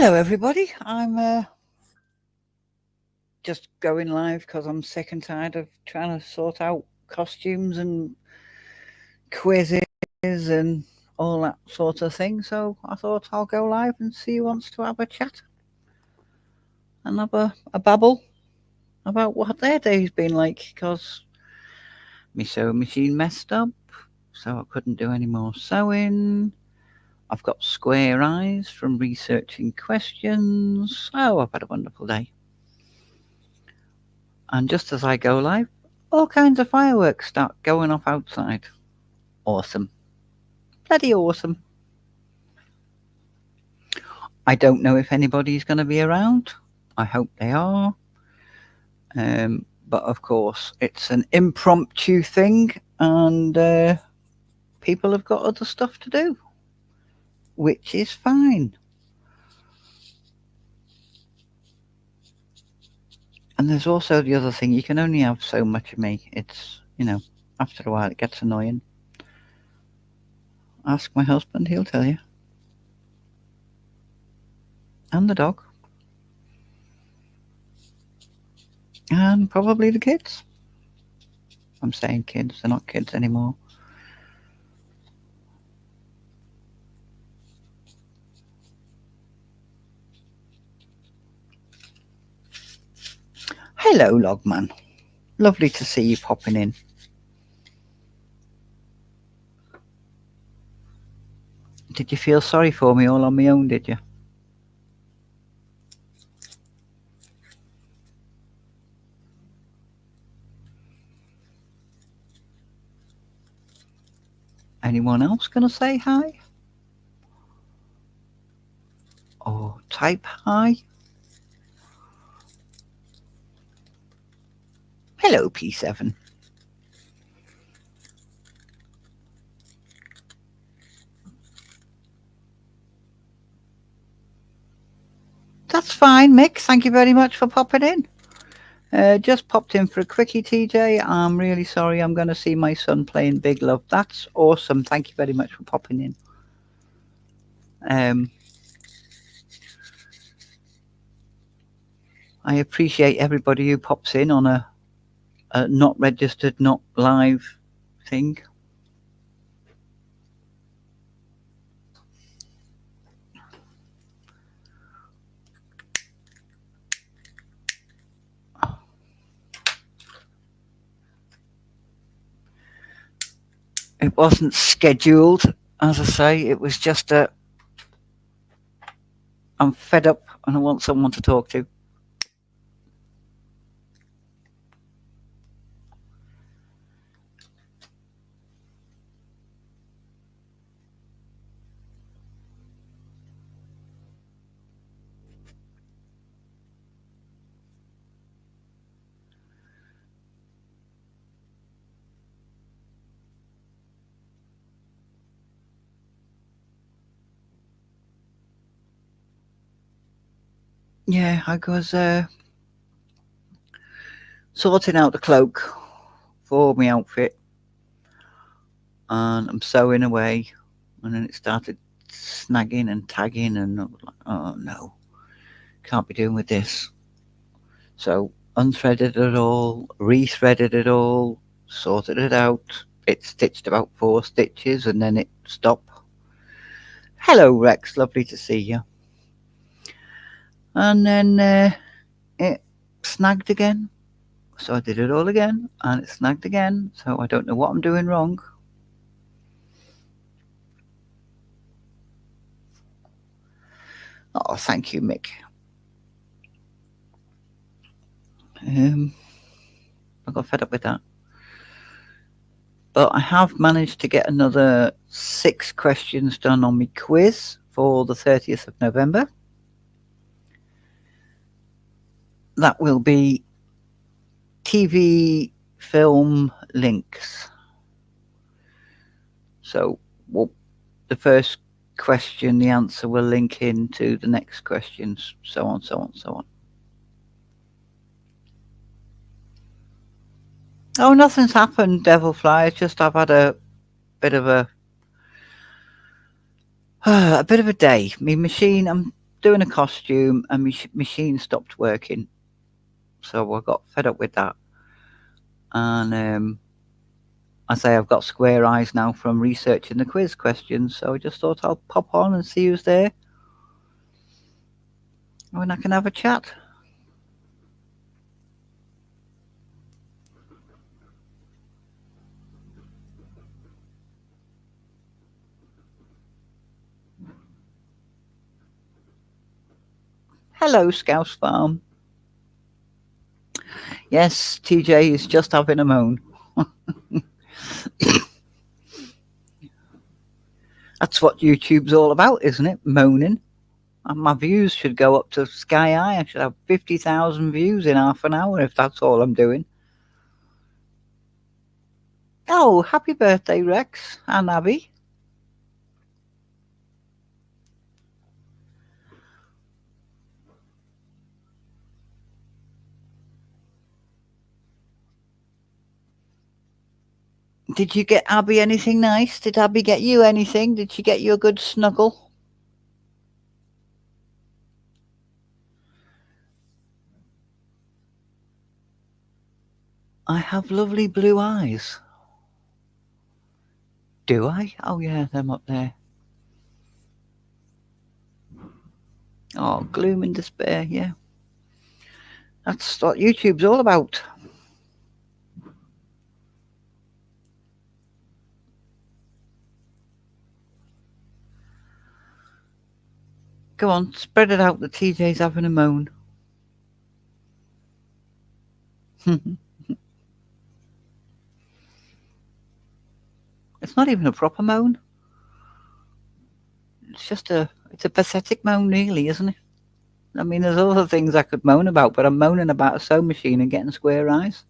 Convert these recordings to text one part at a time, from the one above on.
Hello everybody, I'm just going live because I'm sick and tired of trying to sort out costumes and quizzes and all that sort of thing, so I thought I'll go live and see who wants to have a chat and have a babble about what their day's been like, because my sewing machine messed up, so I couldn't do any more sewing. I've got square eyes from researching questions. Oh, I've had a wonderful day. And just as I go live, all kinds of fireworks start going off outside. Awesome. Bloody awesome. I don't know if anybody's going to be around. I hope they are. But of course, it's an impromptu thing, and people have got other stuff to do, which is fine. And there's also the other thing, you can only have so much of me. It's, after a while it gets annoying. Ask my husband, he'll tell you. And the dog. And probably the kids. I'm saying kids, they're not kids anymore. Hello, Logman. Lovely to see you popping in. Did you feel sorry for me all on my own, did you? Anyone else going to say hi? Or type hi? Hello, P7. That's fine, Mick. Thank you very much for popping in. Just popped in for a quickie, TJ. I'm really sorry. I'm going to see my son playing Big Love. That's awesome. Thank you very much for popping in. I appreciate everybody who pops in on a not registered, not live thing. It wasn't scheduled, as I say. It was just I'm fed up and I want someone to talk to. Yeah, I was sorting out the cloak for my outfit, and I'm sewing away, and then it started snagging and tagging, and I was like, oh no, can't be doing with this. So unthreaded it all, rethreaded it all, sorted it out. It stitched about 4 stitches and then it stopped. Hello, Rex, lovely to see you. And then it snagged again. So I did it all again, and it snagged again. So I don't know what I'm doing wrong. Oh, thank you, Mick. I got fed up with that. But I have managed to get another 6 questions done on my quiz for the 30th of November. That will be TV film links. So the first question, the answer will link into the next questions, so on, so on, so on. Oh, nothing's happened, Devilfly. It's just I've had a bit of a day. My machine, doing a costume and my machine stopped working. So I got fed up with that. And I say I've got square eyes now from researching the quiz questions. So I just thought I'll pop on and see who's there. And I can have a chat. Hello, Scouse Farm. Yes, TJ is just having a moan. That's what YouTube's all about, isn't it? Moaning. And my views should go up to sky high. I should have 50,000 views in half an hour if that's all I'm doing. Oh, happy birthday, Rex and Abby. Did you get Abby anything nice? Did Abby get you anything? Did she get you a good snuggle? I have lovely blue eyes. Do I? Oh, yeah, them up there. Oh, gloom and despair, yeah. That's what YouTube's all about. Go on, spread it out that TJ's having a moan. It's not even a proper moan. It's a pathetic moan, really, isn't it? I mean, there's other things I could moan about, but I'm moaning about a sewing machine and getting square eyes.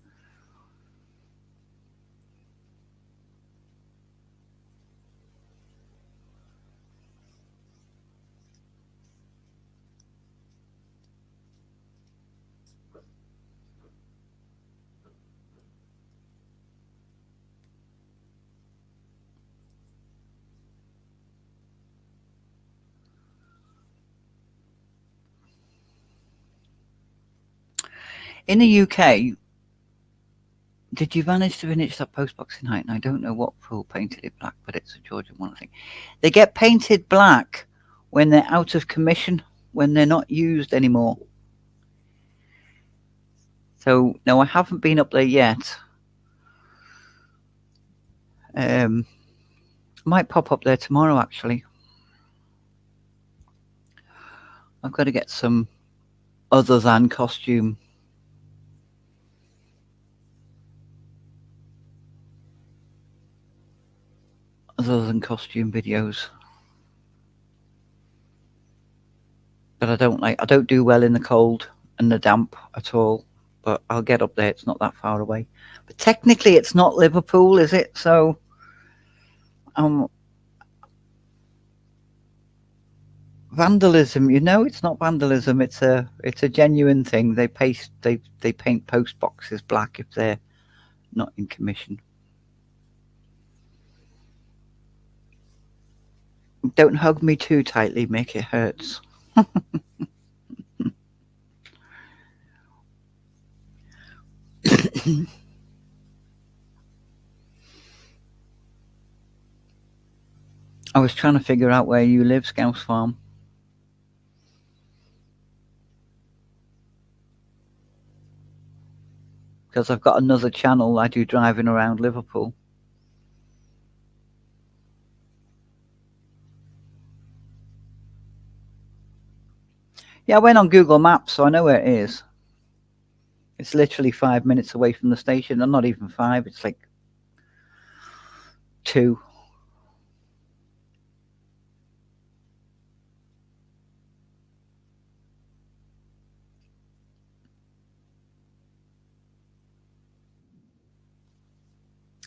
In the UK, did you manage to finish that postboxing height? And I don't know what pool painted it black, but it's a Georgian one, I think. They get painted black when they're out of commission, when they're not used anymore. So, no, I haven't been up there yet. I might pop up there tomorrow, actually. I've got to get some other than costume. Other than costume videos. But I don't do well in the cold and the damp at all. But I'll get up there. It's not that far away. But technically, it's not Liverpool, is it? So, vandalism. It's not vandalism. It's a genuine thing. They paint post boxes black if they're not in commission. Don't hug me too tightly, Mick. It hurts. I was trying to figure out where you live, Scouse Farm. Because I've got another channel I do driving around Liverpool. Yeah, I went on Google Maps, so I know where it is. It's literally 5 minutes away from the station. And not even 5, it's like 2.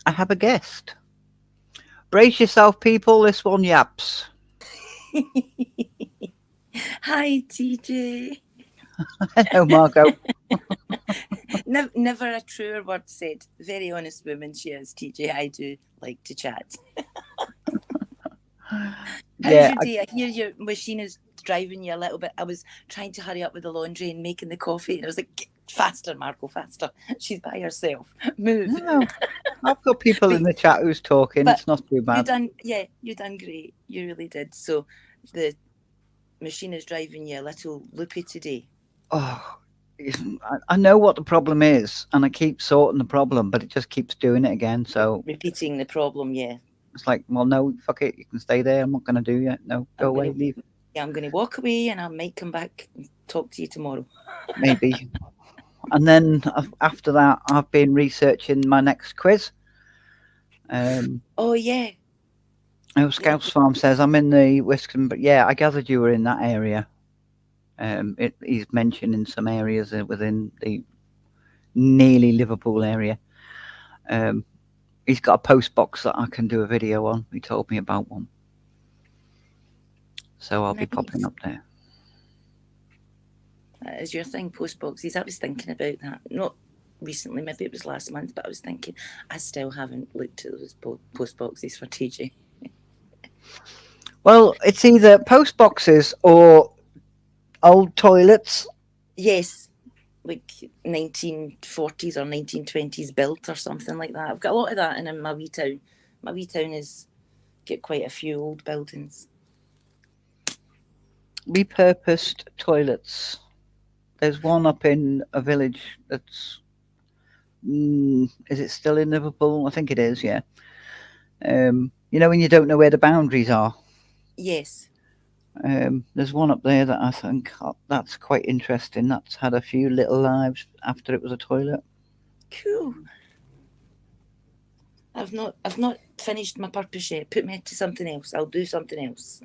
I have a guest. Brace yourself, people. This one yaps. Hi, TJ. Hello, Margot. Never a truer word said. Very honest woman she is, TJ. I do like to chat. How's your day? I hear your machine is driving you a little bit. I was trying to hurry up with the laundry and making the coffee, and I was like, faster, Margot, faster. She's by herself. Move. No, I've got people but in the chat who's talking. but It's not too you bad. done, yeah, you done great. You really did. So the machine is driving you a little loopy today. Oh, I know what the problem is, and I keep sorting the problem, but it just keeps doing it again. So Repeating the problem, yeah. it's like, well, no, fuck it. You can stay there. I'm not going to do you. No, go away, leave. I'm going to walk away, and I might come back and talk to you tomorrow. Maybe. And then after that, I've been researching my next quiz. Oh yeah. Scouts Farm says I'm in the Wisconsin, but yeah, I gathered you were in that area. He's mentioning some areas within the nearly Liverpool area. He's got a post box that I can do a video on. He told me about one, so I'll be popping up there. That is your thing, post boxes. I was thinking about that. Not recently, maybe it was last month, but I was thinking I still haven't looked at those post boxes for TJ. Well, it's either post boxes or old toilets. Yes, like 1940s or 1920s built or something like that. I've got a lot of that in my wee town. My wee town has got quite a few old buildings. Repurposed toilets. There's one up in a village that's. Is it still in Liverpool? I think it is, yeah. You know when you don't know where the boundaries are? Yes. There's one up there that I think that's quite interesting. That's had a few little lives after it was a toilet. Cool. I've not finished my purpose yet. Put me to something else. I'll do something else.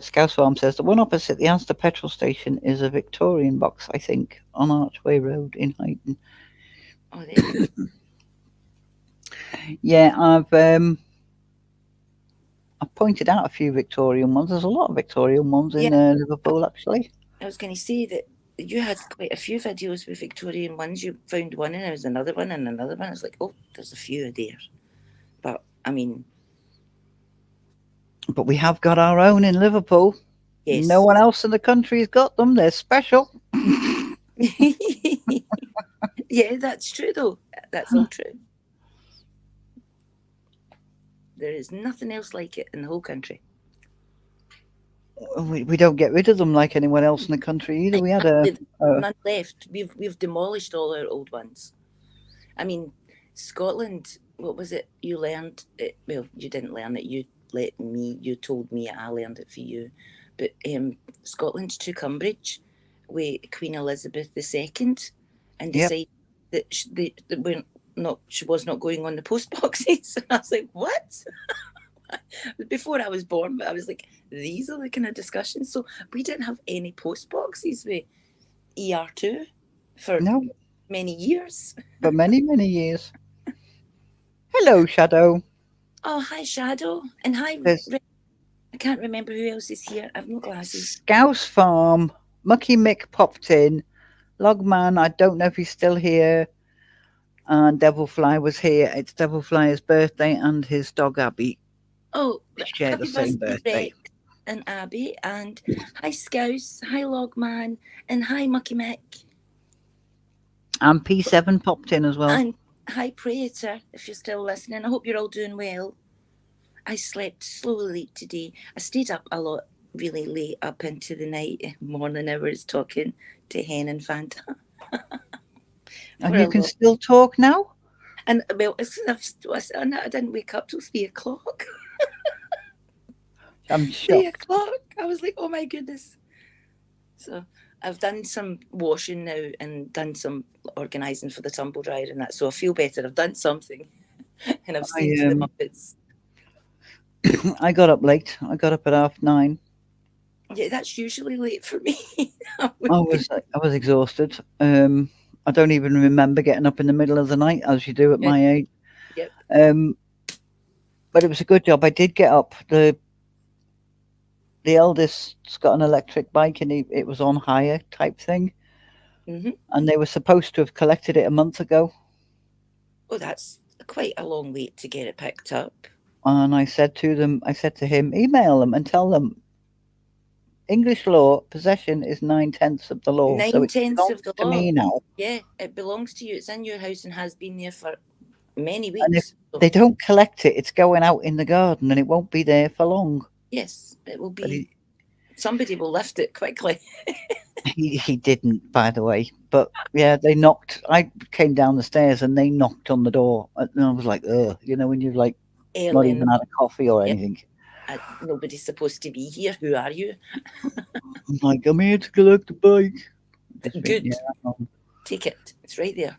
Scouse Farm says the one opposite the Asda petrol station is a Victorian box, I think, on Archway Road in Huyton. Oh, there you go. Yeah, I've pointed out a few Victorian ones. There's a lot of Victorian ones in Liverpool, actually. I was going to say that you had quite a few videos with Victorian ones. You found one and there was another one and another one. I was like, oh, there's a few there. But, I mean... But we have got our own in Liverpool. Yes. No one else in the country's got them. They're special. Yeah, that's true, though. That's all true. There is nothing else like it in the whole country. We don't get rid of them like anyone else in the country either. We had none left. We've demolished all our old ones. I mean, Scotland. What was it? You learned it. Well, you didn't learn it. You told me. I learned it for you. But Scotland took umbrage with Queen Elizabeth II and decided that she was not going on the post boxes. And I was like, what? Before I was born, but I was like, these are the kind of discussions. So we didn't have any post boxes with ER2 for many years. For many, many years. Hello, Shadow. Oh, hi, Shadow. And hi, I can't remember who else is here. I've no glasses. Scouse Farm. Mucky Mick popped in. Logman, I don't know if he's still here. And Devilfly was here. It's Devilfly's birthday and his dog Abby. Oh, share the same birthday. Rex and Abby. And hi, Scouse. Hi, Logman. And hi, Mucky Mick. And P7 popped in as well. And hi, Praetor, if you're still listening. I hope you're all doing well. I slept slowly today. I stayed up a lot, really late, up into the morning hours, talking to Hen and Fanta. And you can still talk now? And, well, I didn't wake up till 3 o'clock. I'm shocked. 3 o'clock. I was like, oh, my goodness. So I've done some washing now and done some organising for the tumble dryer and that. So I feel better. I've done something. And I've seen the Muppets. I got up late. I got up at 9:30. Yeah, that's usually late for me. I was exhausted. I don't even remember getting up in the middle of the night, as you do at my age. Yep. But it was a good job. I did get up. The eldest's got an electric bike, and it was on hire type thing. Mm-hmm. And they were supposed to have collected it a month ago. Oh, that's quite a long wait to get it picked up. And I said to him, email them and tell them English law, possession is 9/10 of the law. So it 9/10 of belongs the to law. me now. Yeah, it belongs to you. It's in your house and has been there for many And if weeks. So, they don't collect it, it's going out in the garden and it won't be there for long. yes, it will But be. Somebody will lift it quickly. he didn't, by the way. But yeah, they knocked. I came down the stairs and they knocked on the door. And I was like, ugh, when you've like not Early in even the had a coffee or yep, anything. nobody's supposed to be here. Who are you? I'm like, I'm here to collect the bike. I think, Good. yeah. Take it. It's right there.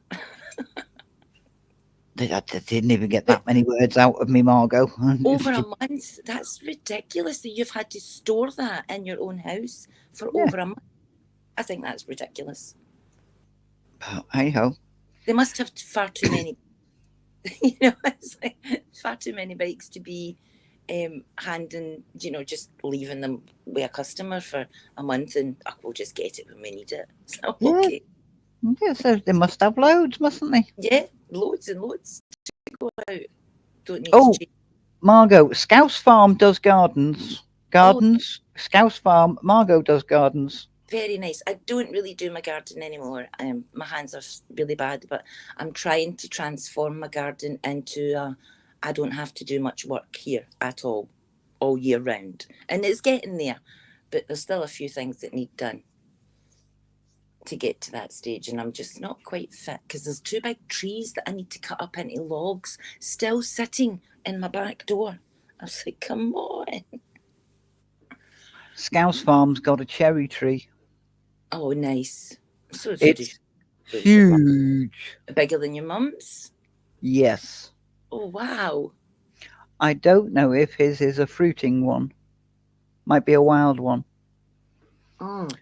I didn't even get But that many words out of me, Margot. over a month, that's ridiculous that you've had to store that in your own house for Yeah. over a month. I think that's ridiculous. But hey ho. They must have far too many. It's like far too many bikes to be handing, just leaving them with a customer for a month and we'll just get it when we need it. So, Yeah. okay. Yeah, so they must have loads, mustn't they? Yeah, loads and loads to go out. Don't need to Oh, change. Margot, Scouse Farm does gardens. Oh, Scouse Farm, Margot does gardens. very nice. I don't really do my garden anymore. My hands are really bad, but I'm trying to transform my garden into I don't have to do much work here at all year round. And it's getting there, but there's still a few things that need done to get to that stage, and I'm just not quite fit because there's 2 big trees that I need to cut up into logs still sitting in my back door. I was like, come on. Scouse Farm's got a cherry tree. Oh, nice. So does It's your mum. huge. Bigger than your mum's? Yes. Oh, wow. I don't know if his is a fruiting one. Might be a wild one. Mm.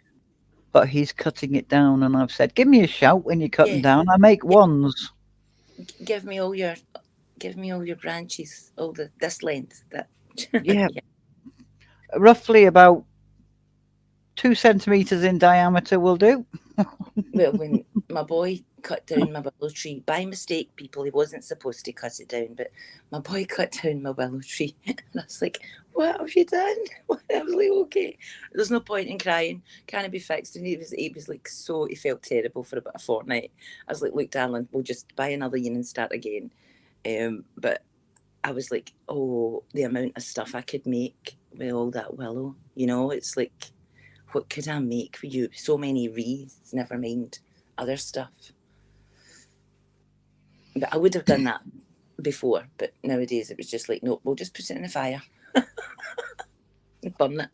But he's cutting it down, and I've said, give me a shout when you're cutting Yeah. down. I make ones. Give me all your branches, all this length. That Yeah, roughly about 2 centimeters in diameter will do. Well, when my boy cut down my willow tree by mistake, people, he wasn't supposed to cut it down, but my boy cut down my willow tree, and I was like, "What have you done?" I was like, "Okay, there's no point in crying. Can it be fixed?" And he was like, so he felt terrible for about a fortnight. I was like, "Look, darling, we'll just buy another one and start again." But I was like, "Oh, the amount of stuff I could make with all that willow, it's like." What could I make for you? So many wreaths, never mind other stuff. But I would have done that before, but nowadays it was just like, no, we'll just put it in the fire and burn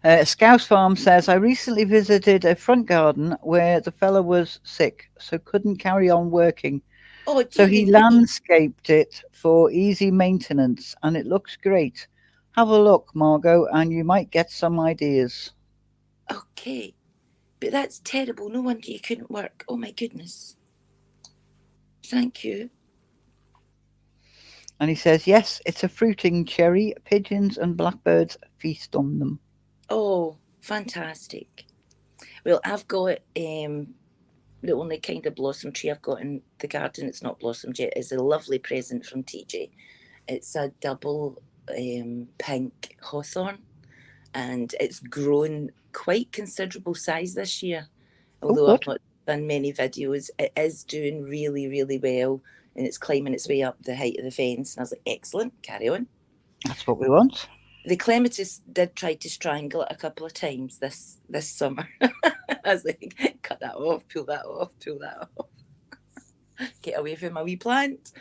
it. Scouse Farm says, I recently visited a front garden where the fella was sick, so couldn't carry on working. Oh, So dearie he me. landscaped it for easy maintenance, and it looks great. Have a look, Margot, and you might get some ideas. Okay, but that's terrible. No wonder you couldn't work. Oh my goodness. Thank you. And he says, yes, it's a fruiting cherry. Pigeons and blackbirds feast on them. Oh, fantastic. Well, I've got the only kind of blossom tree I've got in the garden. It's not blossomed yet. Is a lovely present from TJ. It's a double pink hawthorn, and it's grown quite considerable size this year. Oh, Although good. I've not done many videos, it is doing really, really well, and it's climbing its way up the height of the fence. And I was like, excellent, carry on. That's what we want. The clematis did try to strangle it a couple of times this summer. I was like, cut that off, pull that off, pull that off. Get away from my wee plant.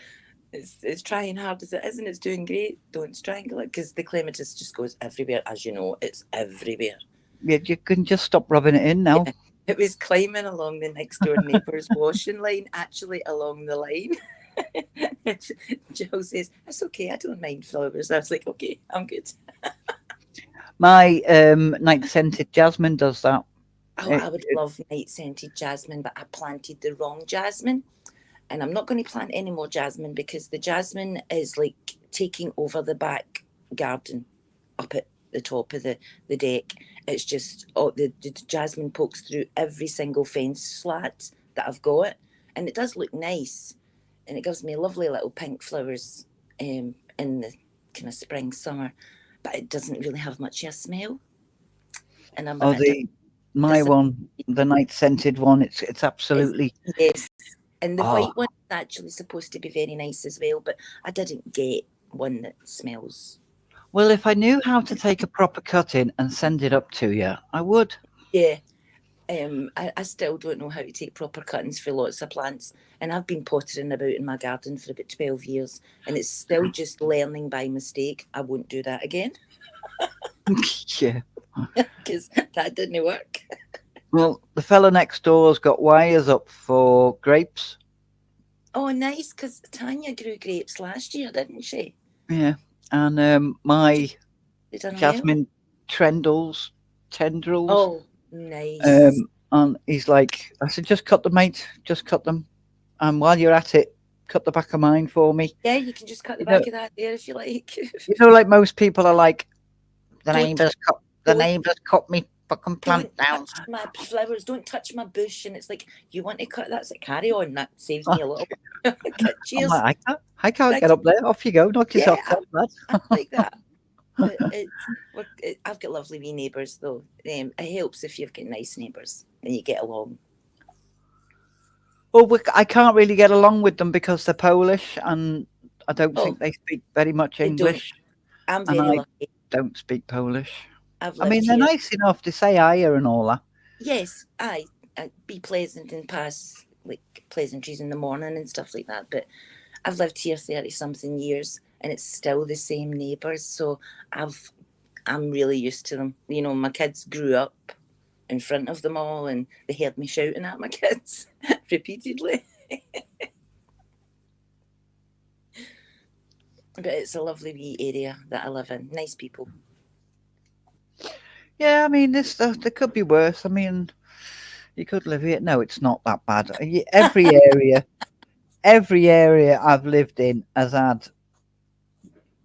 It's trying hard as it is, and it's doing great. Don't strangle it, because the clematis just goes everywhere. As you know, it's everywhere. Yeah, you can just stop rubbing it in now. Yeah. It was climbing along the next door neighbour's washing line, actually along the line. Jill says, "That's okay, I don't mind flowers." I was like, okay, I'm good. My night scented jasmine does that. Oh, I would love night scented jasmine, but I planted the wrong jasmine. And I'm not going to plant any more jasmine because the jasmine is like taking over the back garden up at the top of the deck. It's just the jasmine pokes through every single fence slat that I've got, and it does look nice, and it gives me lovely little pink flowers in the kind of spring summer, but it doesn't really have much of a smell, and I'm a Oh, bit my disappointed. one, the night scented one. It's It's, absolutely. yes, and the Oh, white one is actually supposed to be very nice as well, but I didn't get one that smells. well, if I knew how to take a proper cut in and send it up to you, I would. Yeah, I still don't know how to take proper cuttings for lots of plants, and I've been pottering about in my garden for about 12 years, and it's still just learning by mistake. I won't do that again Yeah. because that didn't work. Well, the fella next door's got wires up for grapes. Oh, nice, because Tanya grew grapes last year, didn't she? Yeah. And Did my they done well? jasmine trendles, tendrils. Oh, nice. And he's like, I said, just cut them, mate. Just cut them. And while you're at it, cut the back of mine for me. Yeah, you can just cut the You know, back of that there if you like. like most people are like, don't the don't neighbours cut me fucking plant don't down. touch my flowers. Don't touch my bush. And it's like you want to cut. That's like carry on. That saves I'm me a little. like, Cheers. I can't get Thanks. up there. Off you go. Knock Yeah, yourself down, lad. I like that. But I've got lovely wee neighbours though. It helps if you've got nice neighbours and you get along. Well, I can't really get along with them because they're Polish, and I don't Oh, think they speak very much they don't. English, I'm and very I lucky. don't speak Polish. I've I mean, lived they're here. nice enough to say hiya and all that. Yes, I be pleasant and pass like pleasantries in the morning and stuff like that. But I've lived here 30 something years and it's still the same neighbours. So I've I'm really used to them. You know, my kids grew up in front of them all and they heard me shouting at my kids repeatedly. But it's a lovely wee area that I live in. Nice people. Yeah, I mean, this stuff there could be worse. I mean, you could live here. No, it's not that bad. Every area I've lived in has had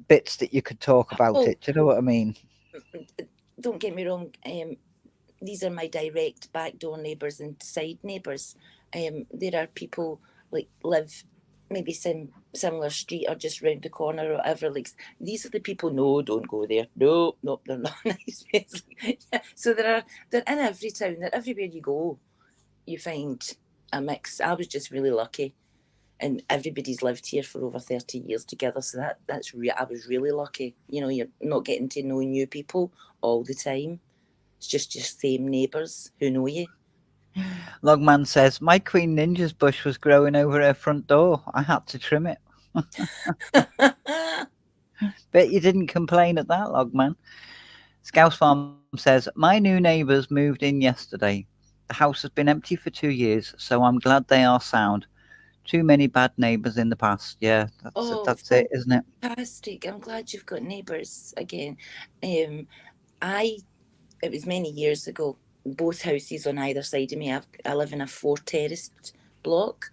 bits that you could talk about Oh, it. Do you know what I mean? don't get me wrong. These are my direct backdoor neighbours and side neighbours. There are people like live maybe similar street or just round the corner or whatever. Like these are the people. No, don't go there. No, no, they're not nice. Yeah. So they're in every town. They're everywhere you go. You find a mix. I was just really lucky, and everybody's lived here for over 30 years together. So I was really lucky. You know, you're not getting to know new people all the time. It's just your same neighbours who know you. Logman says my Queen Ninja's bush was growing over her front door. I had to trim it. Bet you didn't complain at that, Logman. Scouse Farm says my new neighbours moved in yesterday. The house has been empty for 2 years, so I'm glad they are sound. Too many bad neighbours in the past. Yeah, Oh, that's it, isn't it? fantastic. I'm glad you've got neighbours again. Um, I It was many years ago. Both houses on either side of me. I live in a four terraced block,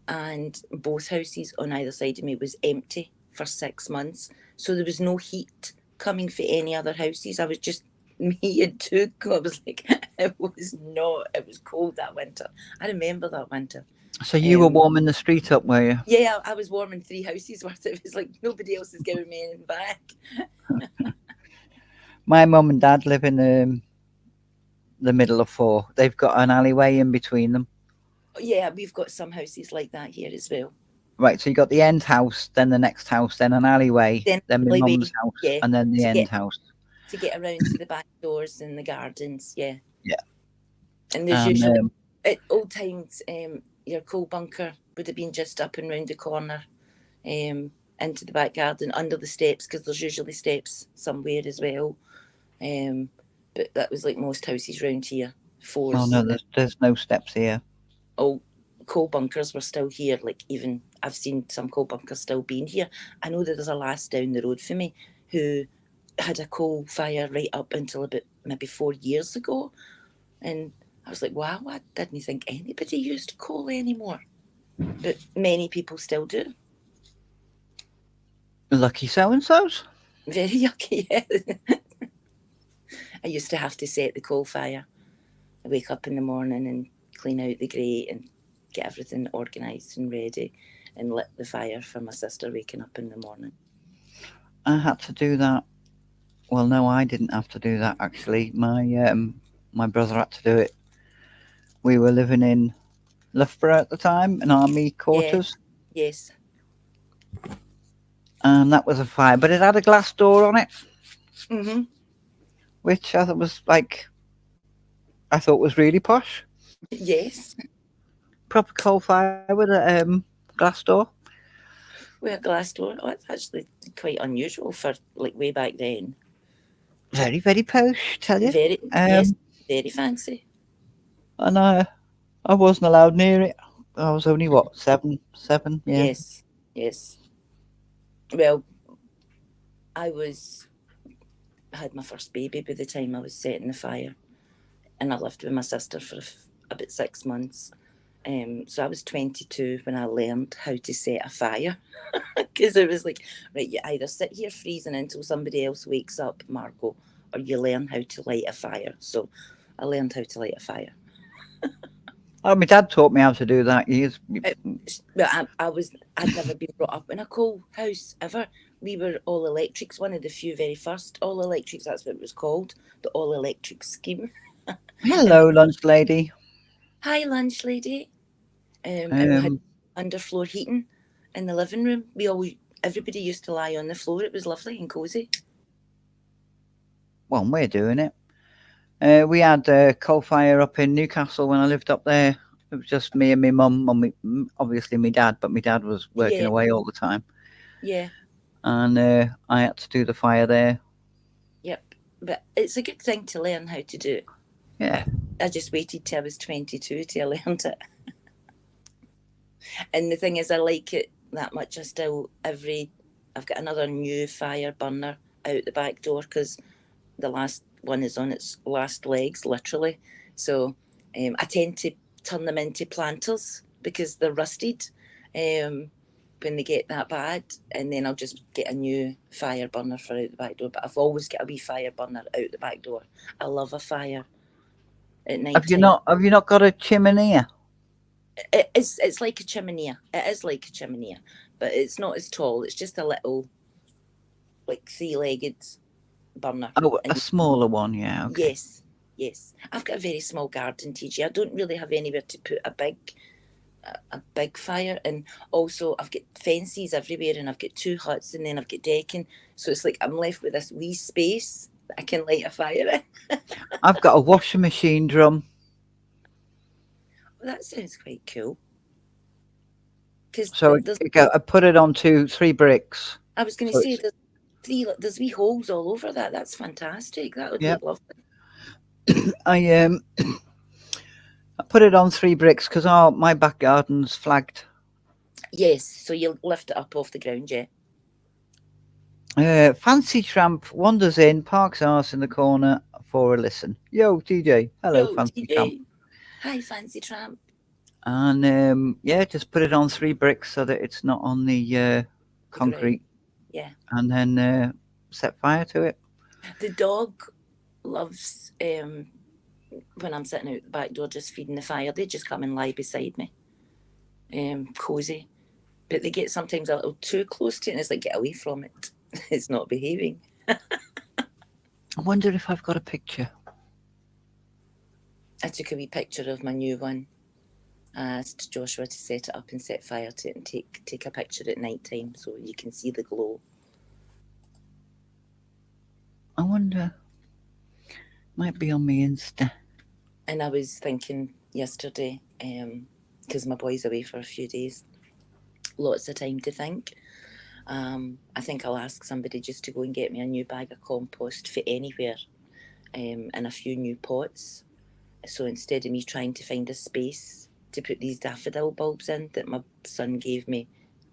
and both houses on either side of me was empty for 6 months. So there was no heat coming for any other houses. I was just me and two. I was like, it was not. It was cold that winter. I remember that winter. So you were Um, warming the street up, were you? yeah, I was warming three houses worth. It was like nobody else is giving me anything back. My mum and dad live in the middle of four. They've got an alleyway in between them. Yeah, we've got some houses like that here as well. Right, so you got the end house, then the next house, then an alleyway, Then then my alleyway, mum's house, yeah, and then the to end get house. around to the back doors and the gardens, yeah. Yeah. And there's And usually at old times, your coal bunker would have been just up and round the corner, into the back garden under the steps because there's usually steps somewhere as well. But that was like most houses round here. oh Fours, no, there's no steps here. all coal bunkers were still here. Like even I've seen some coal bunkers still being here. I know that there's a lass down the road for me who had a coal fire right up until about maybe 4 years ago, and I was like, wow, I didn't think anybody used coal anymore, but many people still do. Lucky so and so's. Very yucky, yeah. I used to have to set the coal fire. I wake up in the morning and clean out the grate and get everything organised and ready and lit the fire for my sister waking up in the morning. I had to do that. Well, no, I didn't have to do that actually. My brother had to do it. We were living in Loughborough at the time, in army Yeah, quarters, yes. and that was a fire. But it had a glass door on it, Mm-hmm. which I thought was like I thought was really posh. Yes. Proper coal fire with a glass door. With a glass door. Oh, it's actually quite unusual for like way back then. Very, very posh, tell you. Very, yes, Um, very fancy. and I wasn't allowed near it. I was only what 7, yeah. Yes, yes. Well, I was had my first baby by the time I was setting the fire, and I lived with my sister for about 6 months. So I was 22 when I learned how to set a fire, because it was like, right, you either sit here freezing until somebody else wakes up, Margot, or you learn how to light a fire. So I learned how to light a fire. Oh, my dad taught me how to do that years. It, well, I'd never been brought up in a coal house ever. We were all electrics, one of the few very first all electrics, that's what it was called, the all electric scheme. And Hello, lunch lady. hi, lunch lady. And we had Um, underfloor heating in the living room. Everybody used to lie on the floor. It was lovely and cosy. well, we're doing it. We had a coal fire up in Newcastle when I lived up there. It was just me and my mum, and obviously my dad, but my dad was working Yeah, away all the time, yeah, and I had to do the fire there. yep. But it's a good thing to learn how to do it. Yeah, I just waited till I was 22 till I learned it. And the thing is, I like it that much. I've got another new fire burner out the back door because the last one is on its last legs, literally. So I tend to turn them into planters because they're rusted when they get that bad. And then I'll just get a new fire burner for out the back door. But I've always got a wee fire burner out the back door. I love a fire at night time. have you not got a chimney? It's like a chimney. It is like a chimney, but it's not as tall. It's just a little, like, three-legged burner. Oh, a And smaller one. Yeah, okay. yes, yes. I've got a very small garden, TG. I don't really have anywhere to put a big fire, and also I've got fences everywhere, and I've got 2 huts, and then I've got decking. So it's like I'm left with this wee space that I can light a fire in. I've got a washing machine drum. Well, that sounds quite cool. Because So I put it onto 3 bricks. I was going to So say it's there's wee holes all over that. That's fantastic. That would yeah. look lovely. I I put it on 3 bricks because my back garden's flagged. Yes, so you'll lift it up off the ground, yeah. Fancy tramp wanders in, parks arse in the corner for a listen. Yo, TJ. Hello, Yo, fancy tramp. TJ. Hi, fancy tramp. And yeah, just put it on 3 bricks so that it's not on the The concrete, ground. Yeah. and then set fire to it. The dog loves when I'm sitting out the back door just feeding the fire. They just come and lie beside me. Cozy. But they get sometimes a little too close to it, and it's like, get away from it. It's not behaving. I wonder if I've got a picture. I took a wee picture of my new one. I asked Joshua to set it up and set fire to it and take a picture at night time so you can see the glow. I wonder. Might be on my Insta. And I was thinking yesterday, because my boy's away for a few days, lots of time to think. I think I'll ask somebody just to go and get me a new bag of compost for anywhere, and a few new pots. So instead of me trying to find a space to put these daffodil bulbs in that my son gave me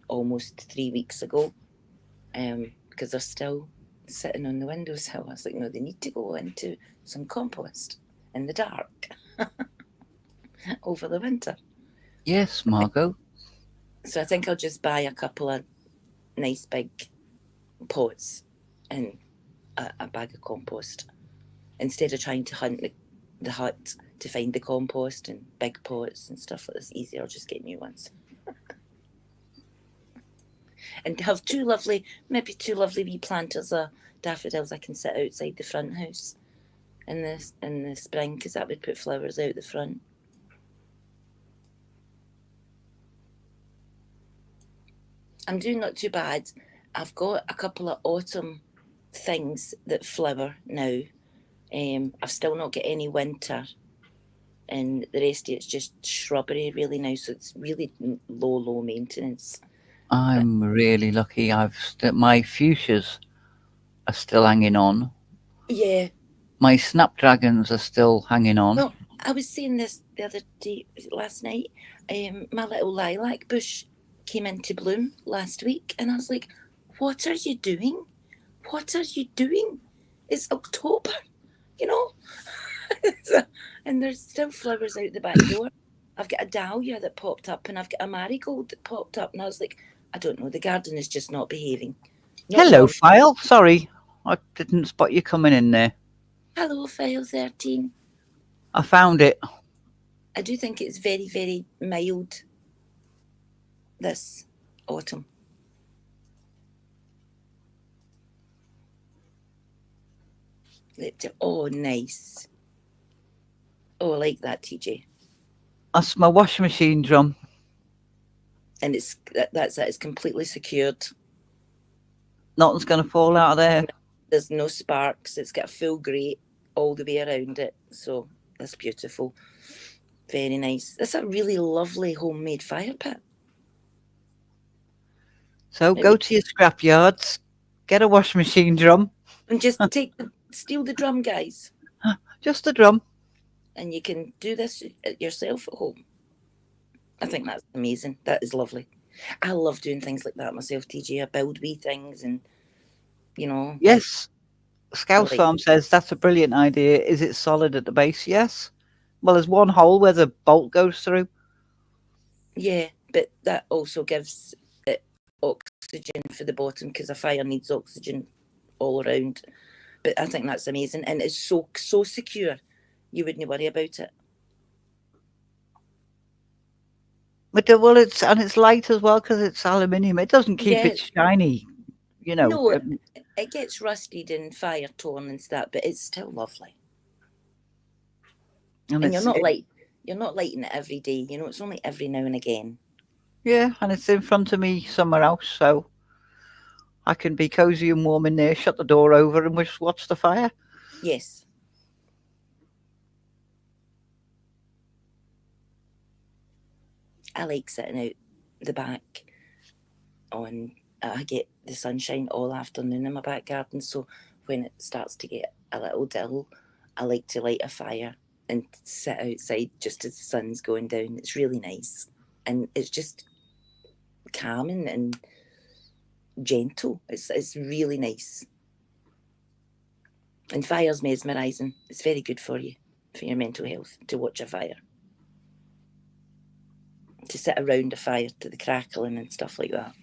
almost 3 weeks ago, because they're still sitting on the windowsill, I was like, no, they need to go into some compost in the dark over the winter. Yes, Margot. So I think I'll just buy a couple of nice big pots and a bag of compost instead of trying to hunt the hut to find the compost and big pots and stuff like this. Easier, I'll just get new ones. And have maybe two lovely wee planters of daffodils I can sit outside the front house in the spring, because that would put flowers out the front. I'm doing not too bad. I've got a couple of autumn things that flower now. I've still not got any winter, and the rest of it's just shrubbery really now, so it's really low maintenance. I'm really lucky. My fuchsias are still hanging on. Yeah. My snapdragons are still hanging on. Well, I was saying this the other day, last night. My little lilac bush came into bloom last week, and I was like, "What are you doing? What are you doing? It's October, you know." And there's still flowers out the back door. I've got a dahlia that popped up, and I've got a marigold that popped up, and I was like, I don't know, the garden is just not behaving. Hello, File. Sorry, I didn't spot you coming in there. Hello, File 13. I found it. I do think it's very, very mild this autumn. Oh, nice. Oh, I like that, TJ. That's my washing machine drum. And that's it. It's completely secured. Nothing's going to fall out of there. There's no sparks. It's got a full grate all the way around it. So that's beautiful. Very nice. That's a really lovely homemade fire pit. So go to your scrap yards, get a washing machine drum. And just steal the drum, guys. Just the drum. And you can do this yourself at home. I think that's amazing. That is lovely. I love doing things like that myself, TJ. I build wee things and, you know. Yes. Scouse Farm says that's a brilliant idea. Is it solid at the base? Yes. Well, there's one hole where the bolt goes through. Yeah, but that also gives it oxygen for the bottom, because a fire needs oxygen all around. But I think that's amazing, and it's so secure. You wouldn't worry about it. But well, it's light as well because it's aluminium. It doesn't keep it shiny, you know. No, it gets rusted and fire torn and stuff, but it's still lovely. And you're not lighting it every day. You know, it's only every now and again. Yeah, and it's in front of me somewhere else, so I can be cozy and warm in there. Shut the door over and just watch the fire. Yes. I like sitting out the back I get the sunshine all afternoon in my back garden, so when it starts to get a little dull, I like to light a fire and sit outside just as the sun's going down. It's really nice, and it's just calming and gentle. It's really nice. And fire's mesmerising. It's very good for you, for your mental health, to watch a fire. To sit around a fire to the crackling and stuff like that.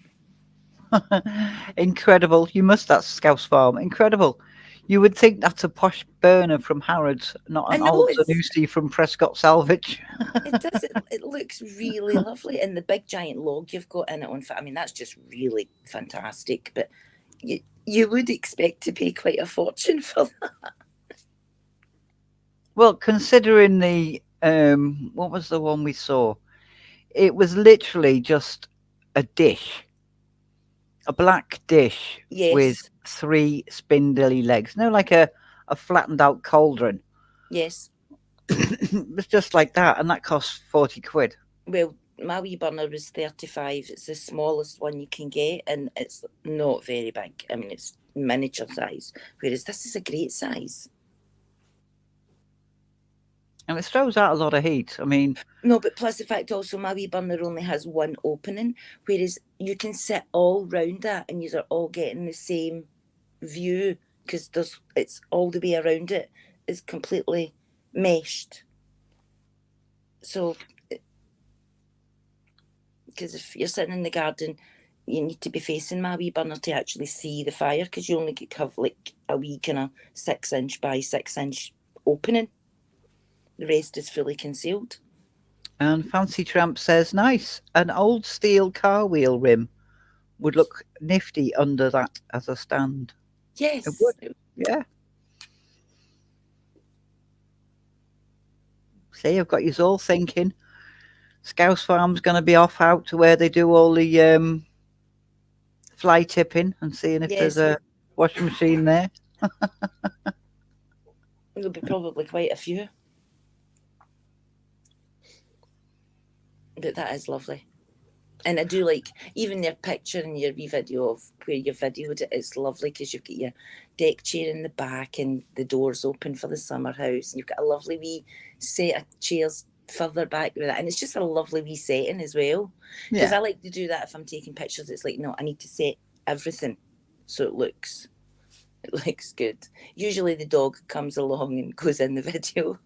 Incredible. You must, that's Scouse Farm. Incredible. You would think that's a posh burner from Harrods, not an old Zanussi from Prescott Salvage. It does. It looks really lovely. And the big giant log you've got in it on, I mean, that's just really fantastic. But you would expect to pay quite a fortune for that. Well, considering the, what was the one we saw? It was literally just a dish. A black dish with 3 spindly legs. No, like a flattened out cauldron. Yes. It was just like that, and that cost 40 quid. Well, my wee burner was 35. It's the smallest one you can get, and it's not very big. I mean, it's miniature size, whereas this is a great size. And it throws out a lot of heat. I mean... No, but plus the fact also my wee burner only has one opening, whereas you can sit all round that and you're all getting the same view, because it's all the way around it. It's completely meshed. So, because if you're sitting in the garden, you need to be facing my wee burner to actually see the fire, because you only have like a wee kind of 6-inch by 6-inch opening. The rest is fully concealed. And Fancy Tramp says, nice. An old steel car wheel rim would look nifty under that as a stand. It Yes. would. Yeah. See, I've got you all thinking. Scouse Farm's going to be off out to where they do all the fly tipping and seeing if there's Yes. a washing machine there. There'll be probably quite a few. But that is lovely. And I do like even your picture and your wee video of where you videoed it. It's lovely because you've got your deck chair in the back and the doors open for the summer house. And you've got a lovely wee set of chairs further back with that. And it's just a lovely wee setting as well. Because Yeah. I like to do that if I'm taking pictures. It's like, no, I need to set everything so it looks good. Usually the dog comes along and goes in the video.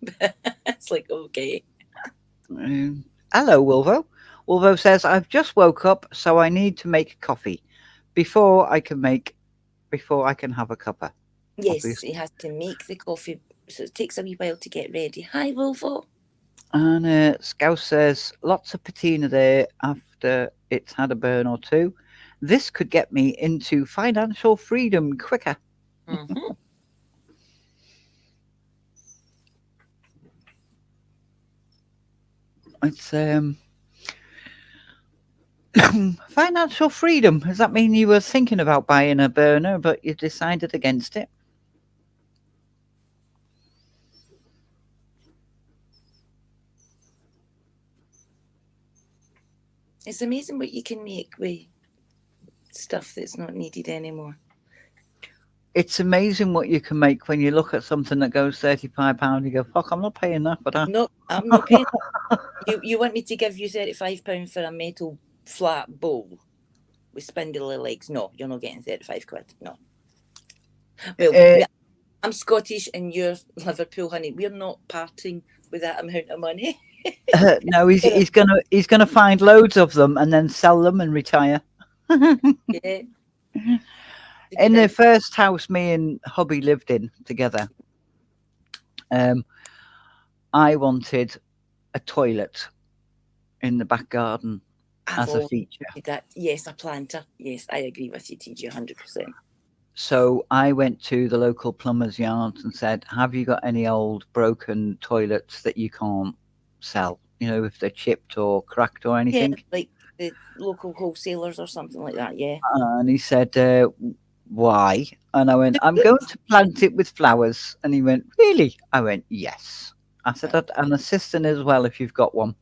It's like, okay. Hello, Wolvo. Wolvo says, I've just woke up, so I need to make coffee before I can have a cuppa. Yes, Obviously. he has to make the coffee, so it takes a wee while to get ready. Hi, Wolfo. And Scouse says, lots of patina there after it's had a burn or two. This could get me into financial freedom quicker. Mm-hmm. It's financial freedom. Does that mean you were thinking about buying a burner, but you decided against it? It's amazing what you can make with stuff that's not needed anymore. It's amazing what you can make when you look at something that goes £35. You go, fuck, I'm not paying that for that. No, I'm not paying. You want me to give you £35 for a metal flat bowl with spindly legs? No, you're not getting £35. No. Well, I'm Scottish and you're Liverpool, honey. We're not parting with that amount of money. No, he's gonna find loads of them and then sell them and retire. Yeah. In the first house me and hubby lived in together, I wanted a toilet in the back garden as a feature. That. Yes, a planter. Yes, I agree with you, TG, 100%. So I went to the local plumber's yard and said, have you got any old broken toilets that you can't sell? You know, if they're chipped or cracked or anything? Yeah, like the local wholesalers or something like that, yeah. And he said, why? And I went, I'm going to plant it with flowers. And he went, really? I went, yes. I said, and a cistern as well if you've got one.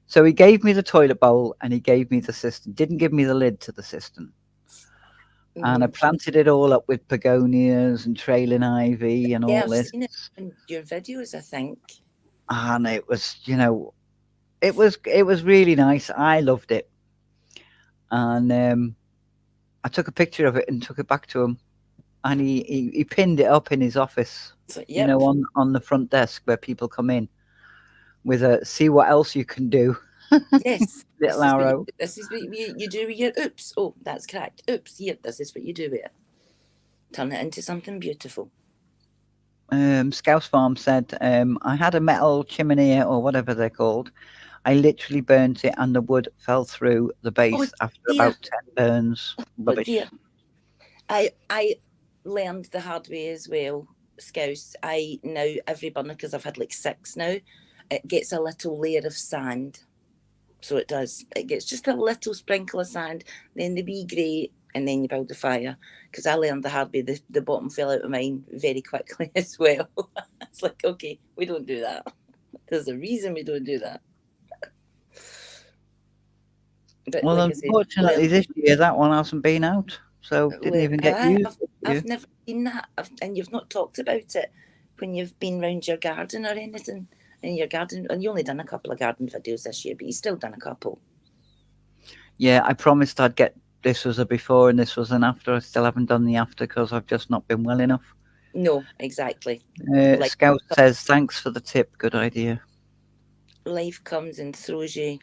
So he gave me the toilet bowl and he gave me the cistern. Didn't give me the lid to the cistern. And I planted it all up with begonias and trailing ivy and all this. I've seen it in your videos, I think. And it was, you know, it was really nice. I loved it. And I took a picture of it and took it back to him. And he pinned it up in his office, So, you know, on the front desk where people come in with a see what else you can do. Yes. Little arrow. This is what you do with your oops. Oh, that's correct. Oops, here, this is what you do with it. Turn it into something beautiful. Scouse Farm said, I had a metal chimney or whatever they're called. I literally burnt it and the wood fell through the base after about 10 burns. Rubbish. Oh dear. I learned the hard way as well, Scouse. I now, every burner, because I've had like 6 now, it gets a little layer of sand. So it does. It gets just a little sprinkle of sand, then the wee grey, and then you build the fire. Because I learned the hard way. The bottom fell out of mine very quickly as well. It's like, okay, we don't do that. There's a reason we don't do that. But well, like unfortunately, this year that one hasn't been out, so didn't even get used. I've never seen that, and you've not talked about it when you've been round your garden or anything. In your garden, and you only done a couple of garden videos this year, but you still done a couple. Yeah, I promised I'd get this was a before and this was an after. I still haven't done the after because I've just not been well enough. No, exactly. Scout says, thanks for the tip. Good idea. Life comes and throws you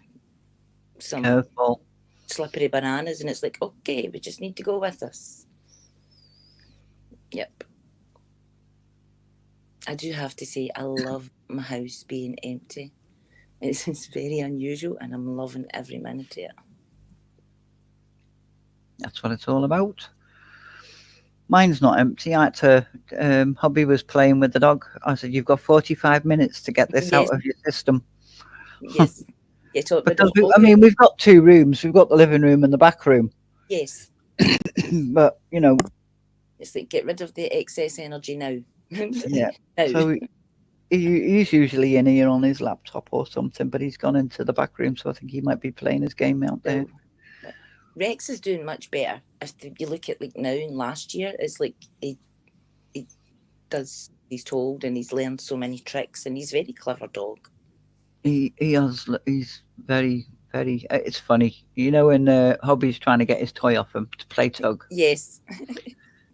some curveball, slippery bananas, and it's like, okay, we just need to go with this. Yep. I do have to say, I love my house being empty. It's very unusual, and I'm loving every minute of it. That's what it's all about. Mine's not empty. I had to. Hubby was playing with the dog. I said, "You've got 45 minutes to get this out Yes, of your system." yes. Get rid of Because all I your. mean, we've got two rooms. We've got the living room and the back room. Yes, But it's like get rid of the excess energy now. yeah. Now. So he's usually in here on his laptop or something, but he's gone into the back room, so I think he might be playing his game out there. So, but Rex is doing much better. If you look at like now and last year, it's like he does. He's told and he's learned so many tricks, and he's a very clever dog. He's very. It's funny, when Hubby's trying to get his toy off him to play tug. Yes.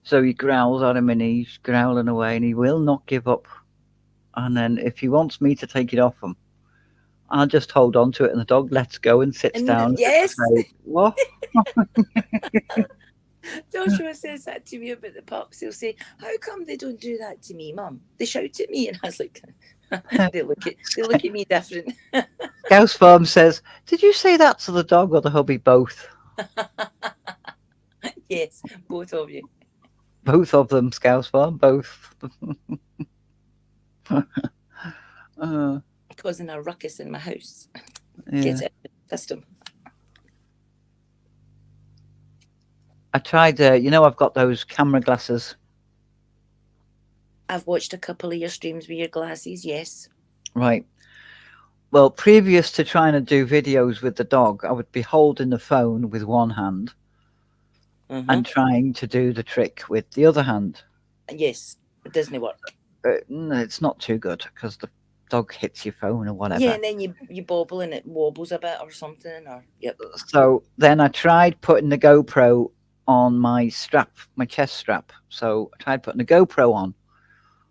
So he growls at him and he's growling away, and he will not give up. And then if he wants me to take it off him, I'll just hold on to it, and the dog lets go and sits And down. yes, And say, what? Joshua says that to me about the pups. He'll say, "How come they don't do that to me, Mum? They shout at me," and I was like, "They look at me different." Scouse Farm says, "Did you say that to the dog or the hubby? Both." Yes, both of you. Both of them, Scouse Farm, both. Causing a ruckus in my house. Yeah. Get it out of the system. I tried, I've got those camera glasses. I've watched a couple of your streams with your glasses, yes. Right. Well, previous to trying to do videos with the dog, I would be holding the phone with one hand and trying to do the trick with the other hand. Yes, it doesn't work. No, it's not too good because the dog hits your phone or whatever. Yeah, and then you bobble and it wobbles a bit or something. Or yep. So then I tried putting the GoPro on my strap, my chest strap. So I tried putting the GoPro on,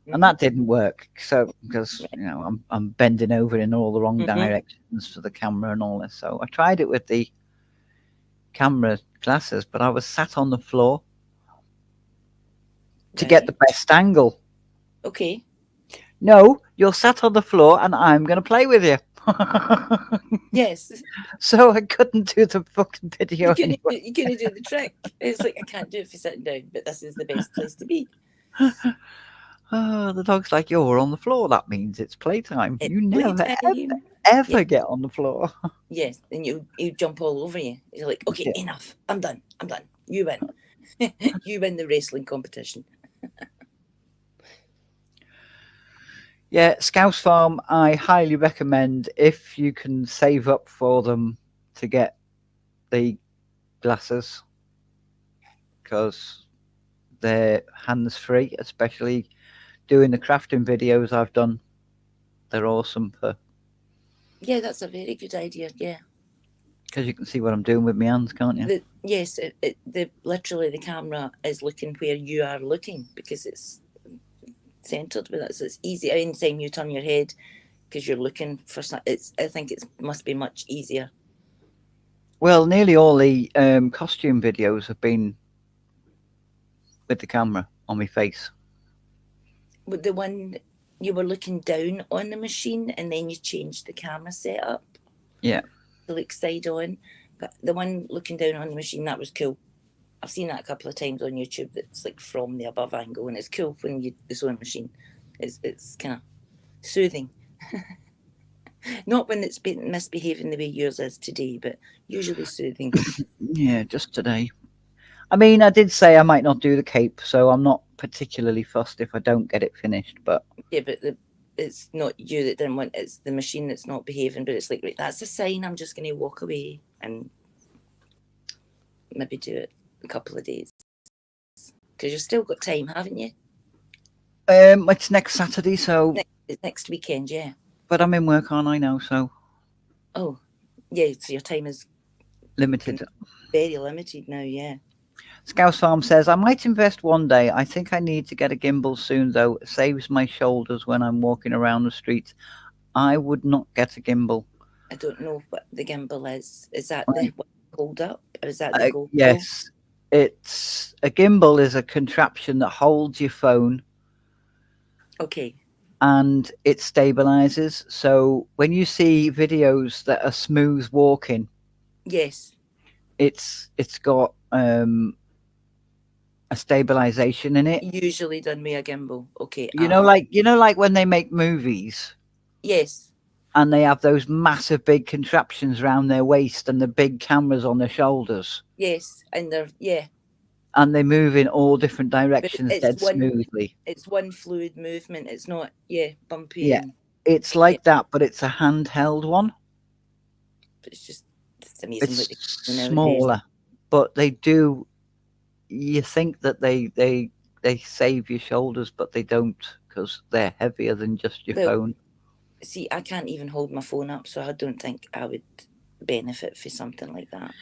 and that didn't work. So because I'm bending over in all the wrong directions for the camera and all this. So I tried it with the camera glasses, but I was sat on the floor to get the best angle. Okay. No, you're sat on the floor, and I'm going to play with you. Yes. So I couldn't do the fucking video. You couldn't do the trick. It's like, I can't do it for sitting down, but this is the best place to be. The dog's like, "You're on the floor. That means it's playtime. You never ever get on the floor." Yes, and you jump all over you. You're like, "Okay, enough. I'm done. You win. You win the wrestling competition." Yeah, Scouse Farm, I highly recommend if you can save up for them to get the glasses, because they're hands-free, especially doing the crafting videos I've done. They're awesome for... Yeah, that's a very good idea, yeah. Because you can see what I'm doing with my hands, can't you? Yes, literally the camera is looking where you are looking, because it's centered with it, so it's easy. Anytime you turn your head, because you're looking for something, I think it must be much easier. Well, nearly all the costume videos have been with the camera on my face. But the one you were looking down on the machine and then you changed the camera setup. Yeah. To look side on. But the one looking down on the machine, that was cool. I've seen that a couple of times on YouTube. That's like from the above angle, and it's cool when you the sewing machine. It's kind of soothing. Not when it's been misbehaving the way yours is today, but usually soothing. Yeah, just today. I mean, I did say I might not do the cape, so I'm not particularly fussed if I don't get it finished. But yeah, but it's not you that didn't want. It's the machine that's not behaving. But it's like, right, that's a sign. I'm just going to walk away and maybe do it a couple of days, because you've still got time, haven't you? It's next Saturday, so next weekend, yeah. But I'm in work, aren't I now? So oh, yeah. So your time is limited, very limited now, yeah. Scouse Farm says, "I might invest one day. I think I need to get a gimbal soon, though. It saves my shoulders when I'm walking around the streets. I would not get a gimbal." I don't know what the gimbal is. Is that the one hold up, or is that the GoPro? Yes, it's a gimbal is a contraption that holds your phone. Okay. and it stabilizes. So when you see videos that are smooth walking, Yes. it's got a stabilization in it. Usually done with a gimbal. Okay. Like when they make movies Yes. and they have those massive big contraptions around their waist and the big cameras on their shoulders, Yes. And they're, yeah. and they move in all different But directions dead smoothly. it's one fluid movement. It's not, yeah, bumpy Yeah, and, it's yeah. like that, but it's a handheld one. But it's amazing what It's they do nowadays. smaller, but they do. You think that they save your shoulders, but they don't because they're heavier than just your Well, phone. see, I can't even hold my phone up, so I don't think I would benefit for something like that.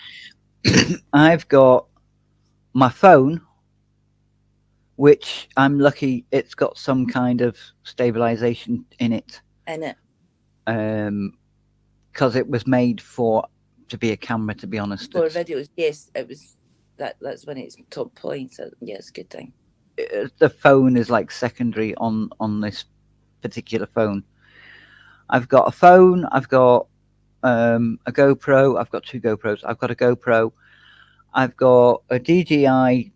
I've got my phone, which I'm lucky it's got some kind of stabilization in it, And it, because it was made for to be a camera. To be honest, for videos, yes, it was that's when it's top points. Yeah, it's a good thing. the phone is like secondary on this particular phone. I've got a phone. I've got a GoPro. I've got two GoPros. I've got a GoPro. I've got a DJI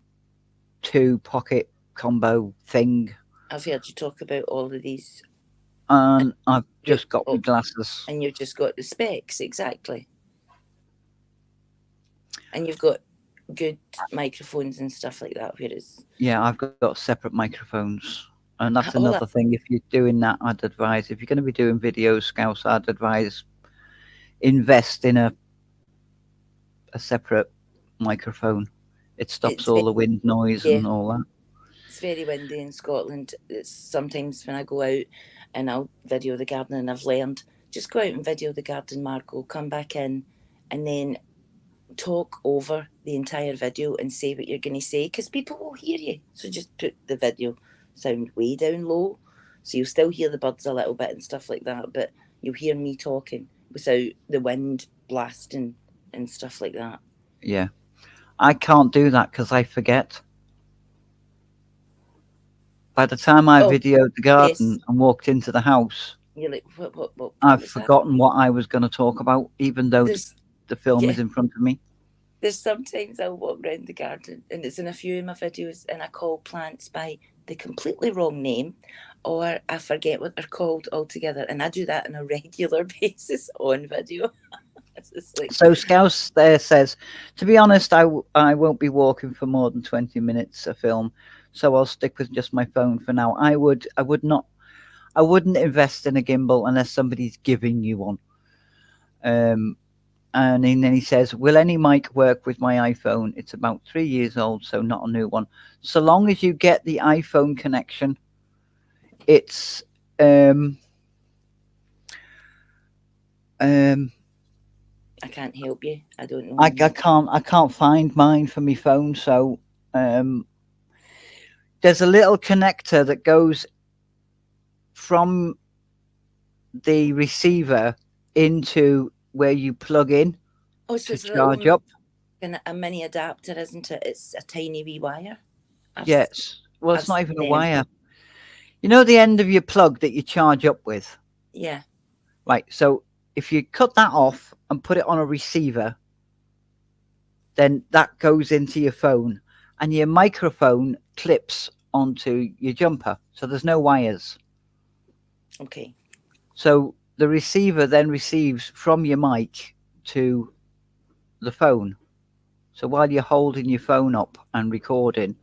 2 pocket combo thing, I've heard you talk about all of these. and I've You've just got my got, glasses. and you've just got the specs exactly, and you've got good microphones and stuff like that. Whereas Yeah, I've got separate microphones. And that's all another that, thing. If you're doing that, I'd advise, if you're going to be doing videos, Scouse, I'd advise invest in a separate microphone. It stops it's all the wind noise yeah, and all that. it's very windy in Scotland. It's sometimes when I go out and I'll video the garden, and I've learned just go out and video the garden, Margot, come back in, and then talk over the entire video and say what you're going to say, because people will hear you. So just put the video sound way down low, so you'll still hear the birds a little bit and stuff like that, but you'll hear me talking without the wind blasting and stuff like that. Yeah. I can't do that because I forget. By the time I Oh, videoed the yes. garden and walked into the house, You're like, what I've was that? forgotten what I was going to talk about, even though There's, the film yeah, is in front of me. there's sometimes I'll walk around the garden, and it's in a few of my videos, and I call plants by the completely wrong name, or I forget what they're called altogether. And I do that on a regular basis on video. It's just like, So Scouse there says, to be honest, I won't be walking for more than 20 minutes a film, so I'll stick with just my phone for now. I wouldn't invest in a gimbal unless somebody's giving you one. And then he says, will any mic work with my iPhone? It's about 3 years old, so not a new one. So long as you get the iPhone connection, it's I can't help you. I don't know. I can't find mine for my phone, so there's a little connector that goes from the receiver into where you plug in Oh, so to it's a little charge up. a mini adapter, isn't it? It's a tiny wee wire. I've Yes. Well, I've it's not seen even a them. wire. You know the end of your plug that you charge up with? Yeah. Right. So if you cut that off and put it on a receiver, then that goes into your phone and your microphone clips onto your jumper. So there's no wires. Okay. So the receiver then receives from your mic to the phone. So while you're holding your phone up and recording,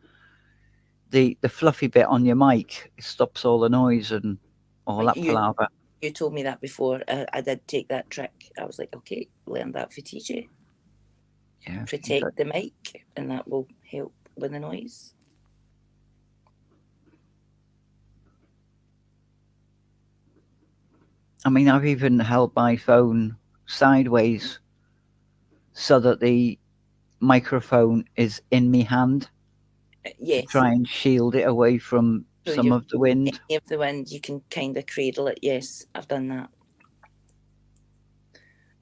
the fluffy bit on your mic stops all the noise and all that You palaver. you told me that before. I did take that trick. I was like, okay, learn that for TJ. Yeah. Protect the mic, and that will help with the noise. I mean, I've even held my phone sideways so that the microphone is in my hand to Yes. try and shield it away from So some you've of the wind. any of the wind, you can kind of cradle it. Yes, I've done that.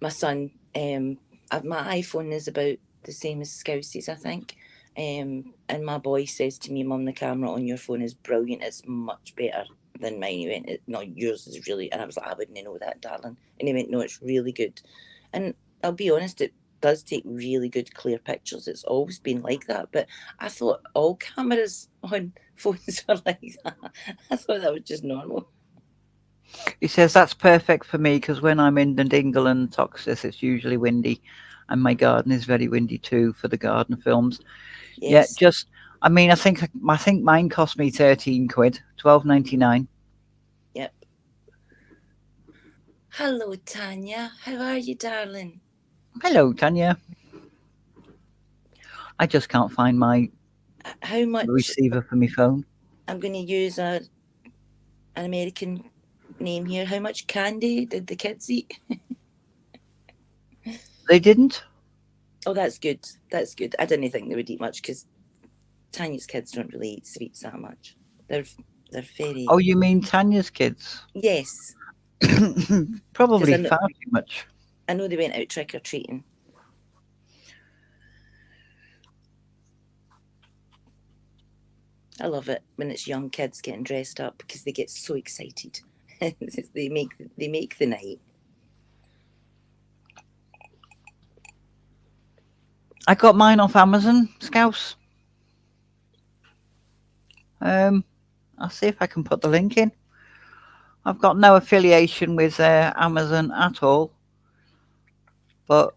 My son, my iPhone is about the same as Scousey's, I think. And my boy says to me, Mum, the camera on your phone is brilliant. It's much better than mine. He went, no, yours is really, and I was like, I wouldn't know that, darling. And he went, no, it's really good. And I'll be honest, it does take really good clear pictures. It's always been like that. But I thought all cameras on phones are like that. I thought that was just normal. He says that's perfect for me because when I'm in the dingle and Toxis, it's usually windy, and my garden is very windy too for the garden films. Yeah, Yes. just I mean, I think mine cost me £13, £12.99. Yep. Hello, Tanya. How are you, darling? Hello, Tanya. I just can't find my How much? receiver for my phone. I'm going to use an American name here. How much candy did the kids eat? They didn't. Oh, that's good. That's good. I didn't think they would eat much because Tanya's kids don't really eat sweets that much. They're very. Oh, you mean Tanya's kids? Yes, Probably because far too much. I know they went out trick or treating. I love it when it's young kids getting dressed up because they get so excited. they make the night. I got mine off Amazon, Scouse. I'll see if I can put the link in. I've got no affiliation with Amazon at all, but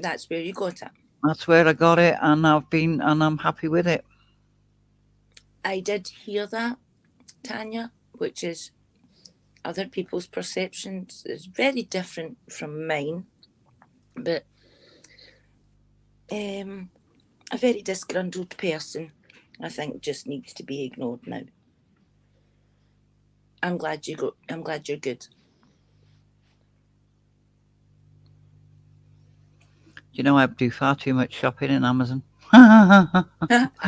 That's where you got it. that's where I got it, and I'm happy with it. I did hear that, Tanya, which is other people's perceptions is very different from mine, but a very disgruntled person, I think, just needs to be ignored now. I'm glad you're good. You know, I do far too much shopping in Amazon. I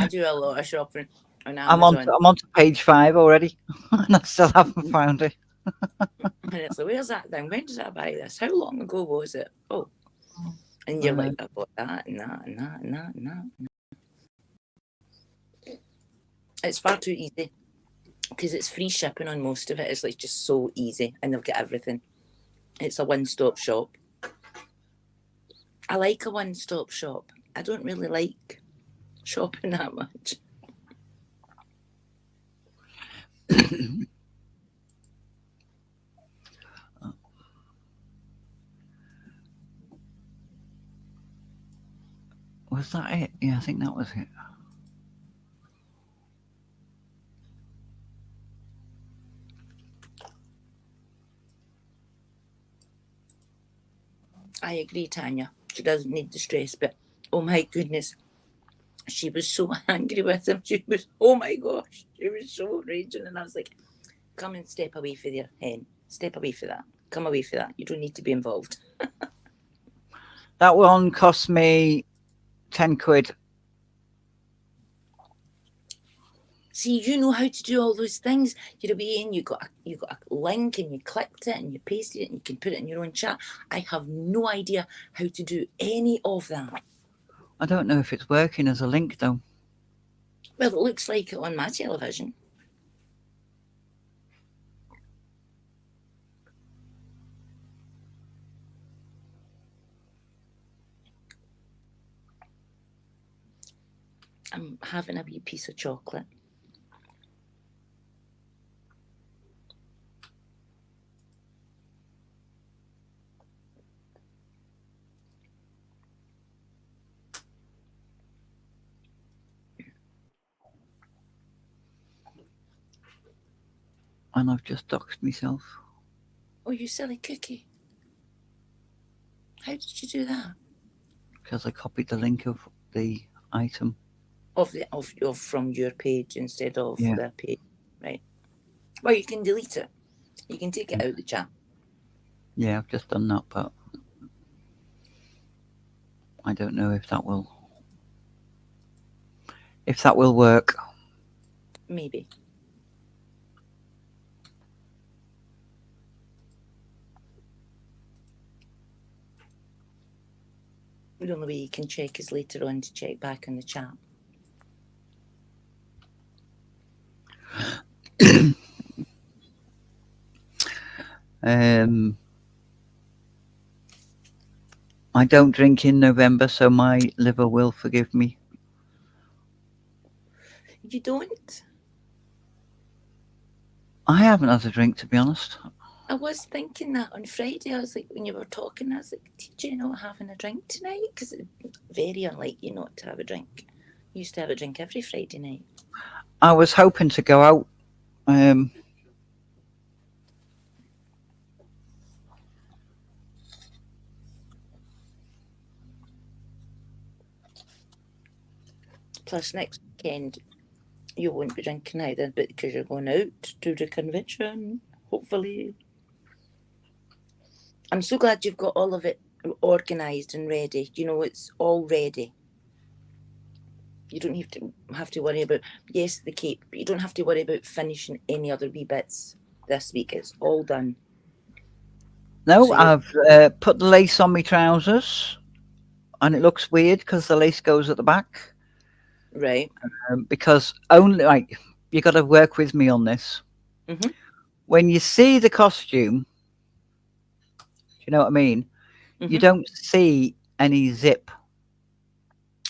do a lot of shopping on Amazon. I'm on to page 5 already, and I still haven't found it. And it's like, where's that thing? When did I buy this? How long ago was it? Oh. And you're like, I bought that and that and that and that and that. It's far too easy because it's free shipping on most of it. It's like just so easy and they'll get everything. It's a one-stop shop. I like a one-stop shop. I don't really like shopping that much. Was that it? Yeah, I think that was it. I agree, Tanya. She doesn't need the stress, but oh my goodness, she was so angry with him. She was, oh my gosh, she was so raging. And I was like, come and step away for there, hen. Step away for that. Come away for that. You don't need to be involved. That one cost me £10. See, you know how to do all those things. You're away and you got a link and you clicked it and you pasted it and you can put it in your own chat. I have no idea how to do any of that. I don't know if it's working as a link though. Well, it looks like it on my television. I'm having a wee piece of chocolate. And I've just doxed myself. Oh, you silly cookie. How did you do that? Because I copied the link of the item. Of from your page instead of Yeah. their page. Right. Well, you can delete it. You can take it out of the chat. Yeah, I've just done that, but I don't know if that will work. Maybe. The only way you can check is later on to check back on the chat. Um, I don't drink in November, so my liver will forgive me. You don't? I haven't had a drink, to be honest. I was thinking that on Friday. I was like, when you were talking, I was like, did you not having a drink tonight? Because it's very unlike you not to have a drink. You used to have a drink every Friday night. I was hoping to go out. Plus, next weekend, you won't be drinking either, but because you're going out to the convention, hopefully. I'm so glad you've got all of it organised and ready. You know, it's all ready. You don't have to worry about, yes, the cake, but you don't have to worry about finishing any other wee bits this week. It's all done. No, So I've put the lace on my trousers, and it looks weird because the lace goes at the back. right. Because only like you got to work with me on this. Mhm. When you see the costume, do you know what I mean? You Mhm. don't see any zip.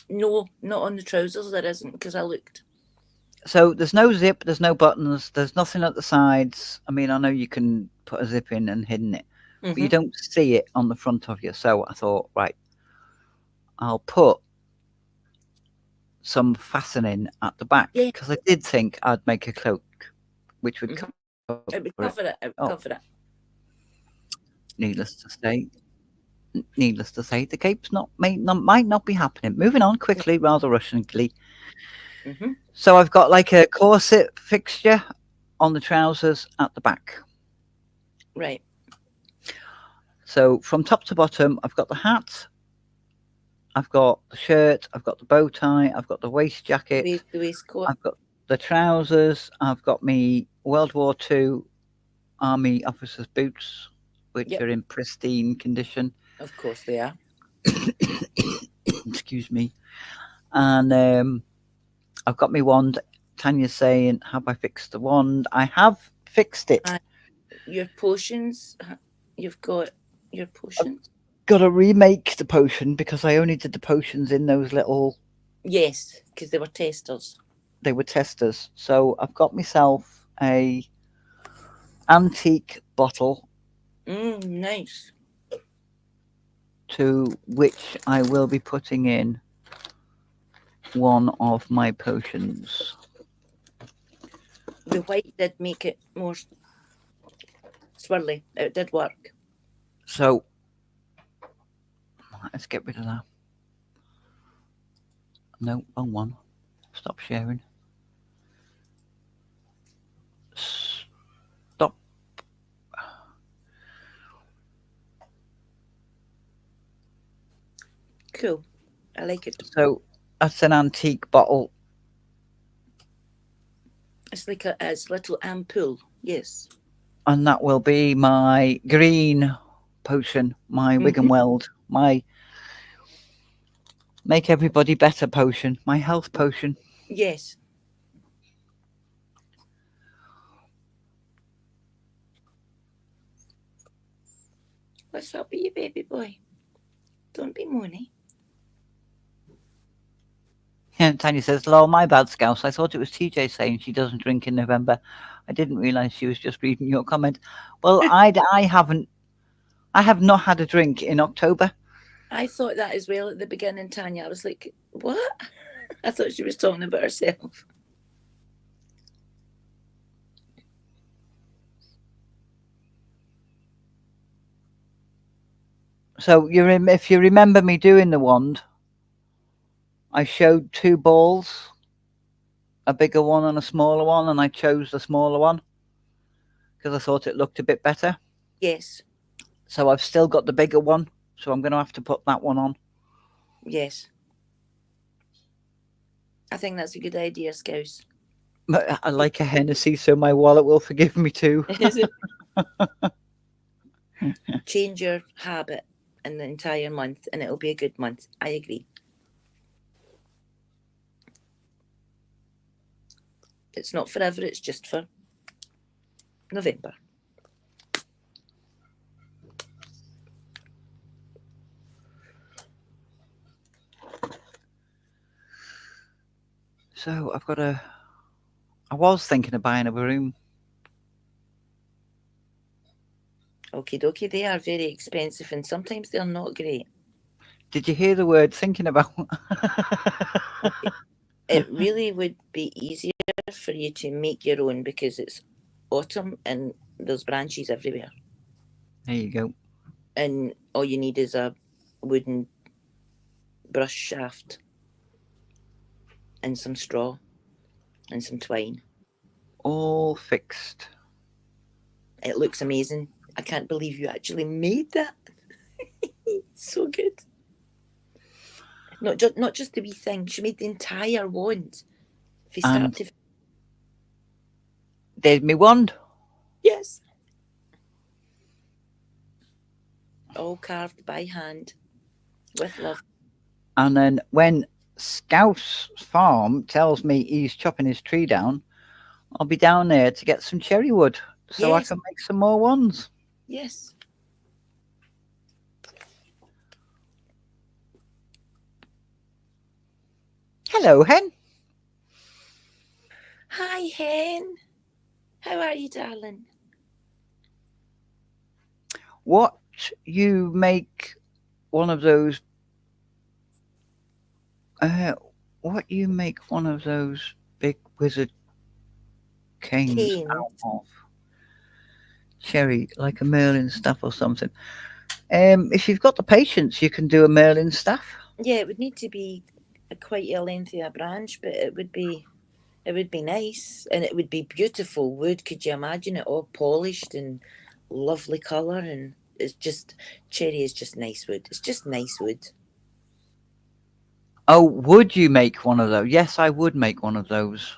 No, not on the trousers. There isn't because I looked. So there's no zip, there's no buttons, there's nothing at the sides. I mean, I know you can put a zip in and hidden it, but you Mhm. don't see it on the front of you. So I thought, right, I'll put some fastening at the back Yeah. because I did think I'd make a cloak which would Mhm. cover it. It would cover it. It would Oh, cover it. needless to say, the cape's might not be happening. Moving on quickly, rather rushingly. Mhm. So I've got like a corset fixture on the trousers at the back. Right. So from top to bottom, I've got the hat, I've got the shirt, I've got the bow tie, I've got the waist jacket, The waistcoat. I've got the trousers, I've got me World War Two Army officers' boots, which Yep. are in pristine condition. Of course they are. Excuse me. And I've got my wand. Tanya's saying, "Have I fixed the wand?" I have fixed it. And your potions. You've got your I've potions. got to remake the potion because I only did the potions in those little. Yes, because they were testers. They were testers. So I've got myself a antique bottle Nice. to which I will be putting in one of my potions. The white did make it more swirly. It did work. So let's get rid of that. No, wrong one. Stop sharing. Stop. Cool. I like it. So that's an antique bottle, It's like a little ampoule. Yes. and that will be my green potion, my Mm-hmm. Wiggenweld, my make everybody better potion, my health potion. Yes. What's up with you, baby boy? Don't be moany. Yeah, Tanya says, "Lol, my bad, Scouse. I thought it was TJ saying she doesn't drink in November. I didn't realise she was just reading your comment." Well, I haven't. I have not had a drink in October. I thought that as well at the beginning, Tanya. I was like, what? I thought she was talking about herself. So if you remember me doing the wand, I showed two balls, a bigger one and a smaller one, and I chose the smaller one because I thought it looked a bit better. Yes. So I've still got the bigger one, so I'm going to have to put that one on. Yes. I think that's a good idea, Scouse. But I like a Hennessy, so my wallet will forgive me too. Is it? Change your habit in the entire month and it'll be a good month. I agree. It's not forever, it's just for November. So I've got a. I was thinking of buying a broom. Okie dokie, they are very expensive and sometimes they're not great. Did you hear the word thinking about? Okay. It really would be easier for you to make your own because it's autumn and there's branches everywhere. There you go. And all you need is a wooden brush shaft and some straw and some twine. All fixed. It looks amazing. I can't believe you actually made that. So good. Not just the wee thing. She made the entire wand. If you start And to there's me wand. yes, all carved by hand with love. And then when Scouse Farm tells me he's chopping his tree down, I'll be down there to get some cherry wood so I Yes, can make some more wands. yes. Hello, hen. Hi, hen. How are you, darling? What you make one of those? Uh, what you make one of those big wizard canes Cane. out of? Cherry, like a Merlin staff or something. If you've got the patience, you can do a Merlin staff. Yeah, it would need to be quite a lengthy a branch, but it would be nice and it would be beautiful wood. Could you imagine it all polished and lovely colour? And it's just cherry is just nice wood. It's just nice wood. Oh, would you make one of those? Yes, I would make one of those.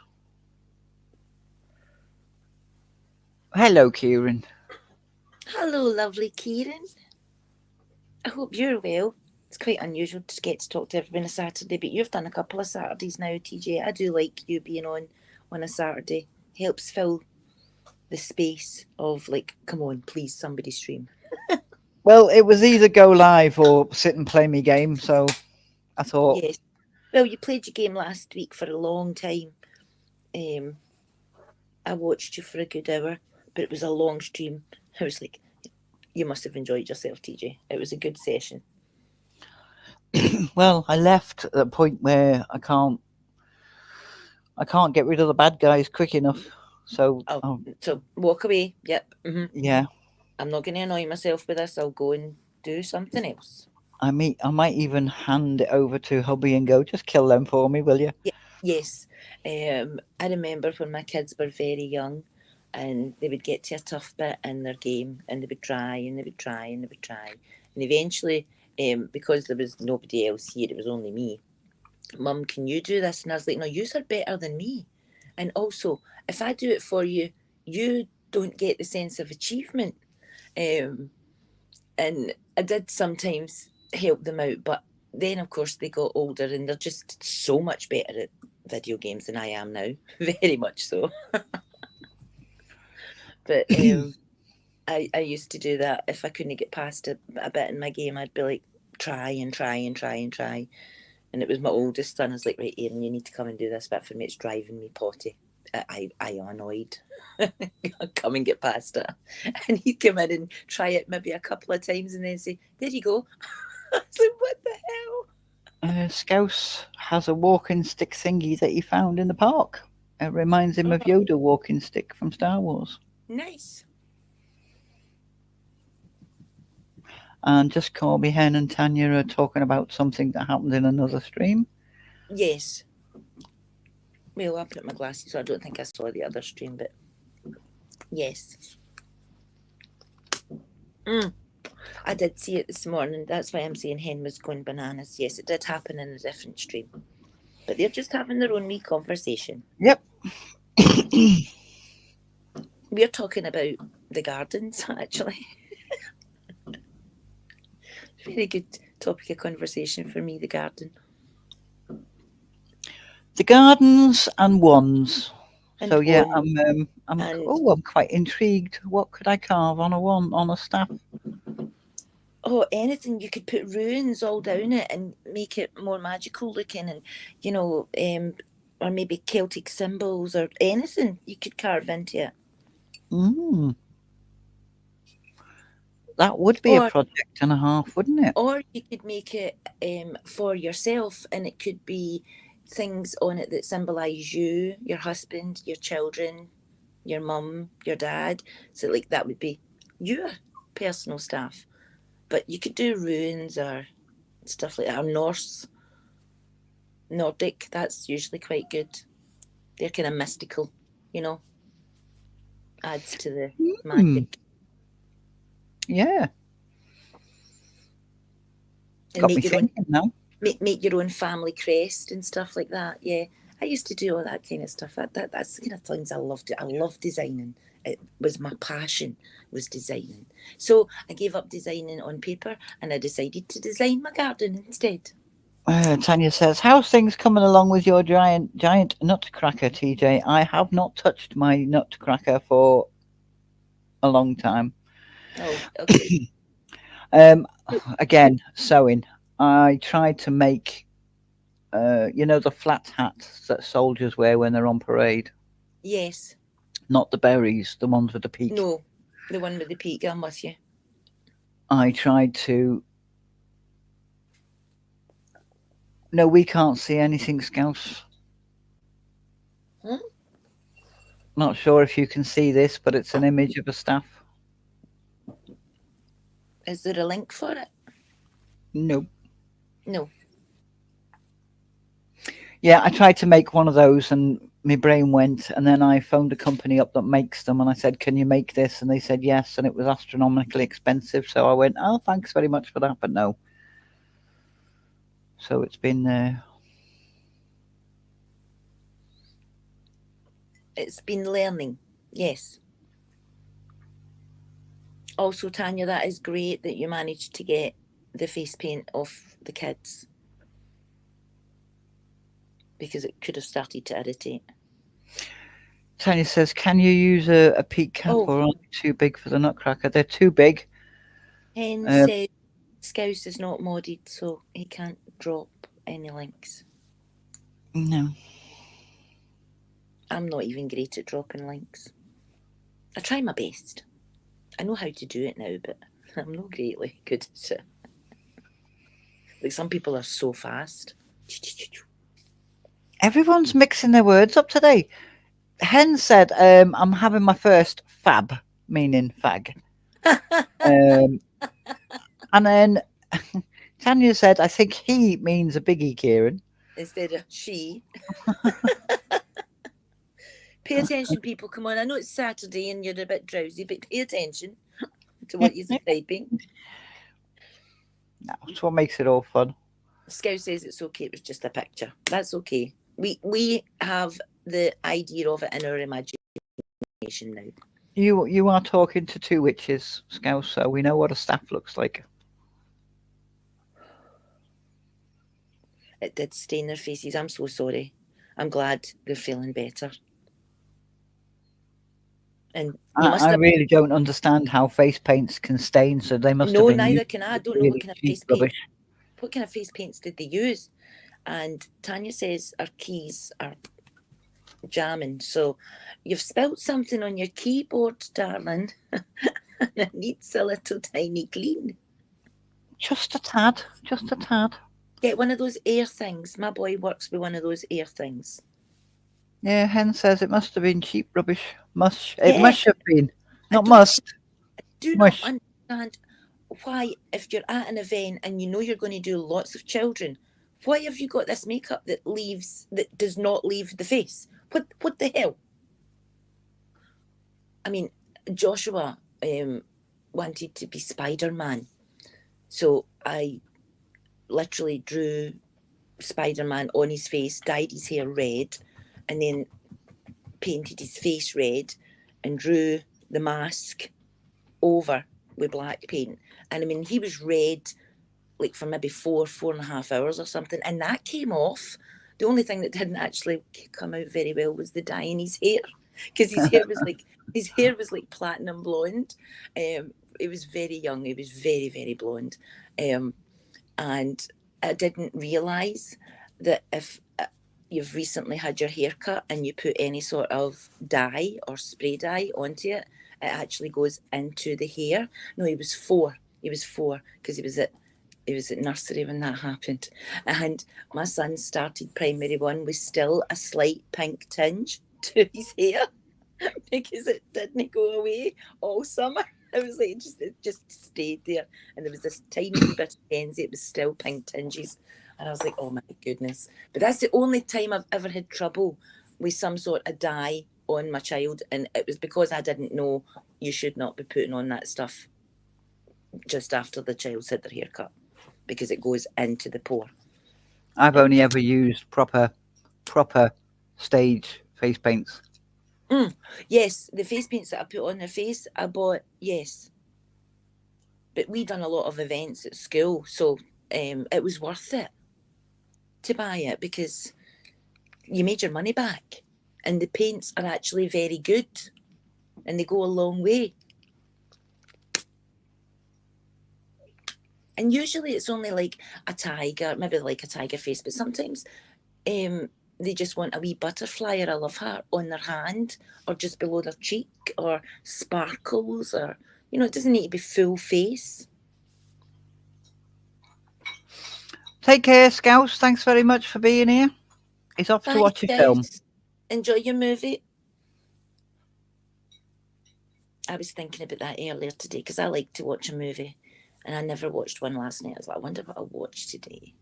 Hello, Kieran. Hello, lovely Kieran. I hope you're well. It's quite unusual to get to talk to everyone on a Saturday, but you've done a couple of Saturdays now, TJ. I do like you being on a Saturday. Helps fill the space of like, come on, please, somebody stream. Well, it was either go live or sit and play me game, so I thought, Yes. Well, you played your game last week for a long time. Um, I watched you for a good hour, but it was a long stream. I was like, you must have enjoyed yourself, TJ. It was a good session. well, I left at the point where I can't get rid of the bad guys quick enough. So, Oh, so walk away. Yep. yeah, I'm not going to annoy myself with this. I'll go and do something else. I might even hand it over to hubby and go, just kill them for me, will you? Yeah. Yes. I remember when my kids were very young and they would get to a tough bit in their game and they would try and they would try and they would try. And eventually, because there was nobody else here, it was only me. Mum, can you do this? And I was like, no, you are better than me. And also, if I do it for you, you don't get the sense of achievement. Um, and I did sometimes help them out, but then of course they got older and they're just so much better at video games than I am now, very much so. But I used to do that. If I couldn't get past a bit in my game, I'd be like, try and try and try and try. And it was my oldest son. I was like, right, Aaron, you need to come and do this bit for me. It's driving me potty. I annoyed. Come and get past it. And he'd come in and try it maybe a couple of times and then say, there you go. I was like, what the hell? Scouse has a walking stick thingy that he found in the park. It reminds him of Oh, Yoda walking stick from Star Wars. nice. And just Corby Hen and Tanya are talking about something that happened in another stream. Yes. Well, I put my glasses, so I don't think I saw the other stream, but yes. I did see it this morning. That's why I'm saying Hen was going bananas. Yes, it did happen in a different stream. But they're just having their own wee conversation. Yep. We're talking about the gardens, actually. Very good topic of conversation for me, the garden. The gardens and wands. And So yeah, one. I'm quite intrigued. What could I carve on a wand on a staff? Oh, anything you could put runes all down it and make it more magical looking, and or maybe Celtic symbols or anything you could carve into it. Mm. That would be a Or project and a half, wouldn't it? or you could make it for yourself, and it could be things on it that symbolise you, your husband, your children, your mum, your dad. So like that would be your personal stuff. But you could do runes or stuff like that, or Nordic. That's usually quite good. They're kind of mystical, you know, adds to the Hmm. magic. Yeah, And got me make your own thinking now. make your own family crest and stuff like that. Yeah, I used to do all that kind of stuff. That's the kind of things I loved. I love designing. It was my passion, was designing. So I gave up designing on paper and I decided to design my garden instead. Tanya says, "How's things coming along with your giant nutcracker, TJ? I have not touched my nutcracker for a long time. Oh, okay. Um, Again, sewing. I tried to make, the flat hats that soldiers wear when they're on parade, Yes. not the berries, the ones with the peak. No. The one with the peak. I'm with you. I tried to. No, we can't see anything, Scouse. Hmm? Not sure if you can see this, but it's an image of a staff. Is there a link for it? Nope. No. Yeah, I tried to make one of those and my brain went, and then I phoned a company up that makes them and I said, "Can you make this?" And they said yes, and it was astronomically expensive. So I went, "Oh, thanks very much for that," but no. So it's been It's been learning. Yes. Also, Tanya, that is great that you managed to get the face paint off the kids, because it could have started to irritate. Tanya says, "Can you use a peak cap Oh, or are they too big for the nutcracker?" They're too big. Hen Uh, said Scouse is not modded, so he can't drop any links. no. I'm not even great at dropping links. I try my best. I know how to do it now, but I'm not greatly good at it. Like some people are so fast. Everyone's mixing their words up today. Hen said, "I'm having my first fab," meaning fag. Um, and then Tanya said, "I think he means a biggie, Kieran." Instead of she. Pay attention, people. Come on. I know it's Saturday and you're a bit drowsy, but pay attention to what you're typing. That's what makes it all fun. Scout says it's okay. It was just a picture. That's okay. We have the idea of it in our imagination now. You are talking to two witches, Scouse, so we know what a staff looks like. It did stain their faces. I'm so sorry. I'm glad they're feeling better. And you must I have. really don't understand how face paints can stain, so they must have No, been neither using can I. I don't know what really kind of cheap face paint. rubbish. What kind of face paints did they use? And Tanya says our keys are jamming. So you've spilt something on your keyboard, darling. And it needs a little tiny clean. Just a tad, just a tad. Get one of those air things. My boy works with one of those air things. Yeah, Hen says it must have been cheap rubbish. It Yeah, must have been, I not don't must. do not Mush. understand why, if you're at an event and you know you're going to do lots of children, why have you got this makeup that does not leave the face? What the hell? I mean, Joshua wanted to be Spider-Man, so I literally drew Spider-Man on his face, dyed his hair red, and then painted his face red and drew the mask over with black paint. And I mean, he was red like for maybe 4.5 hours or something, and that came off. The only thing that didn't actually come out very well was the dye in his hair, because his hair was like platinum blonde. It was very young. It was very, very blonde, and I didn't realise that if you've recently had your hair cut and you put any sort of dye or spray dye onto it, it actually goes into the hair. No, he was 4. He was 4 because he was at nursery when that happened. And my son started primary 1 with still a slight pink tinge to his hair because it didn't go away all summer. It was like it just stayed there, and there was this tiny wee bit of Enzy. It was still pink tinges, and I was like, "Oh my goodness!" But that's the only time I've ever had trouble with some sort of dye on my child, and it was because I didn't know you should not be putting on that stuff just after the child's had their haircut because it goes into the pore. I've only ever used proper stage face paints. Yes, the face paints that I put on their face, I bought, yes. But we done a lot of events at school, so it was worth it to buy it because you made your money back. And the paints are actually very good and they go a long way. And usually it's only like a tiger, maybe like a tiger face, but sometimes they just want a wee butterfly or a love heart on their hand or just below their cheek or sparkles or, it doesn't need to be full face. Take care, Scouse. Thanks very much for being here. He's off to watch a film. Enjoy your movie. I was thinking about that earlier today because I like to watch a movie and I never watched one last night. I was like, I wonder what I'll watch today.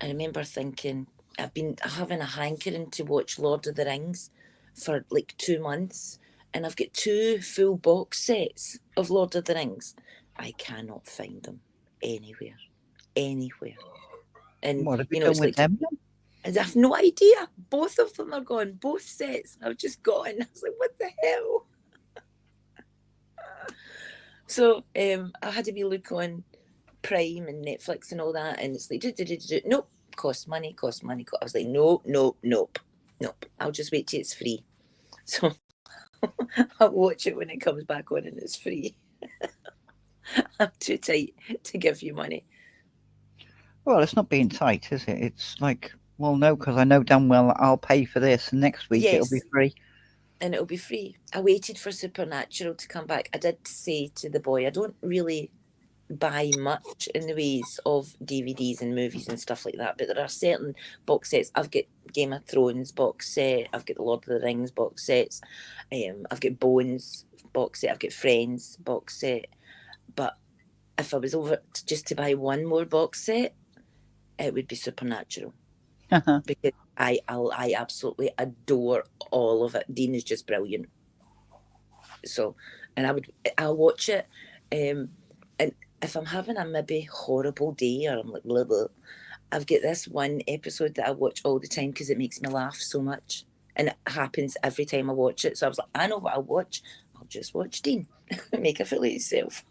I remember thinking, I've been having a hankering to watch Lord of the Rings for like 2 months, and I've got 2 full box sets of Lord of the Rings. I cannot find them anywhere. And what have you done with them? I have no idea. Both of them are gone. Both sets have just gone. I was like, what the hell? So I had to be look on Prime and Netflix and all that, and it's like, nope, cost money. I was like, nope. I'll just wait till it's free. So I'll watch it when it comes back on and it's free. I'm too tight to give you money. Well, it's not being tight, is it? It's like, well, no, because I know damn well I'll pay for this, and next week it'll be free. And it'll be free. I waited for Supernatural to come back. I did say to the boy, I don't really buy much in the ways of DVDs and movies and stuff like that, but there are certain box sets. I've got Game of Thrones box set, I've got the Lord of the Rings box sets, I've got Bones box set, I've got Friends box set. But if I was over just to buy one more box set, it would be Supernatural. Because I absolutely adore all of it. Dean is just brilliant. So, and I'll watch it, and if I'm having a maybe horrible day or I'm like blah, blah, I've got this one episode that I watch all the time because it makes me laugh so much, and it happens every time I watch it. So I was like, I know what I'll watch. I'll just watch Dean make a fool of himself.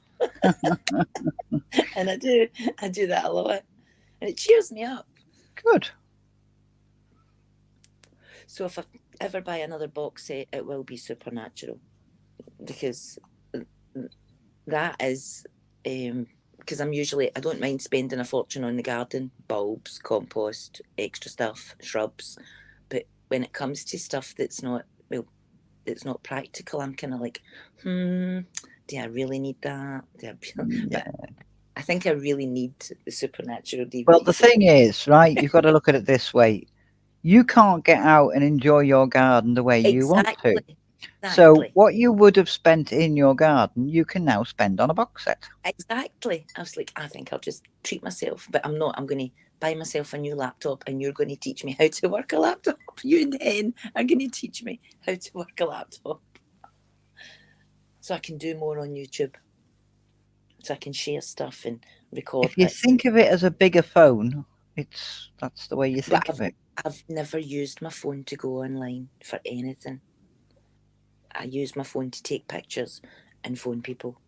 And I do that a lot, and it cheers me up. Good. So if I ever buy another box set, it will be Supernatural, because that is because I don't mind spending a fortune on the garden, bulbs, compost, extra stuff, shrubs, but when it comes to stuff that's not practical, I'm kind of like, do I really need that? Yeah. I think I really need the Supernatural DVD. Well, the thing is, right, you've got to look at it this way. You can't get out and enjoy your garden the way you want to. So what you would have spent in your garden, you can now spend on a box set. Exactly. I was like, I think I'll just treat myself, but I'm not. I'm going to buy myself a new laptop, and you're going to teach me how to work a laptop. You and Hen are going to teach me how to work a laptop, so I can do more on YouTube, so I can share stuff and record. If you think of it as a bigger phone, that's the way you think of it. I've never used my phone to go online for anything. I use my phone to take pictures and phone people.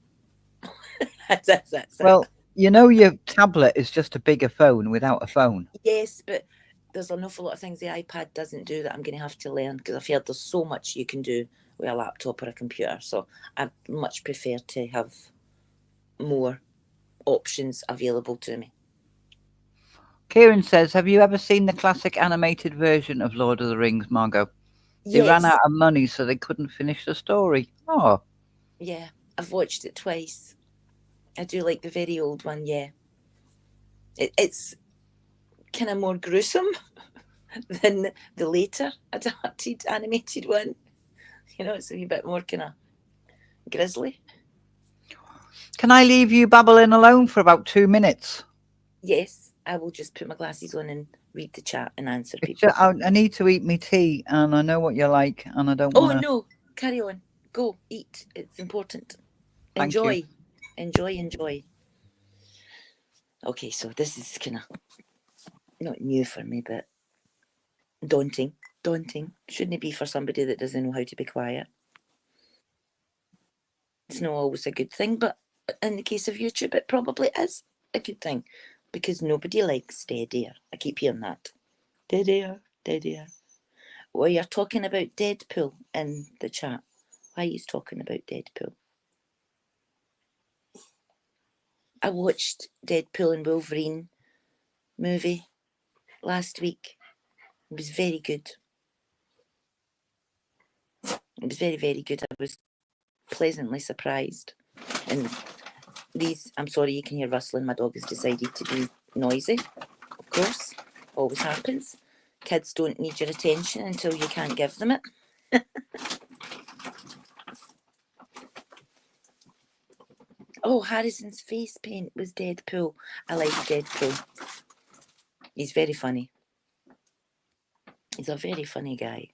That's well, your tablet is just a bigger phone without a phone. Yes, but there's an awful lot of things the iPad doesn't do that I'm going to have to learn, because I've heard there's so much you can do with a laptop or a computer. So I much prefer to have more options available to me. Kieran says, have you ever seen the classic animated version of Lord of the Rings, Margot? They ran Yes. out of money, so they couldn't finish the story. Oh. Yeah, I've watched it twice. I do like the very old one, yeah. It's kind of more gruesome than the later adapted animated one. You know, it's a wee bit more kind of grisly. Can I leave you babbling alone for about 2 minutes? Yes, I will just put my glasses on and read the chat and answer It's people. just, I need to eat my tea, and I know what you're like, and I don't Oh want to. no, carry on. Go, eat. It's important. Thank you. Enjoy. Enjoy. Okay, so this is kind of not new for me, but daunting. Shouldn't it be for somebody that doesn't know how to be quiet? It's not always a good thing, but in the case of YouTube, it probably is a good thing because nobody likes dead air. I keep hearing that. Dead air. Well, you're talking about Deadpool in the chat. Why are you talking about Deadpool? I watched Deadpool and Wolverine movie last week. It was very good. It was very, very good. I was pleasantly surprised. And these, I'm sorry, you can hear rustling. My dog has decided to be noisy, of course. Always happens. Kids don't need your attention until you can't give them it. Oh, Harrison's face paint was Deadpool. I like Deadpool. He's very funny. He's a very funny guy.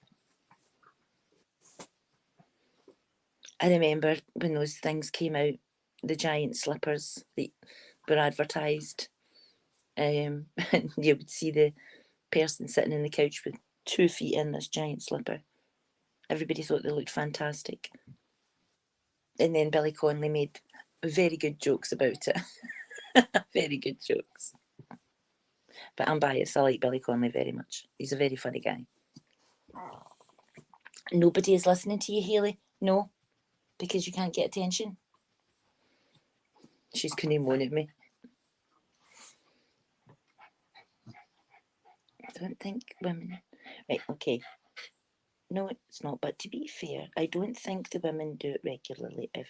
I remember when those things came out, the giant slippers that were advertised. And you would see the person sitting in the couch with 2 feet in this giant slipper. Everybody thought they looked fantastic. And then Billy Connolly made very good jokes about it. Very good jokes. But I'm biased. I like Billy Connolly very much. He's a very funny guy. Nobody is listening to you, Hayley. No, because you can't get attention. She's going to moan at me. I don't think women... Right, okay. No, it's not. But to be fair, I don't think the women do it regularly. If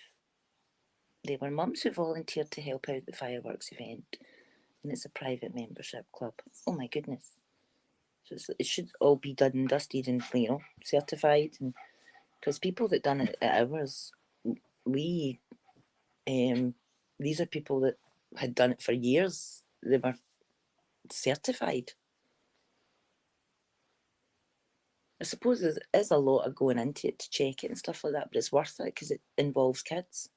they were mums who volunteered to help out the fireworks event, and it's a private membership club. Oh my goodness. So it should all be done and dusted and, you know, certified. And because people that done it at ours, these are people that had done it for years. They were certified. I suppose there is a lot of going into it to check it and stuff like that, but it's worth it because it involves kids.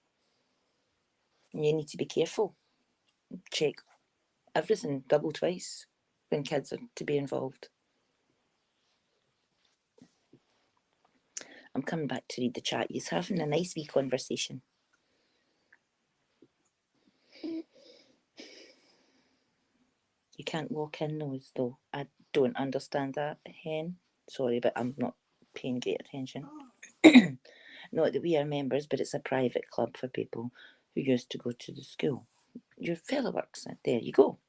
And you need to be careful. Check everything double twice when kids are to be involved. I'm coming back to read the chat. You're having a nice wee conversation. You can't walk in those though. I don't understand that, Hen. Sorry, but I'm not paying great attention. Not that we are members, but it's a private club for people who used to go to the school. Your fellow works. There you go.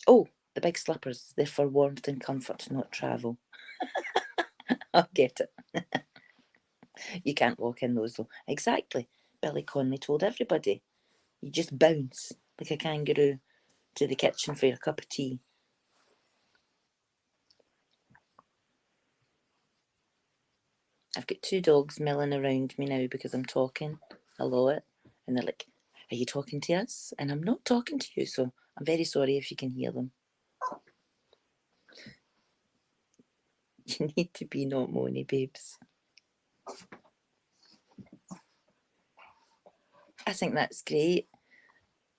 Oh, the big slippers. They're for warmth and comfort, not travel. I'll get it. You can't walk in those though. Exactly. Billy Connolly told everybody. You just bounce like a kangaroo to the kitchen for your cup of tea. I've got 2 dogs milling around me now because I'm talking a lot. And they're like, are you talking to us? And I'm not talking to you, so I'm very sorry if you can hear them. You need to be not moany, babes. I think that's great.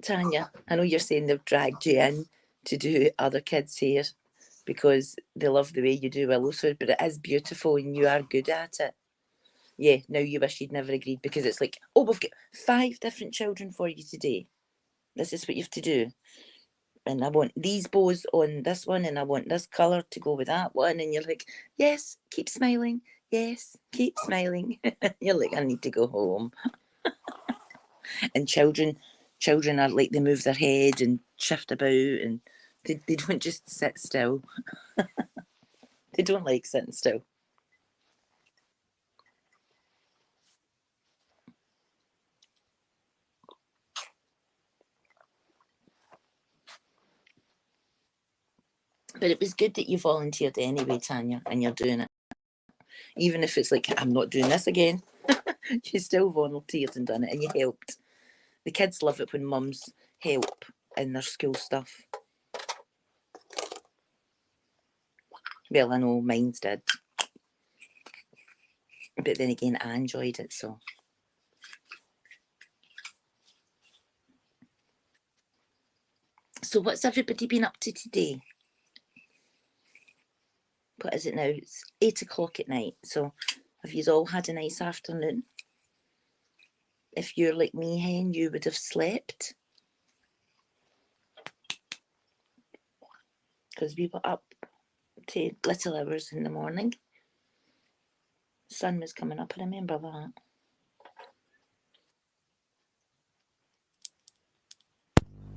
Tanya, I know you're saying they've dragged you in to do other kids' hair because they love the way you do Willowswood, but it is beautiful and you are good at it. Yeah, now you wish you'd never agreed because it's like, oh, we've got 5 different children for you today. This is what you have to do. And I want these bows on this one, and I want this colour to go with that one. And you're like, yes, keep smiling. Yes, keep smiling. You're like, I need to go home. And children are like, they move their head and shift about, and they don't just sit still. They don't like sitting still. But it was good that you volunteered anyway, Tanya, and you're doing it. Even if it's like, I'm not doing this again. You still volunteered and done it, and you helped. The kids love it when mums help in their school stuff. Well, I know mine's did. But then again, I enjoyed it, so. So what's everybody been up to today? What is it now? It's 8 o'clock at night. So have you all had a nice afternoon? If you're like me, Hen, you would have slept. Because we were up to little hours in the morning. The sun was coming up, I remember that.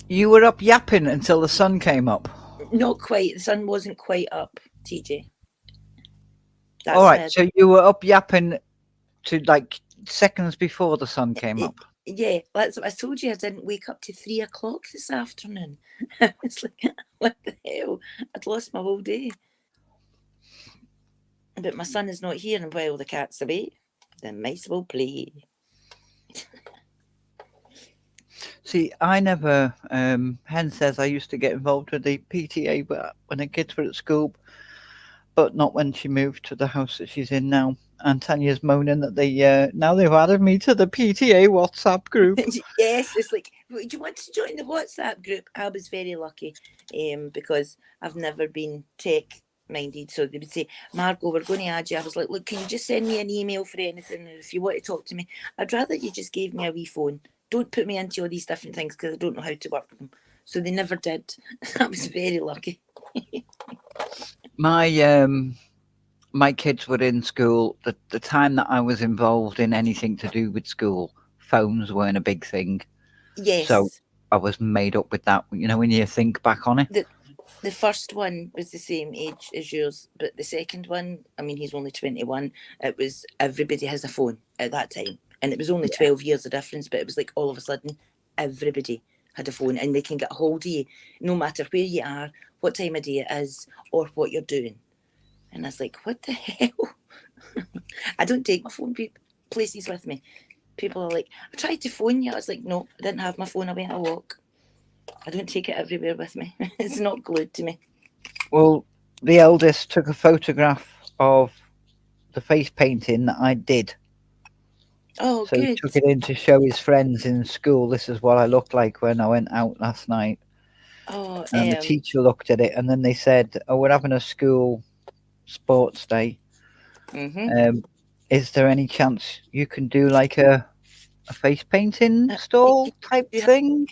You were up yapping until the sun came up. Not quite. The sun wasn't quite up, TJ. That's all right, so you were up yapping to like seconds before the sun came up. Yeah, that's what I told you. I didn't wake up to 3 o'clock this afternoon. It's like, what the hell? I'd lost my whole day. But my son is not here, and while the cat's away, the mice will play. See, I never, Hen says I used to get involved with the PTA when the kids were at school, but not when she moved to the house that she's in now. And Tanya's moaning that now they've added me to the PTA WhatsApp group. Yes, it's like, do you want to join the WhatsApp group? I was very lucky because I've never been tech-minded. So they would say, Margot, we're going to add you. I was like, look, can you just send me an email for anything? If you want to talk to me, I'd rather you just gave me a wee phone. Don't put me into all these different things because I don't know how to work them. So they never did. I was very lucky. My kids were in school. The time that I was involved in anything to do with school, phones weren't a big thing. Yes. So I was made up with that. You know, when you think back on it. The first one was the same age as yours, but the second one, I mean, he's only 21. It was everybody has a phone at that time. And it was only 12 years of difference, but it was like all of a sudden everybody had a phone and they can get a hold of you no matter where you are, what time of day it is, or what you're doing. And I was like, what the hell? I don't take my phone places with me. People are like, I tried to phone you. I was like, no, I didn't have my phone. I went a walk. I don't take it everywhere with me. It's not glued to me. Well, the eldest took a photograph of the face painting that I did. Oh, so good. He took it in to show his friends in school. This is what I looked like when I went out last night. Oh, and the teacher looked at it, and then they said, "Oh, we're having a school sports day. Is there any chance you can do like a face painting stall type thing?"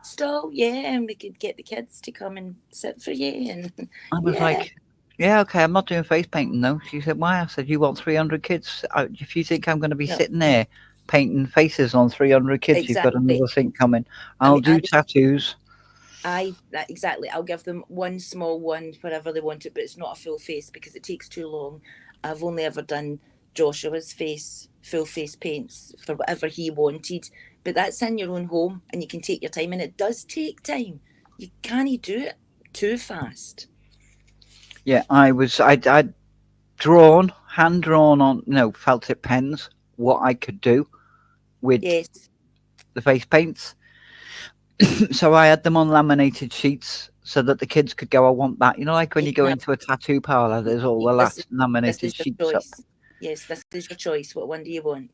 Stall, yeah, and we could get the kids to come and sit for you. And I was like, yeah, okay, I'm not doing face painting though. She said, why? I said, you want 300 kids? If you think I'm going to be sitting there painting faces on 300 kids, you've got another thing coming. I'll do tattoos. Exactly. I'll give them one small one wherever they want it, but it's not a full face because it takes too long. I've only ever done Joshua's face, full face paints for whatever he wanted, but that's in your own home and you can take your time, and it does take time. You can't do it too fast. Yeah, I'd drawn, hand drawn on, felt tip pens, what I could do with the face paints. So I had them on laminated sheets so that the kids could go, I want that. You know, like when you go into a tattoo parlor, there's all the laminated sheets up. Yes, this is your choice. What one do you want?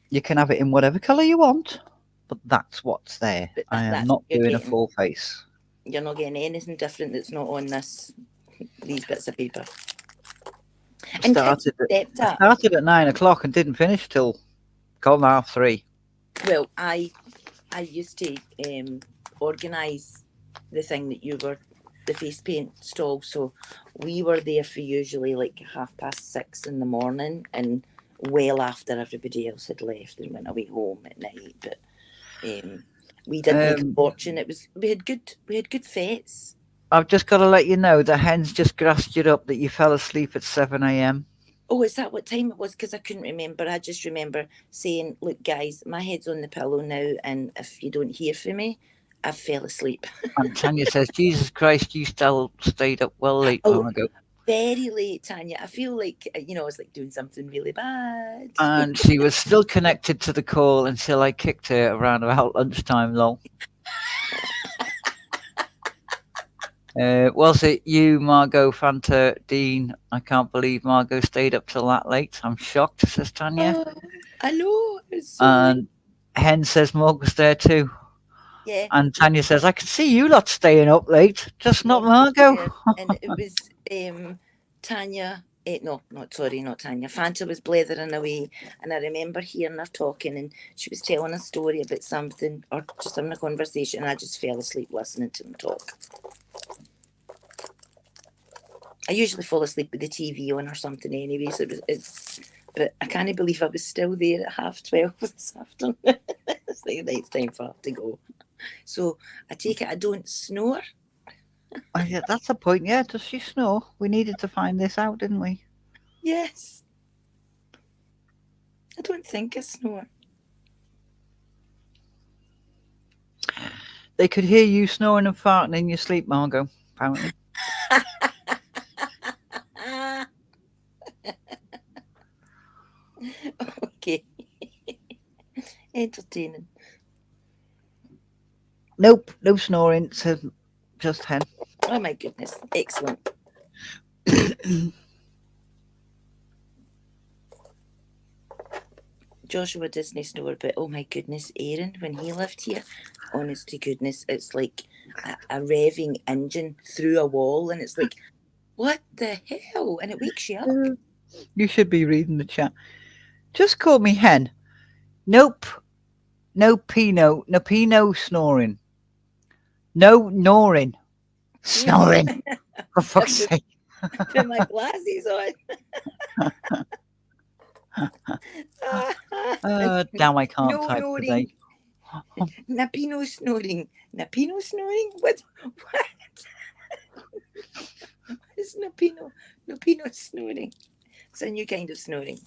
You can have it in whatever colour you want, but that's what's there. I am not doing a full face. You're not getting anything different that's not on these bits of paper. I started at 9 o'clock and didn't finish till 2:30. Well, I used to organise the thing that you were, the face paint stall, so we were there for usually like 6:30 in the morning, and well after everybody else had left and went away home at night. But Um, we did make a Um, fortune. We had good fetes. I've just got to let you know that Hen's just grassed you up that you fell asleep at 7 a.m. Oh, is that what time it was? Because I couldn't remember. I just remember saying, "Look, guys, my head's on the pillow now, and if you don't hear from me, I fell asleep." And Tanya says, Jesus Christ, you still stayed up well late, Oh, Margot. very late, Tanya. I feel like I was like doing something really bad. And she was still connected to the call until I kicked her around about lunchtime, lol. Was it you, Margot, Fanta, Dean? I can't believe Margot stayed up till that late. I'm shocked, says Tanya. Oh, I know. It's so late. And Hen says Morg was there too. Yeah, And Tanya says, I can see you lot staying up late, just not Morgan was Margot. there, and it was Tanya. No, not sorry, not Tanya. Fanta was blethering away, and I remember hearing her talking, and she was telling a story about something, or just having a conversation, and I just fell asleep listening to them talk. I usually fall asleep with the TV on or something anyway, so but I can't believe I was still there at 12:30 this afternoon. It's like it's time for her to go. So I take it I don't snore. Oh, yeah, that's the point. Yeah, does she snore? We needed to find this out, didn't we? Yes. I don't think I snore. They could hear you snoring and farting in your sleep, Margot, apparently. Okay. Entertaining. Nope, no snoring, says just Hen. Oh my goodness. Excellent. Joshua Disney snore, but oh my goodness, Aaron, when he lived here, honest to goodness, it's like a revving engine through a wall, and it's like, what the hell? And it wakes you up. You should be reading the chat. Just call me Hen. Nope. No Pino. No Pino snoring. No Norin. Snoring. For fuck's sake. Put my glasses on. Damn, I can't No type today. snoring. Napino snoring. Napino snoring? What? What is Napino? Napino snoring. It's a new kind of snoring.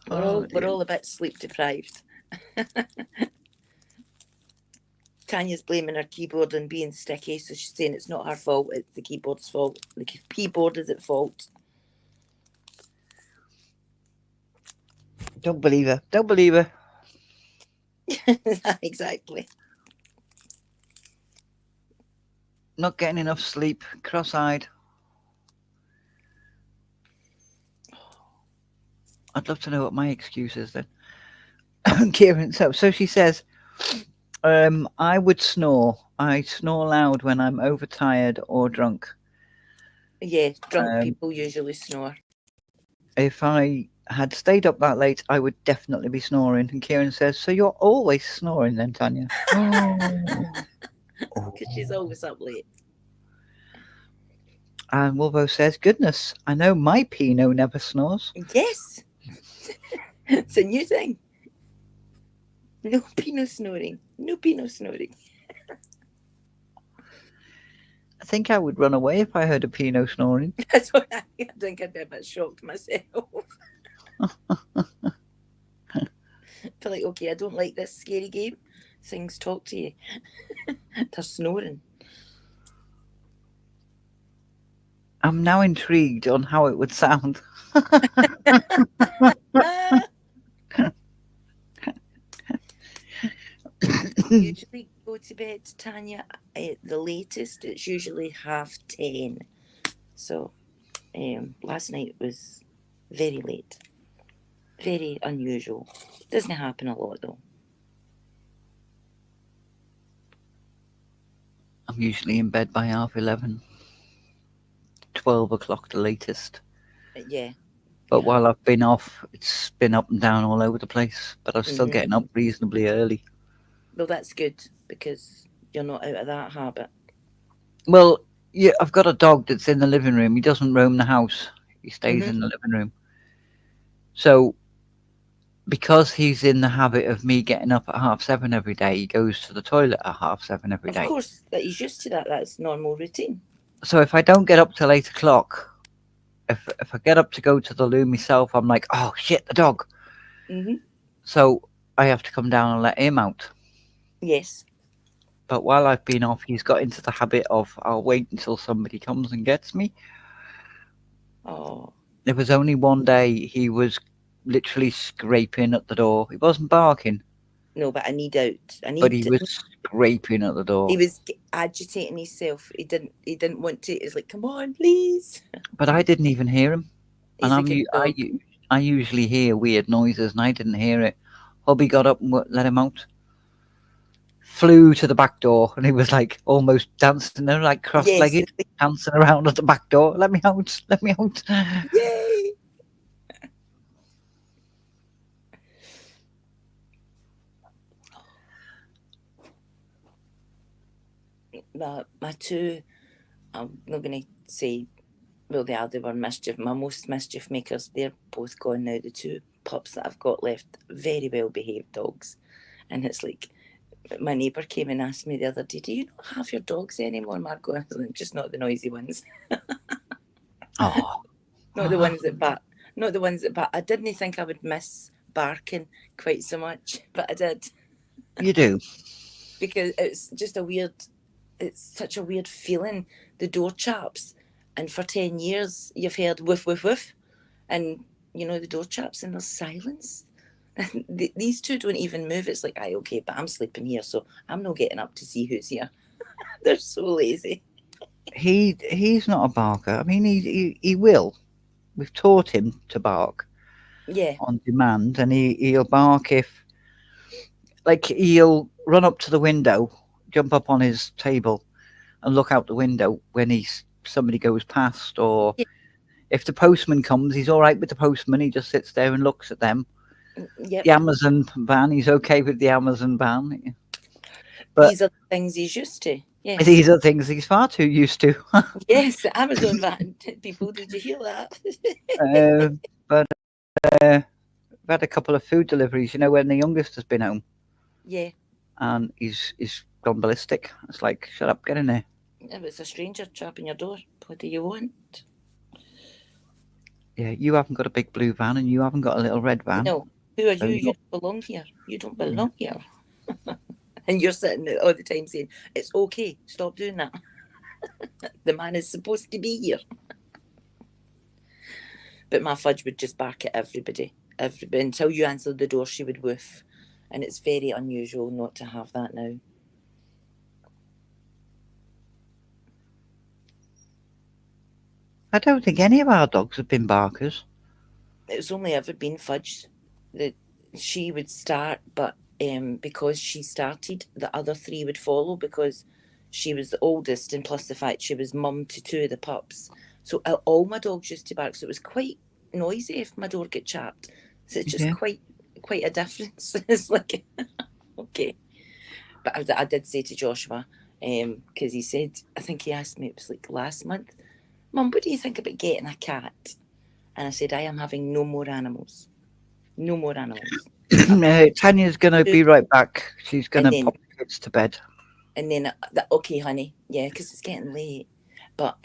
We're all a bit sleep deprived. Tanya's blaming her keyboard and being sticky, so she's saying it's not her fault, it's the keyboard's fault. The keyboard is at fault. Don't believe her. Don't believe her. Exactly. Not getting enough sleep. Cross-eyed. I'd love to know what my excuse is then. Kieran, so she says, I would snore. I snore loud when I'm overtired or drunk. Yeah, drunk people usually snore. If I had stayed up that late, I would definitely be snoring. And Kieran says, so you're always snoring then, Tanya? Because she's always up late. And Wolvo says, goodness, I know my Pinot never snores. Yes. It's a new thing. No Pinot snoring. No Pinot snoring. I think I would run away if I heard a Pinot snoring. That's what I think. I'd be a bit shocked myself. Feel like, okay, I don't like this scary game. Things talk to you. They're snoring. I'm now intrigued on how it would sound. Usually go to bed, Tanya, the latest, it's usually 10:30. So last night was very late. Very unusual. Doesn't happen a lot though. I'm usually in bed by 11:30. 12 o'clock the latest. Yeah. But while I've been off, it's been up and down all over the place. But I'm still getting up reasonably early. Well, that's good because you're not out of that habit. Well, yeah, I've got a dog that's in the living room. He doesn't roam the house. He stays in the living room. So because he's in the habit of me getting up at 7:30 every day, he goes to the toilet at 7:30 every Of day. course, that he's used to that. That's normal routine. So if I don't get up till 8 o'clock, if I get up to go to the loo myself, I'm like, oh shit, the dog. Hmm. So I have to come down and let him out. Yes. But while I've been off, he's got into the habit of I'll wait until somebody comes and gets me. Oh There was only one day he was literally scraping at the door. He wasn't barking, no, but I need out. I but need. he was scraping at the He door. was agitating himself. He didn't. He didn't want to. He's like, come on, please. But I didn't even hear him. And He's a good dog. I usually hear weird noises, and I didn't hear it. Hubby got up and let him out. Flew to the back door, and he was like almost dancing there, like Yes. cross-legged, dancing around at the back door. Let me out! Let me out! Yay! My two. I'm not going to say. Well, they were mischief. My most mischief makers. They're both gone now. The two pups that I've got left, very well behaved dogs, and it's like my neighbour came and asked me the other day, "Do you not have your dogs anymore, Margot?" I was like, "Just not the noisy ones, Oh, not the ones that bat, not the ones that bat." I didn't think I would miss barking quite so much, but I did you do. because it's just a weird. It's such a weird feeling. The door chaps, and for 10 years you've heard woof woof woof, and the door chaps and there's silence. These two don't even move. It's like, aye, okay, but I'm sleeping here, so I'm not getting up to see who's here. They're so lazy. He's not a barker. I mean, he will. We've taught him to bark Yeah, on demand, and he'll bark if, like, he'll run up to the window, jump up on his table, and look out the window when somebody goes past, or yeah, if the postman comes, he's all right with the postman. He just sits there and looks at them. yep. The Amazon van, he's okay with the Amazon van, but These are the things he's used to. Yes, these are things he's far too used to. yes. Amazon van people. Did you hear that? uh, but uh, I've had a couple of food deliveries. When the youngest has been home Yeah, and he's gone ballistic. It's like, shut up, get in there. if it's a stranger trapping your door, what do you want? Yeah, you haven't got a big blue van and you haven't got a little red van. No, who are So you? you're, You don't belong here. You don't yeah. belong here. And you're sitting there all the time saying, "It's okay. Stop doing that. The man is supposed to be here." But my fudge would just bark at everybody. Everybody until you answered the door, she would woof, and it's very unusual not to have that now. I don't think any of our dogs have been barkers. It's only ever been Fudge that she would start, but because she started, the other three would follow because she was the oldest, and plus the fact she was mum to two of the pups. So all my dogs used to bark, so it was quite noisy if my door got chapped. So it's just Yeah. quite a difference. It's like okay, but I did say to Joshua, because he said, I think he asked me, it was like last month, "Mum, what do you think about getting a cat?" And I said, "I am having no more animals. No more animals." Tanya's going to be right back. She's going And to then, pop the kids to bed. okay, honey, yeah, because it's getting late. But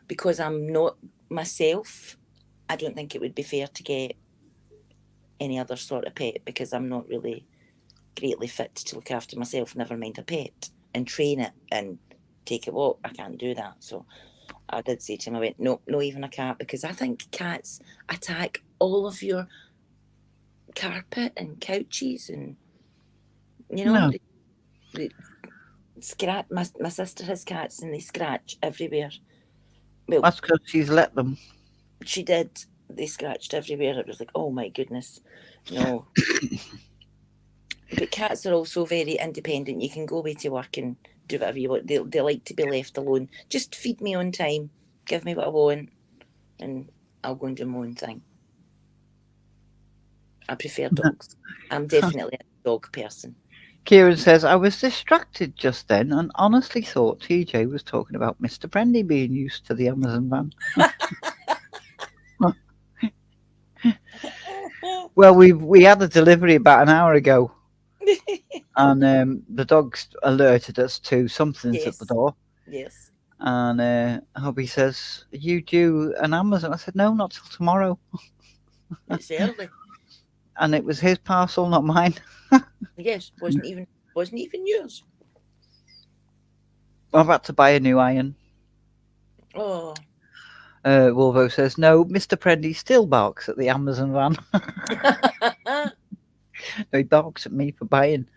because I'm not myself, I don't think it would be fair to get any other sort of pet because I'm not really greatly fit to look after myself, never mind a pet, and train it and take it walk. I can't do that. So I did say to him, I went, no, not even a cat, because I think cats attack all of your carpet and couches, and No, they scratch. My sister has cats and they scratch everywhere. Well, that's because she's let them. she did. They scratched everywhere. It was like, oh my goodness, no. But cats are also very independent. You can go away to work and do whatever you want. They like to be left alone. Just feed me on time, give me what I want, and I'll go and do my own thing. I prefer dogs. I'm definitely a dog person. Kieran says, I was distracted just then and honestly thought TJ was talking about Mr. Prendy being used to the Amazon van. Well, we had a delivery about an hour ago, and the dogs alerted us to something's at the Yes, door. yes. And hubby says, "Are you due an Amazon?" I said, "No, not till tomorrow." It's early. And it was his parcel, not mine. Yes, wasn't even yours. I've had to buy a new iron. Oh. Wolvo says, "No, Mr. Prendy still barks at the Amazon van." He barks at me for buying.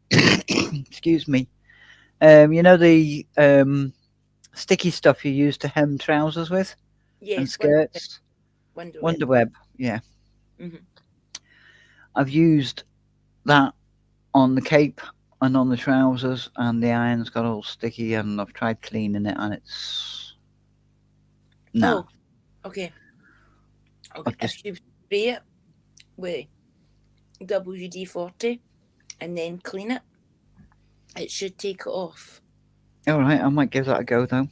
Excuse me. You know the sticky stuff you use to hem trousers with and Yes, skirts? Wonder Web. Wonderweb. Yeah. Hmm. I've used that on the cape and on the trousers, and the iron's got all sticky, and I've tried cleaning it, and it's no. Oh, okay. Okay. I've just If you spray it with WD-40 and then clean it, it should take it off all right. I might give that a go though.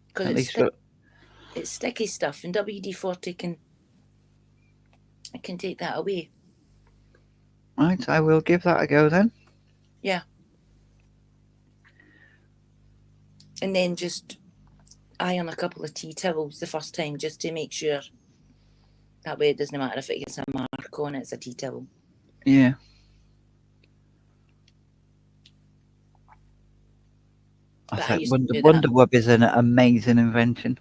because At least look. it's sticky stuff, and WD-40 can take that away. Right, I will give that a go then. Yeah, and then just iron a couple of tea towels the first time just to make sure. That way, it doesn't matter if it gets a mark on it. It's a tea towel. Yeah. I But I thought used to do that. Wonderweb is an amazing invention.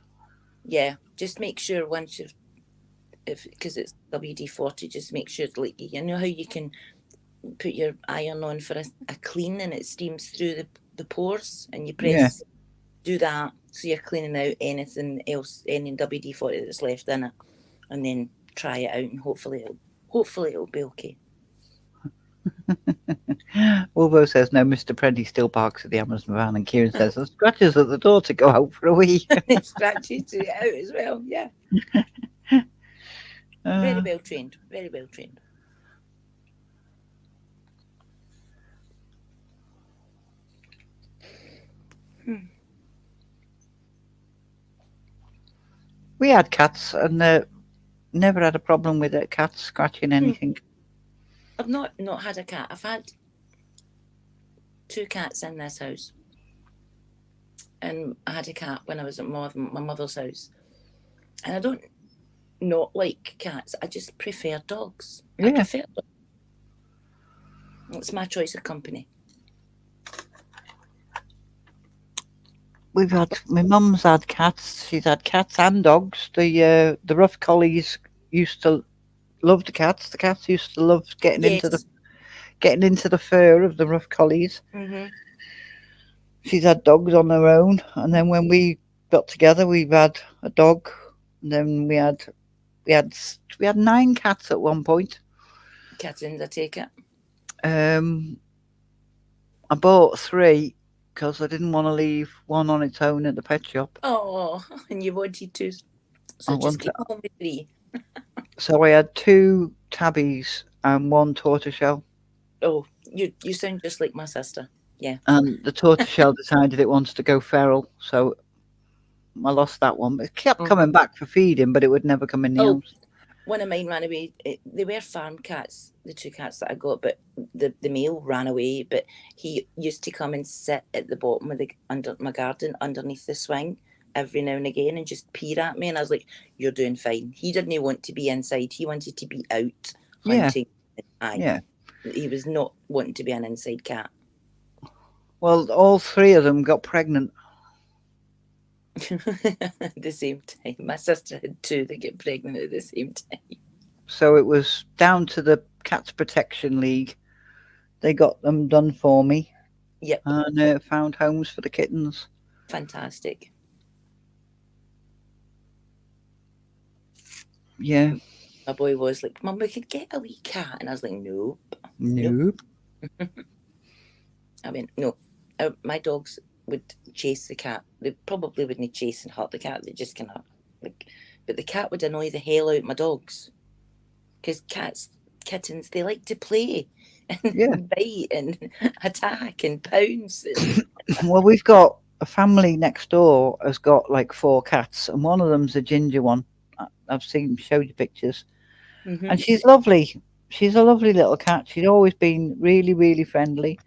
Yeah, just make sure once you've, if because it's WD-40, just make sure, like, you know how you can put your iron on for a clean and it steams through the pores, and you Yeah. press, do that, so you're cleaning out anything else, any WD-40 that's left in it, and then try it out, and hopefully it'll be okay. Wolvo says, "No, Mr. Prendy still barks at the Amazon van," and Kieran says, "The scratches at the door to go out for a wee." It scratches it out as well. Yeah, very well trained. Very well trained. We had cats, and never had a problem with it. Cats scratching anything. I've not had a cat. I've had 2 cats in this house, and I had a cat when I was at my mother's house, and I don't not like cats. I just prefer dogs. I Yeah. prefer dogs. It's my choice of company. We've had my mum's had cats. She's had cats and dogs. The rough collies used to love the cats. The cats used to love Yes. getting into the fur of the rough collies. Mhm. She's had dogs on her own, and then when we got together, we've had a dog. And then we had 9 cats at one point. Kittens, I take it. I bought 3 because I didn't want to leave one on its own at the pet shop. Oh, and you wanted to, so I just wanted, keep home with 3. so I had 2 tabbies and 1 tortoiseshell. Oh, you sound just like my sister. Yeah. And the tortoiseshell decided it wants to go feral, so I lost that one. It kept coming back for feeding, but it would never come in the Oh, house. one of mine ran away. They were farm cats, the 2 cats that I got, but the male ran away. But he used to come and sit at the bottom of under my garden, underneath the swing, every now and again, and just peer at me. And I was like, "You're doing fine." He didn't want to be inside. He wanted to be out Yeah, hunting. Aye, yeah. he was not wanting to be an inside cat. Well, all 3 of them got pregnant. At the same time, my sister had 2 that get pregnant at the same time. So it was down to the Cats Protection League. They got them done for me. Yep. And found homes for the kittens. Fantastic. Yeah. My boy was like, "Mum, we could get a wee cat," and I was like, "Nope." Nope. I mean, no. My dogs would chase the cat. They probably wouldn't chase and hurt the cat. They just kind of like, but the cat would annoy the hell out of my dogs, because kittens, they like to play and bite and attack and pounce. Well, we've got a family next door has got like 4 cats, and one of them's a ginger one. I've showed you pictures, Mhm. And she's lovely. She's a lovely little cat. She's always been really, really friendly.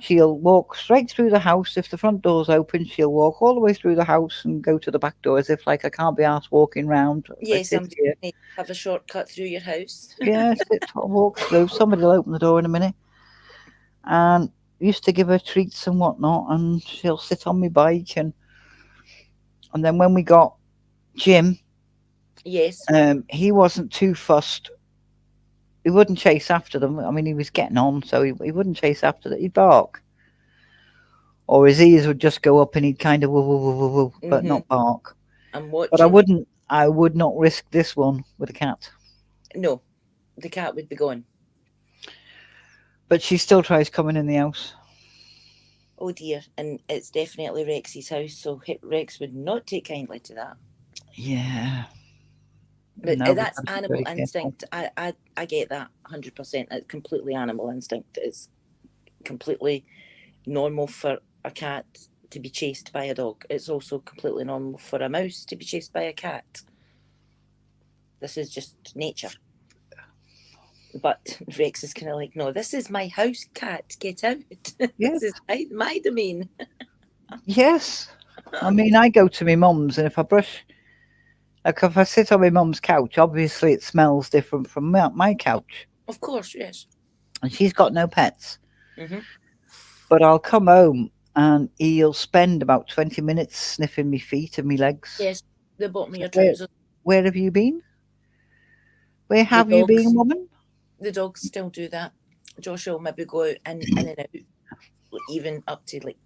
She'll walk straight through the house. If the front door's open, she'll walk all the way through the house and go to the back door as if like I can't be asked walking round. I Yes, sit I'm here. have a shortcut through your house. Yeah, sit, walk through. Somebody will open the door in a minute. And used to give her treats and whatnot, and she'll sit on my bike. And then when we got Jim, Yes. he wasn't too fussed. He wouldn't chase after them. I mean, he was getting on, so he wouldn't chase after them. He'd bark, or his ears would just go up, and he'd kind of woo woo woo woo woo, but Mhm. not bark. I'm But I watching you. wouldn't. I would not risk this one with a cat. No, the cat would be gone. But she still tries coming in the house. Oh dear, and it's definitely Rex's house, so Rex would not take kindly to that. Yeah. But No, we've that's got to be animal very careful. instinct. I get that 100%. It's completely animal instinct. It's completely normal for a cat to be chased by a dog. It's also completely normal for a mouse to be chased by a cat. This is just nature. But Rex is kind of like, no, this is my house, cat. Get out. Yes. This is my domain. Yes. I mean, I go to my mum's, and if I brush, like if I sit on my mum's couch, obviously it smells different from my couch. Of course, yes. And she's got no pets. Hmm. But I'll come home and he'll spend about 20 minutes sniffing me feet and me legs. Yes, the bottom of So your trousers. where have you been? Where The have you been, dogs, woman? the dogs still do that. Josh will maybe go out in and out, even up to like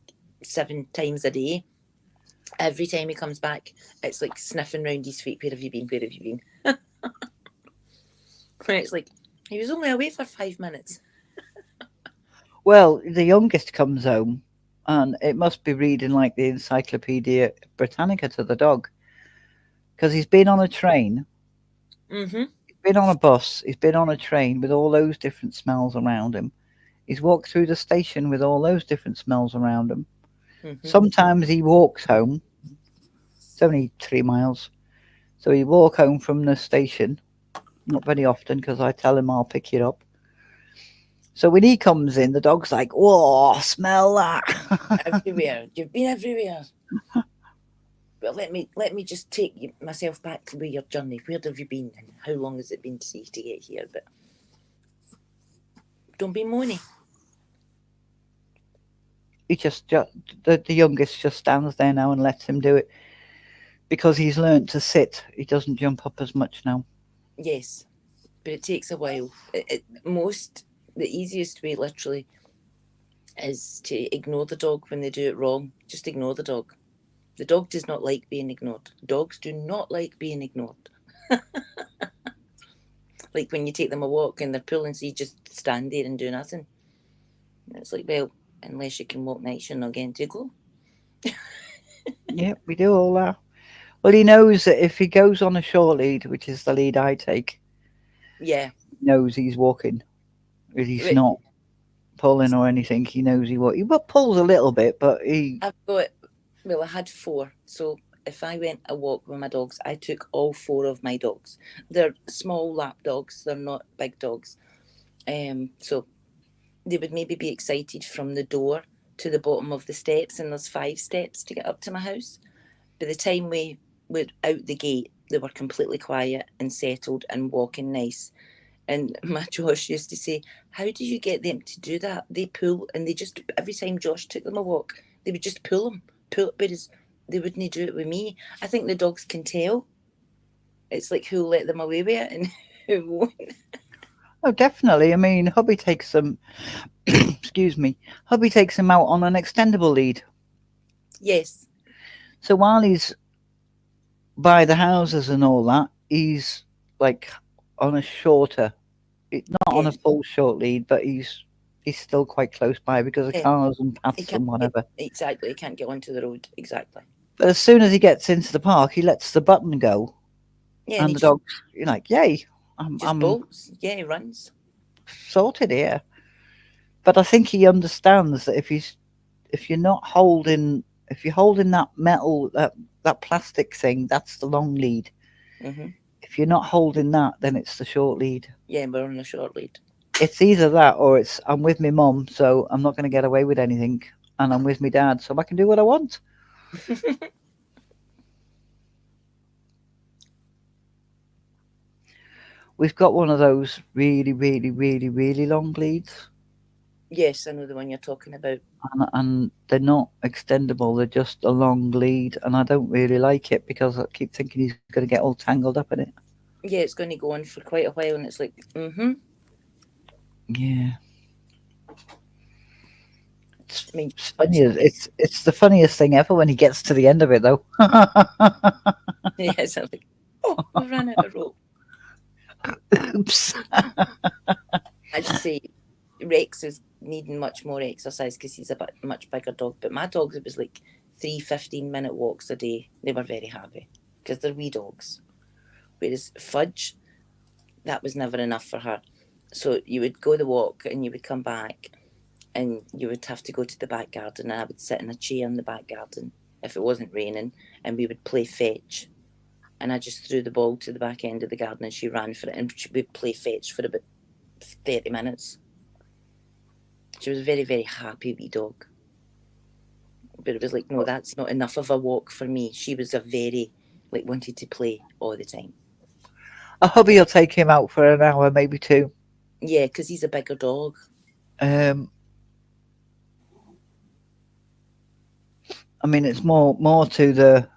7 times a day. Every time he comes back, it's like sniffing round his feet. Where have you been? Where have you been? It's like he was only away for 5 minutes. Well, the youngest comes home and it must be reading like the Encyclopedia Britannica to the dog because he's been on a train, Mm-hmm. he's been on a bus, he's been on a train with all those different smells around him. He's walked through the station with all those different smells around him. Mm-hmm. Sometimes he walks home. It's only 3 miles. So he walk home from the station. Not very often because I tell him I'll pick you up. So when he comes in, the dog's like, "Whoa, smell that!" Everywhere. You've been everywhere. But let me just take myself back to your journey. Where have you been and how long has it been to get here? But don't be moany. He the youngest just stands there now and lets him do it because he's learnt to sit. He doesn't jump up as much now. Yes, but it takes a while. The easiest way, literally, is to ignore the dog when they do it wrong. Just ignore the dog. The dog does not like being ignored. Dogs do not like being ignored. Like when you take them a walk and they're pulling, so you just stand there and do nothing. And it's like, well, unless you can walk nights, you're not getting to go. Yeah, we do all that. Well, he knows that if he goes on a short lead, which is the lead I take, Yeah. he knows he's walking. If he's But not pulling or anything, he knows he what he pulls a little bit, but he I've got, well, I had four. So if I went a walk with my dogs, I took all four of my dogs. They're small lap dogs, they're not big dogs. So they would maybe be excited from the door to the bottom of the steps, and there's 5 steps to get up to my house. By the time we were out the gate, they were completely quiet and settled and walking nice. And my Josh used to say, "How do you get them to do that? They pull, and they just every time Josh took them a walk, they would just pull, whereas they wouldn't do it with me." I think the dogs can tell. It's like who'll let them away with it and who won't. oh definitely. I mean, hubby takes them. Excuse me. Hubby takes him out on an extendable lead. Yes. So while he's by the houses and all that, he's like on a shorter, not on a Yes. full short lead, but he's still quite close by because of Yeah. cars and He paths can't and get whatever. exactly. He can't get onto the road exactly. But as soon as he gets into the park, he lets the button go, Yeah, and he and the dog's you're like, "Yay, just I'm bolts. Yeah, he runs. sorted here." But I think he understands that if you're not holding if you're holding that metal that plastic thing, that's the long lead. Hmm. If if you're not holding that, then it's the short lead. Yeah, we're on a short lead. It's either that or it's I'm with my mum, so I'm not going to get away with anything, and I'm with my dad, so I can do what I want. We've got one of those really, really, really, really long leads, Yes, I know the one you're talking about. and they're not extendable. They're just a long lead, and I don't really like it because I keep thinking he's going to get all tangled up in it. Yeah, it's going to go on for quite a while, and it's like, Yeah, I mean, it's funny. fudge. It's the funniest thing ever when he gets to the end of it, though. Yes, I'm like, oh, we ran out of rope. Oops. I'd say Rex is needing much more exercise because he's a bit much bigger dog. But my dogs, it was like 3 15-minute walks a day. They were very happy because they're wee dogs. Whereas Fudge, that was never enough for her. So you would go the walk and you would come back and you would have to go to the back garden, and I would sit in a chair in the back garden if it wasn't raining, and we would play fetch. And I just threw the ball to the back end of the garden and she ran for it, and we'd play fetch for about 30 minutes. She was a very, very happy wee dog. But it was like, no, that's not enough of a walk for me. She was a very, like, wanted to play all the time. A hubby will take him out for an hour, maybe two. Yeah, because he's a bigger dog. I mean, it's more to the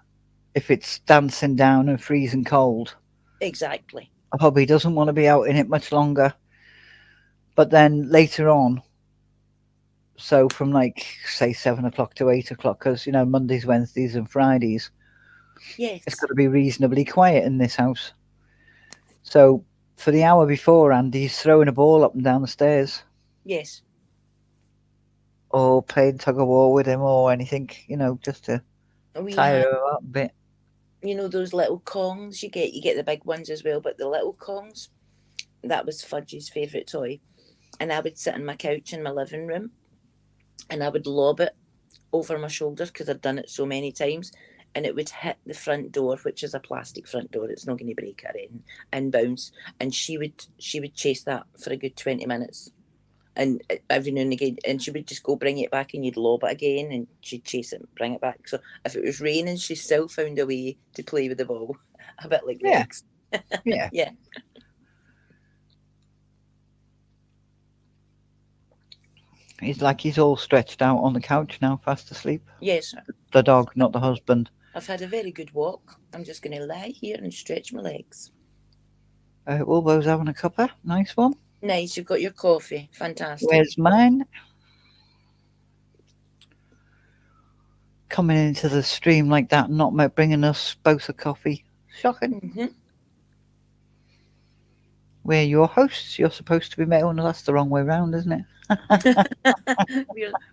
if it's dancing down and freezing cold. Exactly. A hubby doesn't want to be out in it much longer. But then later on, so from like say 7 o'clock to 8 o'clock, because Mondays, Wednesdays, and Fridays, Yes. it's got to be reasonably quiet in this house. So for the hour beforehand, he's throwing a ball up and down the stairs. Yes. Or playing tug of war with him or anything, just to We tire had, him up a bit. those little Kongs you get the big ones as well, but the little Kongs, that was Fudge's favourite toy. And I would sit on my couch in my living room and I would lob it over my shoulder because I'd done it so many times, and it would hit the front door, which is a plastic front door. It's not going to break or anything, and bounce. And she would chase that for a good 20 minutes. And every now and again, and she would just go bring it back, and you'd lob it again, and she'd chase it and bring it back. So if it was raining, she still found a way to play with the ball, a bit like Yeah. Rex. Yeah. Yeah. He's all stretched out on the couch now, fast asleep. Yes. The dog, not the husband. I've had a very good walk. I'm just going to lie here and stretch my legs. Wilbo's having a cuppa. Nice one. Nice. You've got your coffee. Fantastic. Where's mine? Coming into the stream like that, and not bringing us both a coffee. Shocking. Mm-hmm. We're your hosts. You're supposed to be male. No, that's the wrong way round, isn't it?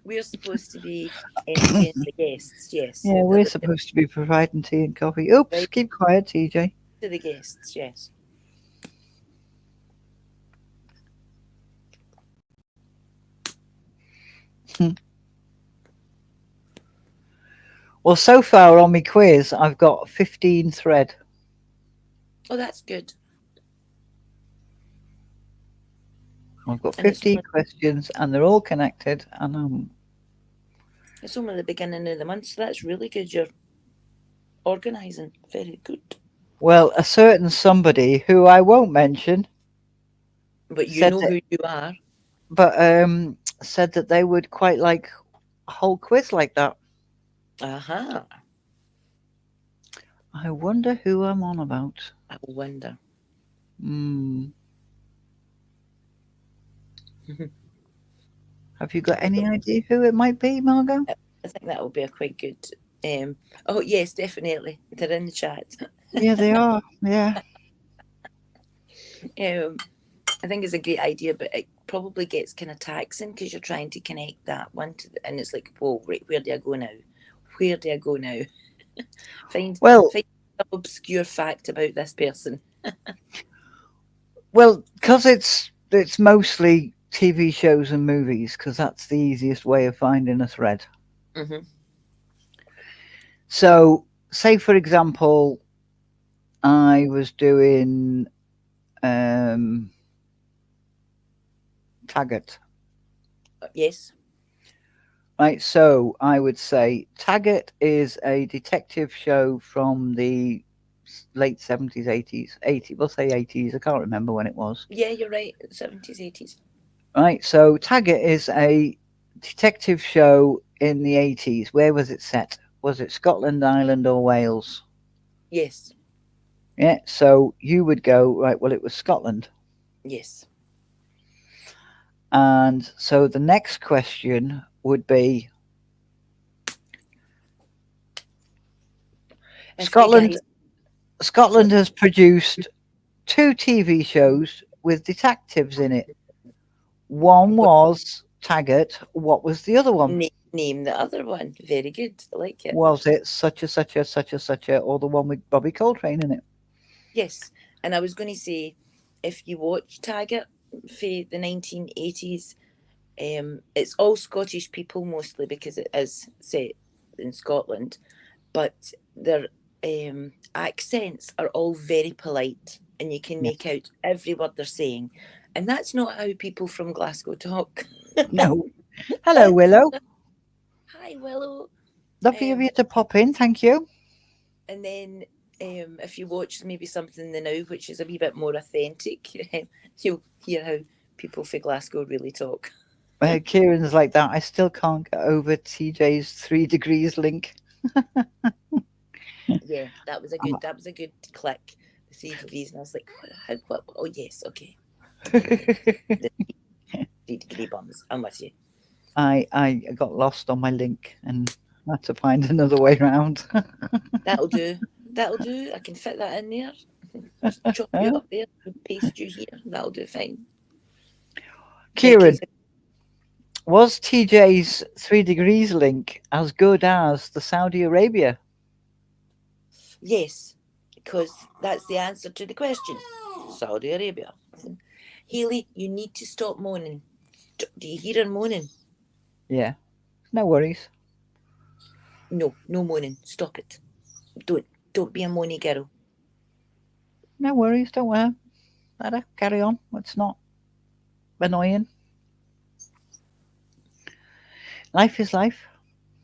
we're supposed to be entertaining the guests, yes. Yeah, we're supposed to be providing tea and coffee. Oops, right. Keep quiet, TJ. To the guests, yes. Well, so far on my quiz, I've got 15 thread. Oh, that's good. I've got 15 questions, and they're all connected, and it's only the beginning of the month, so that's really good. You're organising. Very good. Well, a certain somebody who I won't mention, but you know who you are, but said that they would quite like a whole quiz like that. Aha. I wonder who I'm on about. I wonder. Have you got any idea who it might be, Margot? I think that will be a quite good. Oh yes, definitely. They're in the chat. Yeah, they are. Yeah. I think it's a great idea, but it probably gets kind of taxing because you're trying to connect that one to, and it's like, whoa, right, where do I go now? Where do I go now? find some obscure fact about this person. Well, because it's mostly TV shows and movies, because that's the easiest way of finding a thread. Mm-hmm. So, say for example, I was doing um, Taggart. Yes. Right, so I would say Taggart is a detective show from the late 70s, 80s, 80s, we'll say 80s, I can't remember when it was. Yeah, you're right. 70s, 80s. Right, so Taggart is a detective show in the 80s. Where was it set? Was it Scotland, Ireland, or Wales? Yes. Yeah, so you would go, right, well, it was Scotland. Yes. And so the next question would be If you Scotland guys, Scotland sorry, has produced two TV shows with detectives in it. One what, was Taggart. What was the other one? name the other one. Very good. I like it. Was it such a such a such a such a or the one with Bobby Coltrane in it? Yes. And I was going to say, if you watch Taggart for the 1980s, it's all Scottish people mostly because it is set in Scotland, but their accents are all very polite and you can make Yes. out every word they're saying. And that's not how people from Glasgow talk. No. Hello, Willow. Hi, Willow. Lovely of Um, you to pop in. Thank you. and then if you watch maybe something the now, which is a wee bit more authentic, you'll hear how people from Glasgow really talk. Kieran's like that. I still can't get over TJ's 3 degrees link. Yeah, that was a good click. The 3 degrees, and I was like, how, what? Oh yes, okay. The 3 degree bums. I'm with you. I got lost on my link and had to find another way round. That'll do. That'll do. I can fit that in there. Just chop you up there and paste you here. That'll do fine. Kieran, Because was TJ's 3 degrees link as good as the Saudi Arabia? yes, because that's the answer to the question. Saudi Arabia. Haley, you need to stop moaning. Do you hear her moaning? Yeah, no worries. No, no moaning. Stop it. Don't. Don't be a moany girl. No worries, don't worry. Let her carry on. It's not annoying. Life is life.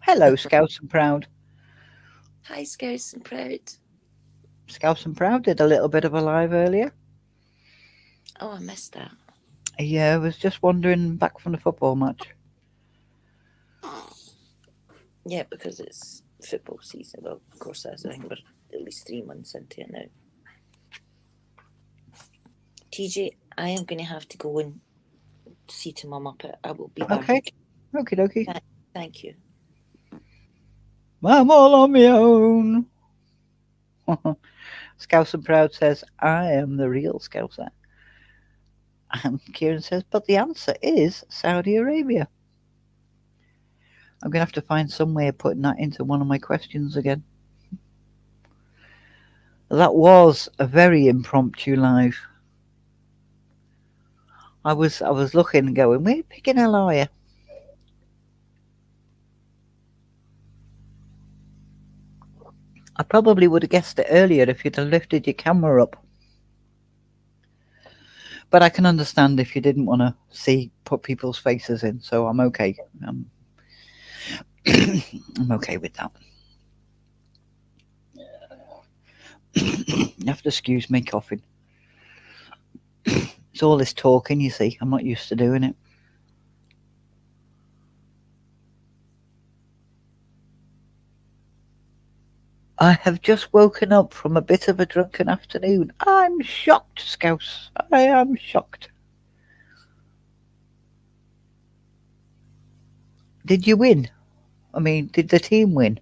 Hello, Scouts and Proud. Hi, Scouse and Proud. Scouts and Proud did a little bit of a live earlier. Oh, I missed that. Yeah, I was just wandering back from the football match. Yeah, because it's football season. Well, of course, that's I think we're at least 3 months into it now. TJ, I am going to have to go and see to my Muppet. I will be Okay, back. okie dokie. Thank you. I'm all on my own. Scouts and Proud says, I am the real Scouser. And Kieran says, but the answer is Saudi Arabia. I'm going to have to find some way of putting that into one of my questions again. That was a very impromptu live. I was looking and going, where picking hell are you? I probably would have guessed it earlier if you'd have lifted your camera up. But I can understand if you didn't want to put people's faces in, so I'm okay. I'm okay with that. You have to excuse me coughing. It's all this talking, you see. I'm not used to doing it. I have just woken up from a bit of a drunken afternoon. I'm shocked, Scouse. I am shocked. Did you win? I mean, did the team win?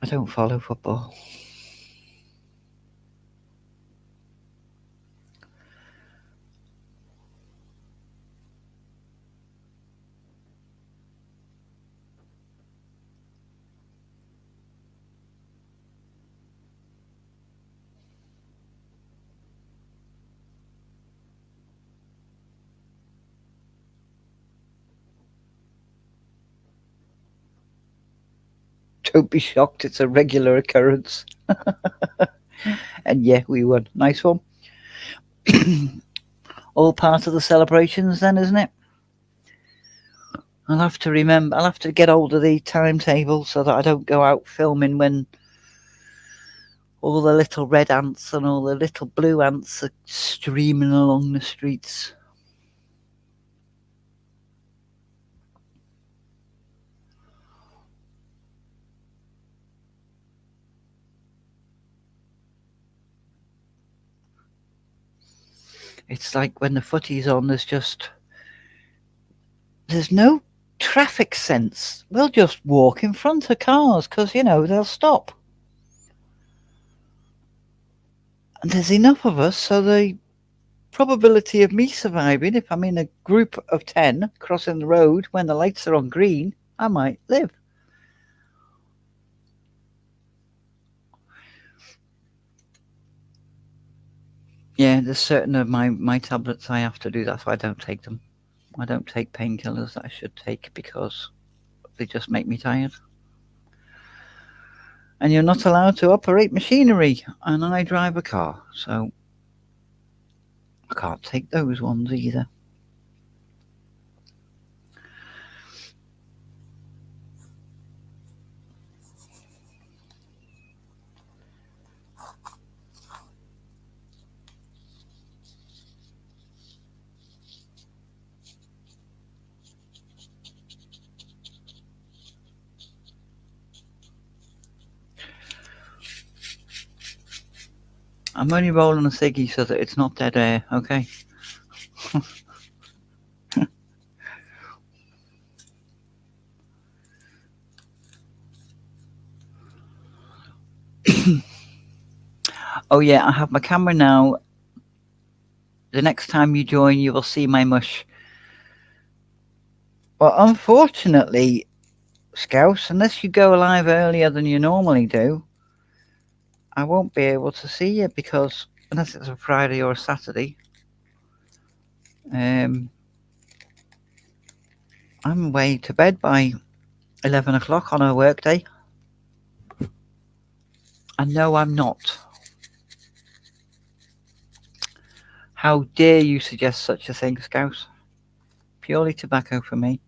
I don't follow football. Don't be shocked, it's a regular occurrence. And yeah, we won. Nice one. All part of the celebrations, then, isn't it? I'll have to remember. I'll have to get hold of the timetable so that I don't go out filming when all the little red ants and all the little blue ants are streaming along the streets. It's like when the footy's on, there's no traffic sense. We'll just walk in front of cars because, they'll stop. And there's enough of us, so the probability of me surviving, if I'm in a group of 10 crossing the road when the lights are on green, I might live. Yeah, there's certain of my tablets I have to do. That's why I don't take them. I don't take painkillers that I should take because they just make me tired. And you're not allowed to operate machinery, and I drive a car, so I can't take those ones either. I'm only rolling a ciggy so that it's not dead air, okay? Oh yeah, I have my camera now. The next time you join, you will see my mush. But unfortunately, Scouse, unless you go live earlier than you normally do, I won't be able to see you because unless it's a Friday or a Saturday, I'm way to bed by 11 o'clock on a work day. And no, I'm not. How dare you suggest such a thing, Scouse? Purely tobacco for me.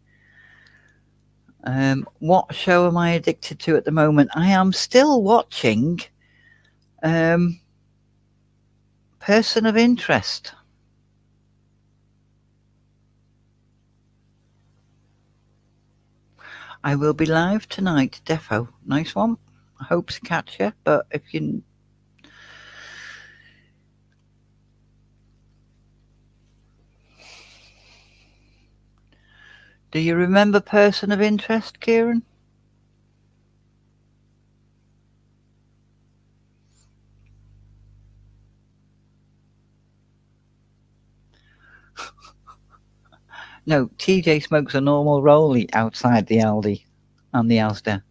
What show am I addicted to at the moment? I am still watching Person of Interest. I will be live tonight, defo. Nice one. I hope to catch you, but if you... Do you remember Person of Interest, Kieran? No, TJ smokes a normal rollie outside the Aldi and the Asda.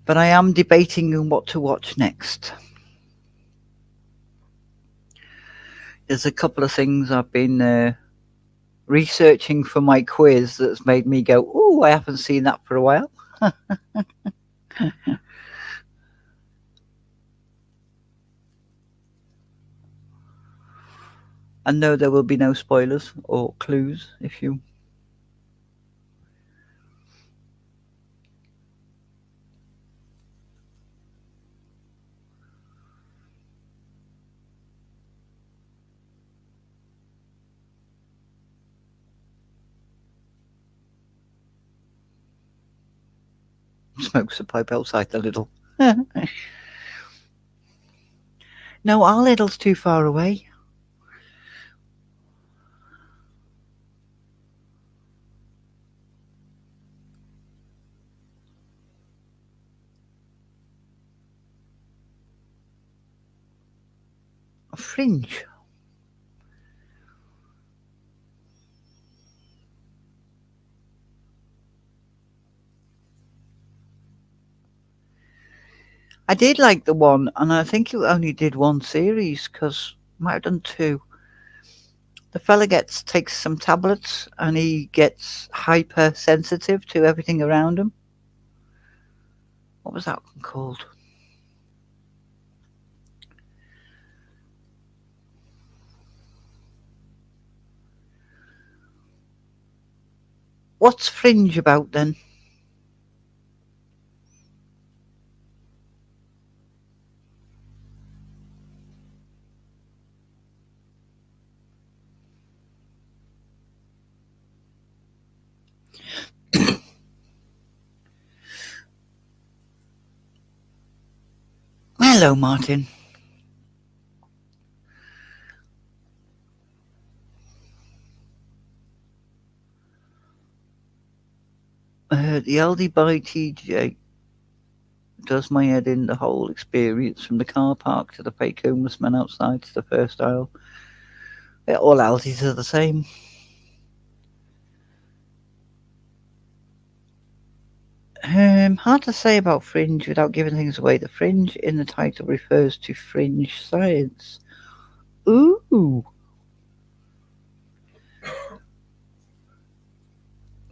But I am debating on what to watch next. There's a couple of things I've been researching for my quiz that's made me go, "Ooh, I haven't seen that for a while." And no, there will be no spoilers or clues if you... Smokes a pipe outside the Lidl. No, our Lidl's too far away. Fringe. I did like the one, and I think you only did one series because might have done two. The fella takes some tablets and he gets hypersensitive to everything around him. What was that one called? What's Fringe about then? Hello, Martin. The LD by TJ does my head in. The whole experience from the car park to the fake homeless man outside to the first aisle. All Aldis are the same. Hard to say about Fringe without giving things away. The Fringe in the title refers to fringe science. Ooh.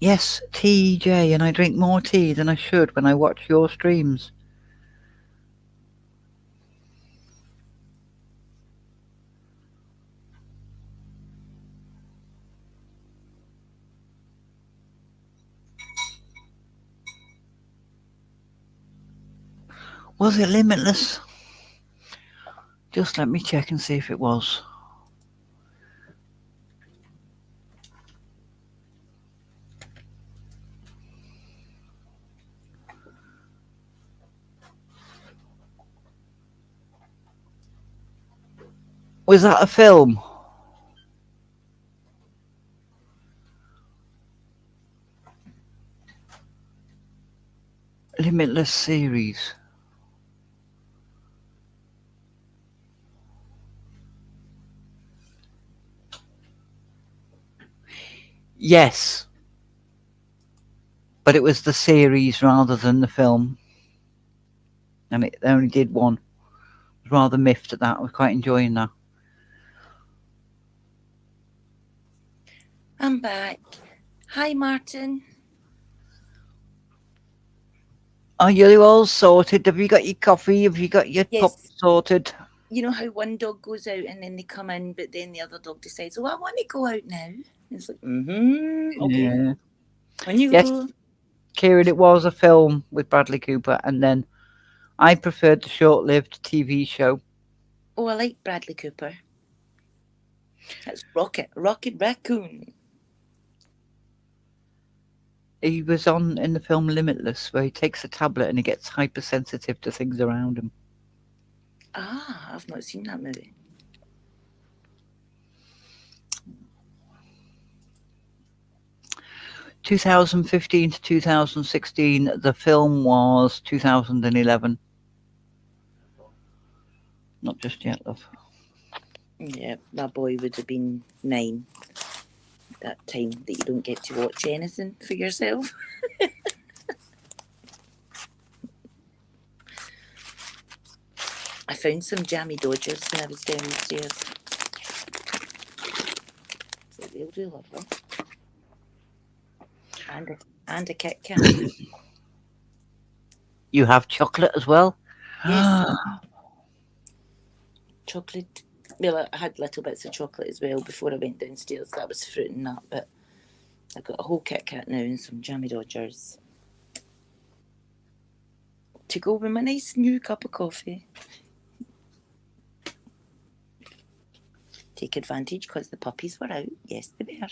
Yes, TJ, and I drink more tea than I should when I watch your streams. Was it Limitless? Just let me check and see if it was. Was that a film? Limitless series. Yes. But it was the series rather than the film. And it only did one. I was rather miffed at that. I was quite enjoying that. I'm back. Hi, Martin. Are you all sorted? Have you got your coffee? Have you got your pup Yes. sorted? You know how one dog goes out and then they come in, but then the other dog decides, oh, I want to go out now. It's like, okay. Yeah. On you Yes, go. Kieran, it was a film with Bradley Cooper, and then I preferred the short-lived TV show. Oh, I like Bradley Cooper. That's Rocket Raccoon. He was on in the film Limitless, where he takes a tablet and he gets hypersensitive to things around him. Ah, I've not seen that movie. Two 2015 to 2016. The film was 2011. Not just yet, love. Yeah, my boy would have been 9. That time that you don't get to watch anything for yourself. I found some jammy Dodgers when I was down the stairs. So they'll do lovely. And a Kit Kat. You have chocolate as well? Yes. Chocolate. Well, I had little bits of chocolate as well before I went downstairs. That was fruit and that, but I've got a whole Kit Kat now and some jammy Dodgers to go with my nice new cup of coffee. Take advantage because the puppies were out. Yes, they were.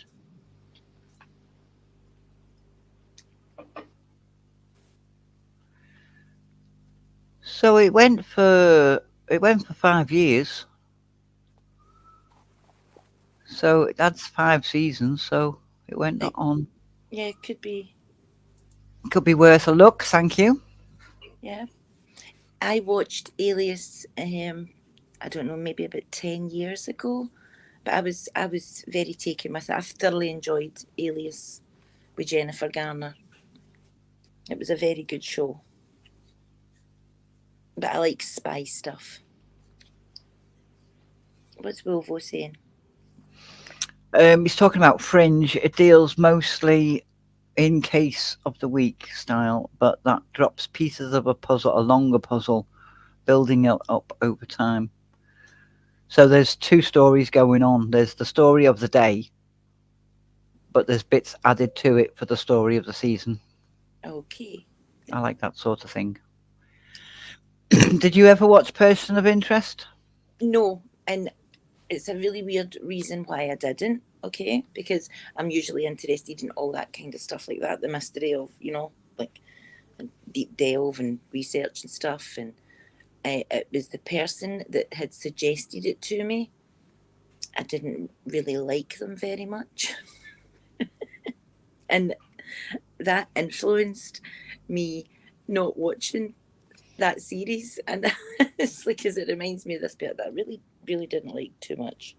So it went for 5 years. So that's 5 seasons. So it went on. Yeah, it could be. Could be worth a look. Thank you. Yeah. I watched Alias. I don't know, maybe about 10 years ago, but I was very taken with it. I thoroughly enjoyed Alias with Jennifer Garner. It was a very good show. But I like spy stuff. What's Wilvo saying? He's talking about Fringe. It deals mostly in case of the week style, but that drops pieces of a puzzle, a longer puzzle, building it up over time. So there's two stories going on. There's the story of the day, but there's bits added to it for the story of the season. Okay. I like that sort of thing. Did you ever watch Person of Interest? No, and it's a really weird reason why I didn't. Okay, because I'm usually interested in all that kind of stuff like that, the mystery of, like deep delve and research and stuff. And it was the person that had suggested it to me. I didn't really like them very much, and that influenced me not watching that series. And it's like, because it reminds me of this bit that I really, really didn't like too much.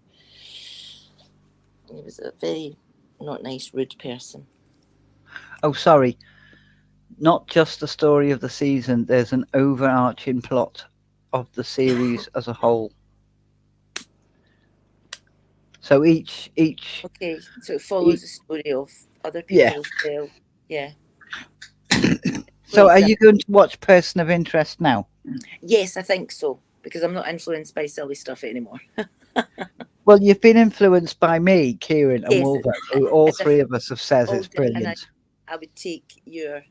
He was a very not nice, rude person. Oh, sorry. Not just the story of the season, there's an overarching plot of the series as a whole. So each Okay, so it follows each the story of other yeah. people as well. Yeah. So What's are that? you going to watch Person of Interest now? Yes, I think so, because I'm not influenced by silly stuff anymore. Well, you've been influenced by me, Kieran, and Yes, Wolver, who all I three definitely. of us have said Oh, it's and brilliant. I would take your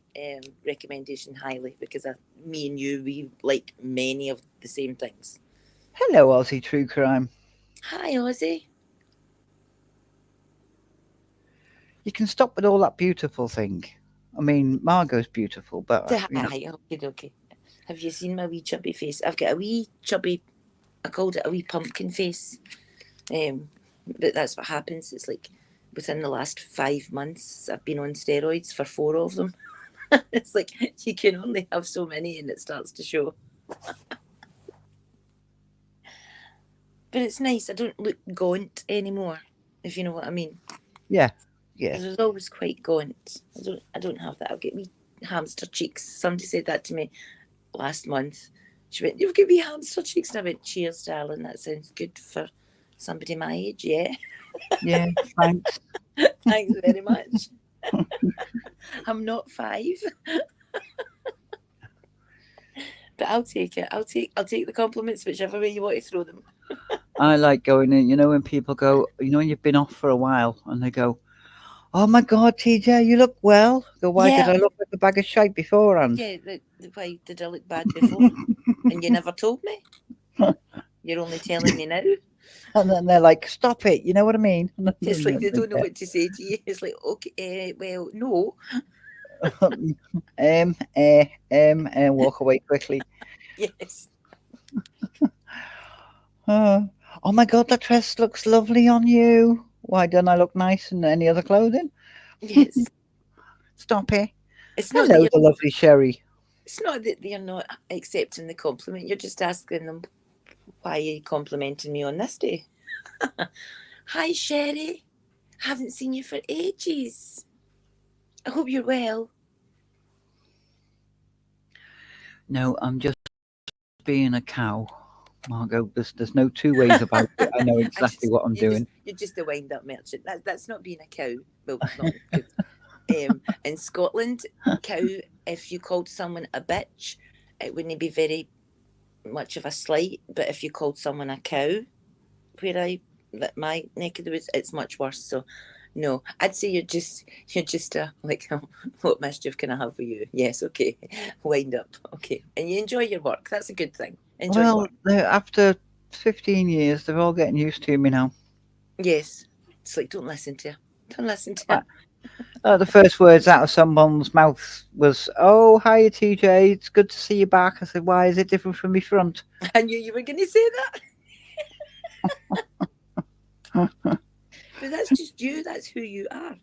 recommendation highly, because me and you, we like many of the same things. Hello, Aussie True Crime. Hi, Ozzy. You can stop with all that beautiful thing. I mean, Margot's beautiful, but Hi. Okay, okay. Have you seen my wee chubby face? I've got a wee chubby. I called it a wee pumpkin face. But that's what happens. It's like within the last 5 months, I've been on steroids for 4 of them. It's like you can only have so many, and it starts to show. But it's nice. I don't look gaunt anymore, if you know what I mean. yeah, yeah. Because I was always quite gaunt. I don't have that. I've got wee hamster cheeks. Somebody said that to me last month. She went, "You've got wee hamster cheeks." And I went, "Cheers, darling. That sounds good for somebody my age." Yeah. Yeah, thanks. Thanks very much. I'm not 5. But I'll take it. I'll take the compliments whichever way you want to throw them. I like going in, when people go, when you've been off for a while and they go, "Oh my God, TJ, you look well." I go, "Why did Yeah, I look like a bag of shite beforehand?" yeah. Why did I look bad before? And you never told me. You're only telling me now. And then they're like, "Stop it," you know what I mean? It's like they don't know what to say to you. It's like, okay, well, no. And walk away quickly. Yes. Uh, oh my God, that dress looks lovely on you. Why don't I look nice in any other clothing? Yes. Stop it. It's not that Hello, you're. the lovely Sherry. It's not that they're not accepting the compliment. You're just asking them, why are you complimenting me on this day? Hi, Sherry. Haven't seen you for ages. I hope you're well. No, I'm just being a cow, Margot. There's no two ways about it. I know I exactly just what I'm doing. you're just a wind up merchant. That's not being a cow. Well, not good. In Scotland, cow. If you called someone a bitch, it wouldn't be very much of a slight. But if you called someone a cow, where my neck of the woods, it's much worse. So, no, I'd say you're just a like, what mischief can I have for you? Yes, okay, wind up, okay, and you enjoy your work. That's a good thing. Enjoy Well, work. after 15 years, they're all getting used to me now. Yes, it's like, don't listen to her. Don't listen to her. Right. The first words out of someone's mouth was, "Oh, hiya, TJ. It's good to see you back." I said, "Why is it different from me front?" I knew you were going to say that. But that's just you. That's who you are.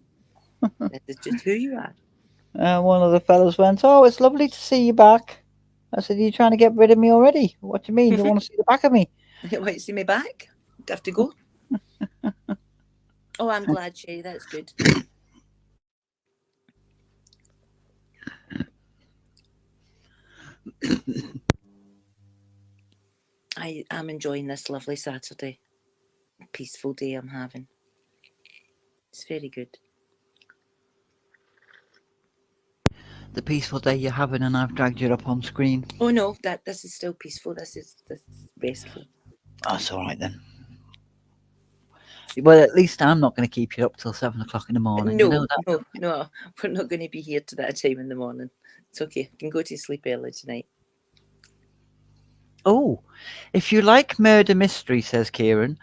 That is just who you are. One of the fellows went, "Oh, it's lovely to see you back." I said, "Are you trying to get rid of me already? What do you mean? You want to see the back of me?" You want to see me back? Do I have to go? Oh, I'm glad, Sherry. That's good. I am enjoying this lovely Saturday. Peaceful day I'm having. It's very good. The peaceful day you're having, and I've dragged you up on screen. Oh no, that this is still peaceful. This is restful. That's all right then. Well, at least I'm not going to keep you up till 7 o'clock in the morning. You No, know that. no, we're not going to be here to that time in the morning. It's okay. I can go to sleep early tonight. Oh, if you like murder mystery, says Kieran,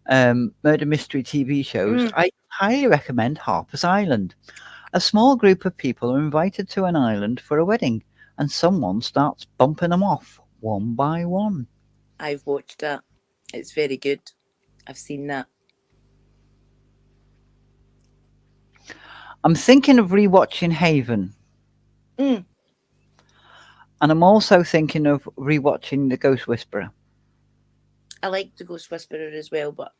murder mystery TV shows, Mm, I highly recommend Harper's Island. A small group of people are invited to an island for a wedding, and someone starts bumping them off one by one. I've watched that. It's very good. I've seen that. I'm thinking of rewatching Haven, Mm, and I'm also thinking of rewatching The Ghost Whisperer. I like the Ghost Whisperer as well, but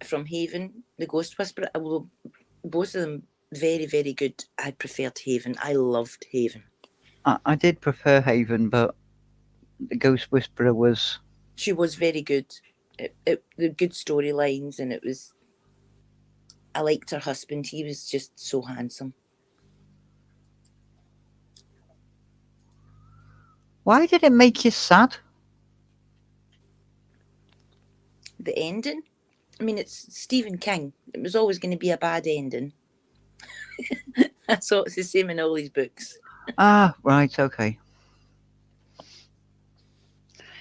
from Haven, the Ghost Whisperer, both of them very, very good. I preferred Haven. I loved Haven. I did prefer Haven, but The Ghost Whisperer was. She was very good. The good storylines, and it was. I liked her husband. He was just so handsome. Why did it make you sad? The ending. I mean, it's Stephen King. It was always going to be a bad ending. So it's the same in all his books. Ah, right, okay.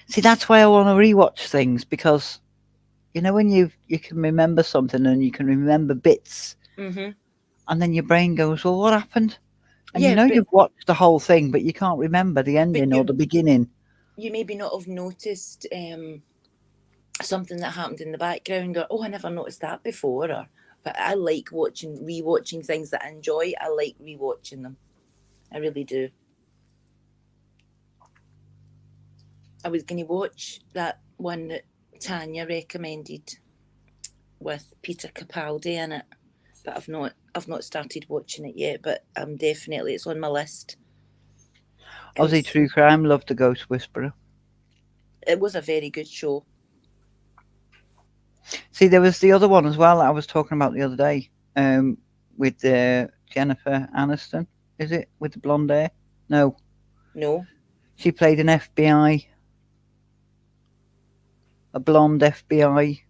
See, that's why I want to rewatch things, because you know when you can remember something and you can remember bits, Mm-hmm. and then your brain goes, "Well, what happened?" And you Yeah, know you've watched the whole thing, but you can't remember the but ending or the beginning. you maybe not have noticed something that happened in the background, or oh, I never noticed that before. Or, but I like rewatching things that I enjoy. I like rewatching them. I really do. I was going to watch that one that Tanya recommended with Peter Capaldi in it, but I've not started watching it yet. But I'm definitely it's on my list. Aussie True Crime, love The Ghost Whisperer. It was a very good show. See, there was the other one as well that I was talking about the other day, with Jennifer Aniston. Is it with the blonde hair? No, No, she played an FBI, a blonde FBI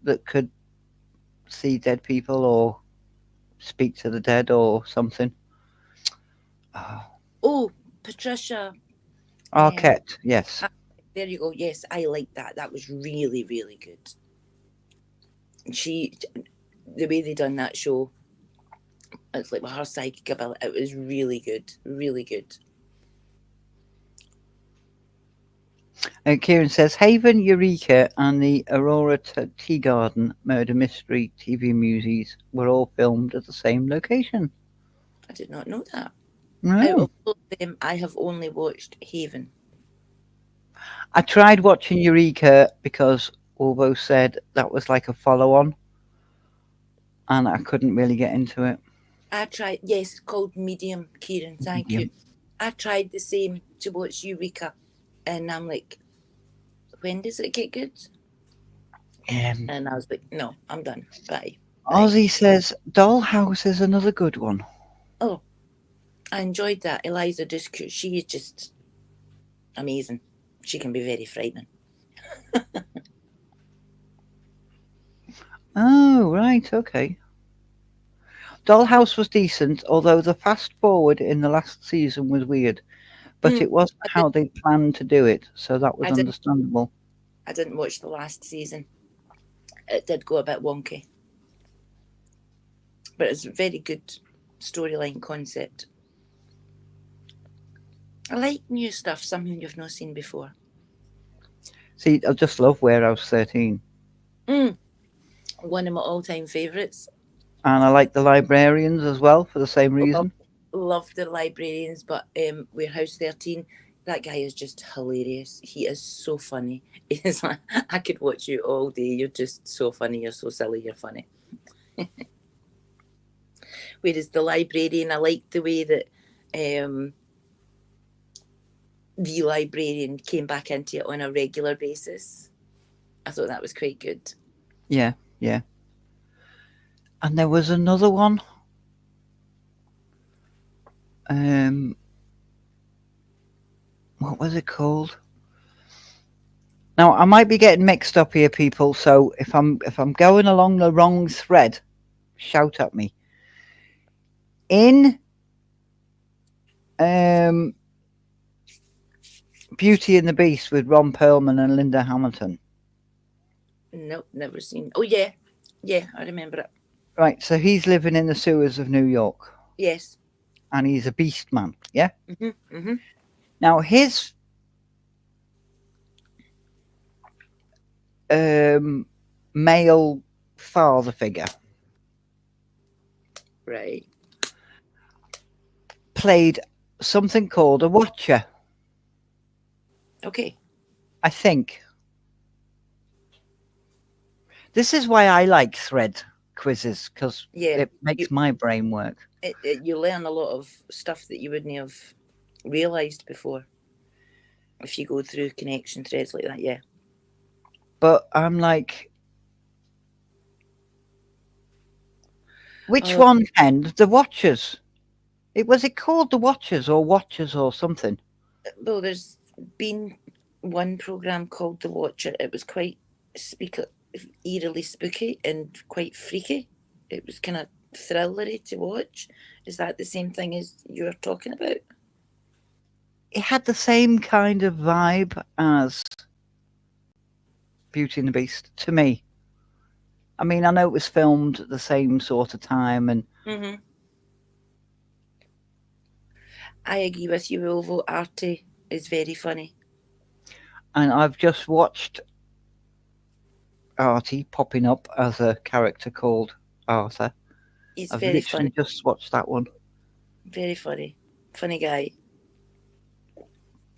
that could see dead people or speak to the dead or something. oh, Patricia. Arquette, yes. There you go. Yes, I like that. That was really, really good. She, the way they done that show, it's like with her psychic ability. It was really good, really good. Kieran says Haven, Eureka, and the Aurora Tea Garden murder mystery TV movies were all filmed at the same location. I did not know that. Out No. of all of them, I have only watched Haven. I tried watching Eureka because Orvo said that was like a follow on, and I couldn't really get into it. I tried, yes, it's called Medium, Kieran, thank you. I tried the same to watch Eureka, and I'm like, when does it get good? And I was like, no, I'm done. Bye. Ozzy says Dollhouse is another good one. Oh, I enjoyed that. Eliza Dushku, she is just amazing. She can be very frightening. Oh, right, okay. Dollhouse was decent, although the fast forward in the last season was weird. But it wasn't how they planned to do it, so that was understandable. I didn't watch the last season. It did go a bit wonky. But it's a very good storyline concept. I like new stuff, something you've not seen before. See, I just love Warehouse 13. One of my all-time favourites. And I like The Librarians as well, for the same reason. Love The Librarians, but Warehouse 13, that guy is just hilarious. He is so funny. It's like, I could watch you all day. You're just so funny. You're so silly. You're funny. Whereas The Librarian, I like the way that the librarian came back into it on a regular basis. I thought that was quite good. Yeah, yeah. And there was another one. What was it called? Now I might be getting mixed up here, people. So if I'm going along the wrong thread, shout at me. In um, Beauty and the Beast with Ron Perlman and Linda Hamilton. Nope, never seen. Oh yeah, yeah, I remember it. Right, so he's living in the sewers of New York, Yes. and he's a beast man. Yeah. Mhm. Mhm. Now his male father figure Right. played something called a watcher, Okay. I think. This is why I like thread quizzes, because Yeah. it You makes my brain work. you learn a lot of stuff that you wouldn't have realised before if you go through connection threads like that. Yeah. But I'm like, which Oh one, Ken? The Watchers. Was it called The Watchers or Watchers or something? well, there's been one program called The Watcher. It was quite eerily spooky and quite freaky. It was kind of thrillery to watch. Is that the same thing as you're talking about? It had the same kind of vibe as Beauty and the Beast to me. I mean, I know it was filmed at the same sort of time, and Mm-hmm. I agree with you, although Artie is very funny. I've just watched Artie popping up as a character called Arthur. He's I've very funny. literally just watched that one. Very funny. Funny guy.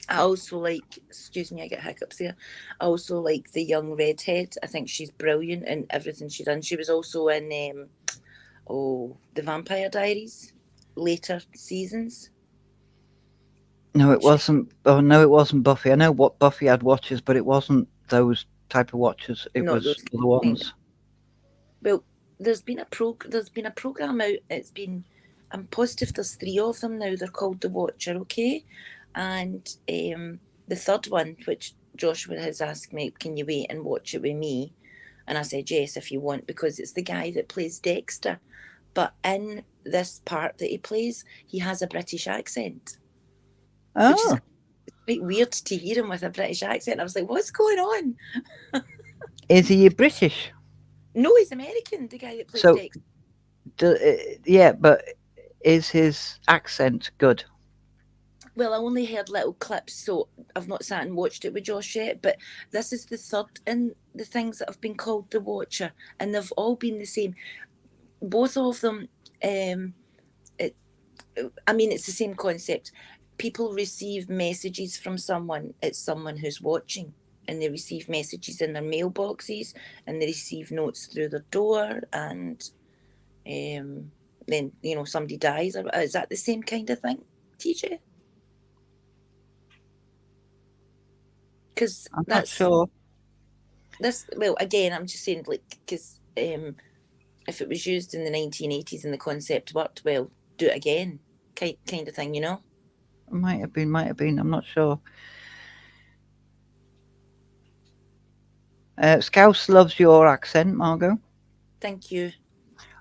I also like, excuse me, I get hiccups there. I also like the young redhead. I think she's brilliant in everything she's done. She was also in The Vampire Diaries, later seasons. No, it She, wasn't. Oh no, it wasn't Buffy. I know what Buffy had watchers, but it wasn't those type of watchers. It not was those other kind. ones. Well, there's been a program out. It's been, I'm positive there's three of them now. They're called The Watcher, okay? And the third one, which Joshua has asked me, can you wait and watch it with me? And I said yes, if you want, because it's the guy that plays Dexter. But in this part that he plays, he has a British accent, which is Oh, quite weird to hear him with a British accent. I was like, what's going on? is he British? No, he's American, the guy that plays So, Dexter. yeah, but is his accent good? Well, I only heard little clips, so I've not sat and watched it with Josh yet. But this is the third in the things that have been called The Watcher, and they've all been the same. Both of them, it, I mean, it's the same concept. People receive messages from someone. It's someone who's watching, and they receive messages in their mailboxes, and they receive notes through their door, and then somebody dies. Or is that the same kind of thing, TJ? Because I'm not sure. that's well, again, I'm just saying, like, because if it was used in the 1980s and the concept worked, well, do it again, kind of thing, Might have been. Might have been. I'm not sure. Scouse loves your accent, Margot. Thank you.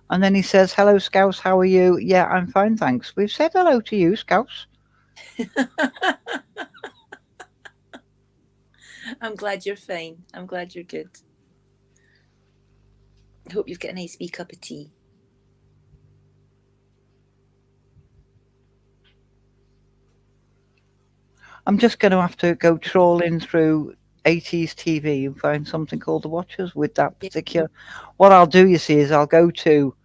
And then he says, "Hello, Scouse. How are you? Yeah, I'm fine, thanks." We've said hello to you, Scouse. I'm glad you're fine. I'm glad you're good. I hope you've got a nice wee cup of tea. I'm just going to have to go trawling through 80s TV and find something called The Watchers with that Yeah. particular. What I'll do, you see, is I'll go to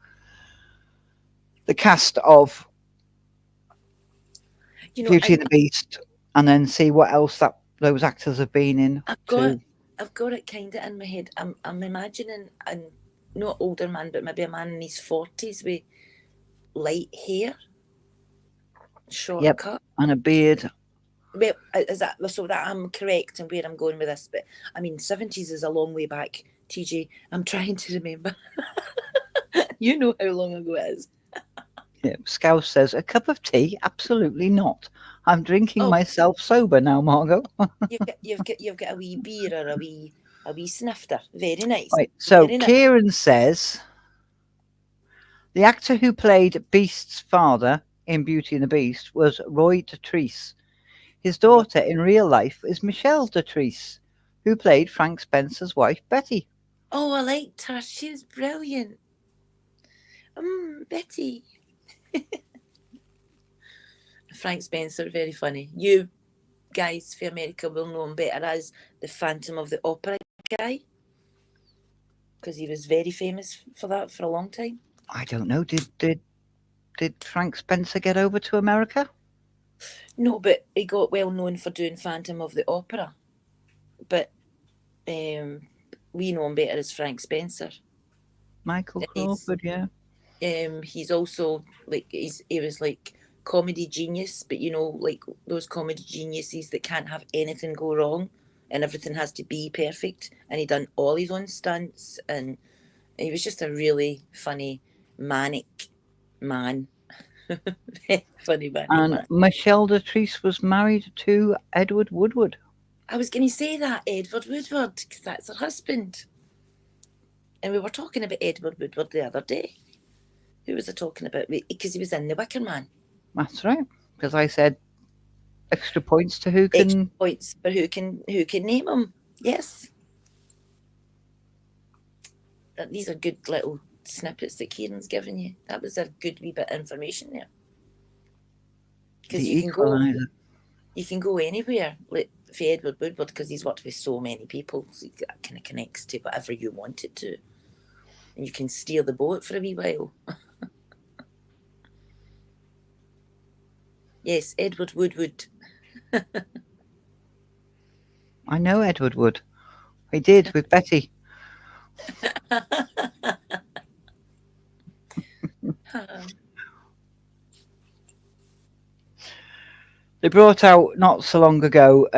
the cast of Beauty and the Beast and then see what else those actors have been in. I've got it kind of in my head. I'm imagining not older man, but maybe a man in his 40s with light hair, short cut. And a beard. Well, is that so that I'm correct in where I'm going with this? But I mean, 70s is a long way back, TJ. I'm trying to remember. You know how long ago it is. Yeah, Scouse says, a cup of tea? Absolutely not. I'm drinking Oh, myself sober now, Margot. you've got a wee beer or a wee snifter. Very nice. Right, so Very nice. Kieran says, the actor who played Beast's father in Beauty and the Beast was Roy Dotrice. His Right. daughter in real life is Michelle Dotrice, who played Frank Spencer's wife, Betty. Oh, I liked her. She was brilliant. Betty. Frank Spencer, very funny. You guys for America will know him better as the Phantom of the Opera guy, because he was very famous for that for a long time. I don't know, did Frank Spencer get over to America? No, but he got well known for doing Phantom of the Opera. But we know him better as Frank Spencer. Michael And Crawford, yeah. he's also like he was like comedy genius, but like those comedy geniuses that can't have anything go wrong and everything has to be perfect. And he done all his own stunts, and he was just a really funny manic man. Funny manic And man. Michelle Dotrice was married to Edward Woodward. I was going to say that Edward Woodward, because that's her husband. And we were talking about Edward Woodward the other day. Who was I talking about? Because he was in The Wicker Man. That's right, because I said extra points to who Extra can. points for who can name him. Yes. These are good little snippets that Kieran's given you. That was a good wee bit of information there. Because The Equalizer. you can go anywhere like for Edward Woodward, because he's worked with so many people. So that kind of connects to whatever you want it to. And you can steer the boat for a wee while. Yes, Edward Woodward. I know Edward Wood. He did with Betty. They brought out not so long ago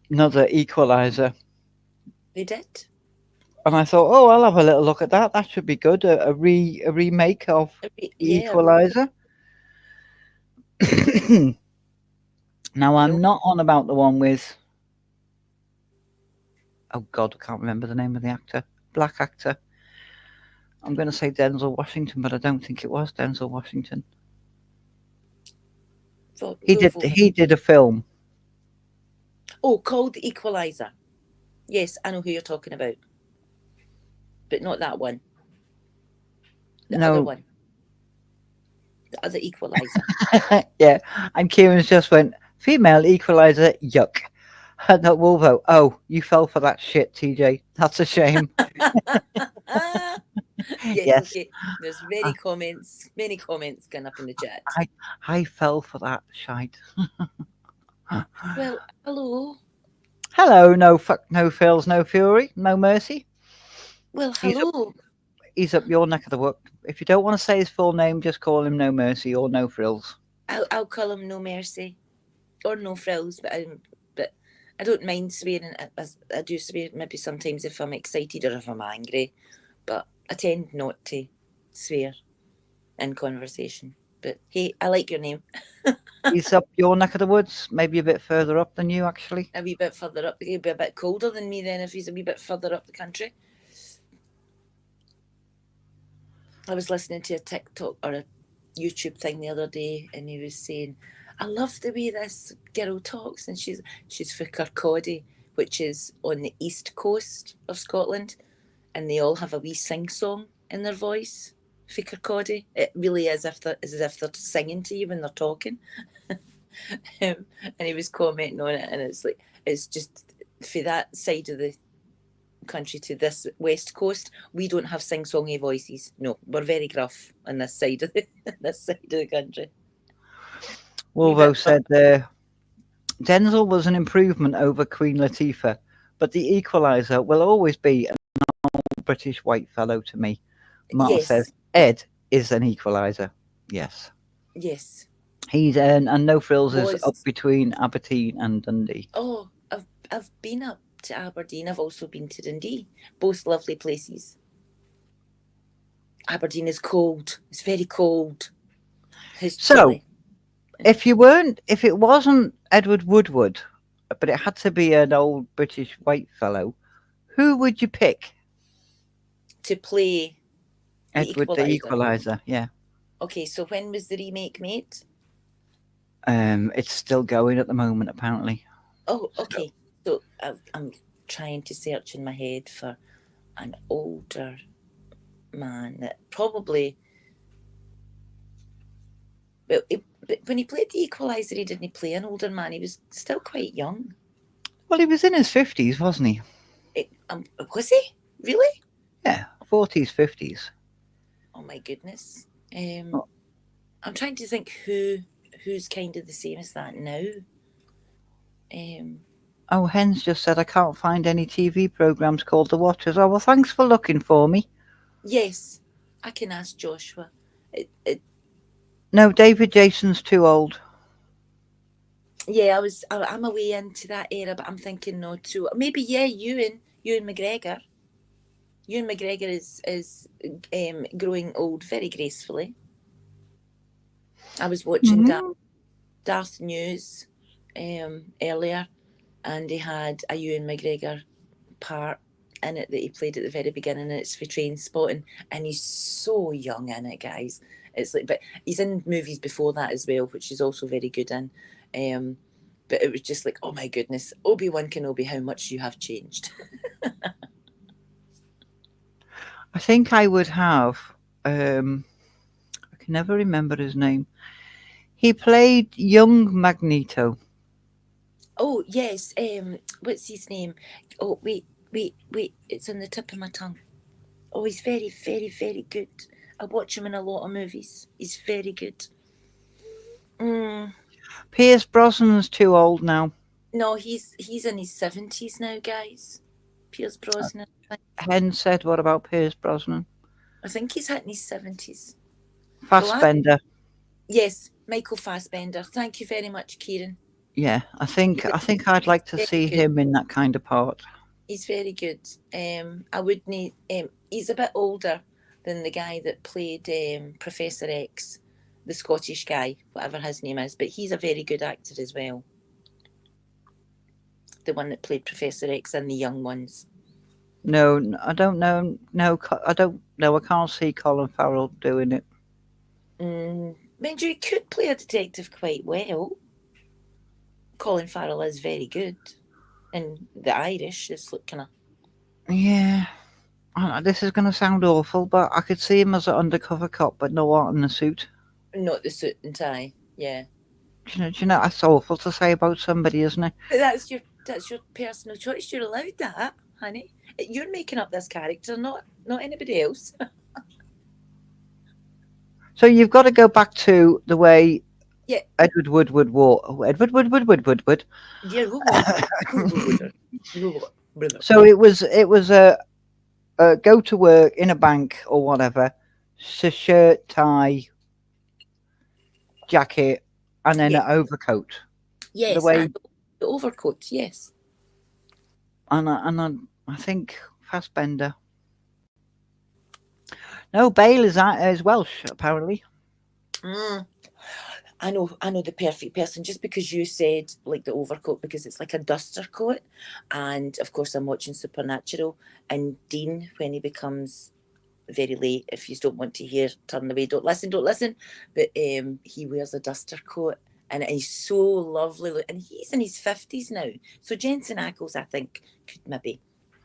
another Equalizer, They did. and I thought, oh, I'll have a little look at that. That should be good. A remake of the Yeah. Equalizer. Now No. I'm not on about the one with. Oh God, I can't remember the name of the actor. Black actor. I'm going to say Denzel Washington, but I don't think it was Denzel Washington. He did a film. Oh, called The Equalizer. Yes, I know who you're talking about. But not that one. The other No. one. The other Equalizer. Yeah, and Kieran's just went, female Equalizer, yuck. And that Wolvo, oh, you fell for that shit, TJ. That's a shame. Yes, Yes, okay. There's I, many comments going up in the chat. I fell for that shite. Well, hello. Hello, no fuck, no frills, no fury, no mercy. Well, hello. He's up your neck of the wood. If you don't want to say his full name, just call him No Mercy or No Frills. I'll call him No Mercy or No Frills, but I don't mind swearing. I do swear maybe sometimes if I'm excited or if I'm angry, but I tend not to swear in conversation. But hey, I like your name. He's up your neck of the woods, maybe a bit further up than you, actually. A wee bit further up. He'll be a bit colder than me then if he's a wee bit further up the country. I was listening to a TikTok or a YouTube thing the other day, and he was saying, I love the way this girl talks, and she's for Kirkcaldy, which is on the east coast of Scotland, and they all have a wee sing song in their voice. For Kirkcaldy, it really is as if they're singing to you when they're talking. And he was commenting on it, and it's just for that side of the country to this west coast, we don't have sing-songy voices. No, we're very gruff on this side of the country. Wolvo said Denzel was an improvement over Queen Latifah, but the Equalizer will always be an old British white fellow to me. Martin says Ed is an Equalizer. Yes. Yes. He's and No Frills is up between Aberdeen and Dundee. Oh, I've been up to Aberdeen. I've also been to Dundee. Both lovely places. Aberdeen is cold. It's very cold. It's So, chilly. if it wasn't Edward Woodward, but it had to be an old British white fellow, who would you pick? To play the Edward the Equalizer. Equalizer, yeah. Okay, so when was the remake made? It's still going at the moment, apparently. Oh, So, okay. So I'm trying to search in my head for an older man that probably. But when he played the Equalizer, he didn't play an older man. He was still quite young. well, he was in his 50s, wasn't he? Was he really? Yeah, 40s, 50s. Oh my goodness. Oh, I'm trying to think who's kind of the same as that now. Um, oh, Hen's just said I can't find any TV programs called The Watchers. Oh, well, thanks for looking for me. yes, I can ask Joshua. It No, David Jason's too old. Yeah, I'm away into that era, but I'm thinking no too. Maybe yeah, Ewan McGregor. Ewan McGregor is growing old very gracefully. I was watching Mm-hmm. Darth News earlier, and he had a Ewan McGregor part in it that he played at the very beginning, and it's for Train Spotting, and he's so young in it, guys. It's like, but he's in movies before that as well, which he's also very good in. But it was just like, oh my goodness, Obi-Wan Kenobi, how much you have changed. I think I would have. I can never remember his name. He played young Magneto. Oh yes, what's his name? Oh wait, it's on the tip of my tongue. Oh, he's very, very, very good. I watch him in a lot of movies. He's very good. Mm, Pierce Brosnan's too old now. no, he's in his 70s now, guys. Pierce Brosnan. Hen said, what about Pierce Brosnan? I think he's hitting his 70s. Well, Fassbender. yes, Michael Fassbender. Thank you very much, Kieran. Yeah, I think I'd like to Very see good. him in that kind of part. He's very good. I would need. He's a bit older than the guy that played Professor X, the Scottish guy, whatever his name is. But he's a very good actor as well. The one that played Professor X and the young ones. No, I don't know. No, I don't know. I can't see Colin Farrell doing it. Mind you, he could play a detective quite well. Colin Farrell is very good, and the Irish is like kind of Yeah, this is going to sound awful, but I could see him as an undercover cop, but not in a suit. not the suit and tie. Yeah, Do you know that's awful to say about somebody, isn't it? but that's your personal choice. You're allowed that, honey. You're making up this character, not anybody else. So you've got to go back to the way Yeah, Edward Woodward wore. Edward Woodward. yeah. So it was a go to work in a bank or whatever, shirt, tie, jacket, and then Yeah, an overcoat. The yes, way and the overcoat. Yes. and I think Fassbender. No, Bale is Welsh apparently. Mm. I know the perfect person just because you said like the overcoat because it's like a duster coat, and of course I'm watching Supernatural and Dean when he becomes very late. If you don't want to hear, turn away. Don't listen. But he wears a duster coat and he's so lovely, and he's in his 50s now. So Jensen Ackles, I think, could maybe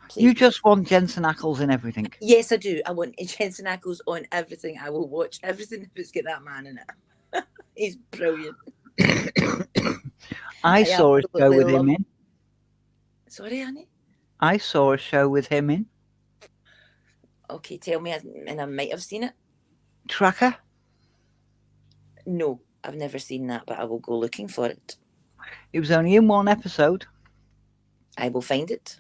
play. You just want Jensen Ackles in everything. Yes, I do. I want Jensen Ackles on everything. I will watch everything if it's got that man in it. He's brilliant. I saw a show with him in. Sorry, honey? I saw a show with him in. Okay, tell me, and I might have seen it. Tracker? No, I've never seen that, but I will go looking for it. It was only in one episode. I will find it.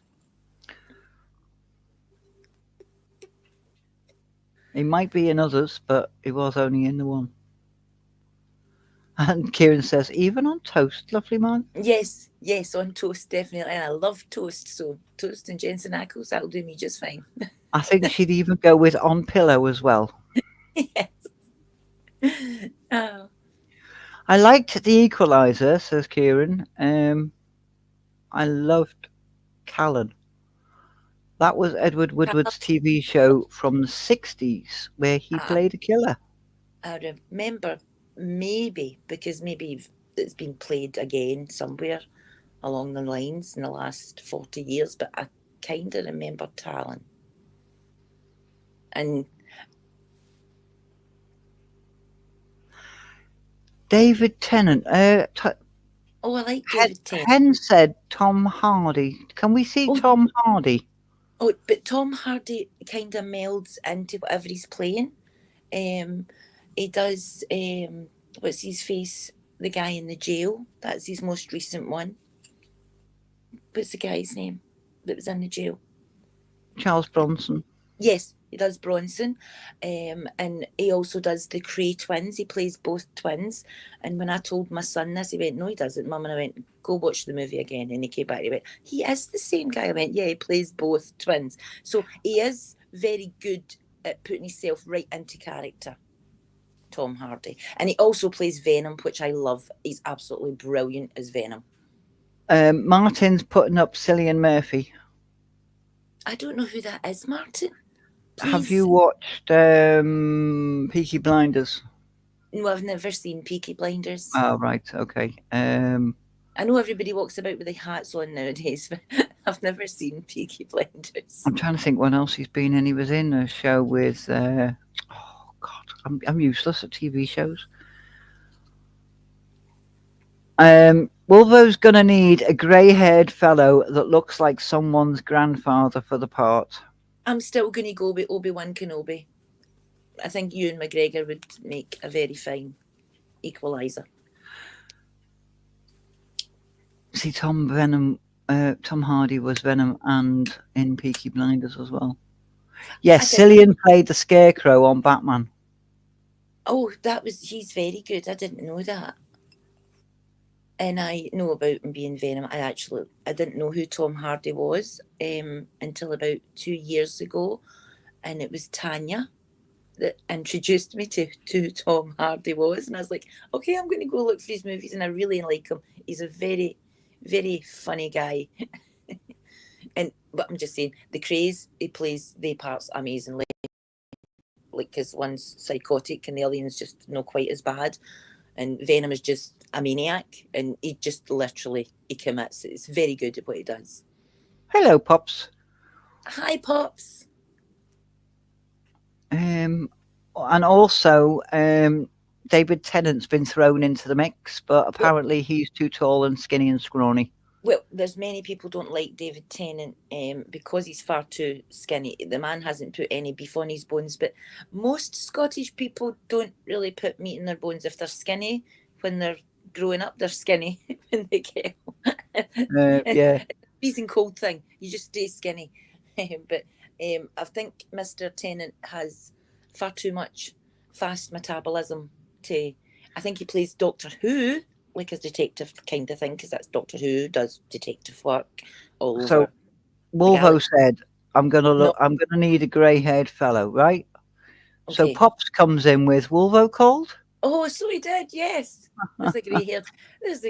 It might be in others, but it was only in the one. And Kieran says, even on toast, lovely man. Yes, on toast, definitely. And I love toast, so toast and Jensen Ackles, that'll do me just fine. I think she'd even go with on pillow as well. Yes. Oh, I liked The Equalizer, says Kieran. I loved Callan. That was Edward Woodward's TV show from the 60s where he I, played a killer. I remember maybe because maybe it's been played again somewhere along the lines in the last 40 years, but I kind of remember Talon. And David Tennant. oh, I like David Tennant. Hen said Tom Hardy. Can we see Oh, Tom Hardy? oh, but Tom Hardy kind of melds into whatever he's playing. Um, he does. What's his face? The guy in the jail. That's his most recent one. What's the guy's name that was in the jail? Charles Bronson. Yes, he does Bronson, and he also does the Cray twins. He plays both twins. And when I told my son this, he went, "No, he doesn't, Mum." And I went, "Go watch the movie again." And he came back. And he went, "He is the same guy." I went, "Yeah, he plays both twins." So he is very good at putting himself right into character. Tom Hardy, and he also plays Venom, which I love. He's absolutely brilliant as Venom. Martin's putting up Cillian Murphy. I don't know who that is, Martin. Please. Have you watched Peaky Blinders? No, I've never seen Peaky Blinders. Oh, right, okay. I know everybody walks about with their hats on nowadays, but I've never seen Peaky Blinders. I'm trying to think what else he's been in. He was in a show with. Oh God, I'm useless at TV shows. Wolvo's gonna need a grey-haired fellow that looks like someone's grandfather for the part. I'm still going to go with Obi-Wan Kenobi. I think Ewan McGregor would make a very fine equaliser. See, Tom Hardy was Venom and in Peaky Blinders as well. Yes, Cillian played the Scarecrow on Batman. Oh, he's very good. I didn't know that. And I know about him being Venom. I didn't know who Tom Hardy was until about 2 years ago. And it was Tanya that introduced me to who Tom Hardy was. And I was like, okay, I'm going to go look for his movies. And I really like him. He's a very, very funny guy. But I'm just saying, the Craze, he plays the parts amazingly. Like, because one's psychotic and the other one's just not quite as bad. And Venom is just a maniac, and he just literally, he commits. It's very good at what he does. Hello, Pops. Hi, Pops. And also, David Tennant's been thrown into the mix, but apparently he's too tall and skinny and scrawny. Well, there's many people don't like David Tennant because he's far too skinny. The man hasn't put any beef on his bones, but most Scottish people don't really put meat in their bones if they're skinny. When they're growing up, they're skinny when they get yeah. Freezing cold thing. You just stay skinny. But I think Mr. Tennant has far too much fast metabolism to. I think he plays Doctor Who, like a detective kind of thing, because that's Doctor Who does detective work all over. So Wolvo said, I'm gonna need a grey-haired fellow, right? Okay. So Pops comes in with Wolvo called. Oh, so he did, yes. There's a grey-haired.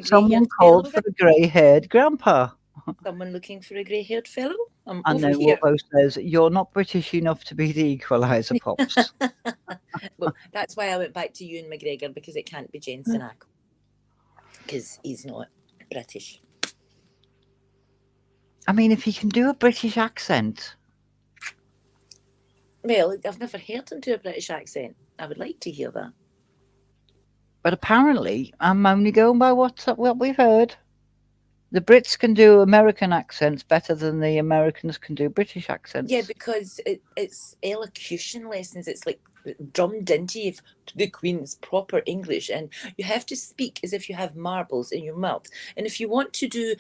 Someone called for the grey-haired grandpa. Someone looking for a grey-haired fellow. And then Wolvo says, "You're not British enough to be the equalizer, Pops." Well, that's why I went back to Ewan McGregor, because it can't be Jensen Ackles, because he's not British. I mean, if he can do a British accent. Well, I've never heard him do a British accent. I would like to hear that. But apparently, I'm only going by what we've heard. The Brits can do American accents better than the Americans can do British accents. Yeah, because it's elocution lessons. It's like drummed into you the Queen's proper English, and you have to speak as if you have marbles in your mouth. And if you want to do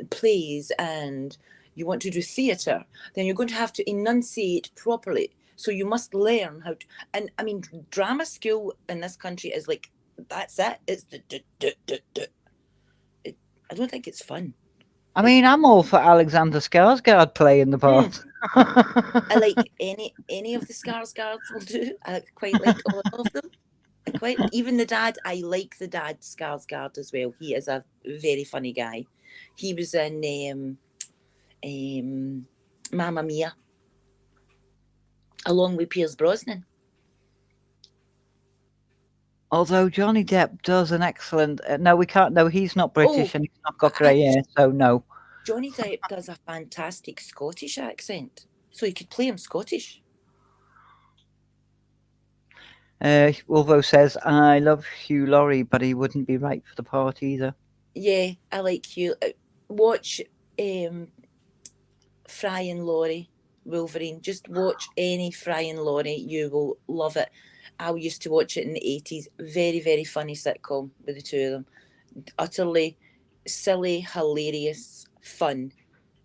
plays and you want to do theatre, then you're going to have to enunciate properly. So you must learn how to. And I mean, drama school in this country is like, that's it. It's I don't think it's fun. I mean, I'm all for Alexander Skarsgård playing the part. I like any of the Skarsgårds will do. I quite like all of them. I quite even the dad. I like the dad Skarsgård as well. He is a very funny guy. He was in Mamma Mia along with Pierce Brosnan. Although Johnny Depp does an excellent. No, we can't. No, he's not Oh, British and he's not got I, grey hair, so no. Johnny Depp does a fantastic Scottish accent, so he could play him Scottish. Wolvo says, I love Hugh Laurie, but he wouldn't be right for the part either. Yeah, I like you. Watch Fry and Laurie Wolverine. Just watch any Fry and Laurie. You will love it. I used to watch it in the 80s. Very, very funny sitcom with the two of them. Utterly silly, hilarious, fun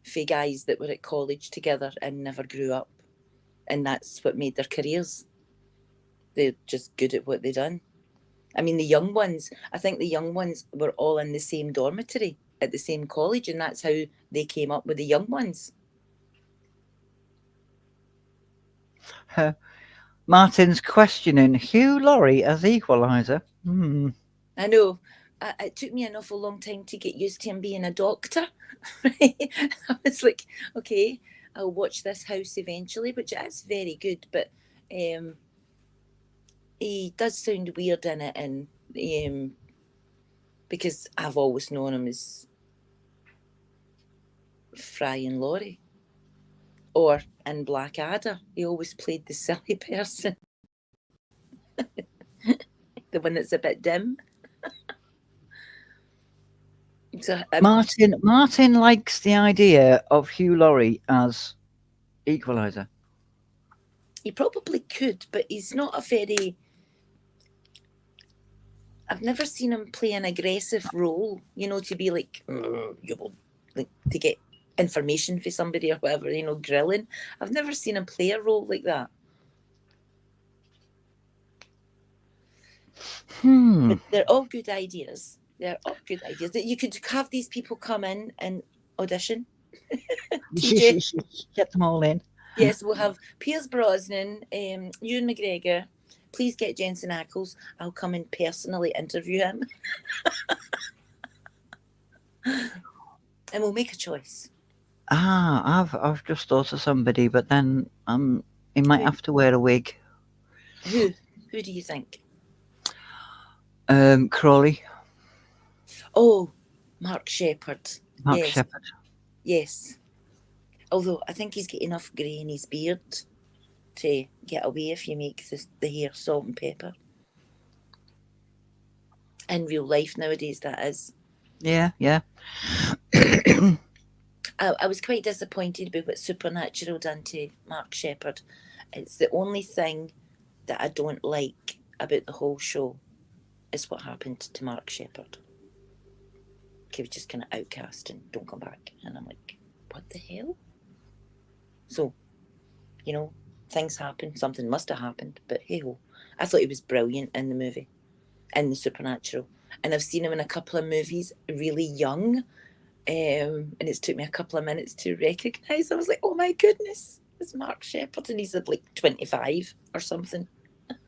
for guys that were at college together and never grew up. And that's what made their careers. They're just good at what they done. I mean, the young ones, I think the young ones were all in the same dormitory at the same college, and that's how they came up with the young ones. Martin's questioning Hugh Laurie as Equalizer. I know. It took me an awful long time to get used to him being a doctor. Right? I was like, okay, I'll watch this house eventually, which is very good, but he does sound weird in it, and because I've always known him as Fry and Laurie. Or in Blackadder, he always played the silly person, the one that's a bit dim. So Martin likes the idea of Hugh Laurie as Equalizer. he probably could, but he's not a very. I've never seen him play an aggressive role, to be like, you will, like, to get information for somebody or whatever, grilling. I've never seen him play a role like that. But they're all good ideas. They're all good ideas. That you could have these people come in and audition. TJ. Get them all in. Yes, we'll have Pierce Brosnan, Ewan McGregor. Please get Jensen Ackles. I'll come and personally interview him. And we'll make a choice. I've just thought of somebody, but then he might have to wear a wig. Who do you think? Crawley. Oh, Mark Sheppard. Mark Yes. Sheppard. Yes. Although I think he's got enough grey in his beard to get away if you make the hair salt and pepper. In real life nowadays, that is. Yeah. I was quite disappointed about what Supernatural done to Mark Sheppard. It's the only thing that I don't like about the whole show is what happened to Mark Sheppard. He was just kind of outcast and don't come back. And I'm like, what the hell? So, things happen. Something must have happened. But hey ho, I thought he was brilliant in the movie, in the Supernatural. And I've seen him in a couple of movies really young. And it's took me a couple of minutes to recognise. I was like, oh my goodness, it's Mark Sheppard, and he's like 25 or something.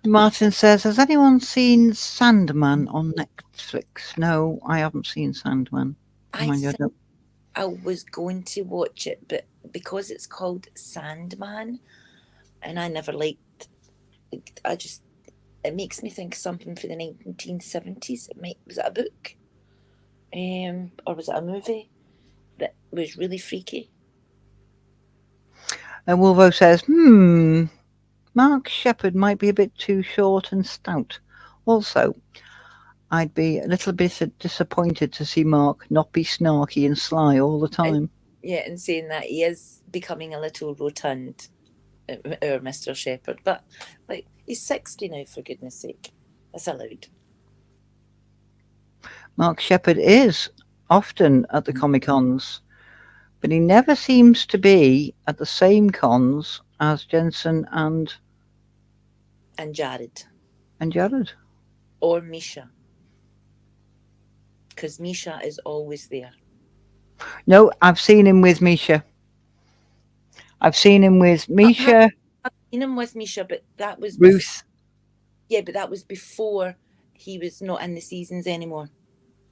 Martin says, has anyone seen Sandman on Netflix? No, I haven't seen Sandman. I was going to watch it, but because it's called Sandman, and I never liked it, it makes me think of something for the 1970s. Was it a book? Or was it a movie that was really freaky? And Wolvo says, Mark Sheppard might be a bit too short and stout. Also, I'd be a little bit disappointed to see Mark not be snarky and sly all the time. And saying that he is becoming a little rotund, our Mr. Sheppard. But, he's 60 now, for goodness sake. That's allowed. Mark Sheppard is often at the Comic-Cons, but he never seems to be at the same cons as Jensen and Jared. Or Misha. Because Misha is always there. No, I've seen him with Misha. I've seen him with I, Misha, I've seen him with Misha, but that was Ruth. yeah, but that was before he was not in the seasons anymore.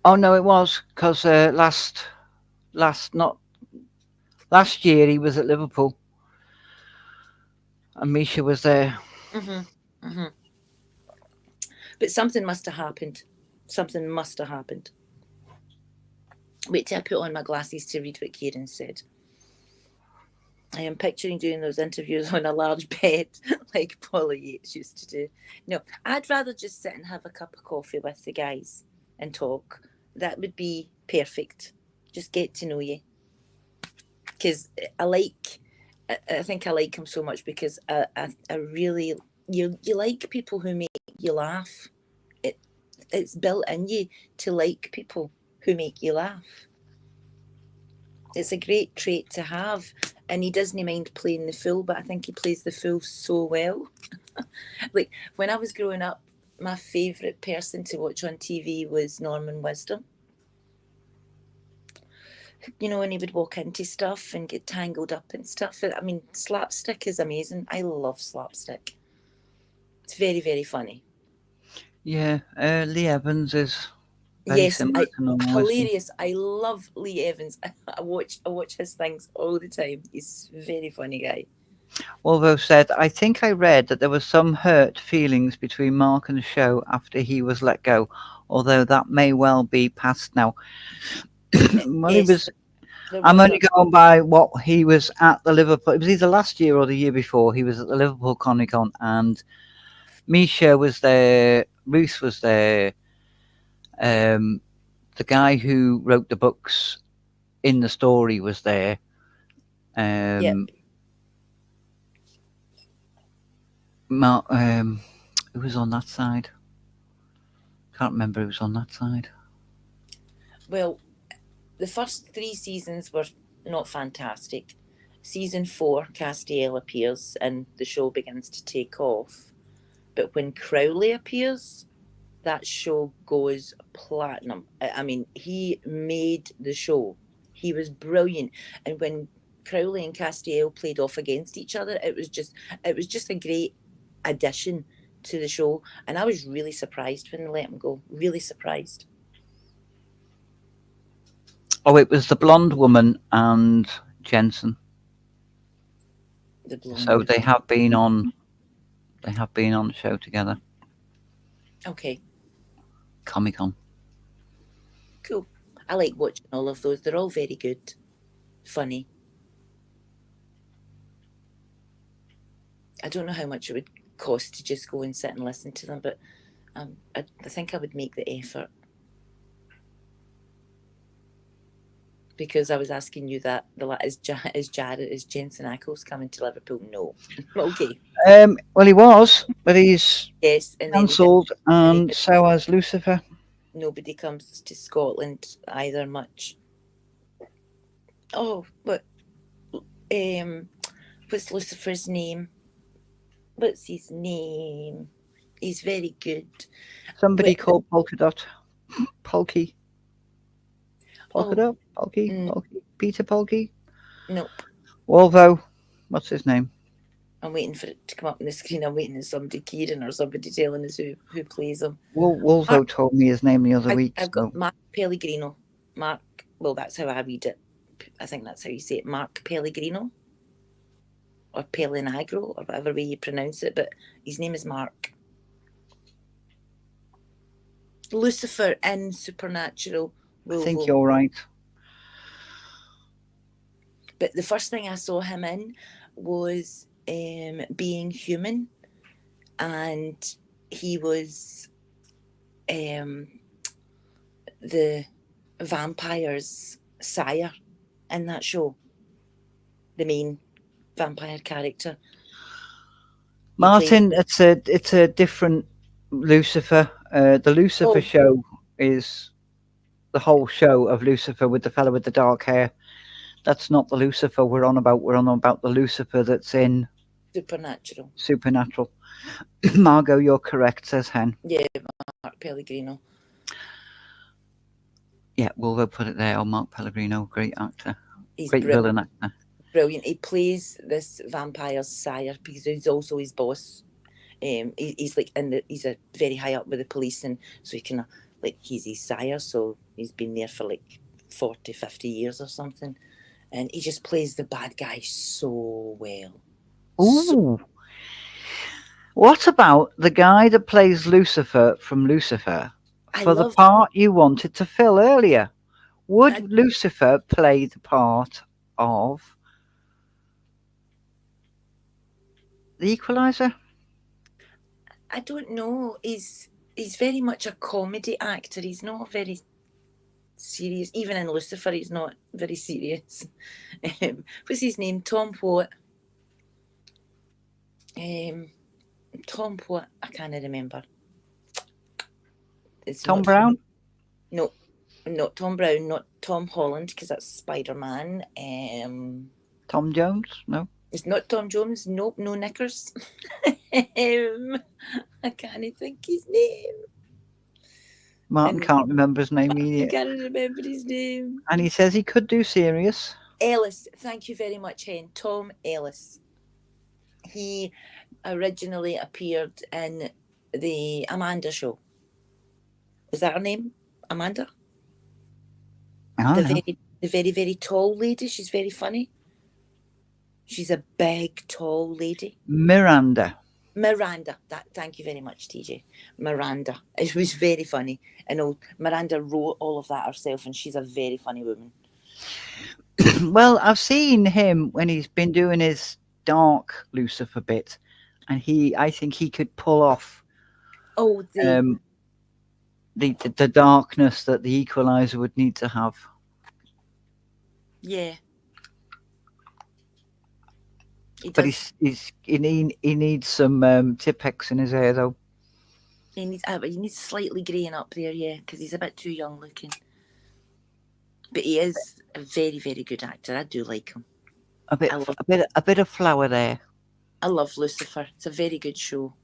Oh no, it was because not last year he was at Liverpool and Misha was there. Mhm. Mhm. But something must have happened. Something must have happened. Wait till I put on my glasses to read what Kieran said. I am picturing doing those interviews on a large bed like Paula Yates used to do. No, I'd rather just sit and have a cup of coffee with the guys and talk. That would be perfect. Just get to know you. Because I think I like him so much because I really, you like people who make you laugh. It, it's built in you to like people who make you laugh. It's a great trait to have. And he doesn't mind playing the fool, but I think he plays the fool so well. Like when I was growing up, my favourite person to watch on TV was Norman Wisdom. You know, when he would walk into stuff and get tangled up and stuff. I mean, slapstick is amazing. I love slapstick. It's very, very funny. Yeah, Lee Evans is very Yes, similar I to Norman Wisdom. hilarious. I love Lee Evans. I watch his things all the time. He's a very funny guy. Wolvo said, I think I read that there was some hurt feelings between Mark and the show after he was let go, although that may well be past now. Well, he Yes, was. there I'm was only a going by what he was at the Liverpool. It was either last year or the year before. He was at the Liverpool Comic Con, and Misha was there. Ruth was there. Um, the guy who wrote the books in the story was there. yeah. Um, who was on that side? Can't remember who was on that side. Well, the first three seasons were not fantastic. Season four, Castiel appears and the show begins to take off. But when Crowley appears, that show goes platinum. I mean, he made the show. He was brilliant. And when Crowley and Castiel played off against each other, it was just a great addition to the show. And I was really surprised when they let him go. Really surprised. Oh, it was the blonde woman and Jensen. The blonde So they woman. have been on. They have been on the show together. Okay, Comic Con. cool. I like watching all of those. They're all very good, funny. I don't know how much it would cost to just go and sit and listen to them, but I think I would make the effort because I was asking you that is Jensen Ackles coming to Liverpool? No. Okay. Well, he was, but he's Yes, and then cancelled, and he and so has Lucifer. nobody comes to Scotland either much. Oh, um what's Lucifer's name? What's his name? He's very good. Somebody But called Polka Dot. Polky. Polka oh Dot? Polky? mm, Polky? Peter Polky? nope. Wolvo. What's his name? I'm waiting for it to come up on the screen. I'm waiting for somebody Kieran or somebody telling us who plays him. Wolvo Mark, told me his name the other week, I've got so Mark Pellegrino. Mark, well, that's how I read it. I think that's how you say it. Mark Pellegrino or Pellinagro or whatever way you pronounce it, but his name is Mark. Lucifer in Supernatural I think Wolvo. you're right. But the first thing I saw him in was Being Human, and he was um, the vampire's sire in that show, the main vampire character. He played. Martin, it's a different Lucifer. The Lucifer Oh, show is the whole show of Lucifer with the fellow with the dark hair. That's not the Lucifer we're on about. We're on about the Lucifer that's in Supernatural. Supernatural. Margot, you're correct, says Hen. Yeah, Mark Pellegrino. Yeah, we'll put it there. Oh, Mark Pellegrino, great actor, He's great brilliant. villain actor. Brilliant. He plays this vampire's sire because he's also his boss. He's like he's a very high up with the police, and so he kind of like he's his sire, so he's been there for like 40, 50 years or something, and he just plays the bad guy so well. So Ooh. What about the guy that plays Lucifer from Lucifer I for the love. part you wanted to fill earlier? I, Would Lucifer play the part of the Equalizer? I don't know. He's very much a comedy actor. He's not very serious. Even in Lucifer, he's not very serious. What's his name? Tom what? Tom what? I can't remember. It's Tom not. Brown? No, not Tom Brown. Not Tom Holland because that's Spider Man. Tom Jones? No. It's not Tom Jones. Nope, no knickers. I can't think his name. Martin And can't remember his name I either. can't remember his name. And he says he could do serious. Ellis. Thank you very much, Hen. Tom Ellis. He originally appeared in the Amanda show. Is that her name? Amanda? I don't know. The very, very tall lady. She's very funny. She's a big, tall lady. Miranda. Miranda. Thank you very much, TJ. Miranda. It was very funny. And Miranda wrote all of that herself, and she's a very funny woman. Well, I've seen him when he's been doing his dark Lucifer bit, and I think he could pull off the darkness that the Equalizer would need to have. Yeah. But he needs some Tipex in his hair though. He needs slightly greying up there, yeah, because he's a bit too young looking. But he is a very, very good actor. I do like him. A bit of flour there. I love Lucifer. It's a very good show.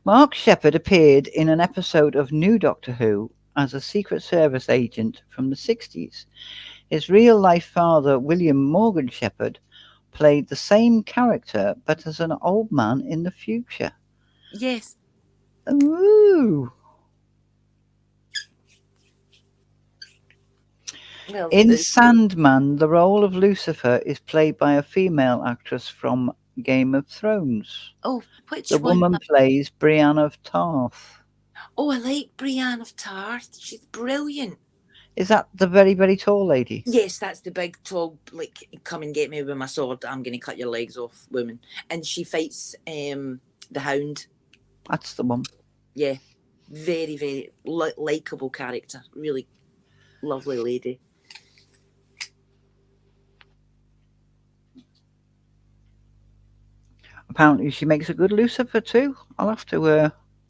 Mark Sheppard appeared in an episode of New Doctor Who as a Secret Service agent from the 60s. His real-life father, William Morgan Sheppard, played the same character but as an old man in the future. Yes. Ooh. Well, in Sandman, the role of Lucifer is played by a female actress from Game of Thrones. Oh, which the one? The woman plays Brienne of Tarth. Oh, I like Brienne of Tarth. She's brilliant. Is that the very, very tall lady? Yes, that's the big, tall, like, come and get me with my sword, I'm going to cut your legs off woman. And she fights the Hound. That's the one. Yeah. Very, very likeable character. Really lovely lady. Apparently she makes a good Lucifer too. I'll have to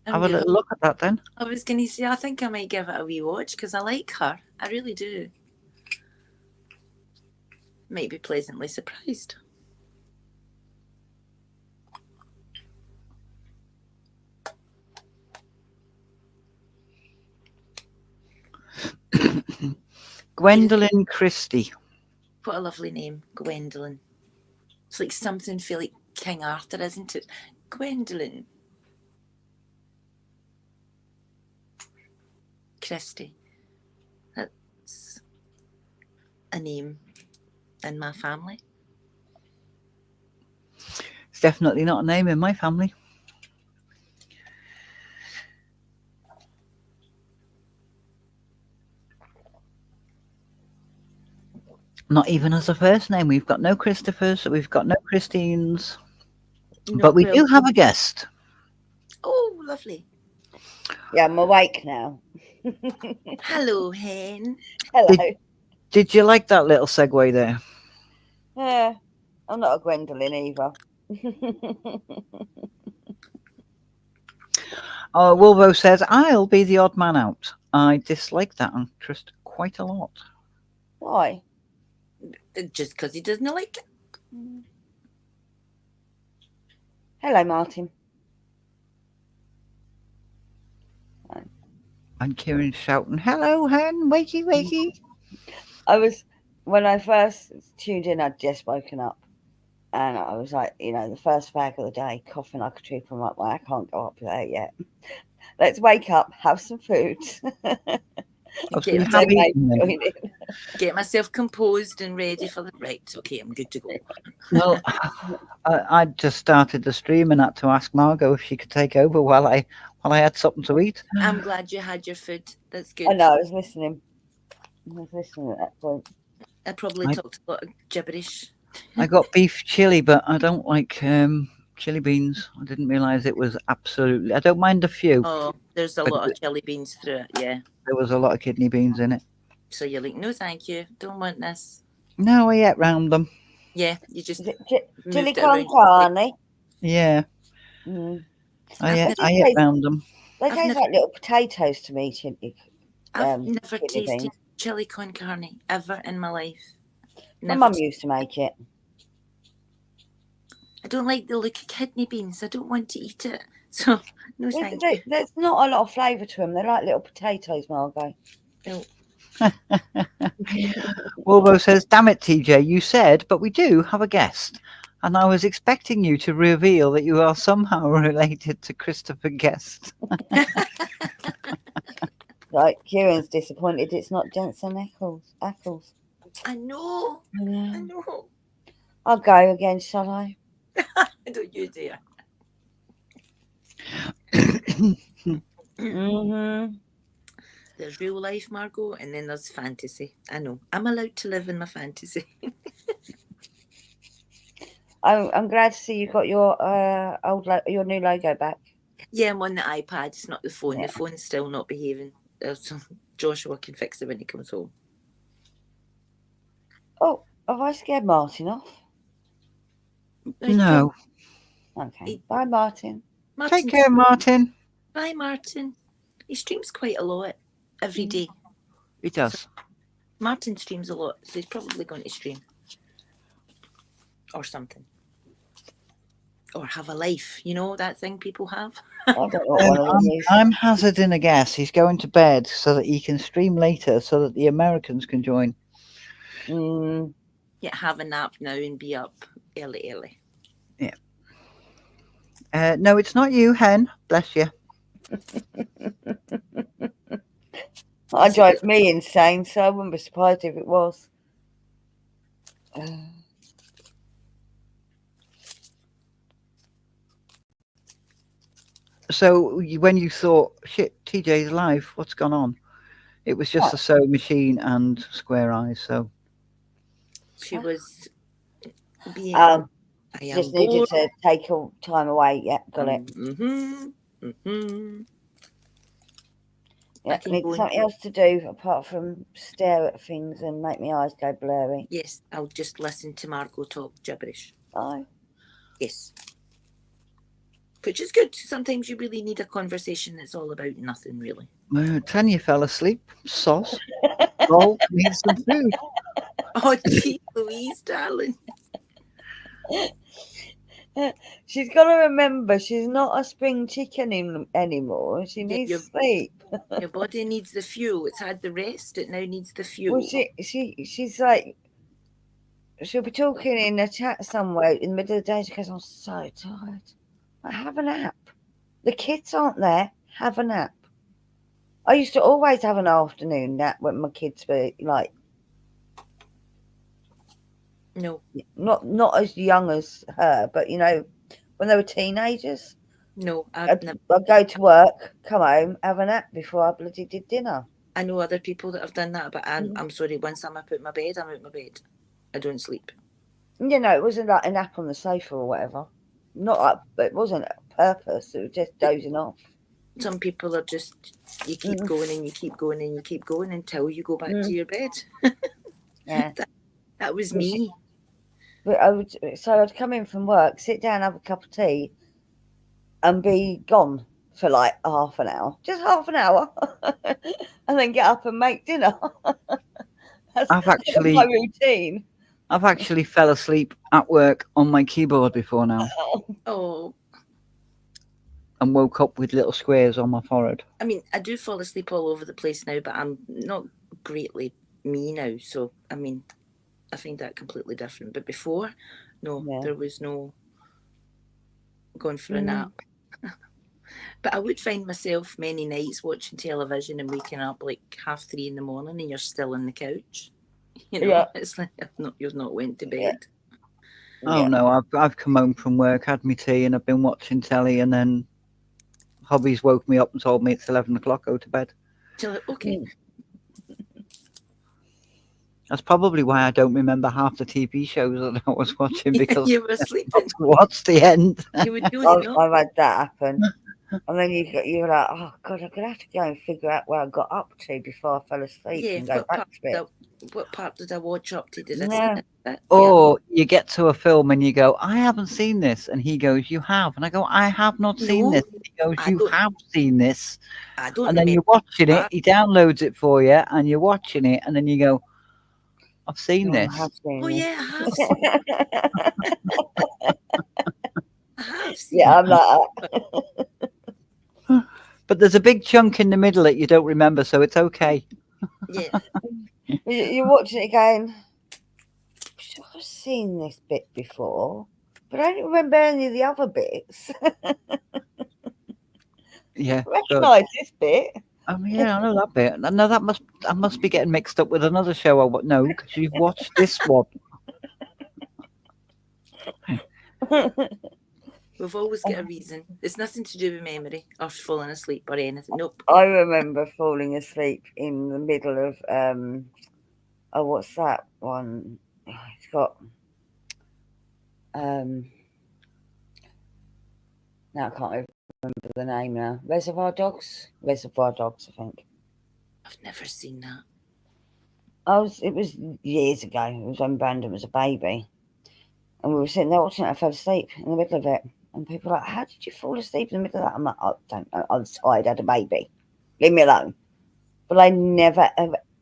have a little look at that then. I was going to say, I think I might give it a wee watch because I like her. I really do. Might be pleasantly surprised. Gwendolyn Christie. What a lovely name, Gwendolyn. It's like something feel like King Arthur, isn't it? Gwendolyn Christie. That's a name in my family. It's definitely not a name in my family. Not even as a first name. We've got no Christophers, we've got no Christines. But we do have a guest. Oh, lovely. Yeah, I'm awake now. Hello, Hen. Hello. Did you like that little segue there? Yeah, I'm not a Gwendolyn either. Oh, Wolvo says, I'll be the odd man out. I dislike that actress quite a lot. Why? Just because he doesn't like it. Hello, Martin. And Kieran's shouting, "Hello, hen, wakey, wakey." When I first tuned in, I'd just woken up. And I was like, the first fag of the day, coughing like a trooper. I'm like, well, I can't go up there yet. Let's wake up, have some food. Oh, so Get you myself, have eaten them. get myself composed and ready for the right. Okay, I'm good to go. Well, I just started the stream and had to ask Margot if she could take over while I had something to eat. I'm glad you had your food. That's good. I know, I was listening. At that point. I probably talked a lot of gibberish. I got beef chili, but I don't like chili beans. I didn't realise it was absolutely. I don't mind a few. Oh, there's a But lot of chili beans through it, yeah. there was a lot of kidney beans in it. So you're like, no, thank you. Don't want this. No, I ate round them. Yeah, you just Is it moved chili it around. con carne? Yeah, Mm. I ate round them. They I've taste never- like little potatoes to me. I've never kidney tasted beans. chili con carne ever in my life. My Never. mum used to make it. I don't like the look of kidney beans. I don't want to eat it. So, no thank you. There's not a lot of flavour to them. They're like little potatoes, Margot. No. Wolvo says, "Damn it, TJ, you said, but we do have a guest. And I was expecting you to reveal that you are somehow related to Christopher Guest." Like, Kieran's disappointed it's not Jensen Ackles. I know. Yeah. I know. I'll go again, shall I? I don't you dare. Mm-hmm. There's real life, Margot, and then there's fantasy. I know. I'm allowed to live in my fantasy. I'm glad to see you got your your new logo back. Yeah, I'm on the iPad. It's not the phone. Yeah. The phone's still not behaving. So Joshua can fix it when he comes home. Oh, have I scared Martin off? No. Okay. Bye, Martin. Take care, Martin. Bye, Martin. He streams quite a lot every day. He does. Martin streams a lot, so he's probably going to stream. Or something. Or have a life. You know that thing people have? I don't know what one of them is. I'm hazarding a guess. He's going to bed so that he can stream later so that the Americans can join. Mm. Yeah, have a nap now and be up early. Yeah. No, it's not you, hen. Bless you. That drives me insane, so I wouldn't be surprised if it was. So when you thought, shit, TJ's live, what's gone on? It was just a sewing machine and square eyes. So She was being. Just needed to take a time away. Yeah, got it. Yeah, need something else to do apart from stare at things and make my eyes go blurry. Yes, I'll just listen to Margot talk gibberish. Oh. Yes. Which is good. Sometimes you really need a conversation that's all about nothing, really. Tanya fell asleep. Sauce. Roll needs some food. Oh, gee, Louise, darling. She's got to remember she's not a spring chicken anymore. She needs sleep. Your body needs the fuel. It's had the rest. It now needs the fuel. Well, she's like, she'll be talking in a chat somewhere in the middle of the day. She goes, "I'm so tired. I have a nap. The kids aren't there. Have a nap." I used to always have an afternoon nap when my kids were like, no, not as young as her, but when they were teenagers. No, I'd go to work, come home, have a nap before I bloody did dinner. I know other people that have done that, but I'm sorry. Once I'm up at my bed, I'm out my bed. I don't sleep. It wasn't like a nap on the sofa or whatever. It wasn't a purpose. It was just dozing off. Some people are just, you keep going and you keep going and you keep going until you go back to your bed. Yeah. That was me. But I'd come in from work, sit down, have a cup of tea, and be gone for like half an hour. Just half an hour. And then get up and make dinner. That's my routine. I've actually fell asleep at work on my keyboard before now. Oh. and woke up with little squares on my forehead. I mean, I do fall asleep all over the place now, but I'm not greatly me now. So, I mean, I find that completely different. But before, no, there was no going for a nap. But I would find myself many nights watching television and waking up like 3:30 in the morning, and you're still on the couch. You know, it's like you've not went to bed. Oh no, I've come home from work, had my tea, and I've been watching telly, and then hubby's woke me up and told me it's 11 o'clock, go to bed. So, okay. That's probably why I don't remember half the TV shows that I was watching, because you were sleeping. What's the end? You would usually not. I've had that happen. And then you're like, oh God, I'm going to have to go and figure out where I got up to before I fell asleep and go back to it. What part did I watch up to? Did I see that? Or you get to a film and you go, I haven't seen this. And he goes, you have. And I go, I have not seen this. And he goes, you have seen this. I don't And then you're watching it, he downloads it for you, and you're watching it, and then you go, I've seen this. I have seen this. Yeah, I have seen I have seen yeah, I'm like But there's a big chunk in the middle that you don't remember, so it's okay. Yeah. You're watching it again. I've seen this bit before, but I don't remember any of the other bits. Yeah. I recognise this bit. I mean, yeah, I know that bit. No, I must be getting mixed up with another show. No, because you've watched this one. We've always got a reason. It's nothing to do with memory or falling asleep or anything. Nope. I remember falling asleep in the middle of what's that one? It's got now I can't remember the name now. Reservoir Dogs, I think. I've never seen that. It was years ago. It was when Brandon was a baby, and we were sitting there watching it. I fell asleep in the middle of it, and people were like, "How did you fall asleep in the middle of that?" I'm like, "I don't know. I was tired. I had a baby. Leave me alone." But I never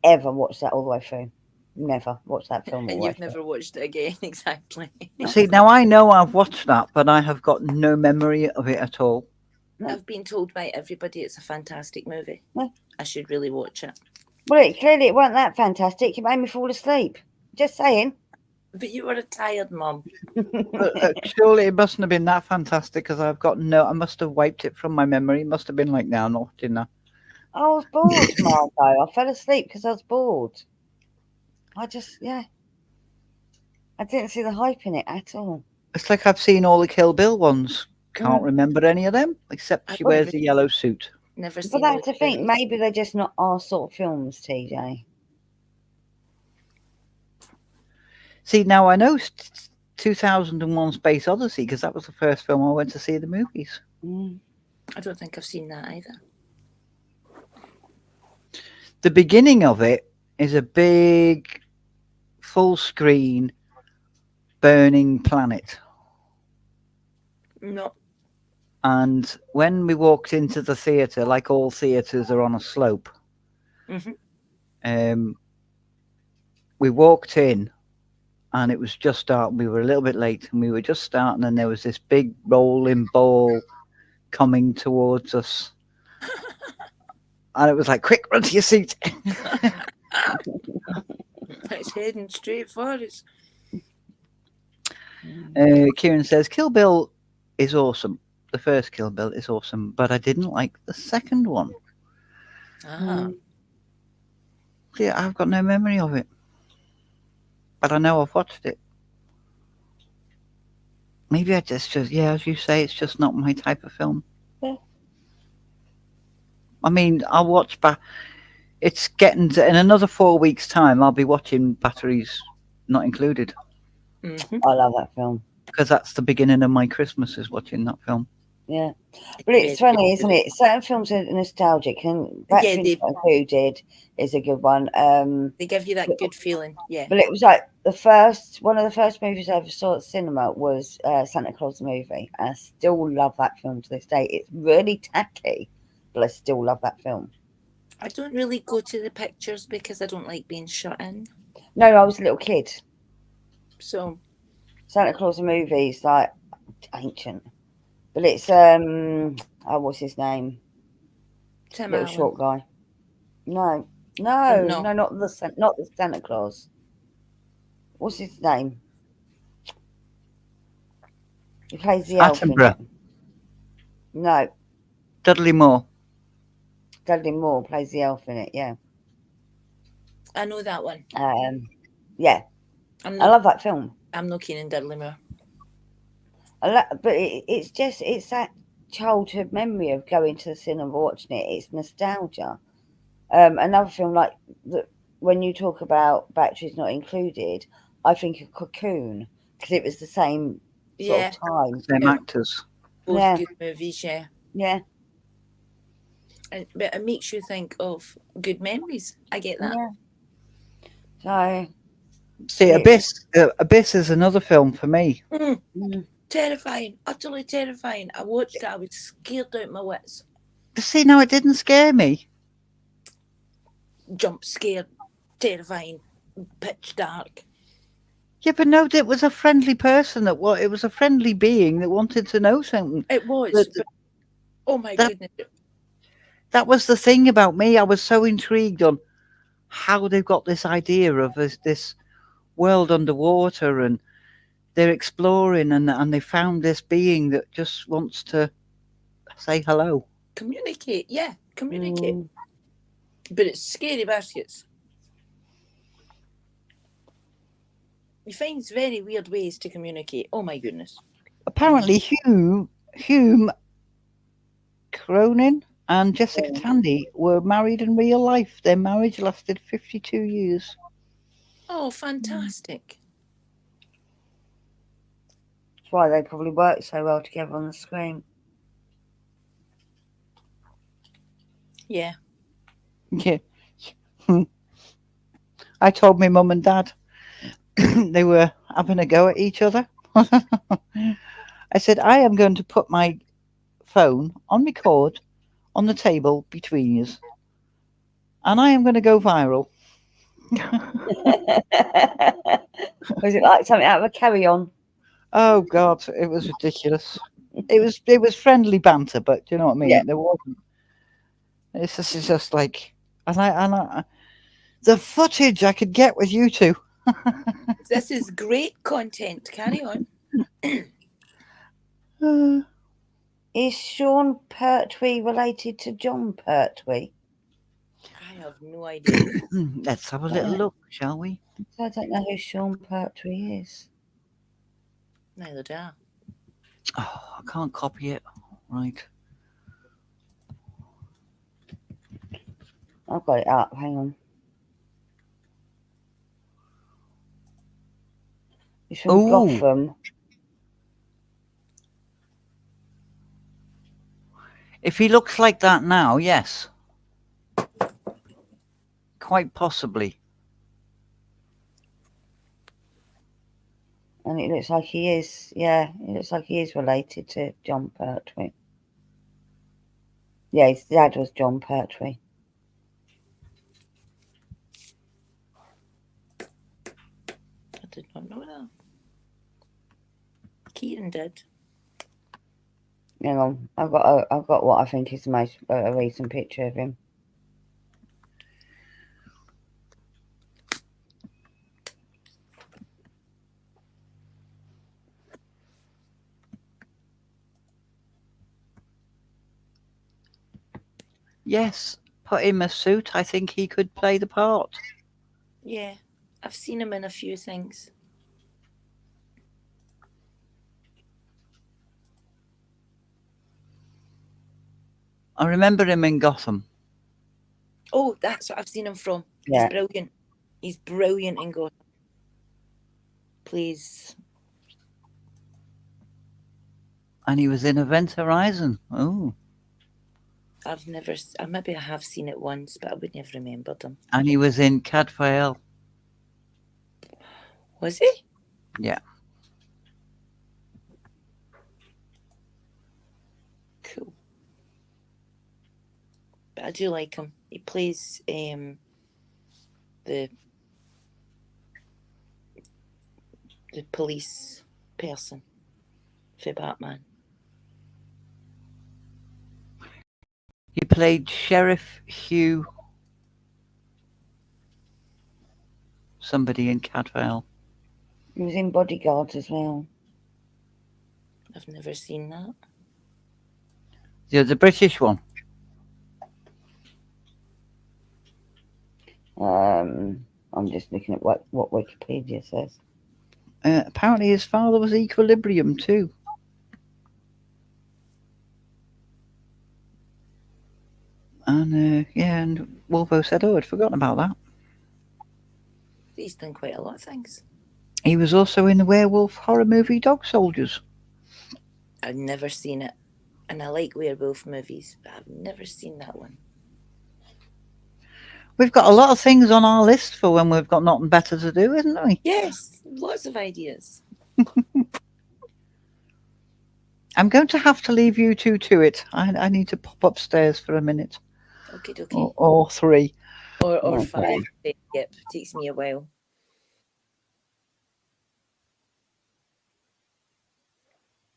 ever watched that all the way through. Never watched that film. And you've never watched it again, exactly. See, now I know I've watched that, but I have got no memory of it at all. I've been told by everybody it's a fantastic movie. I should really watch it. Well, clearly it wasn't that fantastic. It made me fall asleep. Just saying. But you were a tired mum. Surely it mustn't have been that fantastic, because I must have wiped it from my memory. It must have been like, now I'm not watching that. I was bored, Marco. I fell asleep because I was bored. I didn't see the hype in it at all. It's like I've seen all the Kill Bill ones. Can't remember any of them, except she wears the yellow suit. Never seen. But that's the thing. Maybe they're just not our sort of films, TJ. See, now I know 2001 Space Odyssey, because that was the first film I went to see the movies. I don't think I've seen that either. The beginning of it is a big, full screen, burning planet. No. And when we walked into the theatre, like all theatres are on a slope, we walked in, and it was just starting. We were a little bit late, and we were just starting, and there was this big rolling ball coming towards us. And it was like, quick, run to your seat. It's heading straight for us. Kieran says, Kill Bill is awesome. The first Kill Bill is awesome, but I didn't like the second one. Yeah, I've got no memory of it. But I know I've watched it. Maybe I just yeah, as you say, it's just not my type of film. Yeah. I mean, I'll watch back. It's getting to, in another 4 weeks' time, I'll be watching Batteries Not Included. I love that film. Because that's the beginning of my Christmas, is watching that film. Yeah. But it's funny, isn't it? Certain films are nostalgic, and Batteries Not Included is a good one. They give you that good feeling, yeah. But it was like one of the first movies I ever saw at cinema was Santa Claus the movie. And I still love that film to this day. It's really tacky, but I still love that film. I don't really go to the pictures because I don't like being shut in. No, I was a little kid. So Santa Claus the movie is like ancient. But it's Oh, what's his name? Tim Little Allen. short guy. No, No. not the Santa Claus. What's his name? He plays the elf in Attenborough. it. No, Dudley Moore. Dudley Moore plays the elf in it. Yeah. I know that one. Yeah. I'm I not. love that film. I'm not keen on Dudley Moore. But it's that childhood memory of going to the cinema watching it. It's nostalgia. Another film like that, when you talk about Batteries Not Included, I think of Cocoon because it was the same sort Yeah. of time. Same Yeah. actors. Both Yeah. good movies, yeah. Yeah, But it makes you think of good memories. I get that. yeah. So See, it was, Abyss is another film for me. Terrifying. Utterly terrifying. I watched it. I was scared out my wits. See, now it didn't scare me. Jump scared. Terrifying. Pitch dark. Yeah, but no, it was a friendly person it was a friendly being that wanted to know something. It was. But But, oh my that- goodness. That was the thing about me. I was so intrigued on how they've got this idea of this world underwater, and they're exploring, and they found this being that just wants to say hello. Communicate. Yeah, communicate. But it's scary baskets. He finds very weird ways to communicate. Oh my goodness. Apparently, Hume Cronin and Jessica Tandy were married in real life. Their marriage lasted 52 years. Oh, fantastic. that's why they probably work so well together on the screen. Yeah. Yeah. I told my mum and dad they were having a go at each other. I said, I am going to put my phone on record on the table between you, and I am going to go viral. Was it like something out of a Carry On? Oh God, it was ridiculous. It was friendly banter, but do you know what I mean? Yeah. There wasn't. It's just like, and I, the footage I could get with you two. This is great content. Carry on. Is Sean Pertwee related to John Pertwee? I have no idea. Let's have a little look, shall we? I don't know who Sean Pertwee is. Neither do I. Oh, I can't copy it. Right. I've got it up. Hang on. He's from Ooh. Gotham. If he looks like that now, yes. Quite possibly. And it looks like he is. Yeah, it looks like he is related to John Pertwee. Yeah, his dad was John Pertwee. I did not know that. Kieran did. Hang on, I've got what I think is the most a recent picture of him. Yes, put him a suit. I think he could play the part. Yeah, I've seen him in a few things. I remember him in Gotham. Oh, that's what I've seen him from. Yeah. He's brilliant. He's brilliant in Gotham. Please. And he was in Event Horizon. Oh. Maybe I have seen it once, but I wouldn't have remembered him. And he was in Cadfael. Was he? Yeah. Cool. But I do like him. He plays the police person for Batman. He played Sheriff Hugh somebody in Cadfael. He was in Bodyguard as well. I've never seen that. Yeah, the British one. I'm just looking at what Wikipedia says. Apparently his father was Equilibrium too. And and Wolvo said, "Oh, I'd forgotten about that." He's done quite a lot of things. He was also in the werewolf horror movie Dog Soldiers. I've never seen it. And I like werewolf movies, but I've never seen that one. We've got a lot of things on our list for when we've got nothing better to do, isn't we? Yes, lots of ideas. I'm going to have to leave you two to it. I need to pop upstairs for a minute. Okay. Or three. Or Okay. 5. Yep, takes me a while.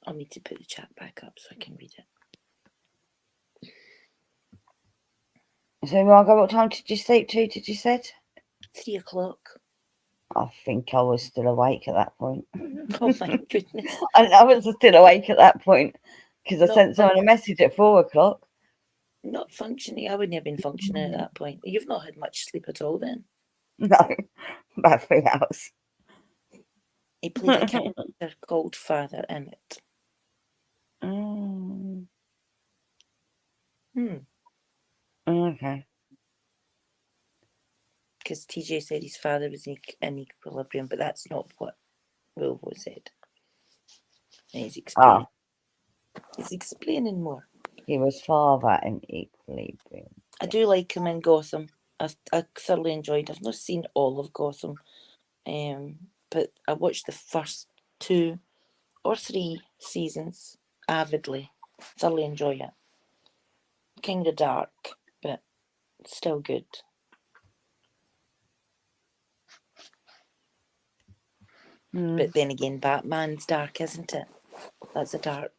I'll need to put the chat back up so I can read it. So, Margot, what time did you sleep to? Did you say? 3 o'clock. I think I was still awake at that point. Oh my goodness. I was still awake at that point because I No, sent someone a message at 4 o'clock. Not functioning. I wouldn't have been functioning at that point. You've not had much sleep at all then. No, about 3 hours. He played a character called Father Emmett. Okay. Because TJ said his father was in equilibrium, but that's not what Wilvo said. And he's explaining. He's explaining more. He was father in equilibrium. I do like him in Gotham. I thoroughly enjoyed. I've not seen all of Gotham, but I watched the first 2 or 3 seasons avidly. Thoroughly enjoy it. Kind of dark, but still good. But then again, Batman's dark, isn't it? That's a dark.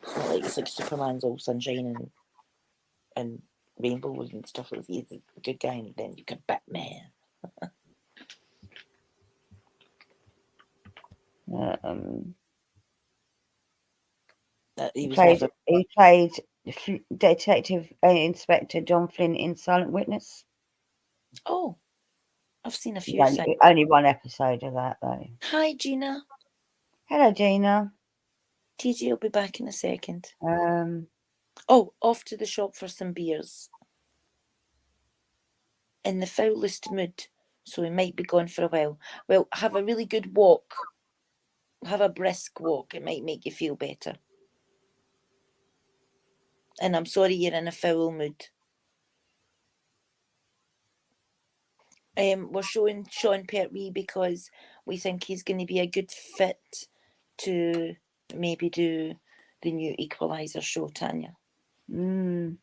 It's not like Superman's all sunshine and rainbows and stuff like that. He's a good guy, and then you got Batman. He played Detective Inspector John Flynn in Silent Witness. Oh, I've seen a few. Only one episode of that, though. Hi, Gina. Hello, Gina. TJ will be back in a second. Oh, off to the shop for some beers. In the foulest mood, so we might be gone for a while. Well, have a really good walk. Have a brisk walk. It might make you feel better. And I'm sorry you're in a foul mood. We're showing Sean Pertwee because we think he's going to be a good fit to maybe do the new Equalizer show, Tanya. There's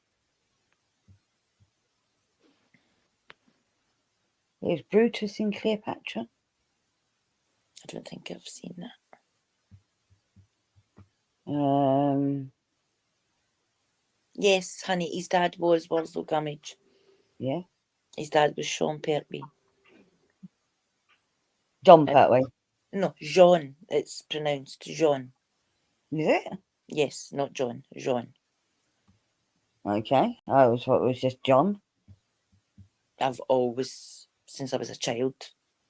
Brutus in Cleopatra. I don't think I've seen that. Yes, honey, his dad was Wurslow Gummidge. Yeah. His dad was Sean Pertwee. John Pertwee. No, Jean. It's pronounced Jean. Is it? Yes, not John. Jean. Okay. I always thought it was just John. I've always, since I was a child,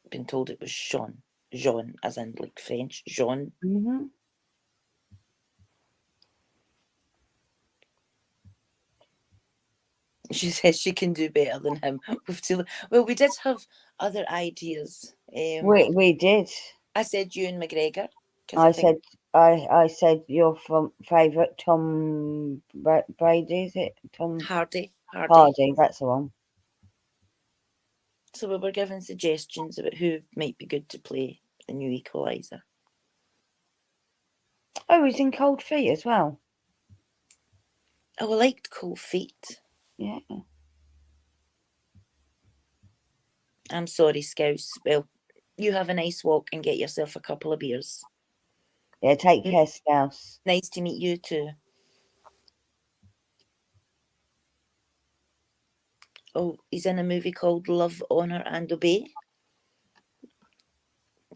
been told it was Sean. Jean, as in like French. Jean. She says she can do better than him. Well, we did have other ideas. We did. I said Ewan McGregor. I said your favourite Tom Brady, is it? Tom Hardy. Hardy, that's the one. So we were given suggestions about who might be good to play the new Equalizer. Oh, he's in Cold Feet as well. Oh, I liked Cold Feet. Yeah. I'm sorry, Scouse. Well, you have a nice walk and get yourself a couple of beers. Yeah, take care, Scouse. Nice to meet you too. Oh, he's in a movie called Love, Honor and Obey,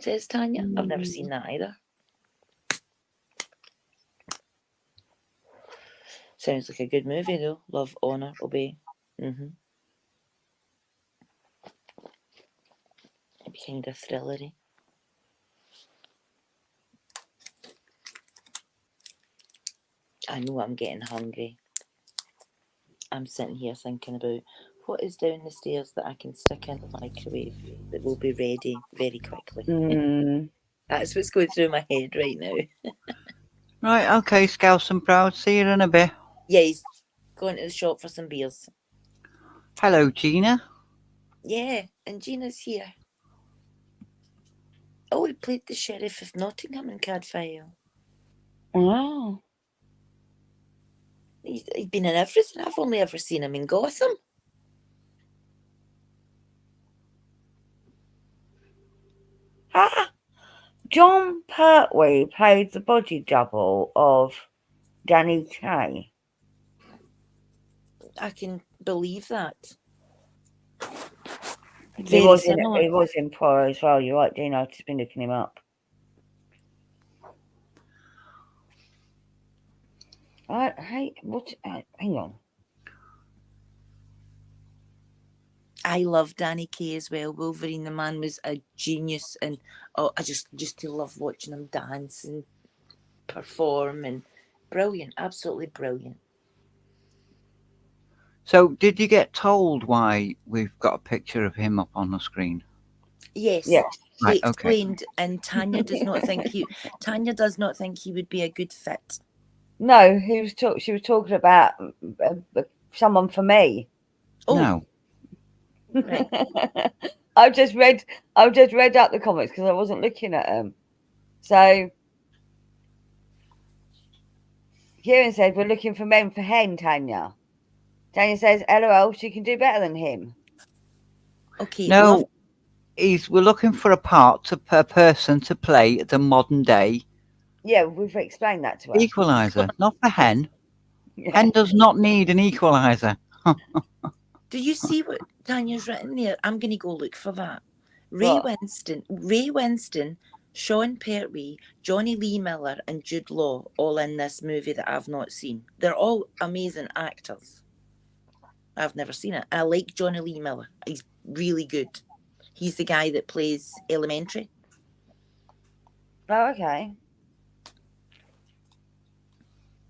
says Tanya. I've never seen that either. Sounds like a good movie though. Love, Honor, Obey. Maybe kind of thrillery. I know I'm getting hungry. I'm sitting here thinking about what is down the stairs that I can stick in the microwave that will be ready very quickly. That's what's going through my head right now. Right, okay, Scouse and Proud. See you in a bit. Yeah, he's going to the shop for some beers. Hello, Gina. Yeah, and Gina's here. Oh, he played the Sheriff of Nottingham in Cadfael. Wow. He's been in everything. I've only ever seen him in Gotham. John Pertwee played the body double of Danny Kaye. I can believe that. He was in Poirot as well. You're right, Dean. I've just been looking him up. Hang on. I love Danny Kaye as well. Wolverine the man was a genius, and I just to love watching him dance and perform, and brilliant, absolutely brilliant. So, did you get told why we've got a picture of him up on the screen? Yes. Yes. He Right, explained, and Tanya does not think he would be a good fit. No, she was talking about someone for me. Oh, No. right. I've just read out the comments because I wasn't looking at them. So Kieran said we're looking for men for hen, Tanya. Tanya says, LOL, she can do better than him. Okay. No, we're looking for a person to play the modern day Yeah, we've explained that to her. equalizer, not for hen. Yeah. Hen does not need an equalizer. Do you see what Tanya's written there? I'm going to go look for that. Ray Winston, Sean Pertwee, Johnny Lee Miller, and Jude Law all in this movie that I've not seen. They're all amazing actors. I've never seen it. I like Johnny Lee Miller. He's really good. He's the guy that plays Elementary. Oh, okay.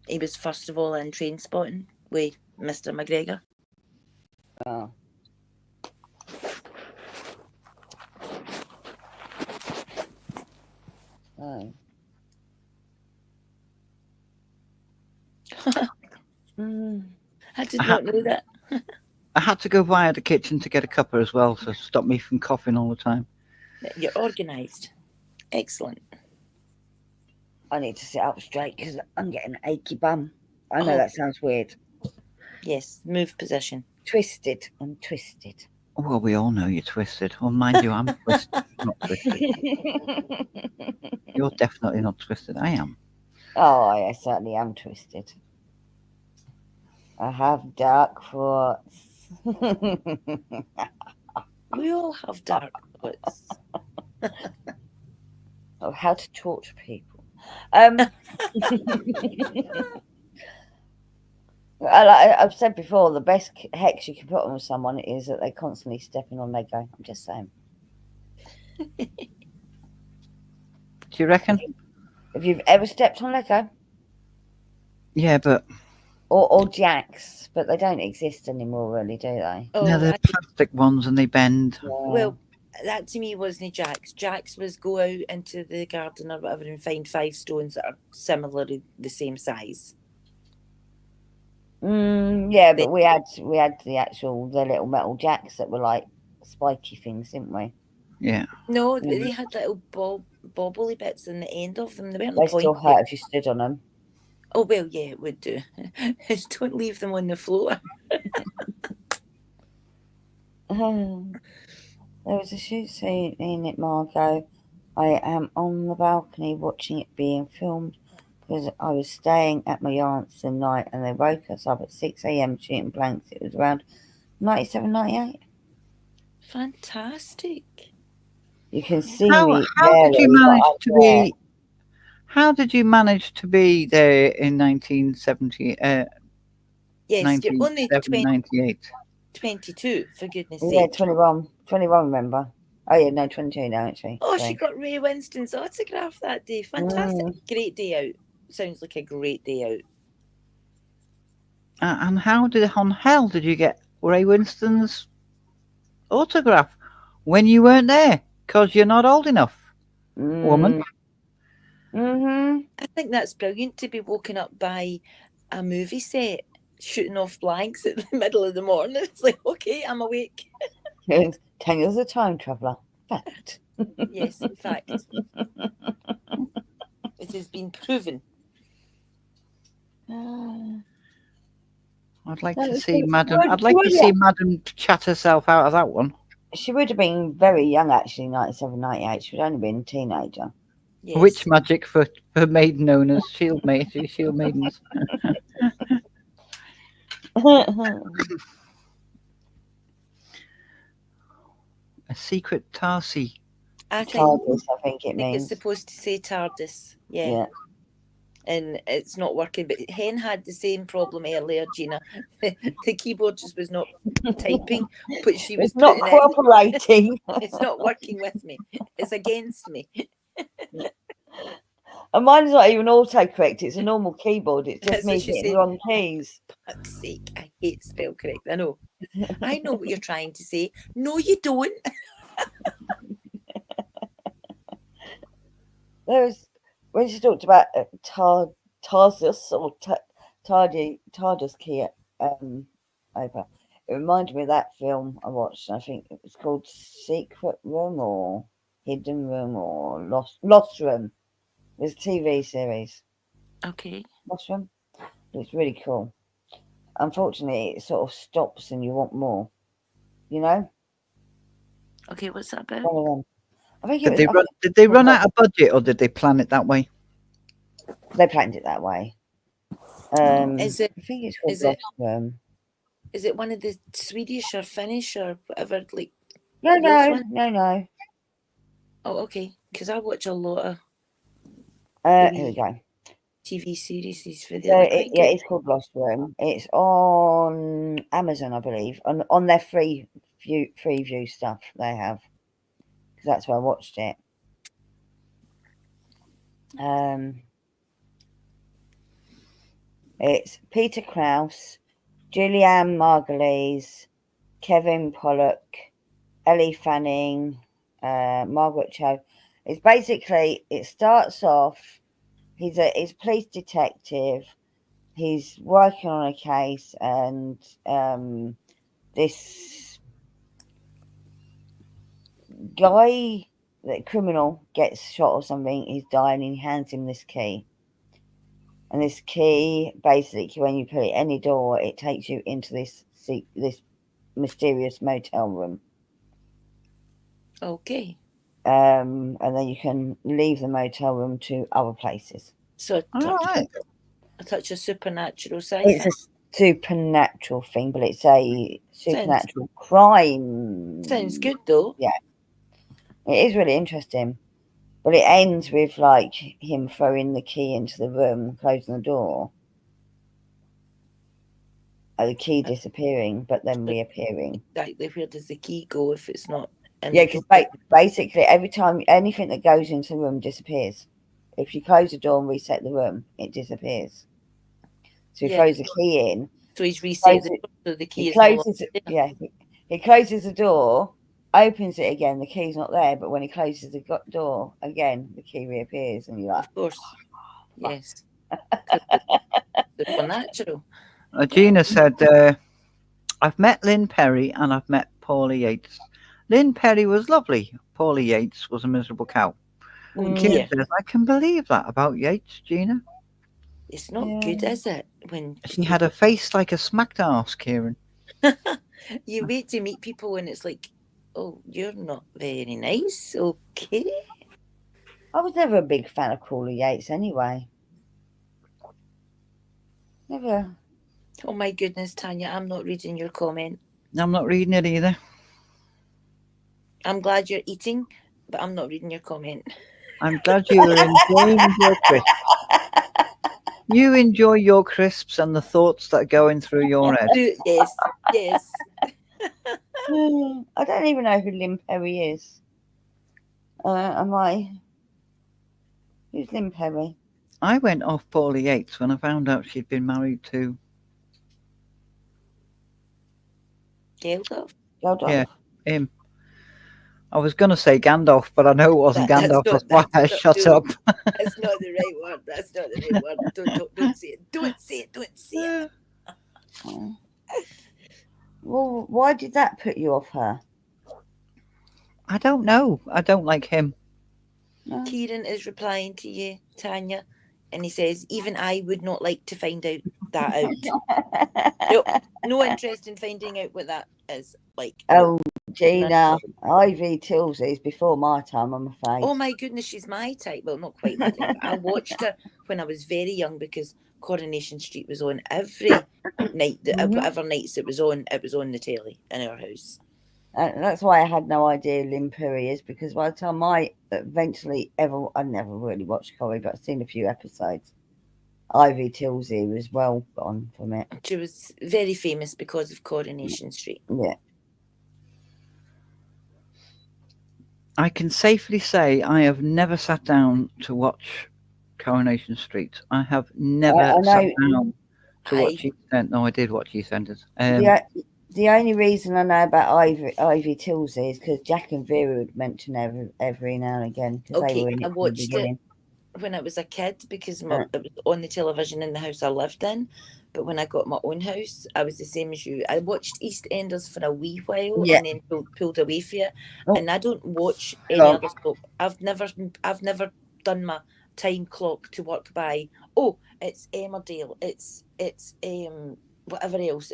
He was first of all in Trainspotting with Mr. McGregor. Oh. Oh. I did not know that. I had to go via the kitchen to get a cuppa as well, so stop me from coughing all the time. You're organised. Excellent. I need to sit up straight because I'm getting an achy bum. I know that sounds weird. Yes, move position. Twisted. I'm twisted. Well, we all know you're twisted. Well, mind you, I'm twisted, not twisted. You're definitely not twisted. I am. Oh, I certainly am twisted. I have dark thoughts. We all have dark thoughts. Oh, how to torture people. I've said before, the best hex you can put on someone is that they're constantly stepping on Lego. I'm just saying. Do you reckon? If you've ever stepped on Lego. Yeah, but... Or jacks, but they don't exist anymore, really, do they? Oh, no, they're plastic ones and they bend. Yeah. Well, that to me wasn't Jack's. Jack's was go out into the garden or whatever and find 5 stones that are similarly the same size. Yeah, but we had the little metal jacks that were like spiky things, didn't we? Yeah. No, they had little bobbly bits in the end of them. They weren't They pointy. still hurt if you stood on them. Oh, well, yeah, it would do. Just don't leave them on the floor. There was a shoot scene in it, Margot. I am on the balcony watching it being filmed because I was staying at my aunt's the night and they woke us up at 6 a.m. shooting blanks. It was around 97, 98. Fantastic. You can see How me how did you barely, but manage I'm to there. be? How did you manage to be there in 1970, Yes, you're only 97, 98? 22, for goodness Yeah, sake. 21. 21, remember? Oh, yeah, no, 22 now, actually. Oh, Sorry. she got Ray Winston's autograph that day. Fantastic. Great day out. Sounds like a great day out. And how on hell did you get Ray Winston's autograph when you weren't there? Because you're not old enough, woman. Mm-hmm. I think that's brilliant to be woken up by a movie set shooting off blanks at the middle of the morning. It's like, okay, I'm awake. Tanya's a time traveller. Fact. Yes, in fact, it has been proven. I'd like No, to she see would- Madam. I'd she like would, to yeah. see Madam chat herself out of that one. She would have been very young, actually, 97, 98. She would have only been a teenager. Yes. Witch magic for maiden owners, shield maidens. A secret Tarsi. I think, TARDIS, I think it it's means. supposed to say TARDIS. Yeah. Yeah. And it's not working. But Hen had the same problem earlier, Gina. The keyboard just was not typing, but she was It's not putting in. cooperating. It's not working with me. It's against me. And mine's not even autocorrect. It's a normal keyboard. It's just That's me what she hitting said. the wrong keys. Fuck's sake, I hate spell correct. I know. I know what you're trying to say. No, you don't. There was when she talked about Tarsus or TARDIS key over. It reminded me of that film I watched. I think it was called Secret Room or Hidden Room or Lost Room. It was a TV series. Okay. Lost Room. It's really cool. Unfortunately, it sort of stops and you want more. You know? Okay, what's that about? One of them. I think Did they run out of budget, or did they plan it that way? They planned it that way. I Is it think it's called is it- Lost Room. is it one of the Swedish or Finnish or whatever? Like No, those ones? no. Oh, okay. Because I watch a lot of Here we go. TV series. For the So other quite good. it's called Lost Room. It's on Amazon, I believe, on their free view stuff they have. Because that's where I watched it. It's Peter Krause, Julianne Margulies, Kevin Pollock, Ellie Fanning, Margaret Cho. It's basically, it starts off, he's a police detective. He's working on a case, and this guy, the criminal, gets shot or something. He's dying, and he hands him this key. And this key, basically, when you put it any door, it takes you into this mysterious motel room. Okay. And then you can leave the motel room to other places. So Right. a touch of supernatural sci-fi. It's a supernatural thing, but it's a supernatural crime. Sounds good though. Yeah. It is really interesting. But it ends with like him throwing the key into the room, closing the door. The key disappearing, but then reappearing. Exactly. Where does the key go if it's not in Yeah, the because basically every time anything that goes into the room disappears. If you close the door and reset the room, it disappears. So he throws the key in. So he's reset the door, so the key is no longer there. Yeah, he closes the door, opens it again. The key's not there, but when he closes the door again, the key reappears, and you're like, of course, yes, 'cause it's supernatural. Gina said, "I've met Lynn Perry and I've met Paula Yates. Lynn Perry was lovely. Paula Yates was a miserable cow." Kieran says, "I can believe that about Yates, Gina. It's not good, is it? When She had a face like a smacked arse, Kieran." you wait to meet people and it's like, oh, you're not very nice. Okay. I was never a big fan of Paula Yates anyway. Never. Oh my goodness, Tanya, I'm not reading your comment. I'm not reading it either. I'm glad you're eating, but I'm not reading your comment. I'm glad you were enjoying your crisps. You enjoy your crisps and the thoughts that are going through your head. Yes, yes. I don't even know who Lynn Perry is. Am I? Who's Lynn Perry? I went off Paulie Yates when I found out she'd been married to, Geldof. yeah, Geldof. him. I was going to say Gandalf, but I know it wasn't Gandalf. That's why I shut no, up. That's not the right word. That's not the right word. Don't say it. Don't say it. Don't say it. Well, why did that put you off her? I don't know. I don't like him. No. Kieran is replying to you, Tanya, and he says, even I would not like to find out that out. No interest in finding out what that is. Like, no. Oh, Gina, Ivy Tilsley's before my time, I'm afraid. Oh my goodness, she's my type. Well, not quite my type. But I watched her when I was very young because Coronation Street was on every night. Whatever nights it was on the telly in our house. That's why I had no idea Lynn Perry is, because by the time I eventually I never really watched Corrie, but I've seen a few episodes. Ivy Tilsley was well gone from it. She was very famous because of Coronation Street. Yeah. I can safely say I have never sat down to watch Coronation Street. I have never sat down to watch EastEnders. No, I did watch EastEnders. The only reason I know about Ivy Tilsley is because Jack and Vera would mention every now and again. Okay, I watched it when I was a kid because it was on the television in the house I lived in. But when I got my own house, I was the same as you. I watched EastEnders for a wee while and then pulled away from it. And I don't watch any other soap. I've never done my time clock to work by. Oh, it's Emmerdale. It's whatever else.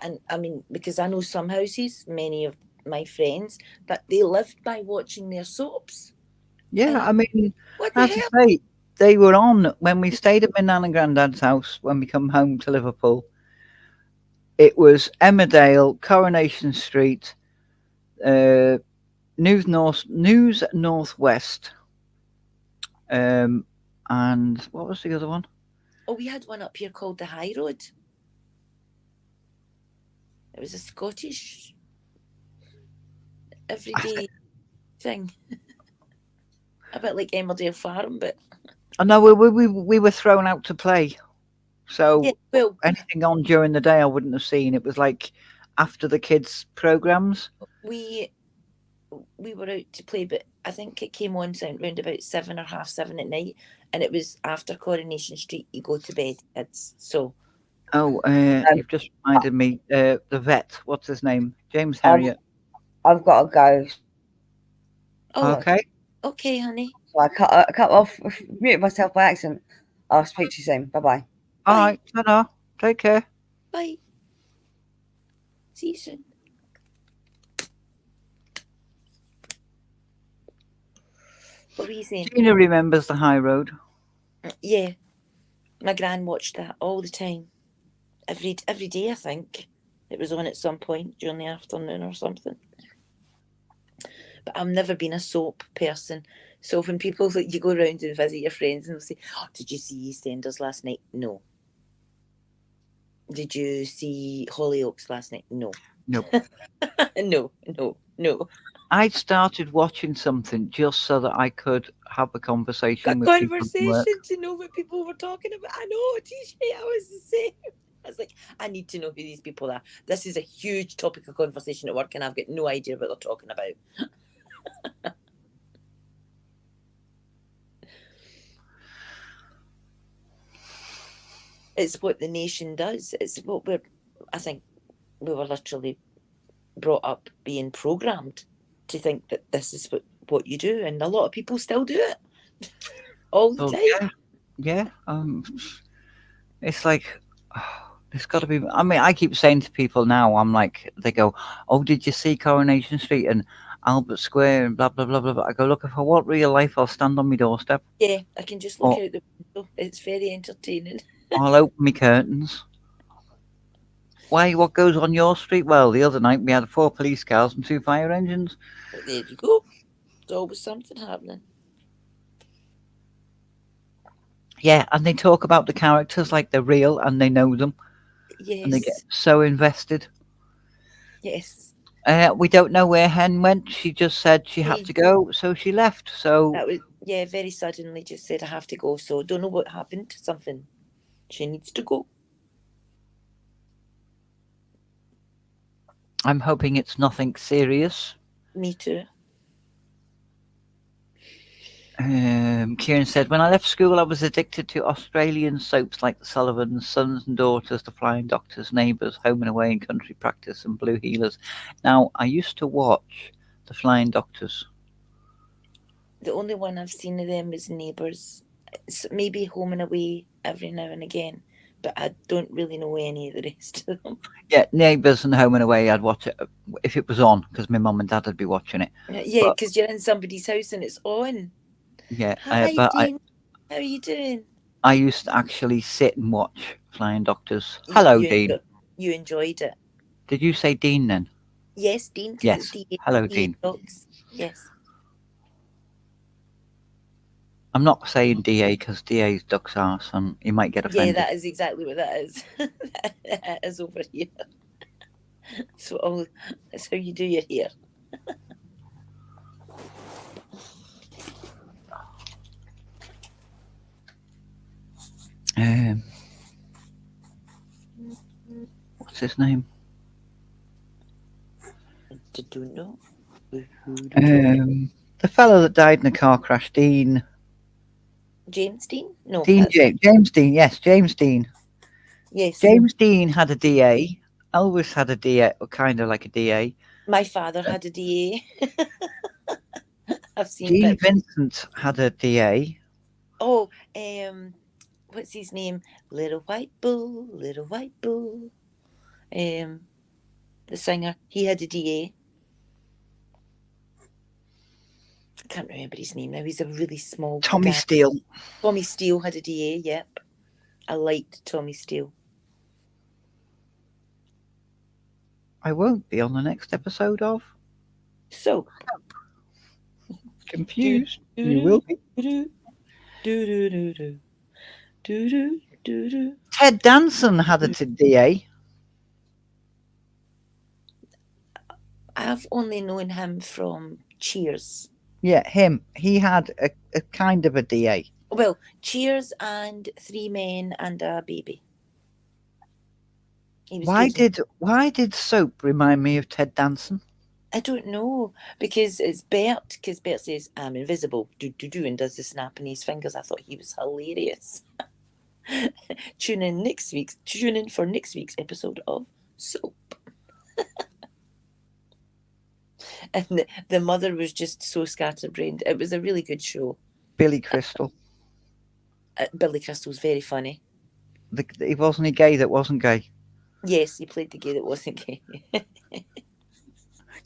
And I mean, because I know some houses, many of my friends, that they lived by watching their soaps. Yeah, I mean, as I say, they were on when we stayed at my nan and granddad's house when we come home to Liverpool. It was Emmerdale, Coronation Street, News Northwest, and what was the other one? Oh, we had one up here called the High Road. It was a Scottish everyday thing. A bit like Emmerdale Farm, but I know we were thrown out to play, so anything on during the day I wouldn't have seen. It was like after the kids' programs. We were out to play, but I think it came on round about 7 or 7:30 at night, and it was after Coronation Street. You go to bed, kids. So. Oh, you've just reminded me. The vet, what's his name? James Herriot. I've got to go. Oh, okay. Okay, honey. So I cut off, muted myself by accident. I'll speak to you soon. Bye-bye. All right, ta-da. Take care. Bye. See you soon. What were you saying? Gina remembers the High Road. Yeah. My gran watched that all the time. Every day, I think. It was on at some point during the afternoon or something. But I've never been a soap person. So when people, like, you go around and visit your friends and they'll say, oh, did you see EastEnders last night? No. Did you see Hollyoaks last night? No. Nope. No. I started watching something just so that I could have a conversation with people to know what people were talking about. I know, TJ, I was the same. I was like, I need to know who these people are. This is a huge topic of conversation at work and I've got no idea what they're talking about. It's what the nation does. It's what I think we were literally brought up being programmed to think that this is what you do. And a lot of people still do it all the time. Yeah. It's like, it's got to be. I mean, I keep saying to people now, I'm like, they go, oh, did you see Coronation Street and Albert Square and blah, blah, blah, blah, blah. I go, look, if I want real life, I'll stand on my doorstep. Yeah, I can just look out the window. It's very entertaining. I'll open my curtains. Why? What goes on your street? Well, the other night we had 4 police cars and 2 fire engines. Well, there you go. There's always something happening. Yeah, and they talk about the characters like they're real and they know them and they get Yes. so invested. Yes. We don't know where Hen went. She just said she had to go, so she left. So That was, yeah, very suddenly just said I have to go. So don't know what happened. Something. She needs to go. I'm hoping it's nothing serious. Me too. Kieran said, when I left school, I was addicted to Australian soaps like The Sullivans, Sons and Daughters, The Flying Doctors, Neighbours, Home and Away, and Country Practice, and Blue Heelers. Now, I used to watch The Flying Doctors. The only one I've seen of them is Neighbours. It's maybe Home and Away every now and again, but I don't really know any of the rest of them. Yeah, Neighbours and Home and Away, I'd watch it if it was on, because my mum and dad would be watching it. Yeah, because you're in somebody's house and it's on. Yeah, Hi, but Dean. How are you doing? I used to actually sit and watch Flying Doctors. Hello, Dean. You enjoyed it. Did you say Dean then? Yes, Dean, because Yes. it's DA. Hello, Dean. Dogs. Yes. I'm not saying DA because DA's duck's arse and he might get offended. Yeah, that is exactly what that is. That is over here. So that's how you do your hair. What's his name? Did you know? The fellow that died in a car crash, Dean. James Dean? No. James Dean. Yes, James Dean. Yes. James Dean had a DA. Elvis had a DA, or kind of like a DA. My father had a DA. I've seen Gene pictures. Vincent had a DA. Oh, what's his name? Little White Bull, Little White Bull. The singer, he had a DA. I can't remember his name now. He's a really small Tommy guy. Steele. Tommy Steele had a DA, yep. I liked Tommy Steele. I won't be on the next episode of So Confused. You will be. Ted Danson had a DA. I've only known him from Cheers. Yeah, him. He had a kind of a DA. Well, Cheers and Three Men and a Baby. Why did soap remind me of Ted Danson? I don't know, because it's Bert. Because Bert says, "I'm invisible," and does the snap in his fingers. I thought he was hilarious. Tune in for next week's episode of Soap. And the mother was just so scatterbrained. It was a really good show. Billy Crystal. Billy Crystal's very funny. He wasn't a gay that wasn't gay. Yes, he played the gay that wasn't gay.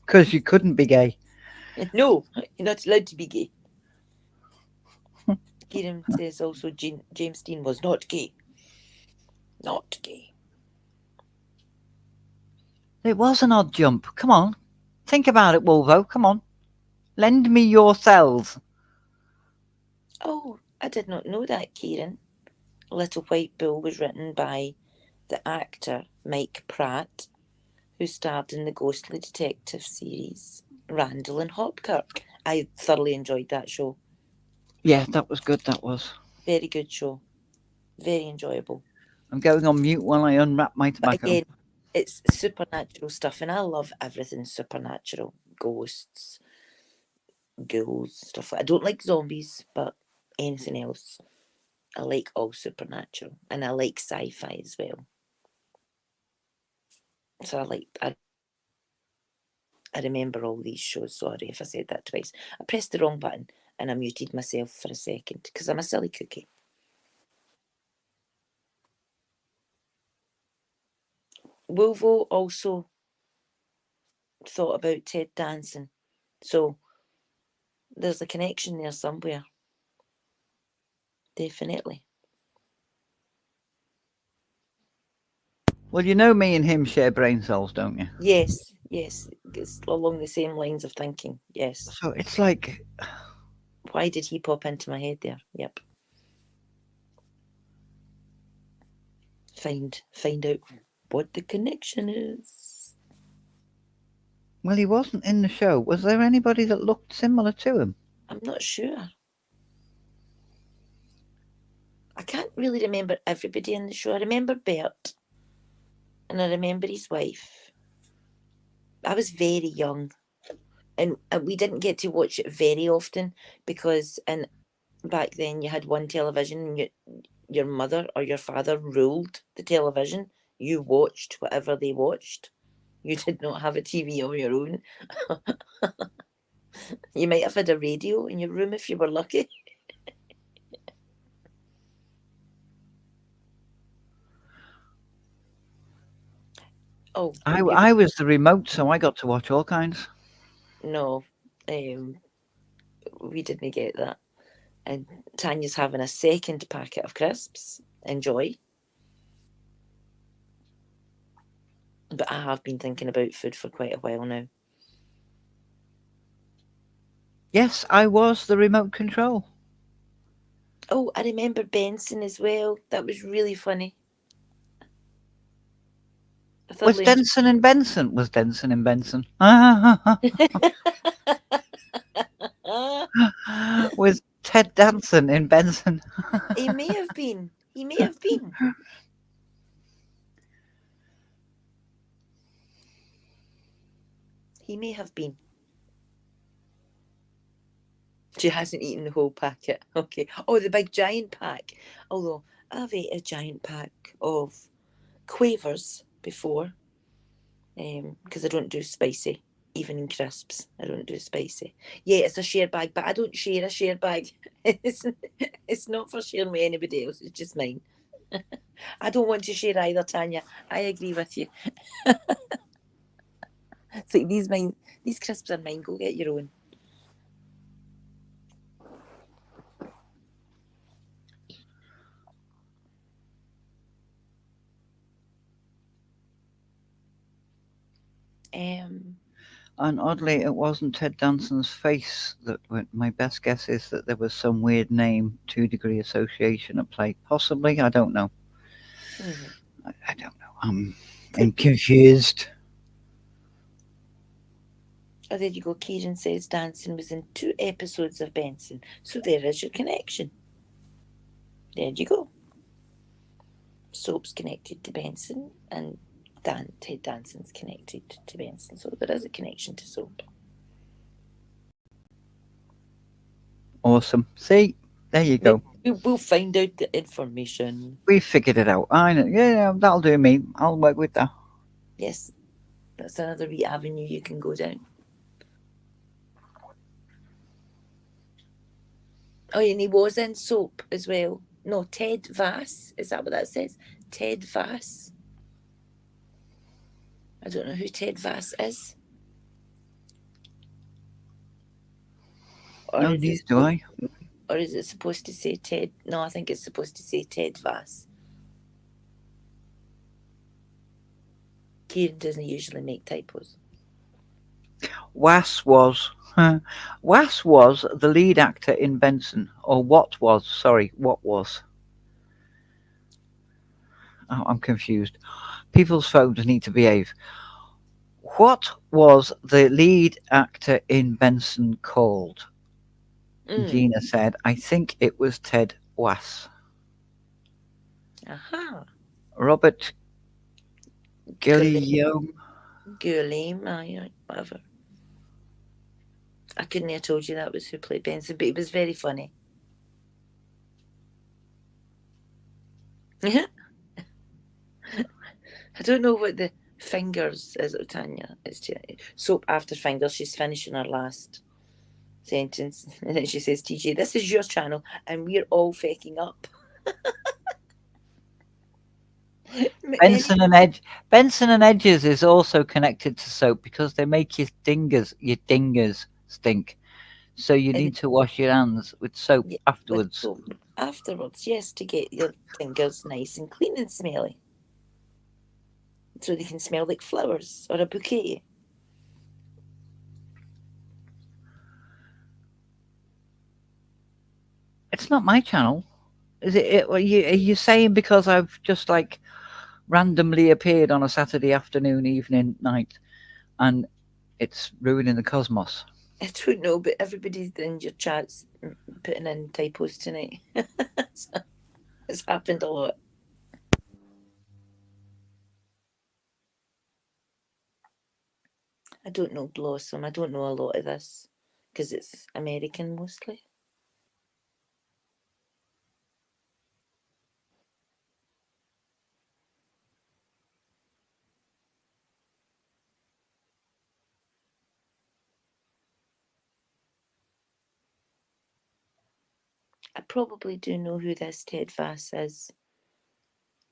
Because you couldn't be gay. No, you're not allowed to be gay. Kieran says also James Dean was not gay. Not gay. It was an odd jump. Come on. Think about it, Wolvo. Come on. Lend me your cells. Oh, I did not know that, Kieran. Little White Bull was written by the actor Mike Pratt, who starred in the ghostly detective series Randall and Hopkirk. I thoroughly enjoyed that show. Yeah, that was good, that was. Very good show. Very enjoyable. I'm going on mute while I unwrap my tobacco. But again, it's supernatural stuff, and I love everything supernatural. Ghosts, ghouls, stuff. I don't like zombies, but anything else. I like all supernatural, and I like sci-fi as well. So I remember all these shows. Sorry if I said that twice. I pressed the wrong button and I muted myself for a second because I'm a silly cookie. Wolvo also thought about Ted Danson. So there's a connection there somewhere. Definitely. Well, you know me and him share brain cells, don't you? Yes, yes, it's along the same lines of thinking. Yes. So it's like, Why did he pop into my head there? Yep. Find out what the connection is. well, he wasn't in the show. Was there anybody that looked similar to him? I'm not sure. I can't really remember everybody in the show. I remember Bert, and I remember his wife. I was very young, and we didn't get to watch it very often because back then you had one television, and your mother or your father ruled the television. You watched whatever they watched. You did not have a TV of your own. You might have had a radio in your room if you were lucky. Oh, I was the remote, so I got to watch all kinds. no, we didn't get that. And Tanya's having a second packet of crisps. Enjoy. But I have been thinking about food for quite a while now. Yes, I was the remote control. Oh, I remember Benson as well. That was really funny. Was Denson and Benson? Was Denson and Benson? Was Ted Danson in Benson? He may have been. He may have been. He may have been. She hasn't eaten the whole packet. Okay. Oh, the big giant pack. Although I've ate a giant pack of Quavers before, because I don't do spicy, even in crisps. I don't do spicy. Yeah, it's a share bag, but I don't share a share bag. It's not for sharing with anybody else. It's just mine. I don't want to share either, Tanya. I agree with you. It's like these crisps are mine. Go get your own. And oddly, it wasn't Ted Danson's face that went. My best guess is that there was some weird name, 2-degree association at play. Possibly, I don't know. I don't know. I'm confused. Oh, there you go. Kieran says Danson was in 2 episodes of Benson. So there is your connection. There you go. Soap's connected to Benson, and Ted Danson's connected to Benson. So there is a connection to Soap. Awesome. See, there you go. We'll find out the information. We figured it out. I know. Yeah, that'll do me. I'll work with that. Yes, that's another wee avenue you can go down. Oh, and he was in Soap as well. No, Ted Vass. Is that what that says? Ted Vass. I don't know who Ted Vass is. No, neither do I. Or is it supposed to say Ted? No, I think it's supposed to say Ted Vass. Kieran doesn't usually make typos. Was was the lead actor in Benson, or what was? Sorry, what was? Oh, I'm confused. People's phones need to behave. What was the lead actor in Benson called? Gina said, I think it was Ted Was. Aha. Robert Guillaume. Whatever. I couldn't have told you that was who played Benson, but it was very funny. I don't know what the fingers is, Tanya. It's Soap after fingers. She's finishing her last sentence, and then she says, TJ, this is your channel, and we're all faking up. Benson and Edges is also connected to Soap because they make your dingers stink. So you need to wash your hands with soap afterwards. With soap afterwards, yes, to get your fingers nice and clean and smelly. so they can smell like flowers or a bouquet. It's not my channel. Is it? Are you saying because I've just like randomly appeared on a Saturday afternoon, evening, night, and it's ruining the cosmos? I don't know, but everybody's in your chats putting in typos tonight. So it's happened a lot. I don't know Blossom. I don't know a lot of this because it's American mostly. I probably do know who this Ted Vass is,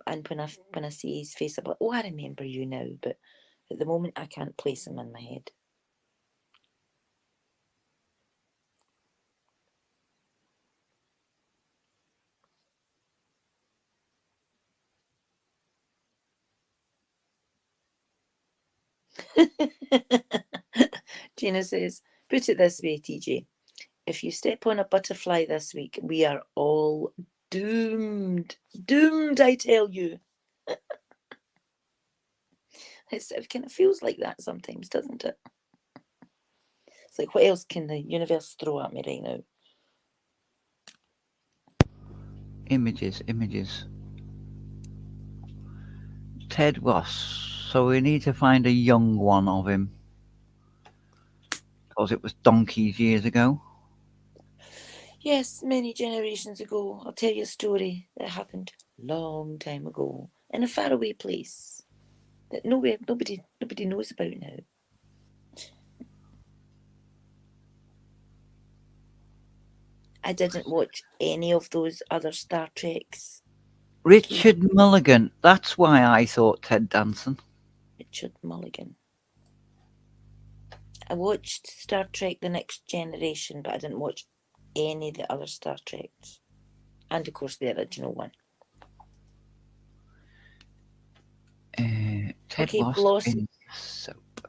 and when I see his face, I'm like, oh, I remember you now. But at the moment, I can't place him in my head. Gina says, put it this way, TJ. If you step on a butterfly this week, we are all doomed. Doomed, I tell you. It kind of feels like that sometimes, doesn't it? It's like, what else can the universe throw at me right now? Images, images. Ted Ross. So we need to find a young one of him. Because it was donkeys years ago. Yes, many generations ago, I'll tell you a story that happened a long time ago in a faraway place that nobody knows about now. I didn't watch any of those other Star Treks. Richard Mulligan. That's why I thought Ted Danson. Richard Mulligan. I watched Star Trek The Next Generation, but I didn't watch any of the other Star Treks. And of course the original one. Ted Okay, Ross in soap.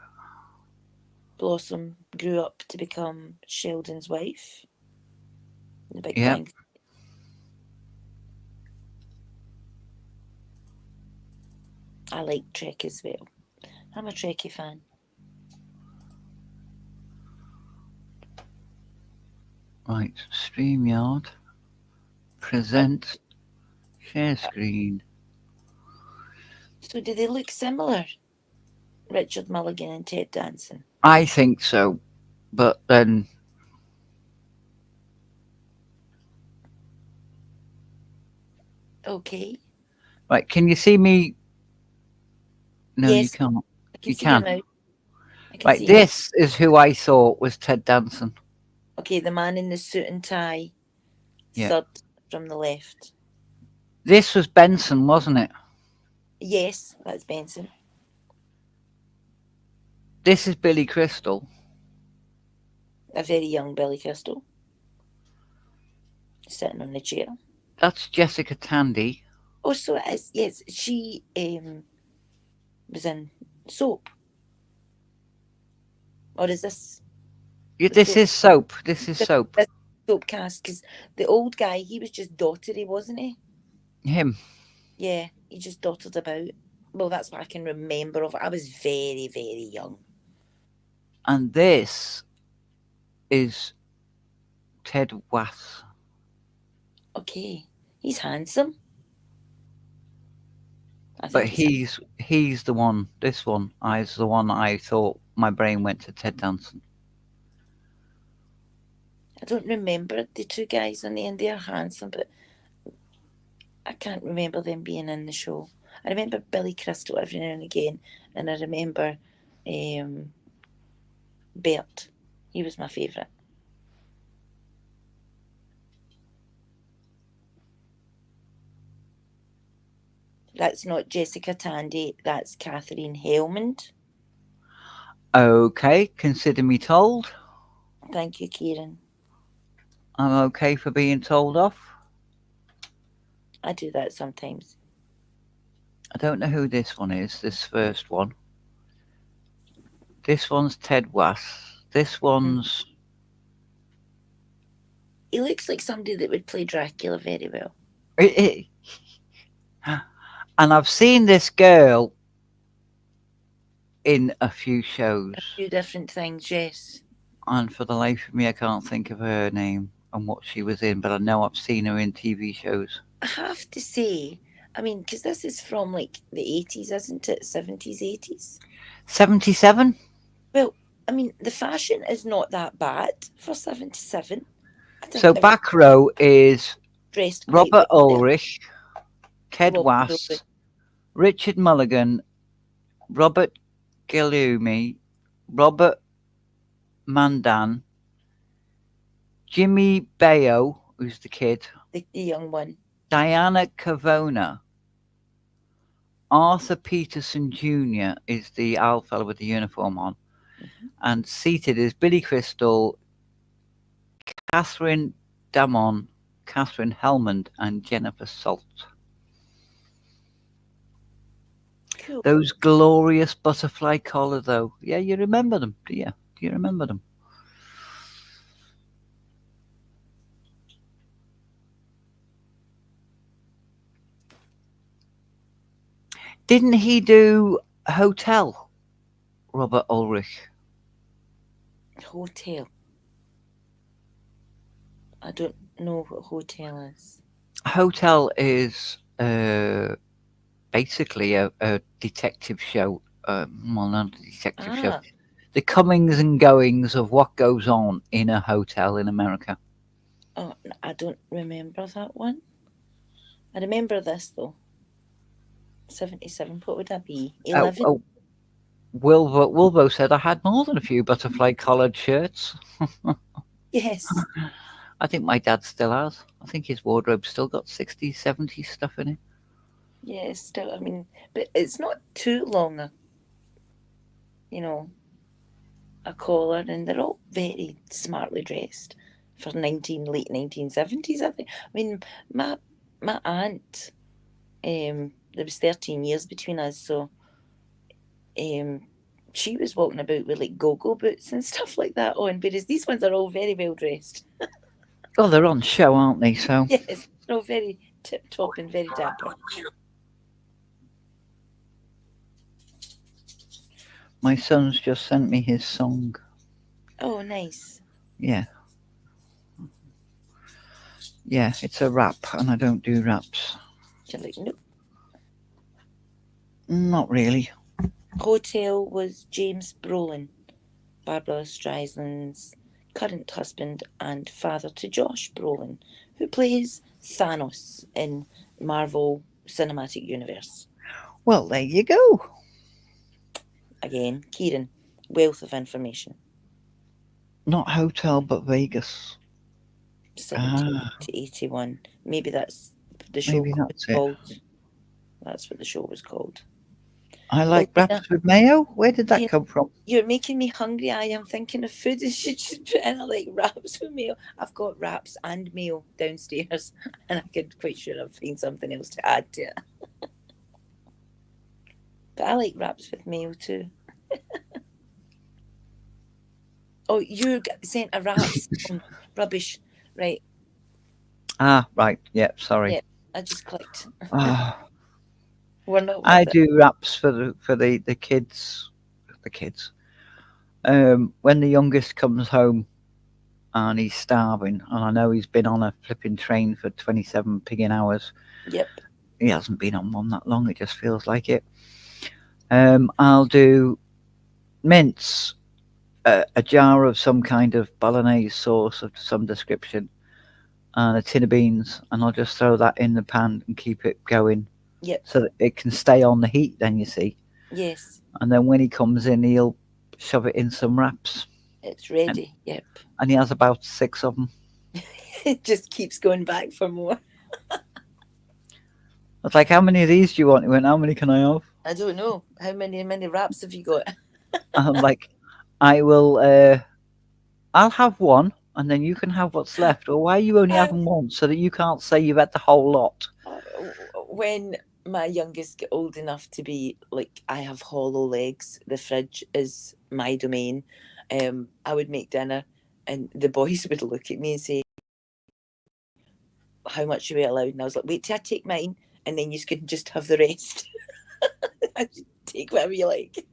Blossom grew up to become Sheldon's wife. The Big Yep. Bang. I like Trek as well. I'm a Trekkie fan. Right, StreamYard. Present. Share screen. So do they look similar? Richard Mulligan and Ted Danson. I think so. But then Okay. right, can you see me? No, you Yes, can't. I can You see your can. mouth. I can Right, see your... this is who I thought was Ted Danson. Okay, the man in the suit and tie. Yeah. Third from the left. This was Benson, wasn't it? Yes, that's Benson. This is Billy Crystal. A very young Billy Crystal. Sitting on the chair. That's Jessica Tandy. Oh, so it is. Yes, she was in Soap. Or is this... Yeah, the this soap? is soap. This is soap. This Soap cast, because the old guy, he was just dottery, wasn't he? Him. Yeah, he just dotted about. Well, that's what I can remember of it. I was very, very young. And this is Ted Wass. Okay, he's handsome. I But think he's the one. This one is the one I thought my brain went to Ted Danson. I don't remember the two guys on the end. They are handsome, but I can't remember them being in the show. I remember Billy Crystal every now and again, and I remember Bert. He was my favourite. That's not Jessica Tandy. That's Catherine Helmond. Okay, consider me told. Thank you, Kieran. I'm okay for being told off. I do that sometimes. I don't know who this one is. This first one. This one's Ted Wass. This one's. He looks like somebody that would play Dracula very well. It, and I've seen this girl in a few shows, A few different things, yes. and for the life of me, I can't think of her name and what she was in, but I know I've seen her in TV shows. I have to say, I mean, because this is from like the 80s, isn't it? 70s, 80s. 77? Well, I mean, the fashion is not that bad for 77. So back row is dressed quite Robert well there. Ulrich, Ted Robert Wass, Ulrich. Richard Mulligan, Robert Guillaume, Robert Mandan, Jimmy Bayo, who's the kid, The young one. Diana Cavona, Arthur Peterson Jr. is the owl fellow with the uniform on, and seated is Billy Crystal, Catherine Damon, Catherine Helmond, and Jennifer Salt. Cool. Those glorious butterfly collar, though. Yeah, you remember them, do you? Do you remember them? Didn't he do Hotel, Robert Ulrich? Hotel. I don't know what hotel is. Hotel is basically a detective show. Well, not a detective show. Ah, The comings and goings of what goes on in a hotel in America. oh, I don't remember that one. I remember this though. 77. What would that be? 11. Wilbo said I had more than a few butterfly collared shirts. Yes. I think my dad still has. I think his wardrobe's still got 60s, 70s stuff in it. Yes. Still, I mean, but it's not too long a collar, and they're all very smartly dressed for late 1970s. I think. I mean, my aunt. There was 13 years between us, so she was walking about with like go-go boots and stuff like that on, whereas these ones are all very well dressed. Oh, they're on show, aren't they? So Yes, they're all very tip-top and very dapper. my son's just sent me his song. Oh, nice. Yeah. Yeah, it's a rap, and I don't do raps. You're like, nope. Not really. Hotel was James Brolin, Barbara Streisand's current husband and father to Josh Brolin, who plays Thanos in Marvel Cinematic Universe. Well, there you go. Again, Kieran, wealth of information. Not Hotel, but Vegas. 70 to 81. Maybe that's the show Maybe that's it. called. That's what the show was called. I like Well, wraps with mayo. Where did that yeah. come from? You're making me hungry. I am thinking of food. You should just put in like wraps with mayo. I've got wraps and mayo downstairs, and I could quite sure I'll find something else to add to it. But I like wraps with mayo too. Oh, you sent a wraps rubbish, right? Ah, right. Yeah, sorry. Yeah, I just clicked. Ah, We're not. I With it. do wraps for the kids. The kids. When the youngest comes home and he's starving, and I know he's been on a flipping train for 27 pigging hours. Yep. He hasn't been on one that long. It just feels like it. I'll do mince, a jar of some kind of bolognese sauce of some description, and a tin of beans, and I'll just throw that in the pan and keep it going. Yep. So that it can stay on the heat. Then you see. Yes. And then when he comes in, he'll shove it in some wraps. It's ready. Yep. And he has about 6 of them. It just keeps going back for more. I was like, how many of these do you want? He went, how many can I have? I don't know. How many wraps have you got? I'm like, I'll have one, and then you can have what's left. Or why are you only having one? So that you can't say you've had the whole lot. When my youngest get old enough to be like, I have hollow legs. The fridge is my domain. I would make dinner, and the boys would look at me and say, "How much are we allowed?" And I was like, "Wait till I take mine, and then you can just have the rest." I take whatever you like.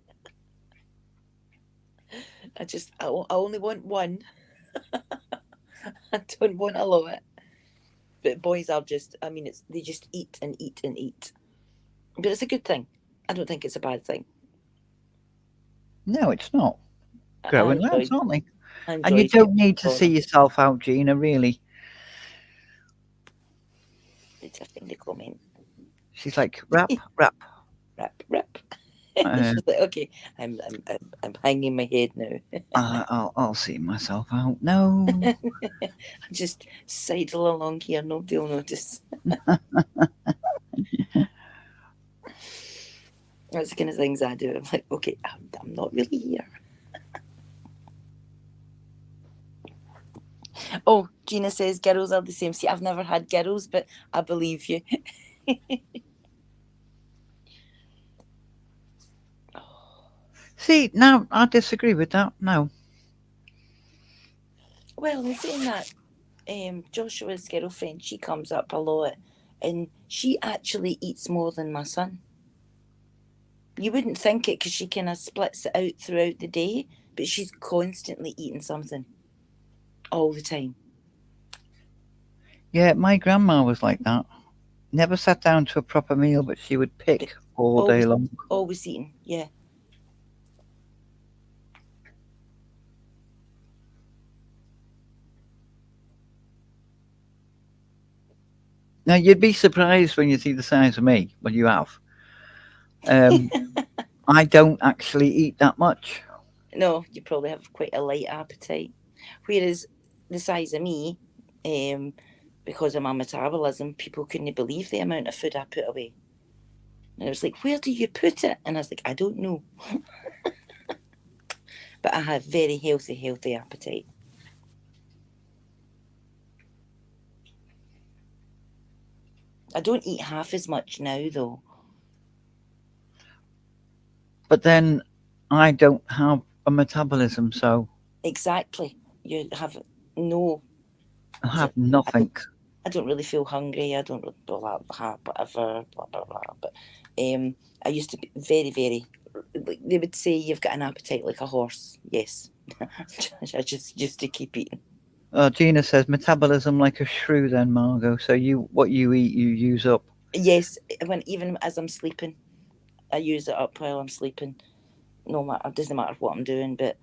I only want one. I don't want a lot. But boys are just, I mean, they just eat and eat and eat. But it's a good thing. I don't think it's a bad thing. No, it's not. I Growing lads, enjoyed, aren't they? I And you enjoyed don't need to going see on. yourself out, Gina, really. It's a thing to comment. She's like, rap, rap. Rap. She's like, okay, I'm hanging my head now. I'll see myself out. No. I just sidle along here, nobody will notice. That's the kind of things I do. I'm like, okay, I'm not really here. Oh, Gina says girls are the same. See, I've never had girls, but I believe you. See, now I disagree with that. No. Well, in saying that, Joshua's girlfriend, she comes up a lot, and she actually eats more than my son. You wouldn't think it because she kind of splits it out throughout the day, but she's constantly eating something all the time. Yeah, my grandma was like that. Never sat down to a proper meal, but she would pick all day long. Always eating, yeah. Now, you'd be surprised when you see the size of me. Well, you have. I don't actually eat that much. No, you probably have quite a light appetite. Whereas the size of me, because of my metabolism, people couldn't believe the amount of food I put away. And I was like, where do you put it? And I was like, I don't know. But I have very healthy appetite. I don't eat half as much now, though. But then I don't have a metabolism, so Exactly. You have no. I have nothing. I don't really feel hungry. I don't blah blah whatever blah blah blah. But I used to be very very. Like they would say, you've got an appetite like a horse. Yes, I just used to keep eating. Gina says metabolism like a shrew. Then Margot, so what you eat, you use up. Yes, even as I'm sleeping, I use it up while I'm sleeping. No matter, it doesn't matter what I'm doing. But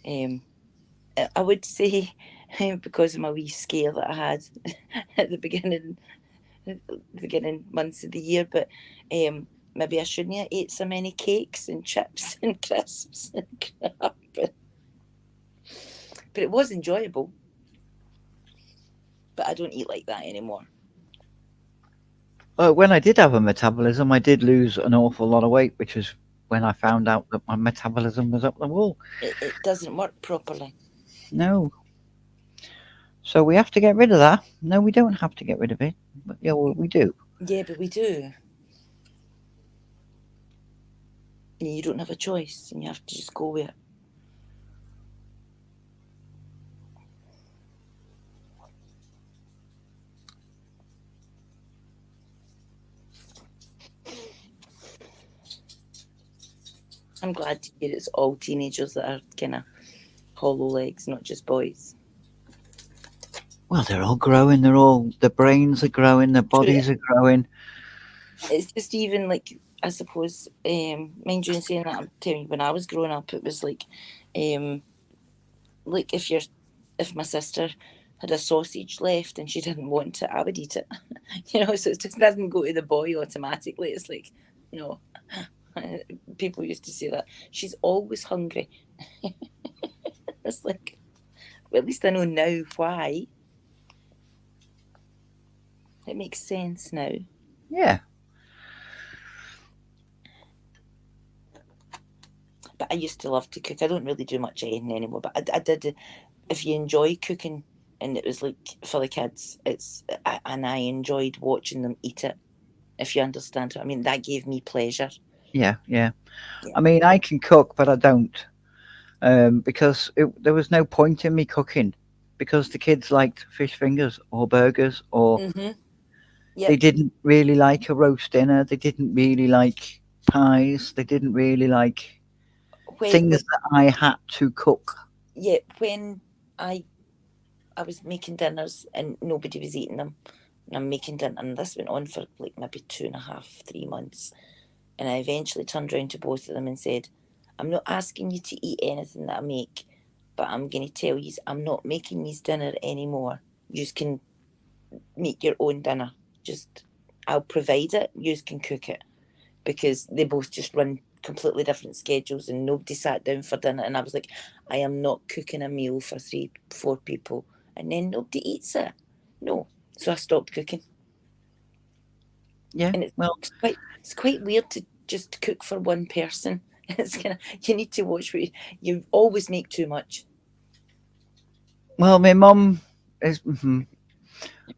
I would say, because of my wee scare that I had at the beginning months of the year, but maybe I shouldn't have ate so many cakes and chips and crisps and crap. But it was enjoyable. But I don't eat like that anymore. When I did have a metabolism, I did lose an awful lot of weight, which is when I found out that my metabolism was up the wall. It doesn't work properly. No. So we have to get rid of that. No, we don't have to get rid of it. But yeah, well, we do. Yeah, but we do. You don't have a choice, and you have to just go with it. I'm glad to hear it's all teenagers that are kind of hollow legs, not just boys. Well, they're all growing. Their brains are growing. Their bodies are growing. It's just even like, I suppose, mind you in saying that, I'm telling you, when I was growing up, it was like if my sister had a sausage left and she didn't want it, I would eat it. So it just doesn't go to the boy automatically. It's like, people used to say that she's always hungry. It's like, well, at least I know now why. It makes sense now. Yeah. But I used to love to cook. I don't really do much eating anymore, but I did. If you enjoy cooking, and it was like for the kids, and I enjoyed watching them eat it. if you understand what I mean. That gave me pleasure. Yeah. Yeah. I mean, I can cook, but I don't, because there was no point in me cooking, because the kids liked fish fingers or burgers, or Mm-hmm. they Yep. didn't really like a roast dinner. They didn't really like pies. They didn't really like When things that I had to cook. when I was making dinners and nobody was eating them, and I'm making dinner, and this went on for like maybe 2.5, 3 months, and I eventually turned around to both of them and said, "I'm not asking you to eat anything that I make, but I'm going to tell you, I'm not making these dinner anymore. You can make your own dinner. Just I'll provide it. You can cook it." Because they both just run completely different schedules and nobody sat down for dinner. And I was like, I am not cooking a meal for 4 people and then nobody eats it. No. So I stopped cooking. Yeah. And Well, it's quite weird to just cook for one person. It's kind of, you need to watch what you always make too much. my mum is.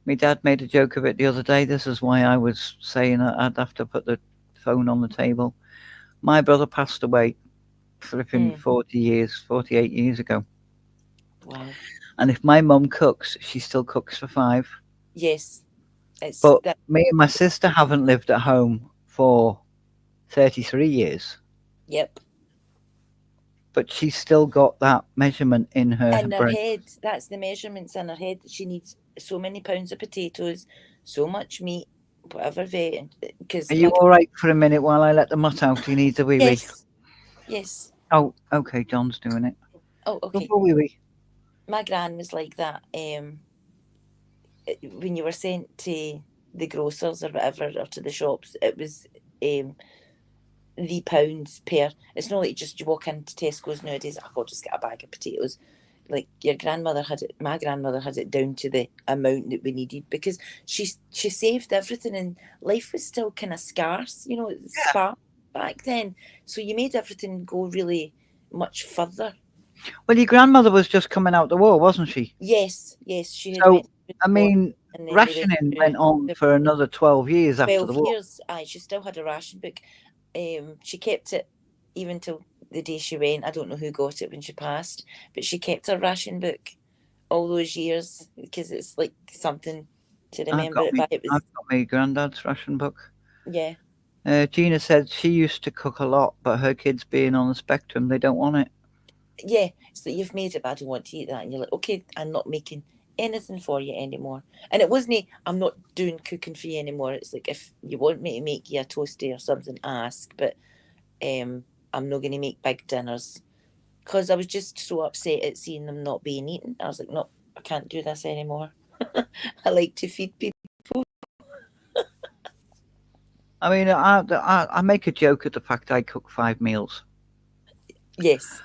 My dad made a joke of it the other day. This is why I was saying I'd have to put the phone on the table. My brother passed away flipping 40 years, 48 years ago. Wow. And if my mum cooks, she still cooks for 5. Yes. It's But that. me and my sister haven't lived at home for 33 years. Yep. But she's still got that memeasurement in her In her brain. head, that's the measurements in her head. She needs so many pounds of potatoes, so much meat, whatever they. Because Are you all right for a minute while I let the mutt out? He needs a wee wee. yes. Oh, okay. John's doing it. Oh, Go okay. for a wee wee. My gran was like that. When you were sent to the grocers or whatever, or to the shops, it was the pounds per. It's not like just you walk into Tesco's nowadays. I'll just get a bag of potatoes. Like your grandmother had it, my grandmother had it down to the amount that we needed, because she saved everything, and life was still kind of scarce, it was sparse back then. So you made everything go really much further. Well, your grandmother was just coming out the war, wasn't she? Yes, she had So, went to I the war, mean, and then they went rationing through went on the for another 12 years after 12 the war. years. She still had a ration book. She kept it even till the day she went. I don't know who got it when she passed, but she kept her ration book all those years, because it's like something to remember it by. It was, I've got my granddad's ration book. yeah. Gina said she used to cook a lot, but her kids being on the spectrum, they don't want it. Yeah, it's like, you've made it, but I don't want to eat that. And you're like, okay, I'm not making anything for you anymore. And it wasn't, I'm not doing cooking for you anymore. It's like, if you want me to make you a toasty or something, ask. But I'm not going to make big dinners, because I was just so upset at seeing them not being eaten. I was like, no, I can't do this anymore. I like to feed people. I mean, I make a joke at the fact I cook 5 meals, Yes.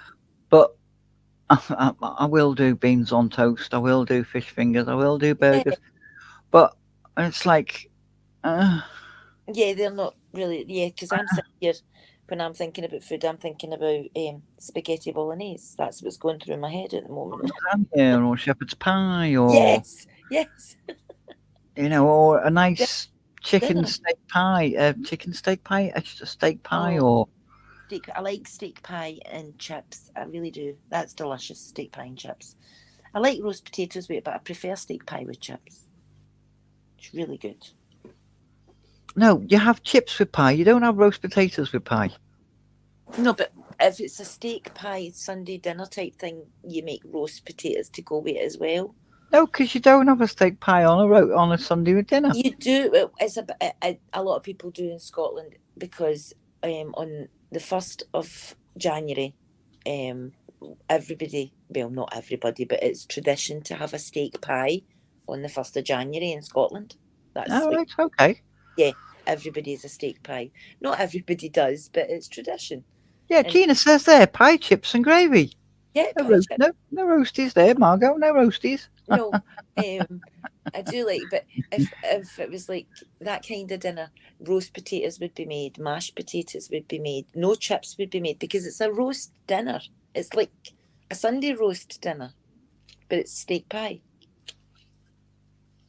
but I will do beans on toast. I will do fish fingers. I will do burgers. But it's like, Yeah, they're not really. Yeah, because I'm sitting here, when I'm thinking about food, I'm thinking about spaghetti bolognese. That's what's going through my head at the moment. lasagna or shepherd's pie, or Yes. or a nice Dinner. steak pie, extra steak pie, or Steak. I like steak pie and chips. I really do. That's delicious, steak pie and chips. I like roast potatoes with it, but I prefer steak pie with chips. It's really good. no, you have chips with pie. You don't have roast potatoes with pie. No, but if it's a steak pie Sunday dinner type thing, you make roast potatoes to go with it as well. No, because you don't have a steak pie on a Sunday with dinner. You do. It's a lot of people do in Scotland, because on the 1st of January, everybody, well, not everybody, but it's tradition to have a steak pie on the 1st of January in Scotland. That's right, okay. Yeah, everybody is a steak pie. Not everybody does, but it's tradition. Yeah, Gina says there, pie, chips and gravy. Yeah, no roasties there, Margot, no roasties. No, I do like, but if it was like that kind of dinner, roast potatoes would be made, mashed potatoes would be made, no chips would be made, because it's a roast dinner. It's like a Sunday roast dinner, but it's steak pie.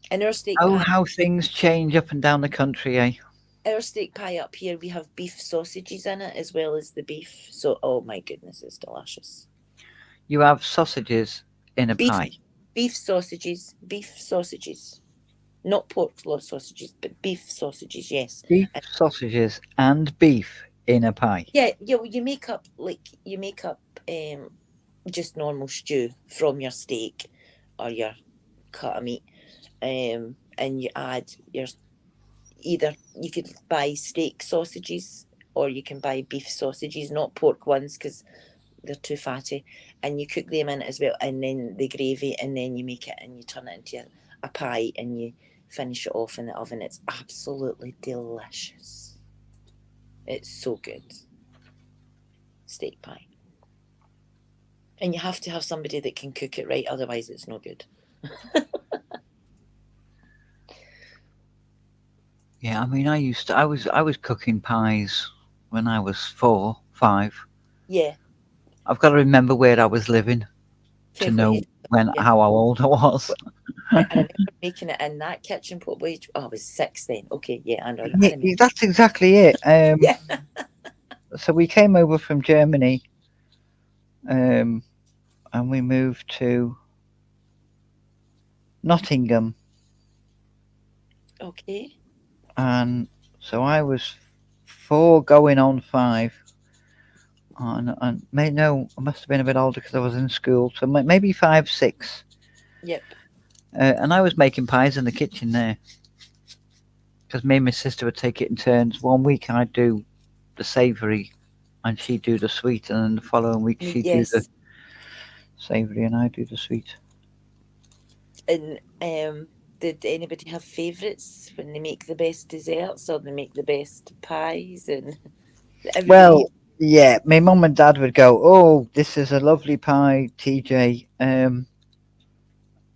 And our steak pie. How things change up and down the country, eh? our steak pie up here, we have beef sausages in it as well as the beef. So, oh my goodness, it's delicious. You have sausages in a Beef, pie. beef sausages, not pork sausages, but beef sausages. Yes. Beef sausages and beef in a pie. Yeah, yeah. Well, you make up just normal stew from your steak or your cut of meat, and you add your either you could buy steak sausages or you can buy beef sausages, not pork ones because they're too fatty, and you cook them in as well, and then the gravy, and then you make it and you turn it into a pie and you finish it off in the oven. It's absolutely delicious. It's so good. Steak pie. And you have to have somebody that can cook it right, otherwise it's no good. Yeah, I mean, I was cooking pies when I was 4, 5. Yeah. I've got to remember where I was living to Fair know play. Yeah. how old I was. I remember making it in that kitchen pot. Wait, oh, I was 6 then. Okay, yeah, I know. I Yeah, remember. that's exactly it. Yeah. So we came over from Germany, and we moved to Nottingham, Okay. and so I was 4 going on 5. And no, I must have been a bit older because I was in school, so maybe 5, 6. Yep. And I was making pies in the kitchen there because me and my sister would take it in turns. One week I'd do the savoury, and she'd do the sweet, and then the following week she'd do the Yes. savoury, and I'd do the sweet. And did anybody have favourites when they make the best desserts or they make the best pies? And everybody. Well, yeah, my mum and dad would go, "Oh, this is a lovely pie, TJ.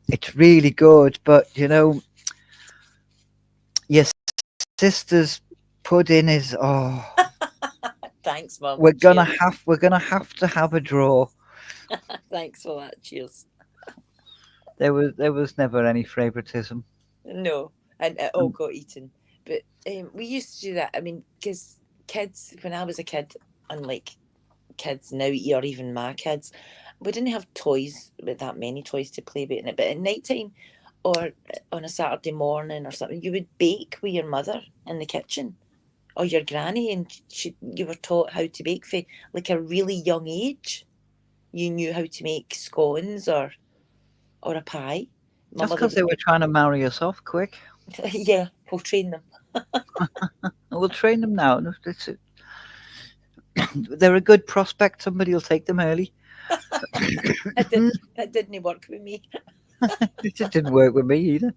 It's really good, but you know, your sister's pudding is Thanks, Mum. we're gonna Cheers. have to have a draw." Thanks for that. Cheers. There was never any favouritism. No, and it all got eaten. But we used to do that. I mean, because kids, when I was a kid, unlike kids now, or even my kids, we didn't have toys with that many toys to play with in it. But at night time or on a Saturday morning or something, you would bake with your mother in the kitchen or your granny, and you were taught how to bake for like a really young age. You knew how to make scones or a pie. My That's mother because they were trying to marry us off quick. yeah, we'll train them. We'll train them now. They're a good prospect. Somebody will take them early. That didn't work with me. It just didn't work with me either.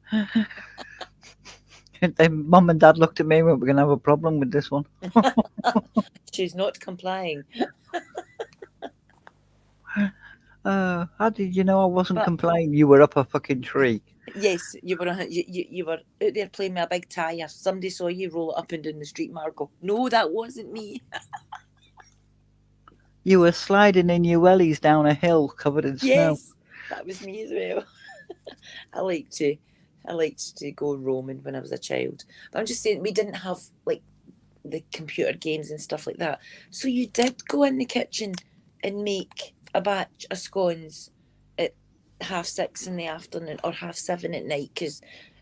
Then mum and dad looked at me and went, "We're going to have a problem with this one." She's not complying. How did you know I wasn't But- complaining? You were up a fucking tree. Yes, you were out there playing with a big tyre. Somebody saw you roll it up and down the street, Margot. No, that wasn't me. You were sliding in your wellies down a hill covered in snow. Yes, that was me as well. I liked to go roaming when I was a child. But I'm just saying, we didn't have like the computer games and stuff like that. So you did go in the kitchen and make a batch of scones at 6:30 in the afternoon or 7:30 at night because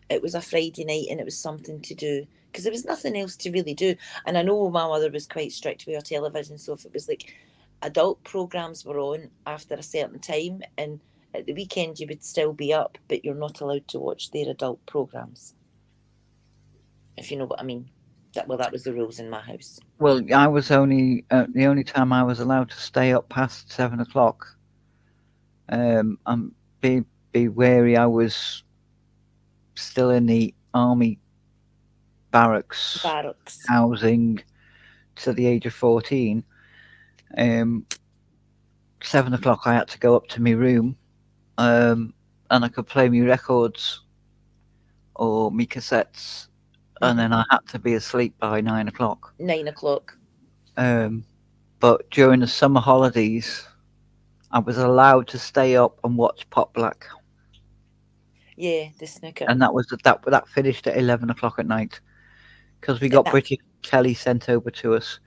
it was a Friday night and it was something to do because there was nothing else to really do. And I know my mother was quite strict with her television, so if it was like adult programs were on after a certain time and at the weekend you would still be up, but you're not allowed to watch their adult programs, if you know what I mean. That was the rules in my house. Well, I was only the only time I was allowed to stay up past 7 o'clock. And be wary. I was still in the army barracks housing to the age of 14. 7 o'clock, I had to go up to my room, and I could play me records or me cassettes, and then I had to be asleep by 9 o'clock. 9 o'clock. But during the summer holidays, I was allowed to stay up and watch Pot Black. Yeah, the snooker. And that finished at 11 o'clock at night, because we Yeah, got British telly sent over to us.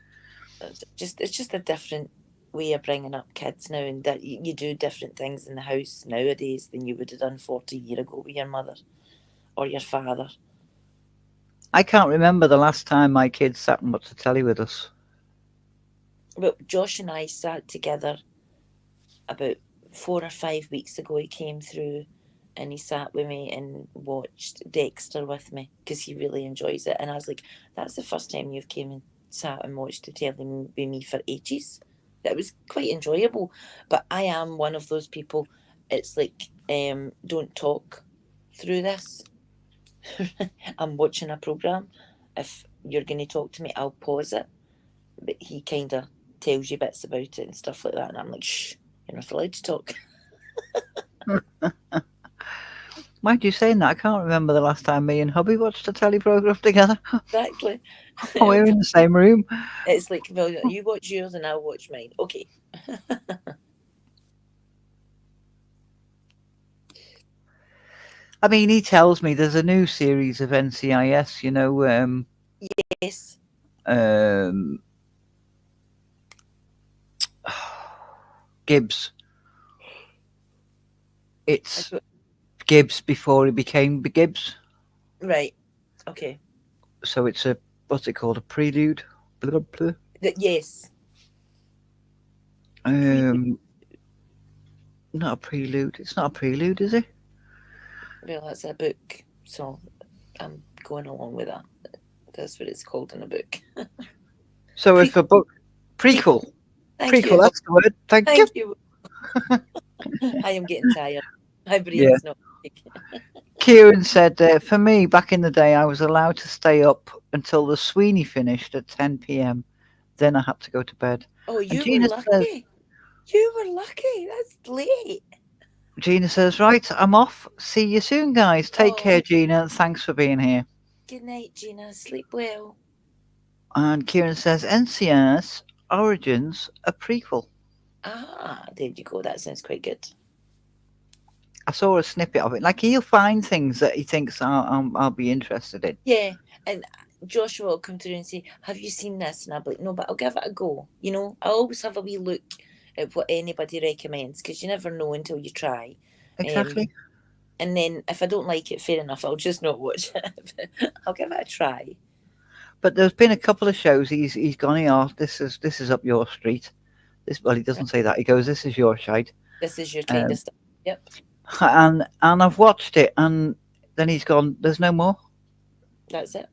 it's just a different way of bringing up kids now, and that you do different things in the house nowadays than you would have done 40 years ago with your mother or your father. I can't remember the last time my kids sat and watched the telly with us. But Josh and I sat together about 4 or 5 weeks ago. He came through and he sat with me and watched Dexter with me because he really enjoys it. And I was like, that's the first time you've came and sat and watched the telly with me for ages. That was quite enjoyable. But I am one of those people, it's like, don't talk through this. I'm watching a program. If you're going to talk to me, I'll pause it. But he kind of tells you bits about it and stuff like that. And I'm like, shh, you're not allowed to talk. Mind you saying that, I can't remember the last time me and hubby watched a telly program together. Exactly. Oh, we were in the same room. It's like, well, you watch yours and I'll watch mine. Okay. I mean, he tells me there's a new series of NCIS, Yes. um, Gibbs. It's Gibbs before he became Gibbs. Right. Okay. So it's what's it called? A prelude? Blah, blah. Yes. Not a prelude. It's not a prelude, is it? Well, that's a book. So I'm going along with that. That's what it's called in a book. So if a book prequel, Thank you. that's the word. Thank you. Thank you. I am getting tired. My brain's Yeah. not. Kieran said, for me, back in the day, I was allowed to stay up until the Sweeney finished at 10 p.m. Then I had to go to bed. Oh, you were Gina lucky. says, You were lucky. That's late. Gina says, right, I'm off. See you soon, guys. Take Oh. care, Gina. Thanks for being here. Good night, Gina. Sleep well. And Kieran says, NCIS Origins, a prequel. Ah, there you go. That sounds quite good. I saw a snippet of it. Like, he'll find things that he thinks I'll be interested in. Yeah, and Joshua will come through and say, have you seen this? And I'll be like, no, but I'll give it a go. I always have a wee look at what anybody recommends because you never know until you try. Exactly. And then if I don't like it, fair enough, I'll just not watch it. I'll give it a try. But there's been a couple of shows he's gone, oh, this is up your street. Well, he doesn't say that. He goes, this is your shite. This is your kind of stuff. Yep. And I've watched it, and then he's gone, there's no more. That's it.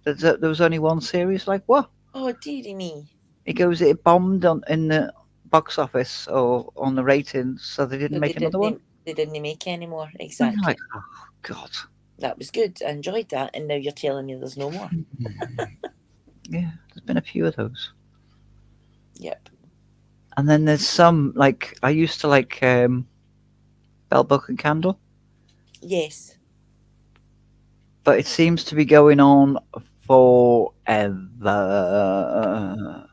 There was only one series. Like, what? Oh, dearie me. He goes, it bombed in the box office or on the ratings, so they didn't make another one. They didn't make any more. Exactly. I'm like, oh, God. That was good. I enjoyed that. And now you're telling me there's no more. Yeah, there's been a few of those. Yep. And then there's some, like, I used to like Bell, Book and Candle. Yes. But it seems to be going on forever.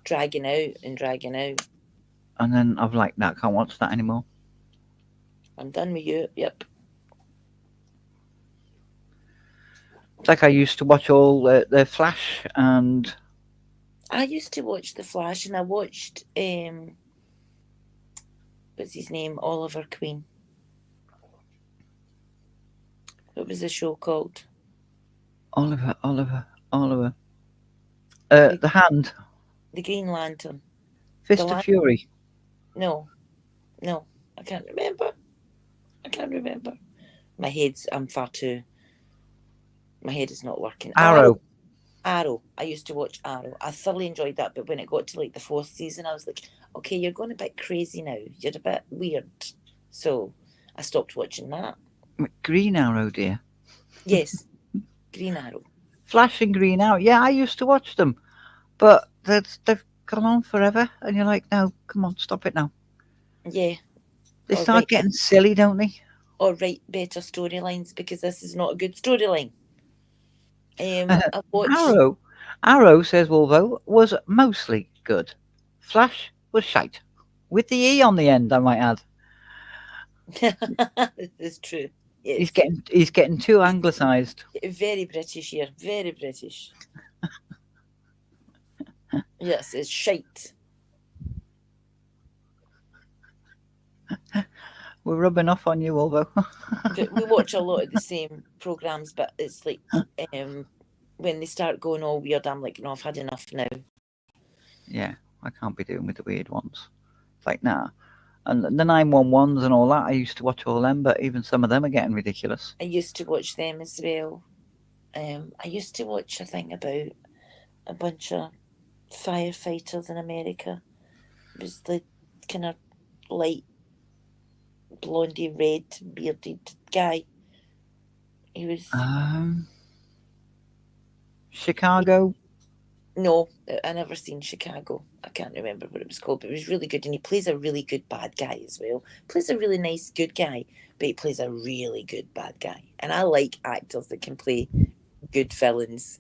Dragging out and dragging out. And then I'm like, no, I can't watch that anymore. I'm done with you. Yep. It's like I used to watch all the Flash, and I used to watch The Flash, and I watched what's his name? Oliver Queen. What was the show called? Oliver. The Hand. The Green Lantern. Fist of Fury. No, I can't remember. My head is not working. Arrow. I used to watch Arrow. I thoroughly enjoyed that, but when it got to like the 4th season, I was like, okay, you're going a bit crazy now. You're a bit weird. So I stopped watching that. Green Arrow, dear. Yes, Green Arrow. Flash and Green Arrow. Yeah, I used to watch them, but they've gone on forever, and you're like, no, come on, stop it now. Yeah. They start getting silly, don't they? Or write better storylines, because this is not a good storyline. I watched... Arrow, says Wolvo, was mostly good. Flash was shite. With the E on the end, I might add. It's true. Yes. He's getting too anglicised. Very British here. Very British. Yes, it's shite. We're rubbing off on you, Wolvo. But we watch a lot of the same programs, but it's like um, when they start going all weird, I'm like, no, I've had enough now. Yeah, I can't be doing with the weird ones. It's like, nah. And the 911s and all that, I used to watch all them, but even some of them are getting ridiculous. I used to watch them as well. I used to watch a thing about a bunch of firefighters in America. It was the kind of light, blondie red, bearded guy. He was Chicago. no, I never seen Chicago. I can't remember what it was called, but it was really good, and he plays a really good bad guy as well. Plays a really nice good guy, but he plays a really good bad guy. And I like actors that can play good villains.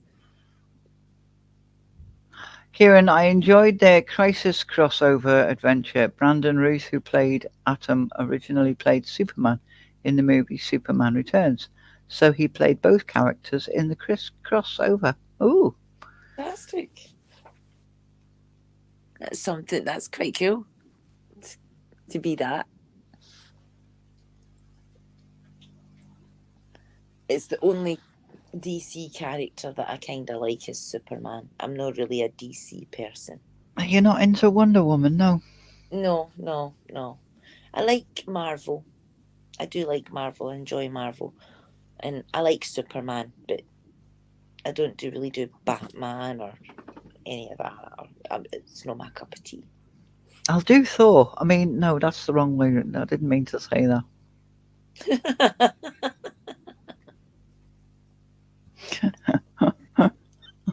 Kieran, I enjoyed their Crisis crossover adventure. Brandon Ruth, who played Atom, originally played Superman in the movie Superman Returns. So he played both characters in the crossover. Ooh. Fantastic. That's something that's quite cool to be that. It's the only DC character that I kind of like is Superman. I'm not really a DC person. You're not into Wonder Woman, no? No. I like Marvel. I do like Marvel. I enjoy Marvel. And I like Superman, but I don't really do Batman or any of that. It's not my cup of tea. I'll do Thor. I mean, no, that's the wrong way. I didn't mean to say that.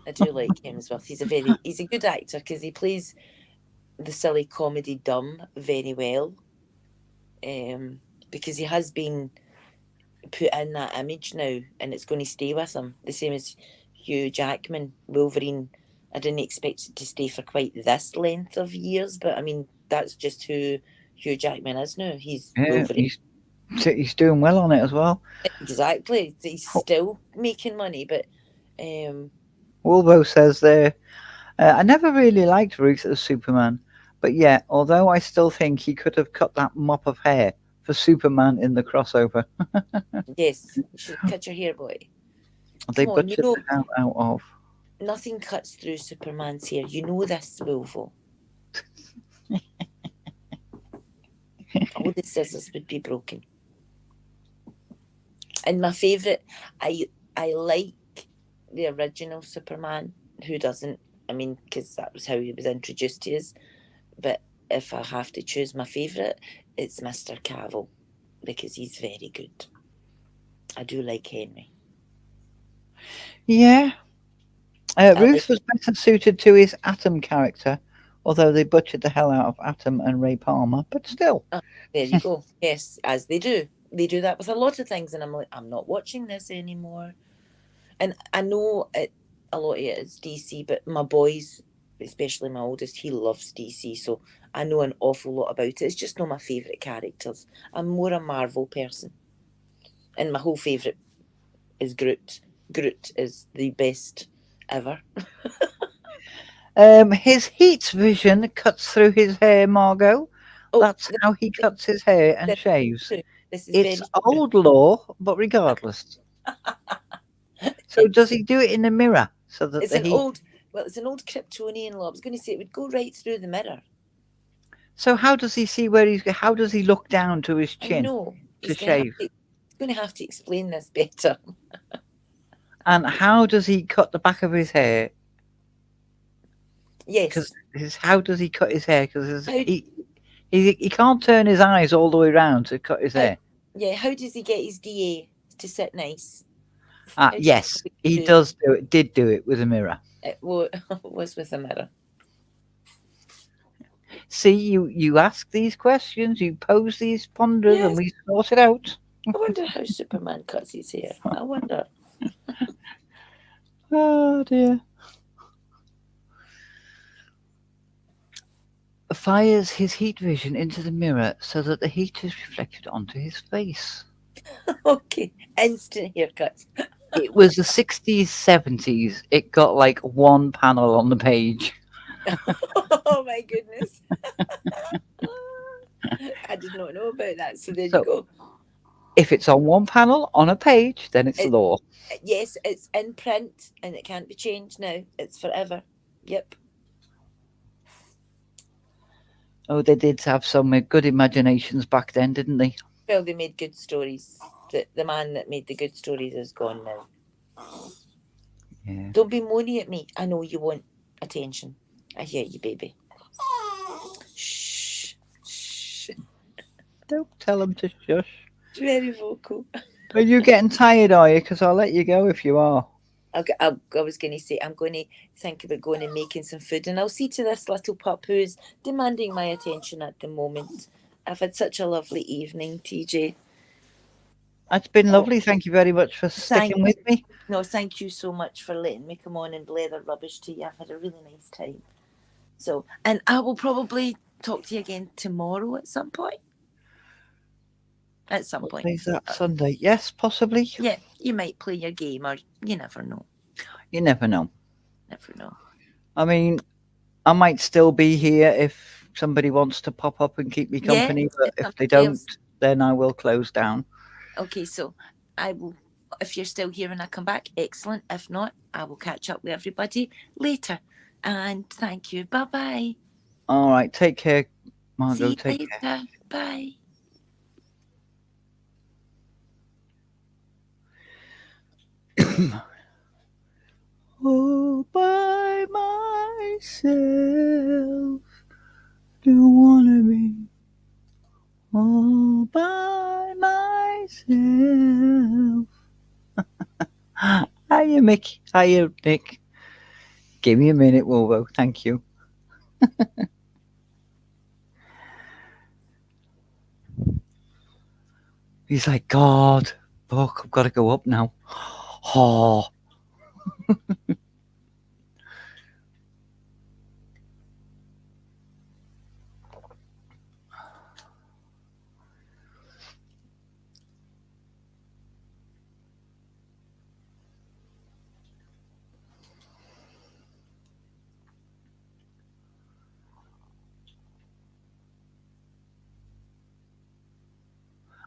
I do like him as well. He's a good actor because he plays the silly comedy dumb very well. Because he has been put in that image now, and it's going to stay with him. The same as Hugh Jackman, Wolverine. I didn't expect it to stay for quite this length of years, but I mean that's just who Hugh Jackman is now. He's Wolverine. He's doing well on it as well. Exactly. He's still making money, but Wolvo says there, I never really liked Ruth as Superman, but yeah, although I still think he could have cut that mop of hair for Superman in the crossover. yes, you should cut your hair, boy. They Come on, butchered the hell out of. Nothing cuts through Superman's hair. You know this, Wolvo. All the scissors would be broken. And my favourite, I like the original Superman. Who doesn't? I mean, because that was how he was introduced to us. But if I have to choose my favourite, it's Mr. Cavill, because he's very good. I do like Henry. Yeah. Ruth was better suited to his Atom character, although they butchered the hell out of Atom and Ray Palmer, but still. Oh, there you go. Yes, as they do. They do that with a lot of things, and I'm like, I'm not watching this anymore. And I know a lot of it is DC, but my boys, especially my oldest, he loves DC, so I know an awful lot about it. It's just not my favourite characters. I'm more a Marvel person. And my whole favourite is Groot. Groot is the best ever. His heat vision cuts through his hair, Margot. That's how he cuts his hair and shaves. It's old law, but regardless. So does he do it in the mirror so that it's an old Kryptonian law. I was going to say it would go right through the mirror. So how does he see where he's? How does he look down to his chin to shave? He's going to have to explain this better. And how does he cut the back of his hair? Yes. How does he cut his hair? Because he can't turn his eyes all the way around to cut his hair. Yeah. How does he get his DA to sit nice? Yes, he did do it with a mirror. It was with a mirror. See, you ask these questions, you pose these ponders, and we sort it out. I wonder how Superman cuts his hair. I wonder. Oh dear. Fires his heat vision into the mirror so that the heat is reflected onto his face. Okay, instant haircut. It was the 60s, 70s. It got like one panel on the page. Oh my goodness. I did not know about that. So there you So go. if it's on one panel on a page, then it's It, law. yes, it's in print and it can't be changed now. It's forever. Yep. Oh, they did have some good imaginations back then, didn't they? Well, they made good stories. The man that made the good stories is gone now. Yeah. Don't be moany at me. I know you want attention. I hear you, baby. Shh. Shh. Don't tell them to shush. It's very vocal. Are you getting tired, are you? Because I'll let you go if you are. I was going to say, I'm going to think about going and making some food, and I'll see to this little pup who's demanding my attention at the moment. I've had such a lovely evening, TJ. It's been Oh, lovely. Thank you very much for thank sticking with me. no, thank you so much for letting me come on and blather rubbish to you. I've had a really nice time. So, and I will probably talk to you again tomorrow at some point. At some What point. day's that? Sunday? Yes, possibly. Yeah, you might play your game, or you never know. You never know. Never know. I mean, I might still be here if somebody wants to pop up and keep me Yeah, company, but if if they somebody don't, else. then I will close down. Okay, so I will. If you're still here when I come back, excellent. If not, I will catch up with everybody later. And thank you. Bye bye. All right. Take care, See Margot. you Take later. Bye. care. All by myself. Don't wanna be all by myself. Hiya, Mick. Hiya, Nick. Give me a minute, Wolvo. Thank you. He's like, God, look, I've got to go up now. Oh,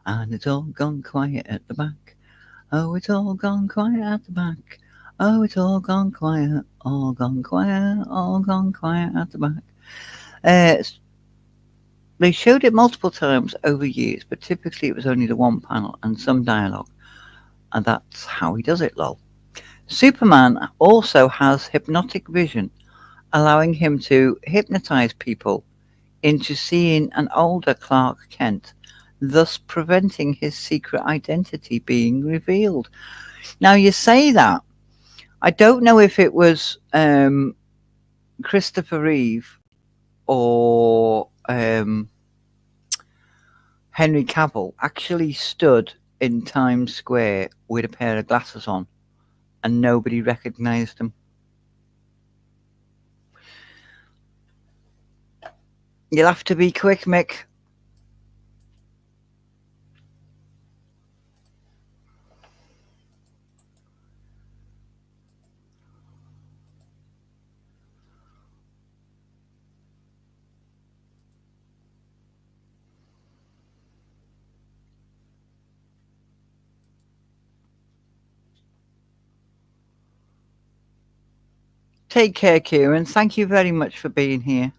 and it's all gone quiet at the back. Oh, it's all gone quiet at the back. Oh, it's all gone quiet, all gone quiet, all gone quiet at the back. They showed it multiple times over years, but typically it was only the one panel and some dialogue, and that's how he does it, lol. Superman also has hypnotic vision, allowing him to hypnotize people into seeing an older Clark Kent, thus preventing his secret identity being revealed. Now, you say that. I don't know if it was Christopher Reeve or Henry Cavill actually stood in Times Square with a pair of glasses on and nobody recognized him. You'll have to be quick, Mick. Take care, Kieran. Thank you very much for being here.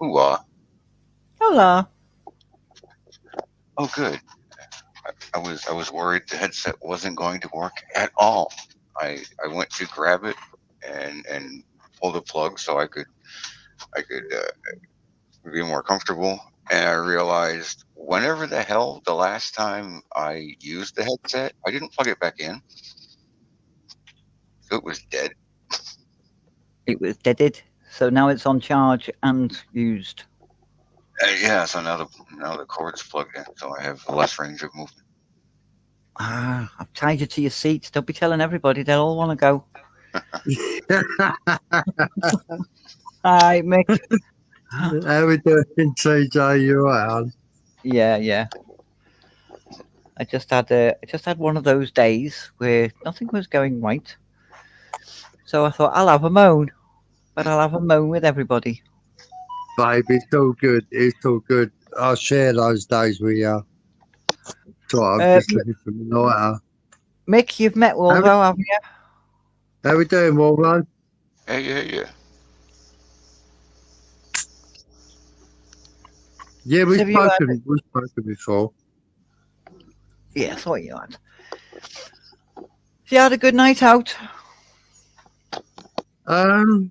Ooh, Hola. oh, good. I was worried the headset wasn't going to work at all. I went to grab it and pull the plug so I could be more comfortable. And I realized whenever the hell the last time I used the headset, I didn't plug it back in. So it was dead. It was deaded. So now it's on charge and used. Yeah, so now the cord's plugged in, so I have less range of movement. Ah, I've tied you to your seats. Don't be telling everybody. They'll all want to go. Hi, Mick. How we doing, TJ? You all right, hon? Yeah. I just had one of those days where nothing was going right. So I thought I'll have a moan, but I'll have a moan with everybody. Babe, it's all good. It's all good. I'll share those days with you. So I'm just looking for the lighter. Mick, you've met Wolvo, haven't you? How we doing, Wolvo? Yeah. Yeah, So have you had- we've spoken before. Yeah, I thought you had. So you had a good night out. The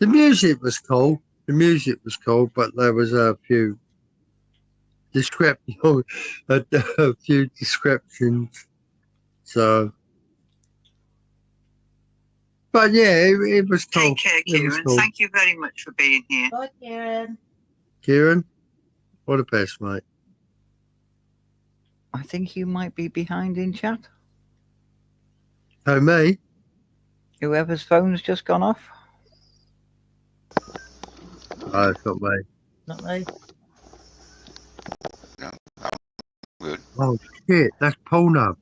music was cool. But there was a few a few descriptions. So, but yeah, it was cool. Take care, Kieran. Cool. Thank you very much for being here. Bye, Kieran. Kieran, all the best, mate. I think you might be behind in chat. Oh, me? Whoever's phone's just gone off. Oh, it's not me. Not me. No, I'm good. Oh shit, that's porno.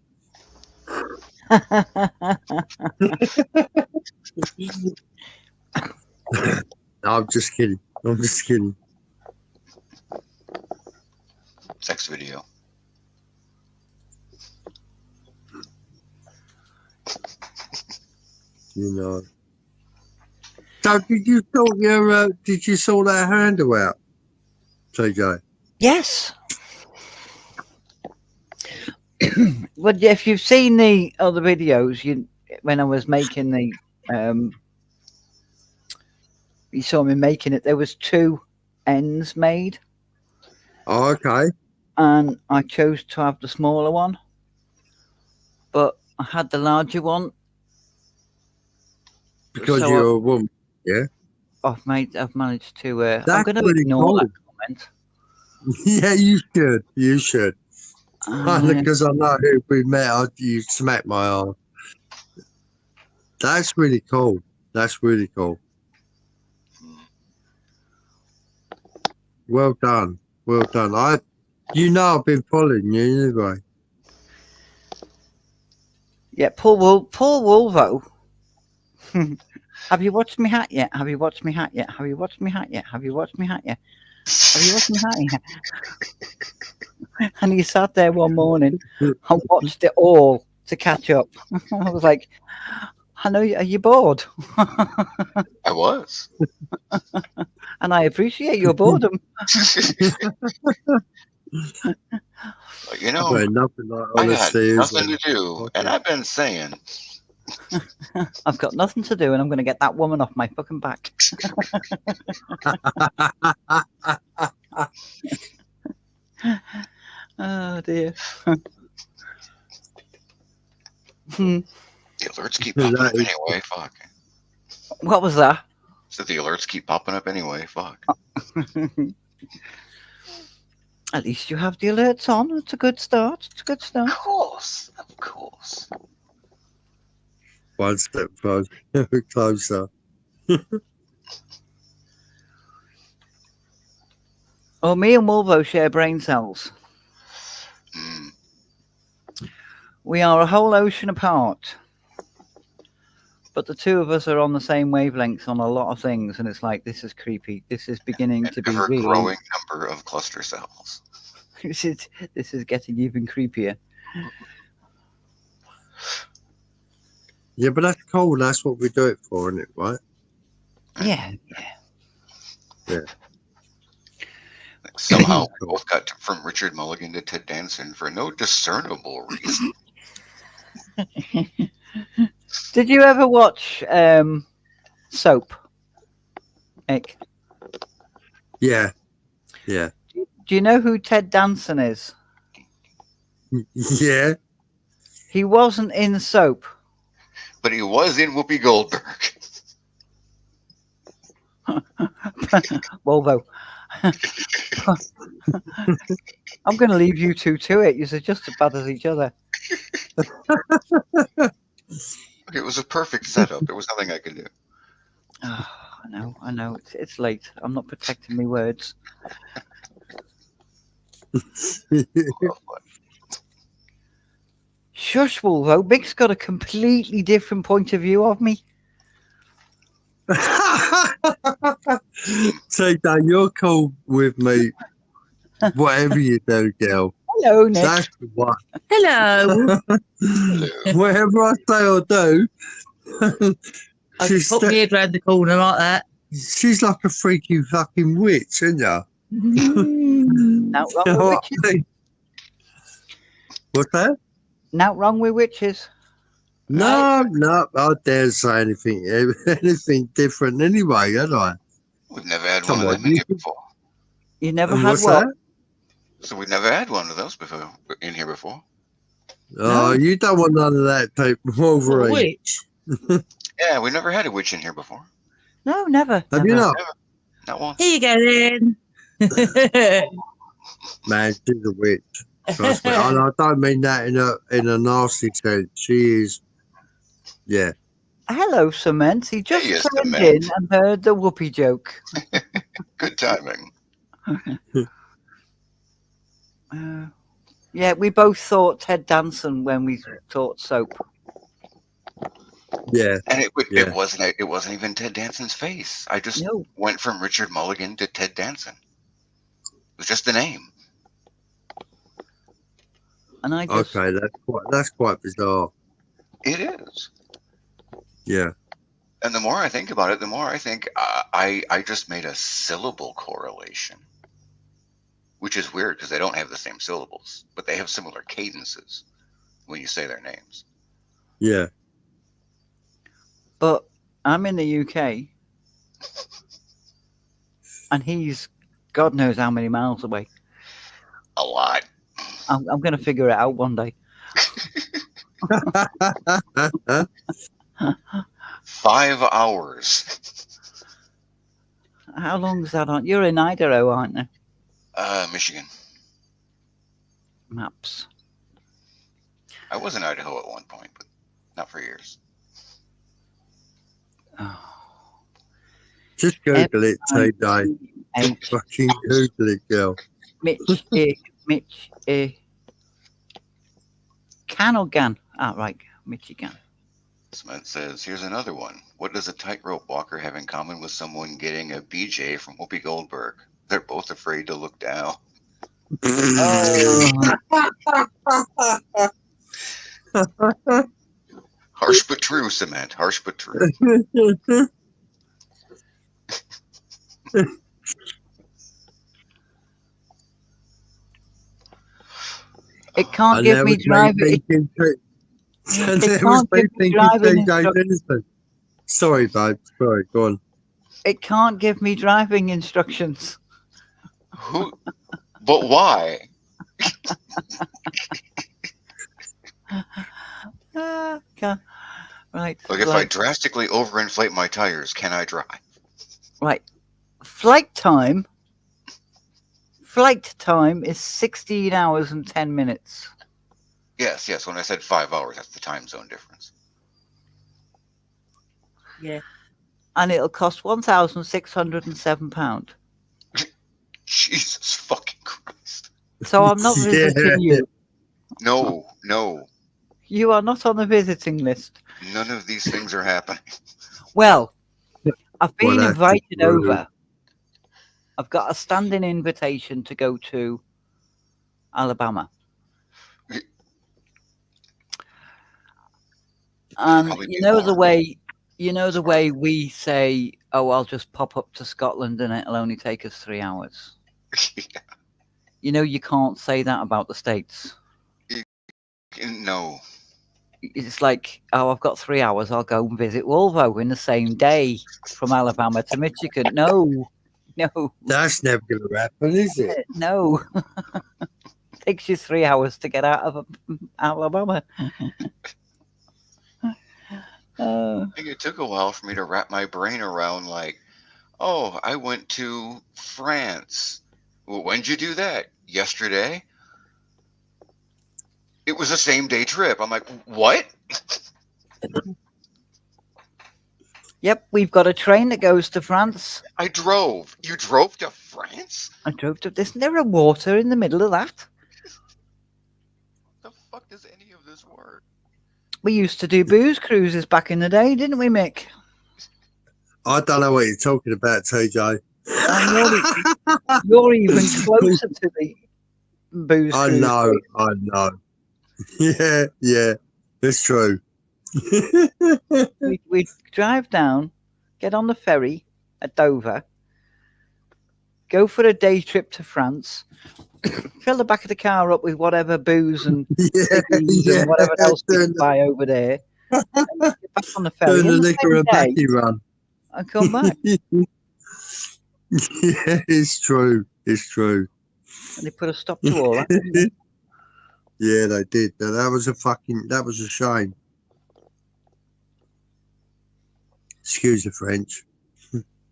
I'm just kidding. Sex video. You know. So did you sort that handle out, TJ? Yes. But if you've seen the other videos, when I was making the, you saw me making it. There was 2 ends made, Oh, okay. and I chose to have the smaller one, but I had the larger one Because So, you're a woman. Yeah. I've managed to. I'm That's going to really ignore cool. that comment. Yeah, you should. You should. Uh, Because I know if we met, you smack my arm. That's really cool. That's really cool. Well done. Well done. I've been following you anyway. yeah, Paul Wolvo. Have you watched me hat yet? Have you watched me hat yet? Have you watched me hat yet? Have you watched me hat yet? Have you watched me hat yet? And he sat there one morning and watched it all to catch up. I was like, I know, are you bored? I was. And I appreciate your boredom. You know, Well, nothing like I had honesty. is nothing there? to do, and I've been saying, I've got nothing to do, and I'm going to get that woman off my fucking back. Oh dear. the alerts keep popping up anyway. Fuck. What was that? So the alerts keep popping up anyway. Fuck. At least you have the alerts on. It's a good start. Of course. One step closer. Oh, me and Wolvo share brain cells. Mm. We are a whole ocean apart. But the 2 of us are on the same wavelengths on a lot of things, and it's like, this is creepy. This is beginning to be really... ever-growing number of cluster cells. this is getting even creepier. Yeah, but that's cool. That's what we do it for, isn't it? Right? Yeah. Yeah. Somehow we both got from Richard Mulligan to Ted Danson for no discernible reason. Did you ever watch Soap? Ick? Yeah. Yeah. Do you know who Ted Danson is? Yeah. He wasn't in Soap. But he was in Whoopi Goldberg. Volvo. I'm going to leave you two to it. You're just as bad as each other. It was a perfect setup. There was nothing I could do. Oh, I know. It's late. I'm not protecting my words. Shush, Volvo. Mick's got a completely different point of view of me. So, Dan, you're cool with me. Whatever you do, girl. Hello, Nick. That's the one. Hello. Whatever I say or do, I just put my head round the corner like that. she's like a freaky fucking witch, isn't ya? Not wrong You know with what witches. I mean? What's that? Not wrong with witches. No, I dare say anything different anyway, don't I? We've never had Come one of on, them in you here before. You never And had what's what? that? So we've never had one of those before in here before. Oh, you don't want none of that type of Wolverine. Which? Yeah, we never had a witch in here before. No, never. Have you not? Not one. Here you go then. Man, she's a witch. Trust me. And I don't mean that in a nasty sense. She is, yeah. Hello, Cement. He just Hey, turned Cement. in and heard the whoopee joke. Good timing. Yeah, we both thought Ted Danson when we thought Soap. Yeah. And it Yeah. wasn't even Ted Danson's face. I just No. went from Richard Mulligan to Ted Danson. It was just the name. And I just... Okay, that's quite bizarre. It is. Yeah. And the more I think about it, the more I think I just made a syllable correlation, which is weird because they don't have the same syllables, but they have similar cadences when you say their names. Yeah. But I'm in the UK. And he's God knows how many miles away. A lot. I'm going to figure it out one day. 5 hours. How long is that on? You're in Idaho, aren't you? Michigan. Maps. I was in Idaho at one point, but not for years. Oh. Just Google it, TJ. H. Fucking Google it, girl. Mitch, Can or Gan? Ah, right. Michigan. Smith says, here's another one. What does a tightrope walker have in common with someone getting a BJ from Whoopi Goldberg? They're both afraid to look down. Oh. Harsh but true, Cement. Harsh but true. It can't give me driving. It can't give me driving instructions. Sorry, babe. Sorry, go on. It can't give me driving instructions. Who? But why? Okay. Right. Like if I drastically overinflate my tires, can I drive? Right. Flight time is 16 hours and 10 minutes. Yes. When I said 5 hours, that's the time zone difference. Yeah. And it'll cost £1,607. Jesus fucking Christ. So I'm not visiting you. No. You are not on the visiting list. None of these things are happening. Well, I've been that's invited rude. over. I've got a standing invitation to go to Alabama. And Probably you know the more. way we say, oh, I'll just pop up to Scotland and it'll only take us 3 hours. You know, you can't say that about the States. No. It's like, oh, I've got 3 hours. I'll go and visit Volvo in the same day from Alabama to Michigan. No, no, That's never going to happen, is it? no. Takes you 3 hours to get out of Alabama. I think it took a while for me to wrap my brain around, like, oh, I went to France. Well, when'd you do that? Yesterday? It was a same day trip. I'm like, what? Yep, we've got a train that goes to France. I drove. You drove to France? I drove to. Isn't there a water in the middle of that? The fuck does any of this work? We used to do booze cruises back in the day, didn't we, Mick? I don't know what you're talking about, TJ. You're even closer to the booze I cruise. know. Yeah, it's true. We'd drive down, get on the ferry at Dover, go for a day trip to France, fill the back of the car up with whatever booze and ciggies and whatever else we can buy over there, and get back on the ferry Turn the in the liquor same and day backy run. and come back. Yeah, it's true. It's true. And they put a stop to all that. Didn't they? Yeah, they did. That was a shame. Excuse the French.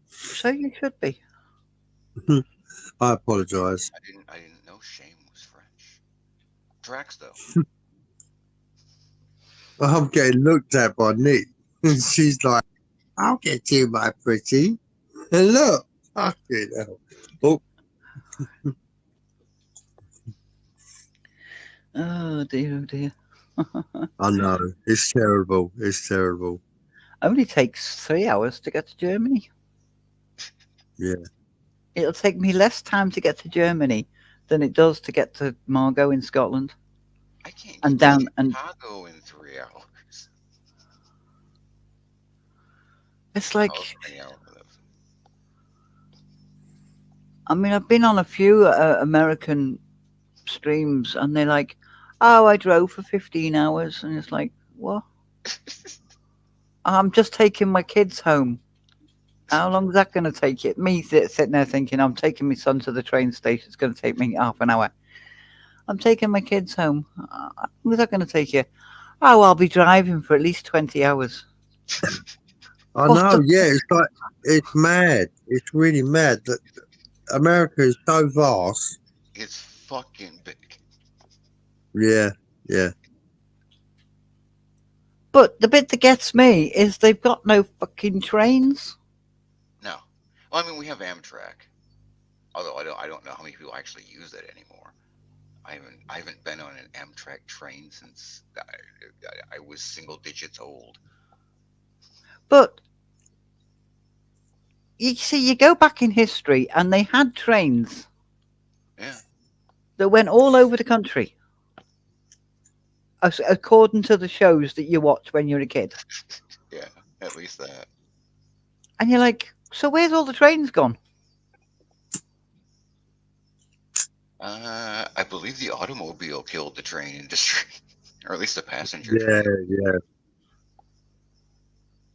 So you should be. I apologise. I didn't know shame was French. Drax, though. I'm getting looked at by Nick. And she's like, I'll get you, my pretty. And look, fucking hell. Oh, Oh dear, oh dear. I know. It's terrible. It's terrible. Only takes 3 hours to get to Germany. Yeah. It'll take me less time to get to Germany than it does to get to Margaux in Scotland. I can't And get down to and Chicago in 3 hours. it's like, Oh, 3 hours. I mean, I've been on a few American streams and they're like, oh, I drove for 15 hours. And it's like, what? I'm just taking my kids home. How long is that going to take you? Me sitting there thinking, I'm taking my son to the train station. It's going to take me half an hour. I'm taking my kids home. How long is that going to take you? Oh, I'll be driving for at least 20 hours. I What know. the- Yeah. It's like, it's mad. It's really mad that America is so vast. It's fucking big. Yeah. Yeah. But the bit that gets me is they've got no fucking trains. No. Well, I mean, we have Amtrak. Although I don't know how many people actually use that anymore. I haven't been on an Amtrak train since I was single digits old. But you see, you go back in history and they had trains Yeah. that went all over the country. According to the shows that you watch when you're a kid. Yeah, at least that. And you're like, so where's all the trains gone? I believe the automobile killed the train industry, or at least the passenger Yeah. train. Yeah.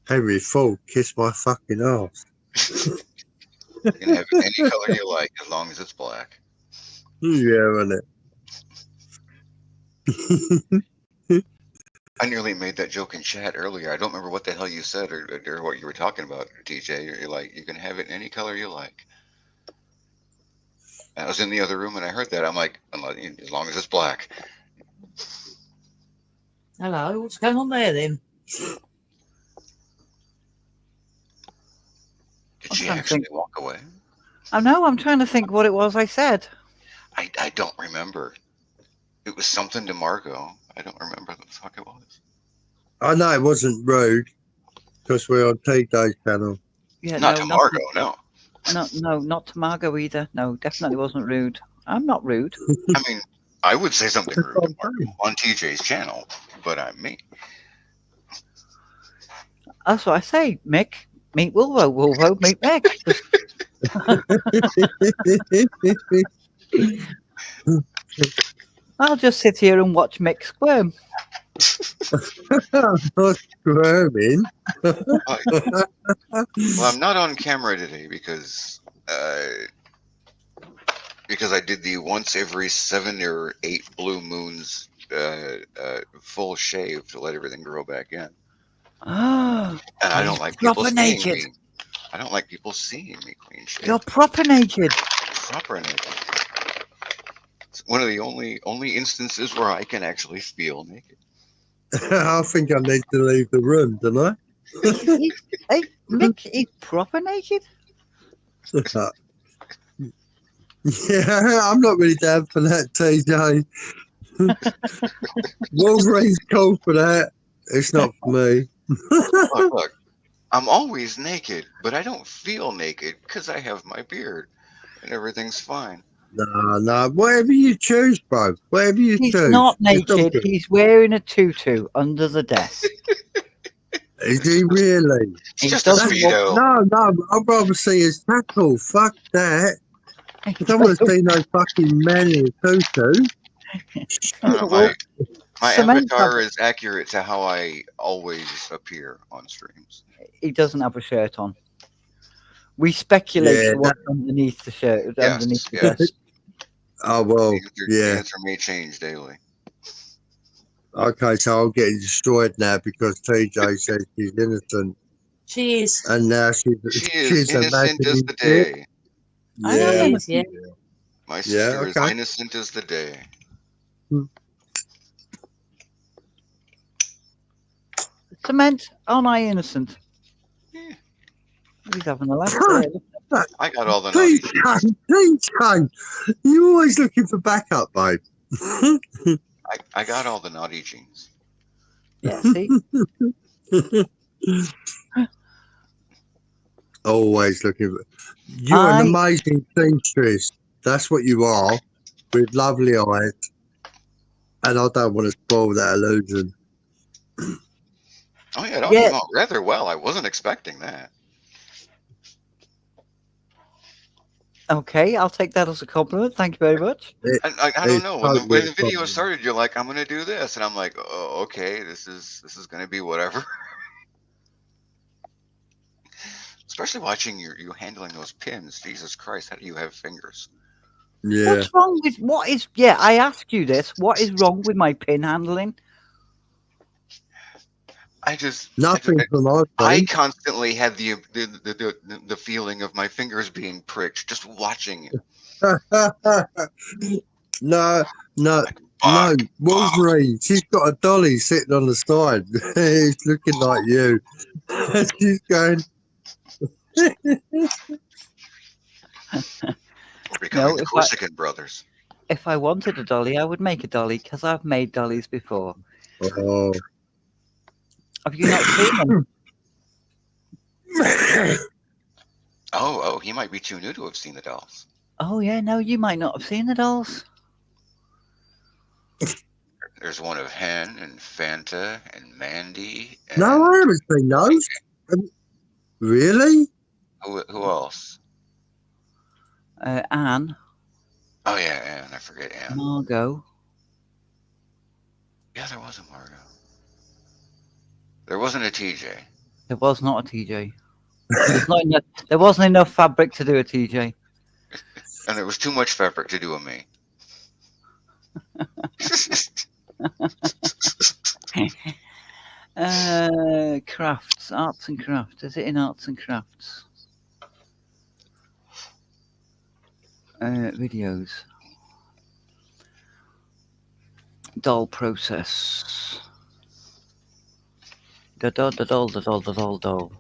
Henry Ford kissed my fucking ass. You can have it any color you like as long as it's black. Yeah, isn't it? I nearly made that joke in chat earlier. I don't remember what the hell you said or what you were talking about, TJ. You're like, you can have it in any color you like. I was in the other room and I heard that. I'm like, as long as it's black. Hello, what's going on there then? Did I'm she trying to actually think. walk away? I know, I'm trying to think what it was I said. I don't remember. It was something to Margot. I don't remember what the fuck it was. I know it wasn't rude because we're on TJ's channel. Yeah, Not no, to not Margot, no. no, not to Margot either. No, definitely wasn't rude. I'm not rude. I mean, I would say something That's rude what to I'm Margot on TJ's channel, but I'm me. That's what I say, Mick. Meet Wolvo, Wolvo, meet Mick. I'll just sit here and watch Mick squirm. I'm not squirming. Well, I'm not on camera today because I did the once every 7 or 8 blue moons full shave to let everything grow back in. Ah, And I he's don't like people proper seeing naked. me. I don't like people seeing me clean shaved. You're proper naked. Proper naked. It's one of the only instances where I can actually feel naked. I think I need to leave the room, don't I? Hey, Mick, he's proper naked. Yeah, I'm not really down for that, TJ. Wolverine's cool for that. It's not for me. Look, I'm always naked, but I don't feel naked because I have my beard and everything's fine. No, whatever you choose, bro. Whatever you He's choose. not It's all naked. good. He's wearing a tutu under the desk. Is he really? It's He just a doesn't look. speedo. No, I'd rather see his tackle. Fuck that. He I don't want to doesn't see no fucking man in a tutu. My Cement avatar is accurate to how I always appear on streams. He doesn't have a shirt on. We speculate Yeah, what's underneath the shirt, Yes, underneath the yes. desk. Oh, well, The yeah. answer may change daily. Okay, so I'm getting destroyed now because TJ says she's innocent. She is. And now She is she's innocent as imagining the shit. day. I Yeah. am. She is, yeah. My Yeah, sister is okay. innocent as the day. Cement, aren't I innocent? Yeah. He's having a laugh there. I got all the naughty cheeks. TJ, you're always looking for backup, babe. I got all the naughty genes. Yeah, see? Always looking for. You're an I- amazing seamstress. That's what you are, with lovely eyes. And I don't want to spoil that illusion. Oh yeah, it all Yeah. came out rather well. I wasn't expecting that. Okay, I'll take that as a compliment. Thank you very much. I don't It's know. When totally the video fine. started, you're like, "I'm gonna do this," and I'm like, "Oh, okay. This is gonna be whatever." Especially watching you handling those pins. Jesus Christ, how do you have fingers? Yeah. What's wrong with what is? Yeah, I ask you this. What is wrong with my pin handling? Nothing from our I side. constantly had the feeling of my fingers being pricked just watching it. No, Fuck. Wolverine. She's got a dolly sitting on the side. It's looking like you. She's going. We're becoming No, the Corsican brothers. if I wanted a dolly, I would make a dolly because I've made dollies before. Oh. Have you not seen them? Oh, he might be too new to have seen the dolls. Oh yeah, no, you might not have seen the dolls. There's one of Hen and Fanta and Mandy. And No, I haven't seen those. Really? who else? Anne, Oh yeah, Anne. I forget Anne. Margot. Yeah, there was a Margot. There wasn't a TJ. There was not a TJ. There wasn't enough fabric to do a TJ. And there was too much fabric to do a me. Crafts, arts and crafts. Is it in arts and crafts? Videos. Doll process. The doll.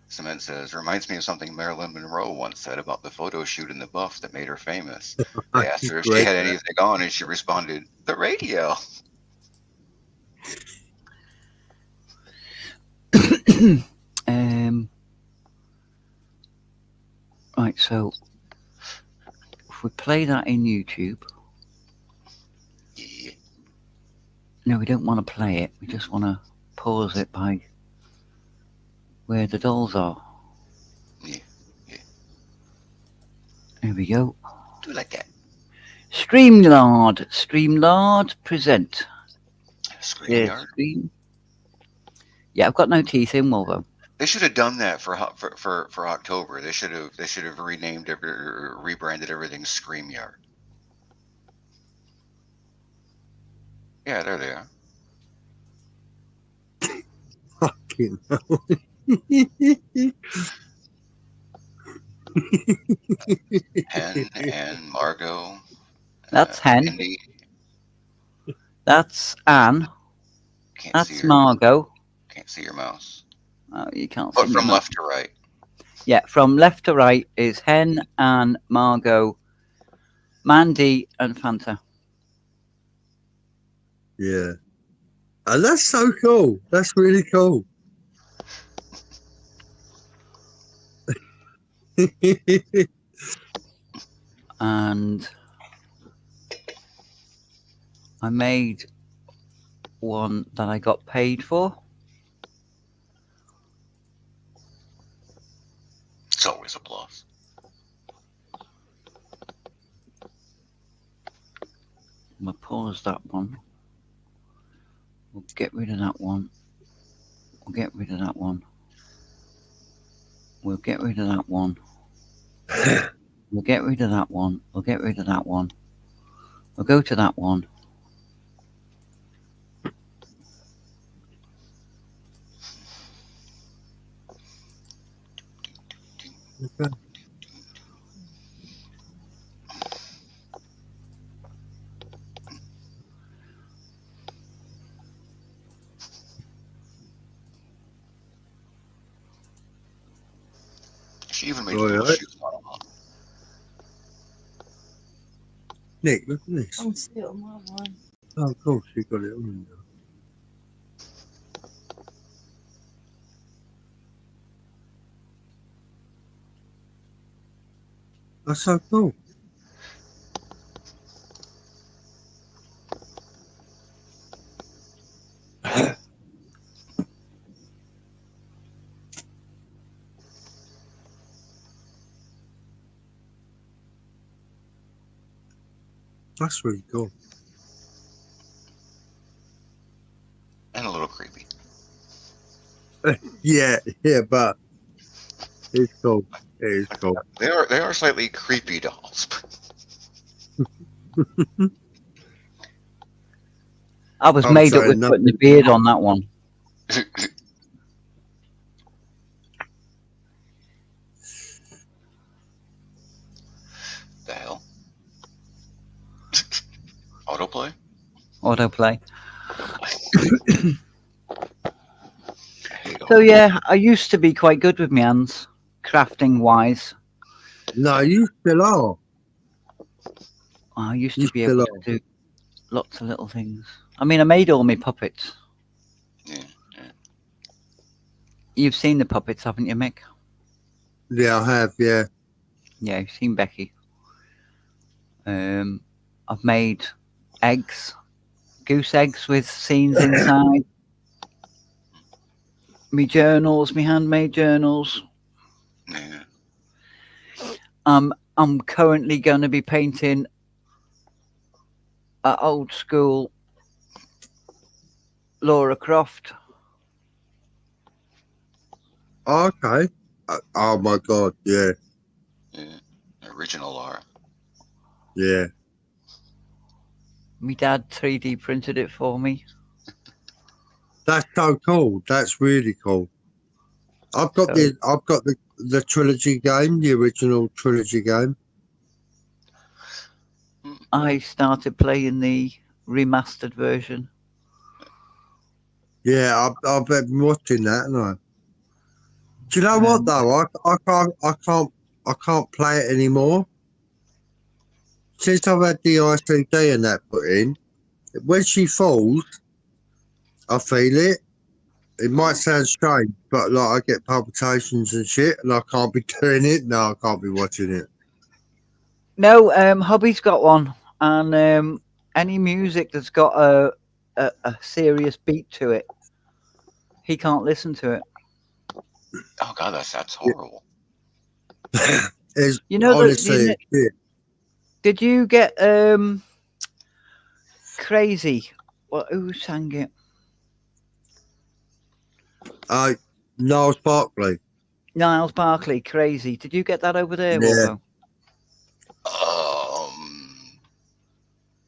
Cement says, reminds me of something Marilyn Monroe once said about the photo shoot in the buff that made her famous. They asked her if she had anything on, and she responded, the radio. Right, so if we play that in YouTube. Yeah. No, we don't want to play it. We just want to pause it by where the dolls are. Yeah. Here we go. Do like that. Streamlard present. Screen Yeah, yard. stream. Yeah, I've got no teeth in, Wolvo. They should have done that for October. They should have renamed rebranded everything ScreamYard. Yeah, there they are. Fucking hell. Hen and Margot. That's Hen. Mindy. That's Anne. Can't That's see Margot. Can't see your mouse. Oh, you can't see But me from mouse. left to right. Yeah, from left to right is Hen, Anne, Margot, Mandy, and Fanta. Yeah. And that's so cool. That's really cool. And I made one that I got paid for. It's always a plus. We'll pause that one. We'll get rid of that one. We'll get rid of that one. We'll get rid of that one. We'll get rid of that one. We'll get rid of that one. We'll go to that one. Okay. She even made All little right. shoes on them. Nick, look at this. I'm still on my one. Oh, of course, you got it on there. That's so cool. That's really cool. And a little creepy. Yeah, but it's cool. It is cool. They are slightly creepy dolls. I was I'm made up saying with putting the nothing. beard on that one. The hell? Autoplay? Autoplay. There you go. So yeah, I used to be quite good with my hands, crafting wise. No, you still are. I used to You be still able to do lots of little things. I mean, I made all my puppets. Yeah. You've seen the puppets, haven't you, Mick? Yeah, I have, yeah. Yeah, you've seen Becky. I've made eggs, goose eggs with scenes inside. Me journals, me handmade journals. Yeah. I'm currently going to be painting an old school Laura Croft. Okay. Oh my God, yeah, Yeah. Original Laura. yeah. My dad 3D printed it for me. That's so cool. That's really cool. I've got the trilogy game, the original trilogy game. I started playing the remastered version. Yeah, I've been watching that, and I. Do you know what though? I can't play it anymore. Since I've had the ICD and that put in, when she falls, I feel it. It might sound strange, but like I get palpitations and shit, and I can't be doing it. No, I can't be watching it. No, hubby's got one, and any music that's got a serious beat to it, he can't listen to it. Oh God, that's horrible. It's You know honestly, yeah. did you get Crazy? Well, who sang it? Niles Barkley. Niles Barkley, Crazy. Did you get that over there, Yeah. Wolfo? Um,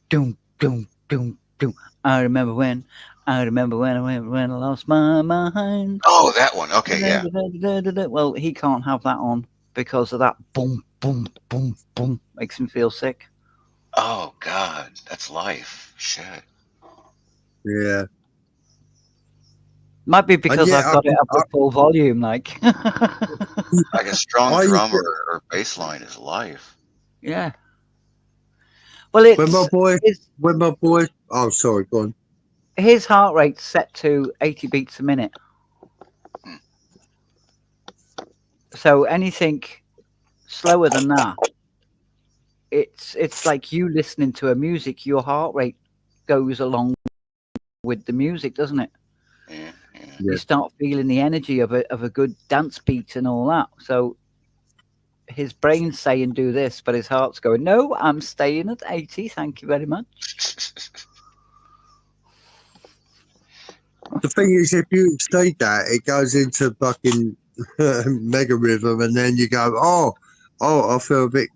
Doom, doom, doom, doom. I remember when I lost my mind. oh, that one. Okay, yeah. Well, he can't have that on because of that boom, boom, boom, boom. Makes him feel sick. Oh God, that's life. Shit. Yeah. Might be because yeah, I've got it up at full volume, like. Like a strong I used drum to, or bass line is life. Yeah. Well, when my boy, oh, sorry, go on. his heart rate's set to 80 beats a minute. Hmm. So anything slower than that, it's like you listening to a music. Your heart rate goes along with the music, doesn't it? Yeah, yeah. You start feeling the energy of a good dance beat and all that. So his brain's saying do this, but his heart's going, no, I'm staying at 80. Thank you very much. The thing is, if you exceed that, it goes into fucking mega rhythm, and then you go, I feel a bit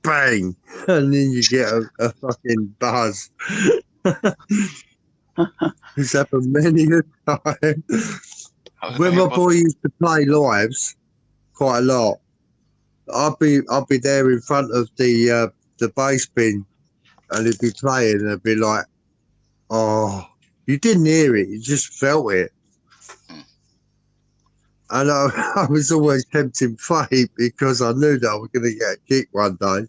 bang, and then you get a fucking buzz. It's happened many a time. When my boy used to play lives quite a lot, I'd be there in front of the bass bin, and he'd be playing, and I'd be like, oh, you didn't hear it, you just felt it. And I was always tempting fate because I knew that I was going to get a kick one day.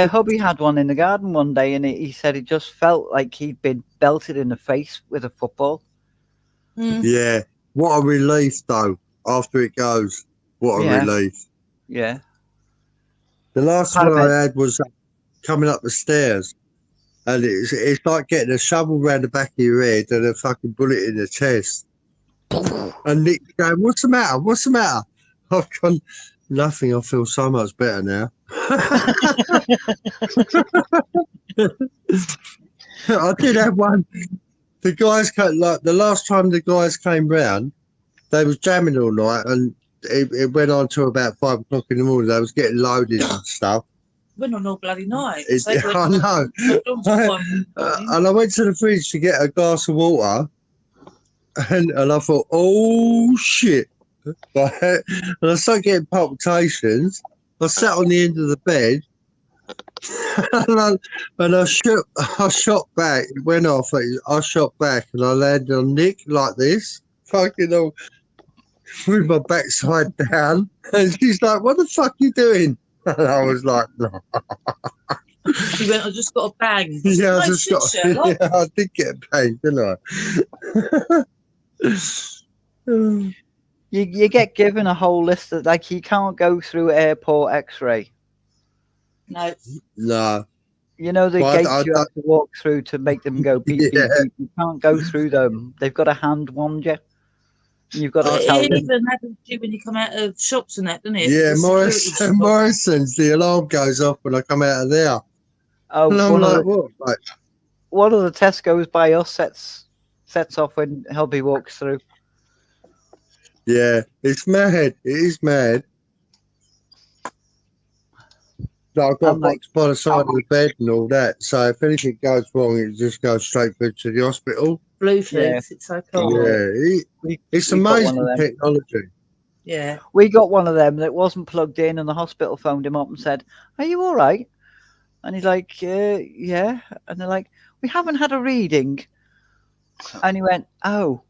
Hubby had one in the garden one day, and he said it just felt like he'd been belted in the face with a football. Yeah. What a relief, though, after it goes. What a relief. Yeah. The last one I had was coming up the stairs. And it's like getting a shovel round the back of your head and a fucking bullet in the chest. And Nick's going, what's the matter? What's the matter? I've gone, nothing. I feel so much better now. I did have one. The guys came, like the last time the guys came round, they was jamming all night, and it went on till about 5 o'clock in the morning. They was getting loaded and stuff. Went on all bloody night. I know. And I went to the fridge to get a glass of water, and I thought, oh shit! And I started getting palpitations. I sat on the end of the bed. and I shot back. It went off. I shot back and I landed on Nick like this, fucking all with my backside down. And she's like, "What the fuck are you doing?" And I was like, "No." He went, I just got a bang. Yeah, I did get a bang, didn't I? You get given a whole list of, like, you can't go through airport X-ray. No. You know the gates you have to walk through to make them go beep, beep, beep. You can't go through them. They've got a hand wand you. You've got to tell them. It even happens to you when you come out of shops and that, doesn't it? Yeah, Morrison's, the alarm goes off when I come out of there. Oh, and I'm like, what? Like, one of the Tesco's by us sets off when Helby walks through. Yeah, it's mad. It is mad. So I've got box by the side of the bed and all that. So if anything goes wrong, it just goes straight through to the hospital. Bluetooth, it's so cool. Yeah, it's amazing technology. Yeah. We got one of them that wasn't plugged in, and the hospital phoned him up and said, "Are you all right?" And he's like, "Yeah." And they're like, "We haven't had a reading." And he went, "Oh,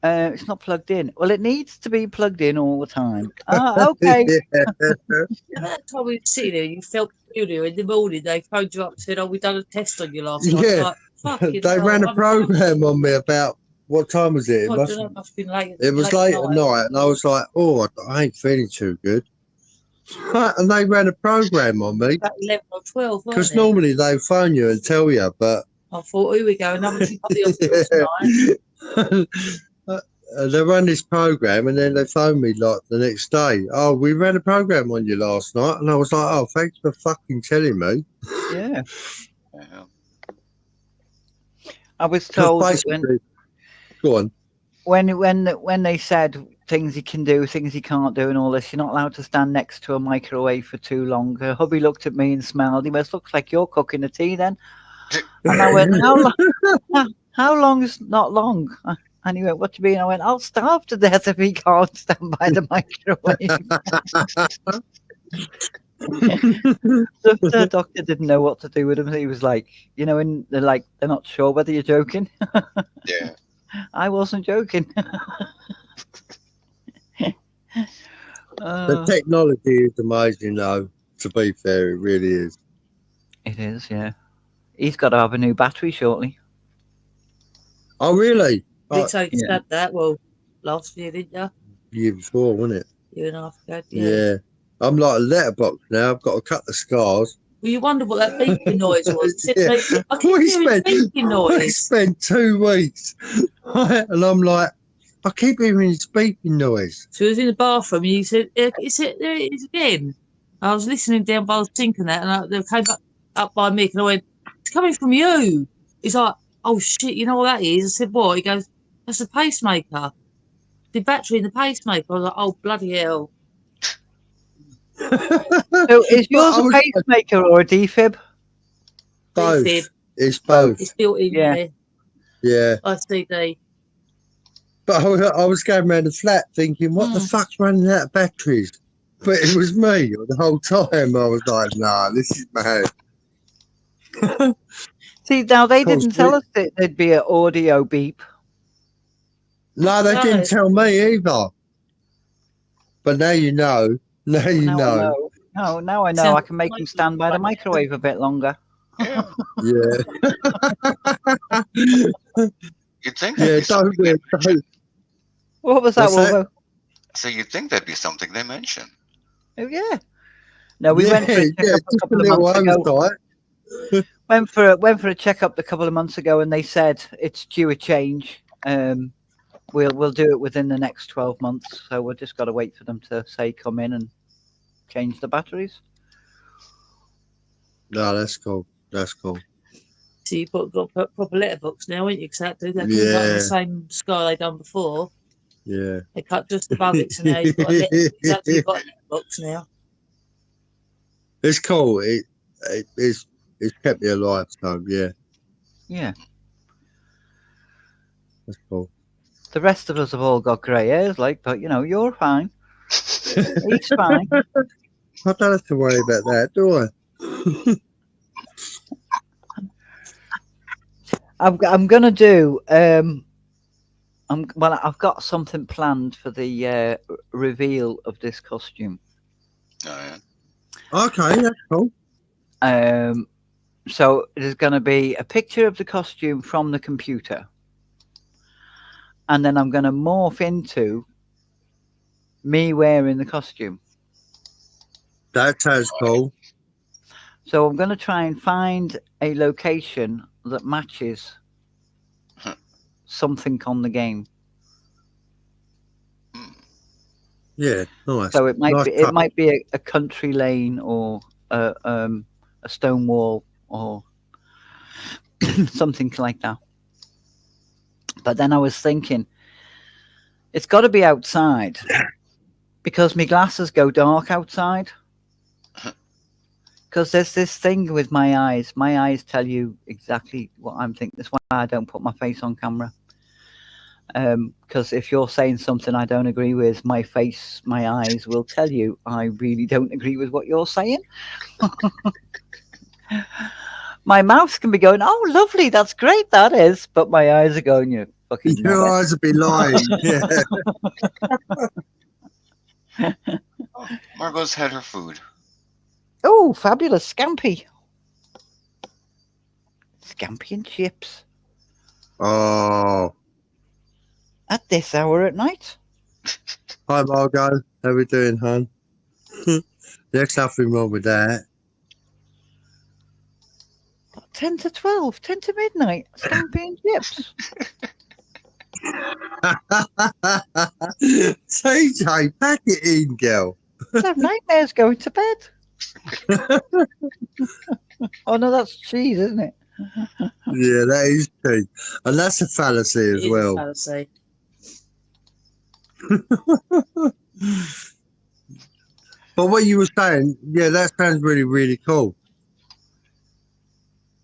it's not plugged in." Well, it needs to be plugged in all the time. Okay. That time we were sitting there, you felt peculiar. In the morning, they phoned you up and said, "Oh, we've done a test on you last night." Yeah, like, they ran a program on me about what time was it? Must have been late. It was late at night, and I was like, "Oh, I ain't feeling too good." And they ran a program on me. About 11 or 12, because normally they phone you and tell you, but I thought, here we go, another trip up the hospital tonight. they run this program, and then they phoned me like the next day. Oh, we ran a program on you last night, and I was like, oh, thanks for fucking telling me. Yeah. Yeah. I was Because told that basically, go on. when they said things he can do, things he can't do, and all this, you're not allowed to stand next to a microwave for too long. Hubby looked at me and smiled. He went, "Looks like you're cooking the tea then." And I went, how long's not long?" And he went, "What do you mean?" I went, "I'll starve to death if he can't stand by the microwave." The doctor didn't know what to do with him. He was like, and they're not sure whether you're joking. Yeah. I wasn't joking. The technology is amazing, though. To be fair, it really is. It is, yeah. He's got to have a new battery shortly. Oh, really? Did say Yeah. said that? Well, last year, didn't you? Year before, wasn't it? Year and a half ago. Yeah. Yeah. I'm like a letterbox now. I've got a couple of scars. Well, you wonder what that beeping noise was. Yeah. I keep hearing beeping We noise. spent 2 weeks, and I'm like, I keep hearing this beeping noise. So he was in the bathroom and he said, is it, there it is again. I was listening down by the sink and that, and they came up by Mick and I went, it's coming from you. He's like, oh shit, you know what that is? I said, what? He goes, that's a pacemaker. The battery in the pacemaker. I was like, oh, bloody hell. So is yours a pacemaker or a defib? Both. Defib. It's both. It's built in Yeah. there. Yeah. ICD. But I was going around the flat thinking, what the fuck's running out of batteries? But it was me the whole time. I was like, nah, this is mad. See, now they Course, didn't tell us that there'd be an audio beep. No, they No. didn't tell me either. But now you know. Now you Now I know. know. No, now I know. Sounds I can make them stand by the microwave a bit longer. Yeah. Yeah. You'd think Yeah, that'd be something they mention. What was that, What's that? Wolvo? So you'd think that'd be something they mention. Oh, yeah. No, we went for a checkup a just a couple of little months ago. oversight. Went for a checkup a couple of months ago, and they said it's due a change. We'll do it within the next 12 months. So we've just got to wait for them to say come in and change the batteries. No, that's cool. That's cool. So you've got proper letterbox now, ain't you? Exactly. They're doing Yeah. the same sky they done before. Yeah. They cut just above it, so now you've got exactly you've got a letterbox now. It's cool. It's kept me alive, so yeah, Yeah. that's cool. The rest of us have all got grey hairs, but you're fine. He's fine. I don't have to worry about that, do I? I'm gonna do. I've got something planned for the reveal of this costume. Oh, yeah. Okay, that's cool. So there's going to be a picture of the costume from the computer, and then I'm going to morph into me wearing the costume. That sounds cool. So I'm going to try and find a location that matches something on the game. Yeah, nice. So it might Nice be touch. it might be a country lane or a stone wall or something like that. But then I was thinking, it's got to be outside because my glasses go dark outside. Because there's this thing with my eyes. My eyes tell you exactly what I'm thinking. That's why I don't put my face on camera. Because if you're saying something I don't agree with, my eyes will tell you I really don't agree with what you're saying. My mouth can be going, oh, lovely, that's great, that is. But my eyes are going, you fucking Your eyes would be lying. Yeah. Oh, Margot's had her food. Oh, fabulous. Scampi. Scampi and chips. Oh. At this hour at night. Hi, Margot. How we doing, hon? There's nothing wrong with that. 10 to 12, 10 to midnight. Scampi and chips. TJ, pack it in, girl. I have nightmares going to bed. Oh no, that's cheese, isn't it? Yeah, that is true. And that's a fallacy It as is a well. fallacy. But what you were saying, yeah, that sounds really, really cool.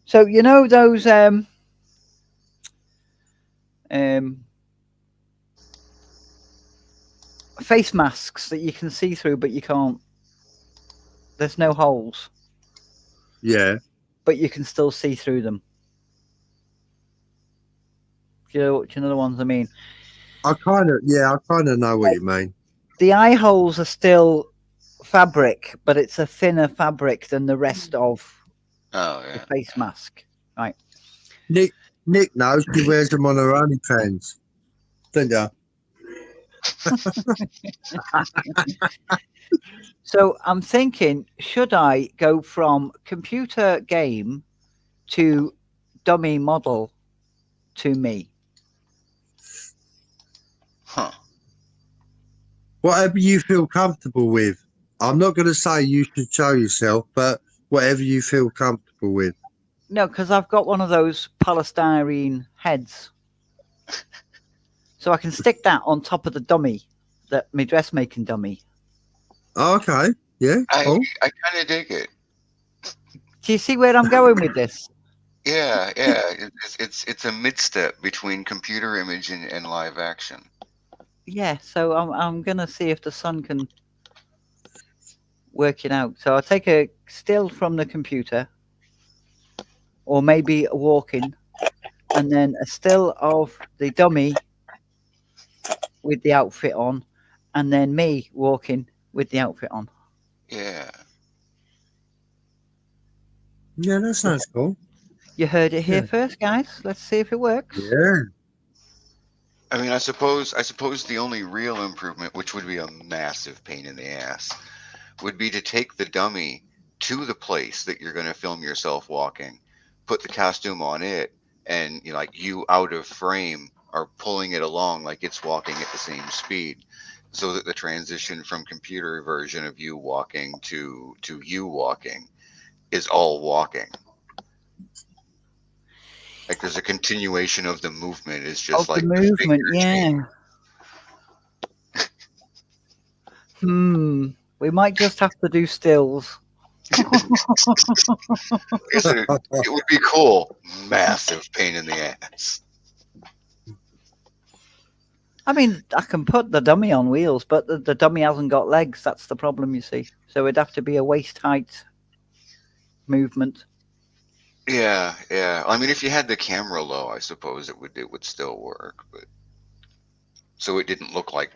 So you know those face masks that you can see through, but you can't. There's no holes, Yeah. but you can still see through them. Do you know the ones I mean? I kind of know what you mean. The eye holes are still fabric, but it's a thinner fabric than the rest of Oh the yeah. face mask. Right. Nick knows she wears them on her OnlyFans. Don't you? So I'm thinking, should I go from computer game to dummy model to me? Huh. Whatever you feel comfortable with. I'm not going to say you should show yourself, but whatever you feel comfortable with. No, because I've got one of those polystyrene heads. So I can stick that on top of the dummy, my dressmaking dummy. Oh, okay. Yeah. I Cool. kind of dig it. Do you see where I'm going with this? Yeah. It's a mid step between computer image and live action. Yeah, so I'm gonna see if the sun can work it out. So I'll take a still from the computer, or maybe a walking, and then a still of the dummy with the outfit on, and then me walking with the outfit on. Yeah. Yeah, that sounds cool. You heard it here Yeah. first, guys. Let's see if it works. Yeah. I mean, I suppose the only real improvement, which would be a massive pain in the ass, would be to take the dummy to the place that you're going to film yourself walking, put the costume on it, and you out of frame are pulling it along like it's walking at the same speed, so that the transition from computer version of you walking to you walking is all walking. Like there's a continuation of the movement. It's just Of the like movement, figure yeah. change. We might just have to do stills. It would be cool. Massive pain in the ass. I mean, I can put the dummy on wheels, but the dummy hasn't got legs. That's the problem, you see. So it'd have to be a waist height movement. Yeah. I mean, if you had the camera low, I suppose it would still work, but so it didn't look like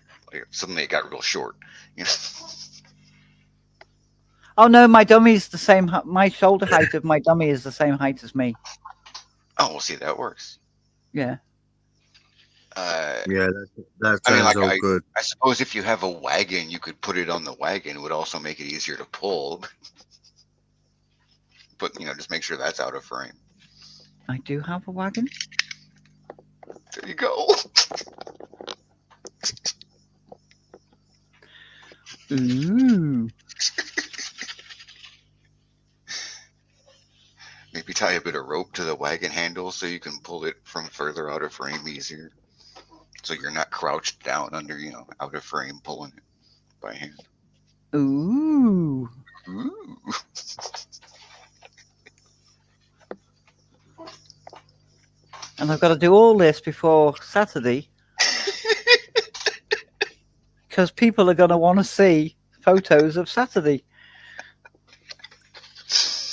suddenly it got real short. Oh no, my dummy's the same. My shoulder height of my dummy is the same height as me. Oh, well, see, that works. Yeah. Yeah, that sounds all good. I suppose if you have a wagon, you could put it on the wagon. It would also make it easier to pull. But just make sure that's out of frame. I do have a wagon. There you go. Ooh. Maybe tie a bit of rope to the wagon handle so you can pull it from further out of frame easier. So you're not crouched down under, out of frame pulling it by hand. Ooh. Ooh. And I've got to do all this before Saturday because people are going to want to see photos of Saturday.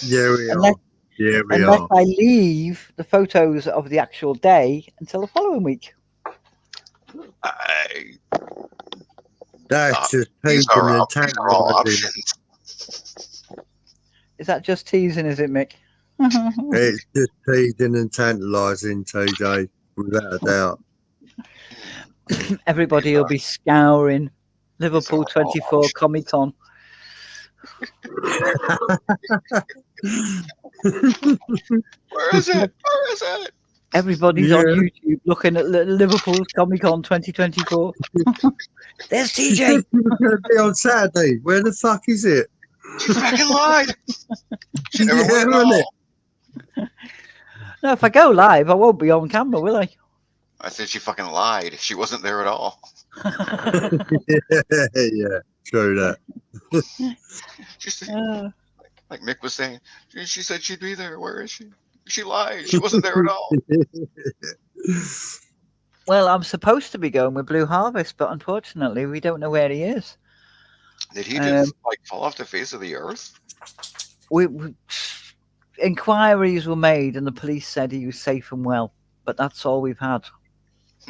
Yeah, we Unless- are. Yeah, we Unless are. I leave the photos of the actual day until the following week. That's just These people are and all tantalising. options. Is that just teasing, is it, Mick? It's just teasing and tantalising, TJ, without a doubt. Everybody will be scouring Liverpool 24 Comic Con. Where is it? Where is it? Everybody's on YouTube looking at Liverpool's Comic Con 2024. There's She TJ. said she was going to be on Saturday. Where the fuck is it? She fucking lied. She never Yeah, went at wasn't it? all. No, if I go live, I won't be on camera, will I? I said she fucking lied. She wasn't there at all. Yeah, true that. She said, Uh, like Mick was saying, she said she'd be there. Where is she? She lied. She wasn't there at all. well, I'm supposed to be going with Blue Harvest, but unfortunately, we don't know where he is. Did he just like fall off the face of the earth? We inquiries were made, and the police said he was safe and well, but that's all we've had,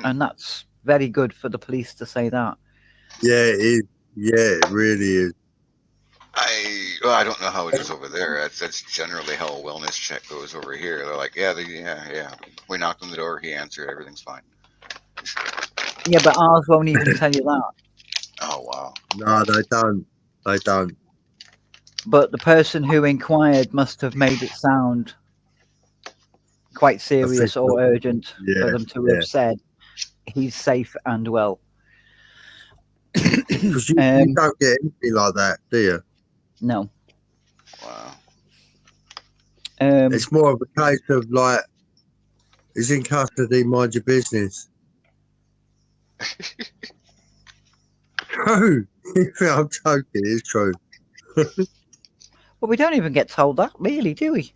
and that's very good for the police to say that. Yeah, it is. Yeah, it really is. I don't know how it is over there. That's generally how a wellness check goes over here. They're like, yeah. We knocked on the door. He answered. Everything's fine. Yeah, but ours won't even tell you that. Oh wow. No, they don't. They don't. But the person who inquired must have made it sound quite serious or urgent for them to have said he's safe and well. Because you don't get anything like that, do you? No. Wow. It's more of a case of like, he's in custody, mind your business. True. I'm joking, it's true. Well, we don't even get told that, really, do we?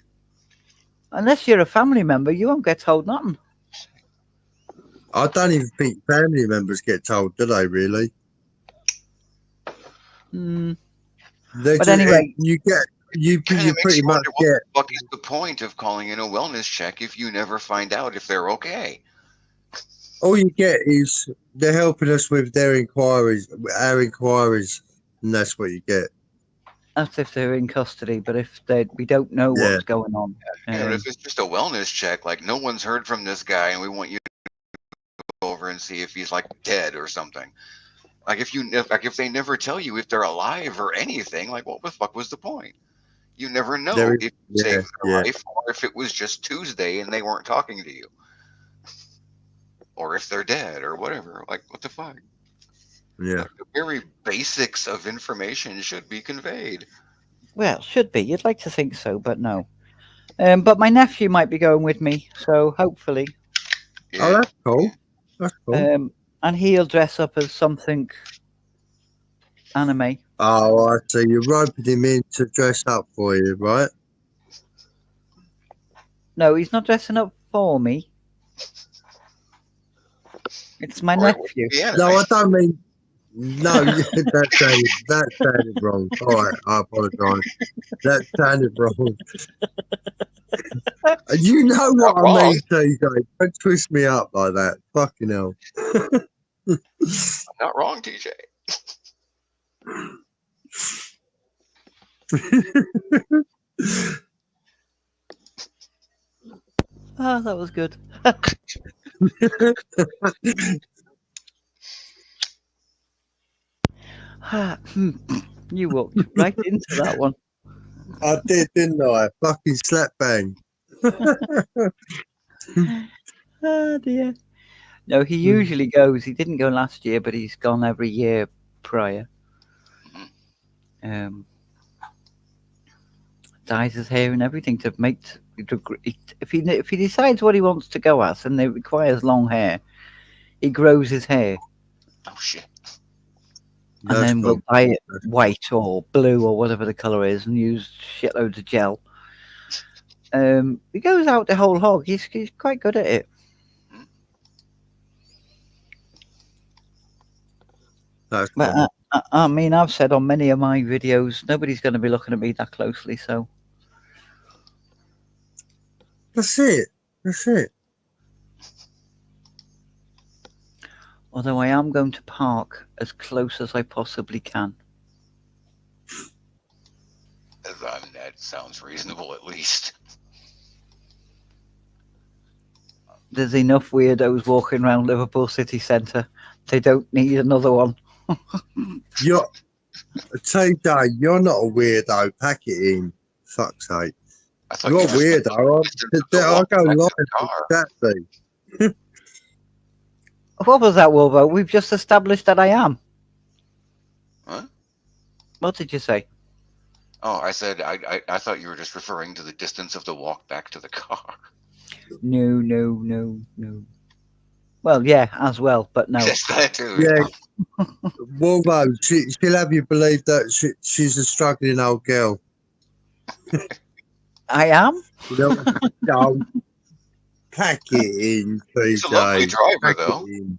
Unless you're a family member, you won't get told nothing. I don't even think family members get told, do they, really? But anyway, you pretty much what get. the fuck is the point of calling in a wellness check if you never find out if they're okay? All you get is they're helping us with their inquiries, our inquiries, and that's what you get. that's if they're in custody, but if we don't know what's going on. But if it's just a wellness check, like no one's heard from this guy, and we want you to go over and see if he's like dead or something. Like if they never tell you if they're alive or anything, like what the fuck was the point? You never know if you saved their life or if it was just Tuesday and they weren't talking to you. Or if they're dead or whatever. Like, what the fuck? Yeah. Like, the very basics of information should be conveyed. Well, should be. You'd like to think so, but no. But my nephew might be going with me, so hopefully. Yeah. Oh, that's cool. That's cool. And he'll dress up as something anime. Oh, I see. You're roping him in to dress up for you, right? No, he's not dressing up for me. It's my nephew. No, I don't mean. No, that sounded wrong. All right, I apologise. That sounded wrong. You know what I mean, TJ. Don't twist me up like that. Fucking hell. I'm not wrong, TJ. Oh, that was good. You walked right into that one. I did, didn't I? Fucking slap bang. Oh dear. No, he usually goes. He didn't go last year, but he's gone every year prior. Dyes his hair and everything to make. If he decides what he wants to go as, and it requires long hair, he grows his hair. Oh shit. And then we'll dye it white or blue or whatever the colour is and use shitloads of gel. He goes out the whole hog. He's quite good at it. That's But cool. I mean, I've said on many of my videos, nobody's going to be looking at me that closely. So That's it. That's it. although I am going to park as close as I possibly can. That sounds reasonable, at least. There's enough weirdos walking around Liverpool city centre. They don't need another one. TJ, you're not a weirdo. Pack it in. Fuck's sake. I thought You're you just weird, meant though. the distance of the I'll walk go back to live the on car. Saturday. What was that, Wolvo? We've just established that I am. Huh? What did you say? Oh, I said I thought you were just referring to the distance of the walk back to the car. No, no, no, no. Well, yeah, as well, but no. Yes, that too. Yeah, Wolvo, she'll have you believe that she's a struggling old girl. I am? You know, oh, pack it in, He's a lovely TJ. driver, Pack though. it in.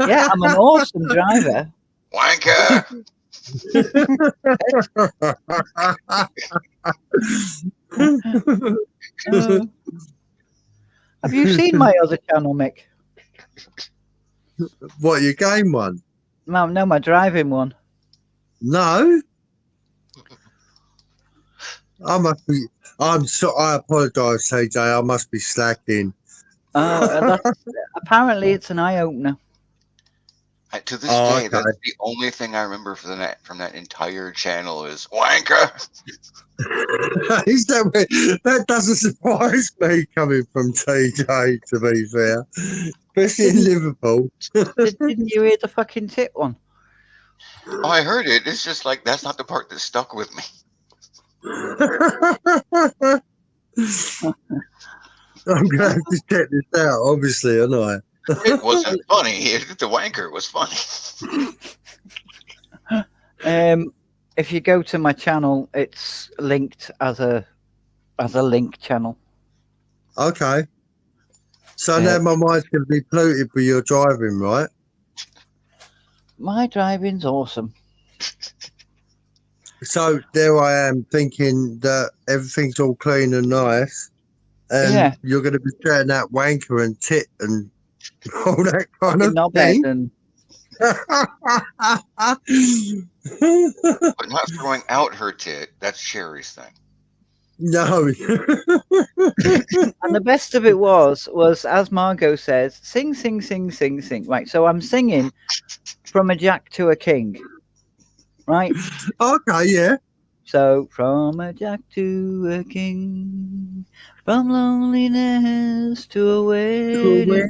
Yeah, I'm an awesome driver. Wanker! Uh, have you seen my other channel, Mick? What, your game one? No, my driving one. No. I apologise, TJ. I must be slacking. Oh, apparently it's an eye opener. To this Oh, day, okay. that's the only thing I remember from that entire channel is Wanker! Is that doesn't surprise me coming from TJ, to be fair. Especially in Liverpool. Didn't you hear the fucking tit one? Oh, I heard it. It's just like, that's not the part that stuck with me. I'm going to have to check this out, obviously, aren't I? It wasn't funny. The Wanker was funny. If you go to my channel, it's linked as a link channel. Okay. So now my mind's going to be polluted with your driving, right? My driving's awesome. So there I am thinking that everything's all clean and nice, and you're going to be shouting out wanker and tit and all that kind of thing. And But not throwing out her tit. That's Sherry's thing. No. And the best of it was as Margot says, sing, sing, sing, sing, sing. Right. So I'm singing From a Jack to a King. Right. Okay, yeah. So from a Jack to a King, from loneliness to a wedding.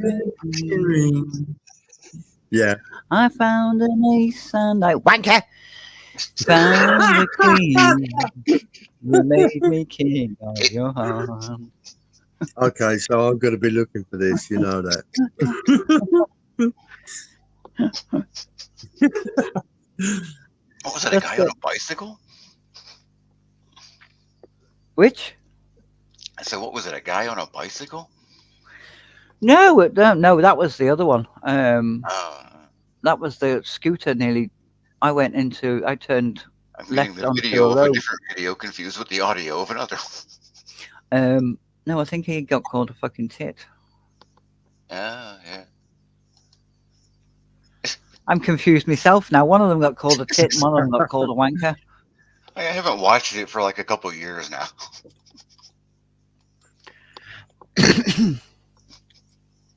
Yeah. I found an ace and I wanker. Found a queen. You made me king of your heart. Okay, so I'm going to be looking for this. You know that. What was that? A guy on a bicycle? Which? I said, what was it? A guy on a bicycle? No, that was the other one. That was the scooter. I turned I'm left getting the onto video a of a road. different video confused with the audio of another. No, I think he got called a fucking tit. Oh, yeah. I'm confused myself now. One of them got called a tit, and one of them got called a wanker. I haven't watched it for like a couple of years now.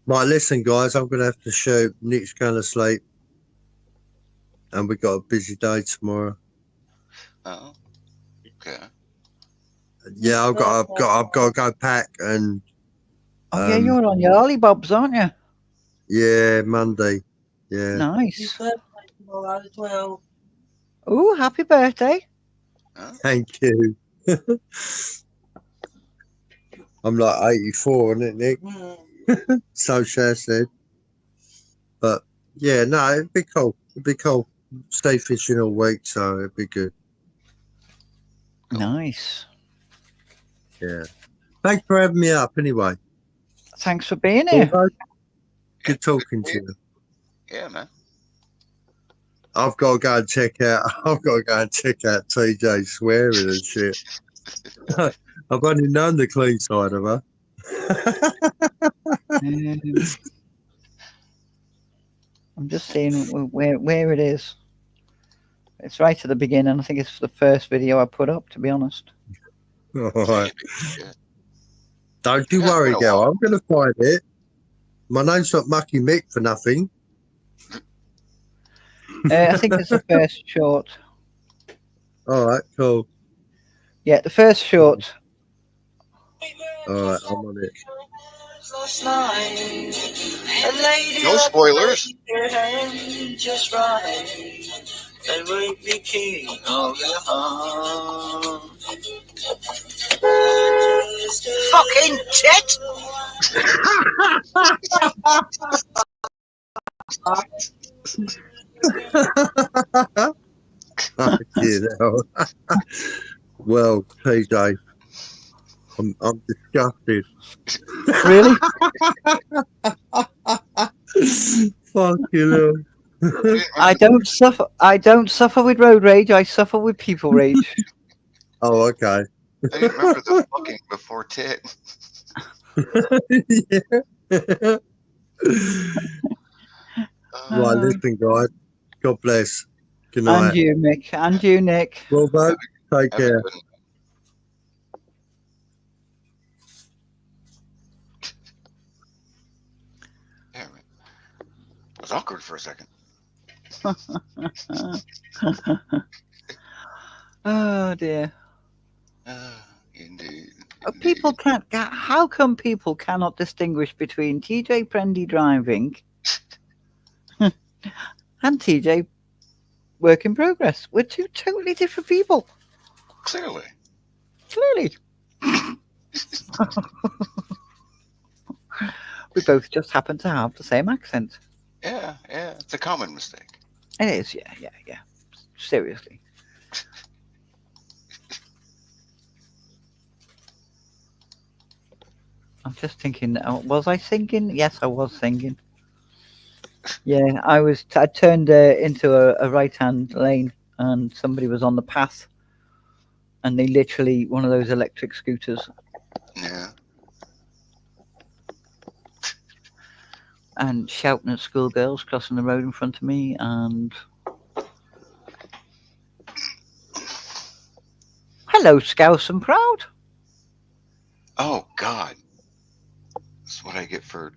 Right, listen, guys, I'm going to have to shoot. Nick's going to sleep. And we've got a busy day tomorrow. Oh, okay. Yeah, I've got to go pack and. Oh, yeah, you're on your lollipobs, aren't you? Yeah, Monday. Yeah. Nice. Tomorrow as well. Oh, happy birthday. Thank you. I'm like 84, isn't it, Nick? So Cher said. But yeah, no, it'd be cool. It'd be cool. Stay fishing all week, so it'd be good. Nice. Yeah. Thanks for having me up anyway. Thanks for being here. Good talking to you. Yeah, man. I've got to go and check out TJ swearing and shit. I've only known the clean side of her. I'm just seeing where it is. It's right at the beginning. I think it's the first video I put up, to be honest. All right. Don't you worry, girl. I'm going to find it. My name's not Mucky Mick for nothing. I think it's the first short. All right, cool. Yeah, the first short. Alright, I'm on it. No spoilers. Just right, and make me king of your heart. Fucking tit! Fucking hell. Well, PJ, I'm disgusted. Really? Fucking hell. I don't suffer. I don't suffer with road rage. I suffer with people rage. Oh, okay. I didn't remember the fucking before tit. Yeah. Right, Um, listen, guys. God bless. Good and night. you, Mick. And you, Nick. Robert, take Have a care. good Damn it. It was awkward for a second. Oh dear. Indeed. People can't. How come people cannot distinguish between TJ Prendy driving and TJ work in progress? We're two totally different people. Clearly. Clearly. We both just happen to have the same accent. Yeah, it's a common mistake. It is, yeah. Seriously. I'm just thinking, was I singing? Yes, I was singing. Yeah, I was. I turned into a right-hand lane, and somebody was on the path, and they literally one of those electric scooters, Yeah. and shouting at schoolgirls crossing the road in front of me, and hello, Scouse and Proud. Oh God. That's what I get for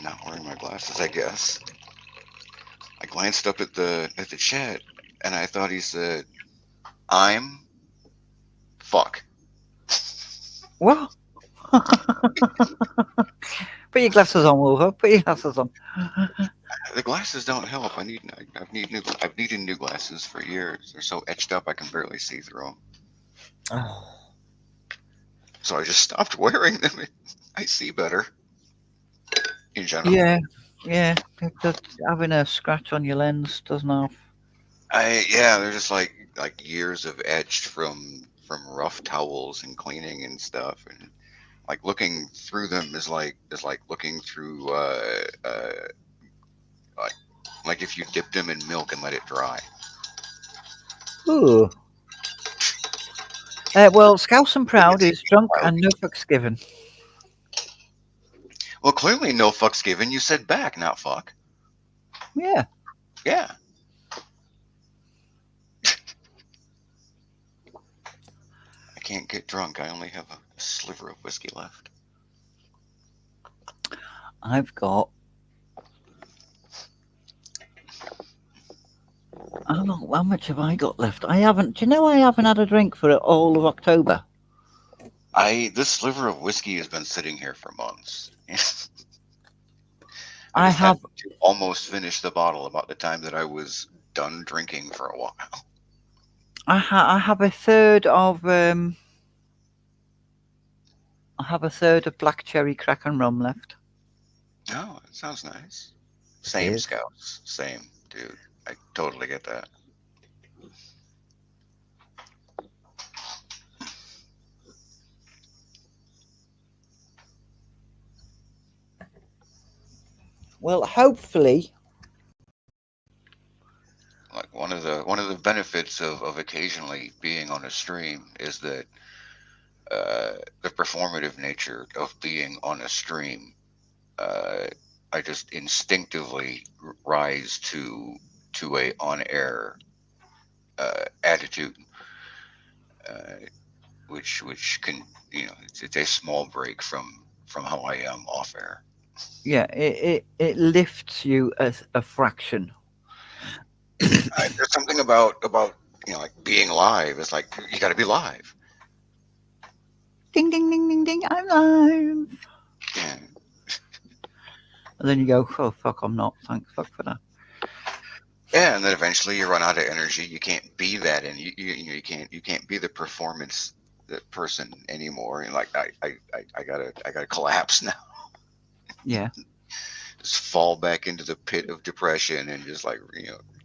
not wearing my glasses, I guess. I glanced up at the chat and I thought he said, "I'm fuck." What? Put your glasses on, Wolver. Put your glasses on. The glasses don't help. I've needed new glasses for years. They're so etched up I can barely see through them. Oh. So I just stopped wearing them. I see better. In general. Yeah. Just having a scratch on your lens doesn't help. They're just like years of etched from rough towels and cleaning and stuff, and like looking through them is like looking through like if you dipped them in milk and let it dry. Ooh. Well, Scouse and Proud is drunk and no fucks given. Well, clearly no fucks given. You said back, not fuck. Yeah. Yeah. I can't get drunk. I only have a sliver of whiskey left. I've got. I don't know how much have I got left. I haven't. Do you know I haven't had a drink for all of October? This sliver of whiskey has been sitting here for months. I just have. had to almost finish the bottle about the time that I was done drinking for a while. I have a third of. I have a third of black cherry crack and rum left. Oh, it sounds nice. It Same, is. Scouts. Same, dude. I totally get that. Well, hopefully. Like one of the benefits of occasionally being on a stream is that the performative nature of being on a stream, I just instinctively rise to a on air attitude, which can it's a small break from how I am off air. Yeah, it lifts you a fraction. There's something about like being live. It's like you got to be live. ding, ding, ding, ding, ding, I'm live. Yeah. And then you go, oh, fuck, I'm not. Thanks, fuck for that. Yeah, and then eventually you run out of energy. You can't be that, and you can't be the performance that person anymore. And like I gotta collapse now. Yeah. Just fall back into the pit of depression and just like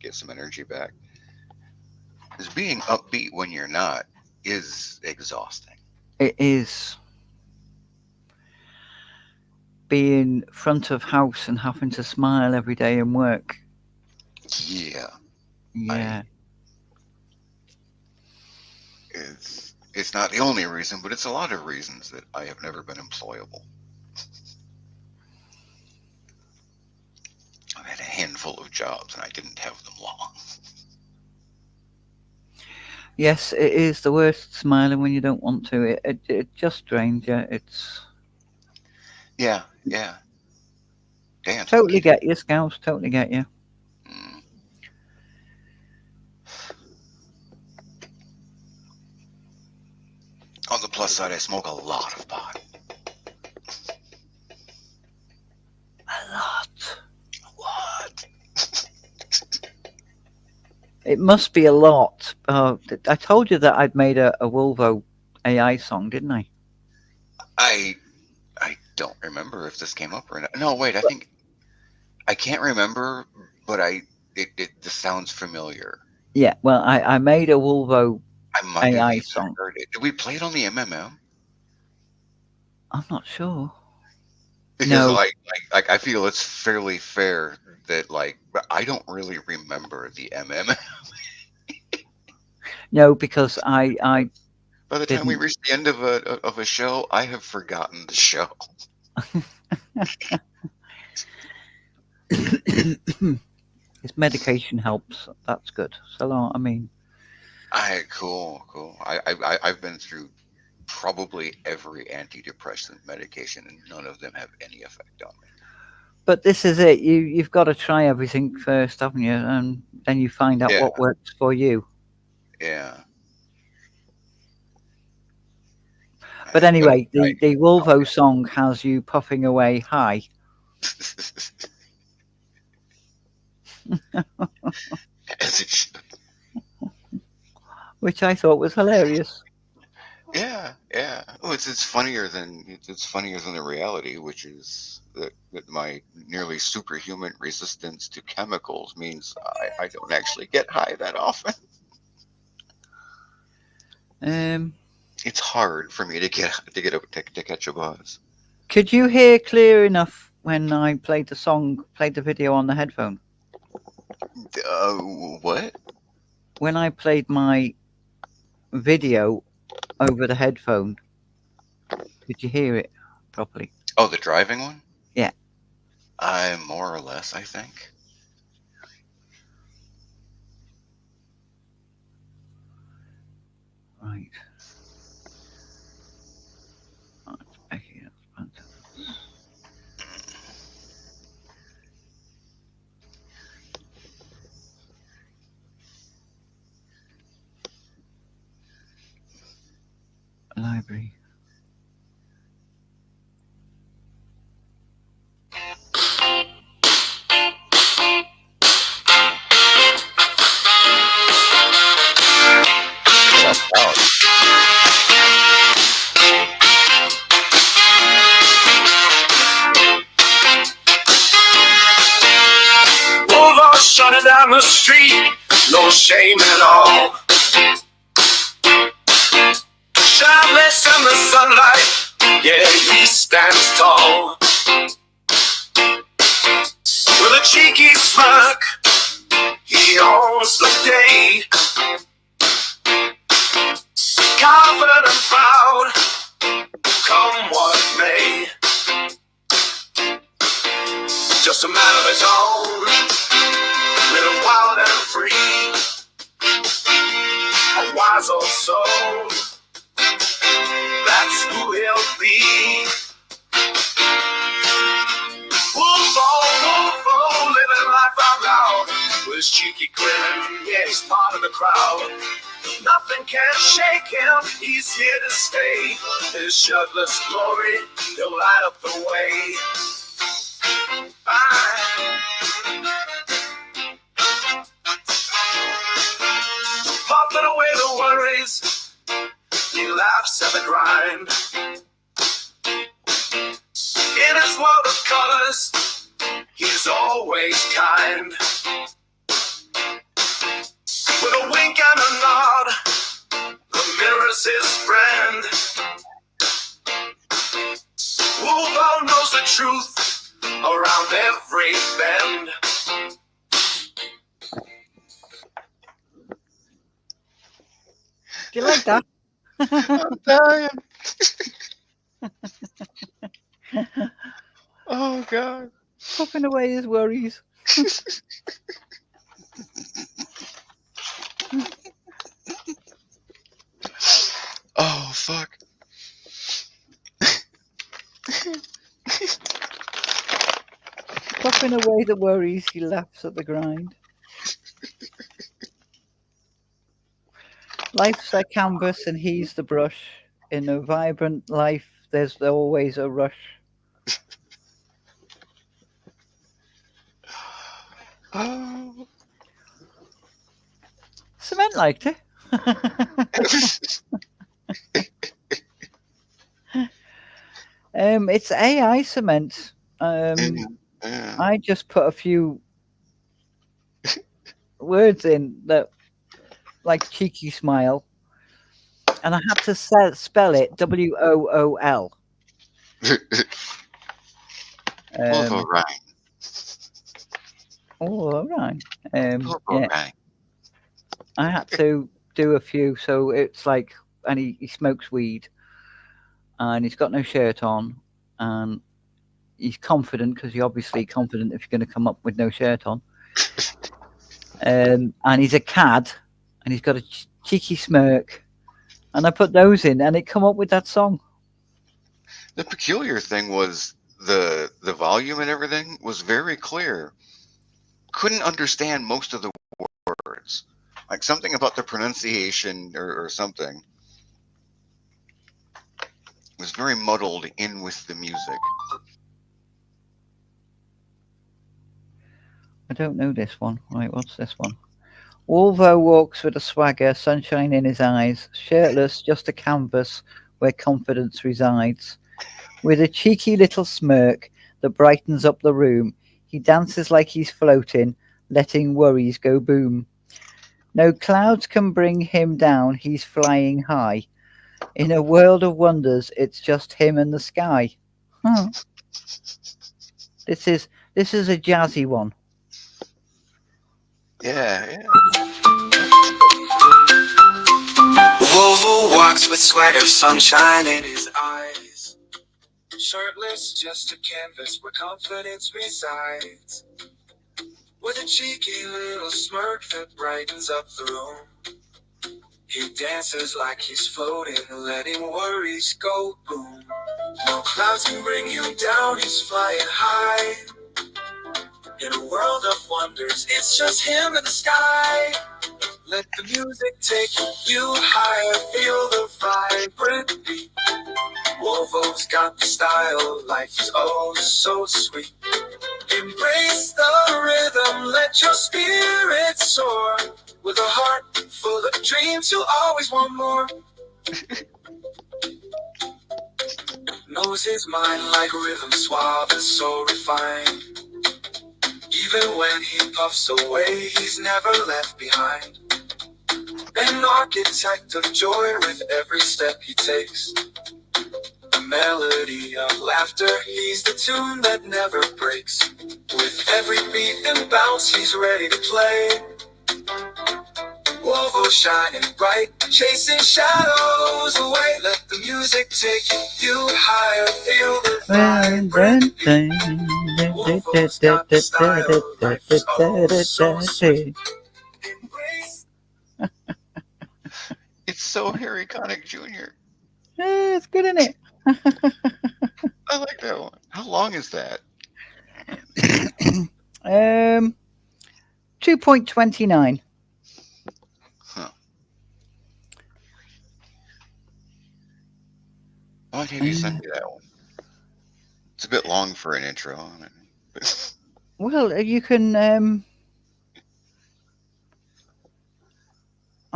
get some energy back. Because being upbeat when you're not is exhausting. It is. Being front of house and having to smile every day and work. Yeah. Yeah. It's not the only reason, but it's a lot of reasons that I have never been employable. I've had a handful of jobs and I didn't have them long. Yes, it is the worst smiling when you don't want to. It just drains you. It's Yeah. Damn. totally get you, Scouts. Totally get you. Mm. On the plus side, I smoke a lot of pot. A lot. What? It must be a lot. I told you that I'd made a Volvo AI song, didn't I? I don't remember if this came up or not. No, wait. I can't remember, but this sounds familiar. Yeah. Well, I made a Volvo I might have AI even song. heard it. Did we play it on the MMM? I'm not sure. Because No. like I feel it's fairly fair that but I don't really remember the MMM. No, because I By the time we didn't. reach the end of a show, I have forgotten the show. His medication helps. That's good. So I mean, Cool. I've been through probably every antidepressant medication, and none of them have any effect on me. but this is it. You've got to try everything first, haven't you? And then you find out Yeah. what works for you. Yeah. But anyway, the Volvo song has you puffing away high. As it should. Which I thought was hilarious. Yeah. Oh, it's funnier than the reality, which is that my nearly superhuman resistance to chemicals means I don't actually get high that often. It's hard for me to catch a buzz. Could you hear clear enough when I played the video on the headphone? What? When I played my video over the headphone, could you hear it properly? Oh, the driving one? Yeah. More or less, I think. Right. Oh, it's Becky. That's fantastic. Library. That's out. Boulevard shutting down the street, no shame at all. Shirtless in the sunlight, yeah, he stands tall. With a cheeky smirk, he owns the day. Confident and proud, come what may. Just a man of his own, living wild and free. A wise old soul, that's who he'll be. Wolf, living life out loud, with his cheeky grin, yeah, he's part of the crowd. Nothing can shake him, he's here to stay. His shirtless glory, he'll light up the way. Puffing away the worries, he laughs at the grind. In his world of colors, he's always kind. With a wink and a nod, the mirror's his friend. Wolvo knows the truth around every bend. Do you like that? I'm dying. Oh God. Puffing away his worries. Oh fuck. Puffing away the worries, he laughs at the grind. Life's a canvas and he's the brush. In a vibrant life, there's always a rush. Oh. Cement liked it. It's AI cement. Yeah. I just put a few words in that, like cheeky smile, and I had to spell it WOOL. Wolvo Ryan. Oh, all right. Wolvo Yeah, Ryan. I had to do a few. So it's like, and he smokes weed, and he's got no shirt on, and he's confident because you're obviously confident if you're going to come up with no shirt on. And he's a cad, and he's got a cheeky smirk, and I put those in, and it come up with that song. The peculiar thing was the volume and everything was very clear. Couldn't understand most of the words, like something about the pronunciation or something. It was very muddled in with the music. I don't know this one. Right, what's this one? Wolvo walks with a swagger, sunshine in his eyes, shirtless, just a canvas where confidence resides. With a cheeky little smirk that brightens up the room, he dances like he's floating, letting worries go boom. No clouds can bring him down, he's flying high. In a world of wonders, it's just him and the sky. Huh. This is a jazzy one. Yeah. Wolvo walks with swagger, sunshine in his eyes. Shirtless, just a canvas where confidence resides. With a cheeky little smirk that brightens up the room. He dances like he's floating, letting worries go boom. No clouds can bring him down, he's flying high. In a world of wonders, it's just him in the sky. Let the music take you higher, feel the vibrant beat. Wolvo's got the style, life is oh so sweet. Embrace the rhythm, let your spirit soar. With a heart full of dreams, you'll always want more. Knows his mind like rhythm, suave and so refined. Even when he puffs away, he's never left behind. An architect of joy with every step he takes. A melody of laughter, he's the tune that never breaks. With every beat and bounce, he's ready to play. Wolvo shining bright, chasing shadows away. Let the music take you higher, feel the vibrant beat. Wolvo's got the style, life is oh so sweet. Embrace. It's so Harry Connick Jr. Yeah, it's good, isn't it? I like that one. How long is that? 2.29. Huh. I might have you send me that one. It's a bit long for an intro on it. Well, you can. I'm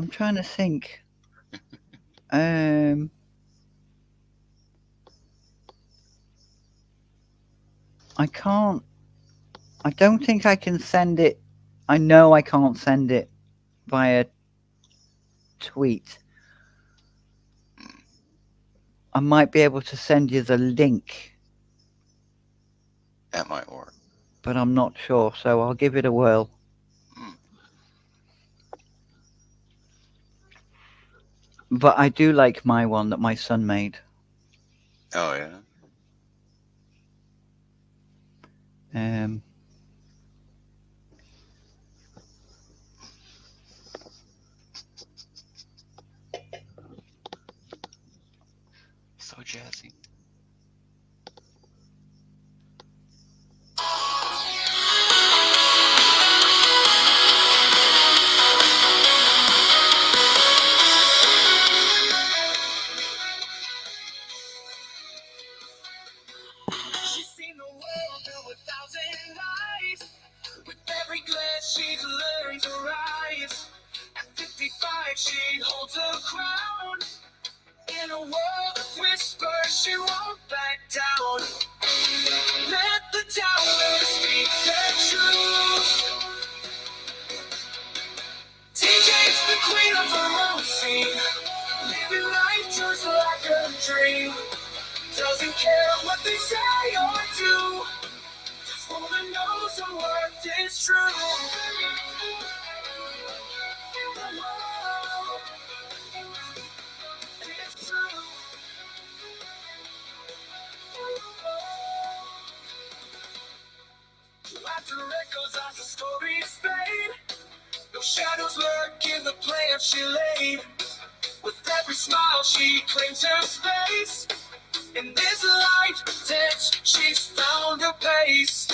trying to think. I can't. I don't think I can send it. I know I can't send it via tweet. I might be able to send you the link, That might work. but I'm not sure. So I'll give it a whirl. But I do like my one that my son made. Oh yeah. So jazzy. She's seen the world through 1,000 eyes. With every glance, she's learned to rise. At 55, she holds a crown. In a world of whispers, she won't back down. Let the doubters speak their truth. TJ's the queen of her own scene. Living life just like a dream. Doesn't care what they say or do. This woman knows her worth is true. It's true. Laughter echoes as the stories fade. No shadows lurk in the plans she laid. With every smile she claims her space. In this life dance, she's found her pace.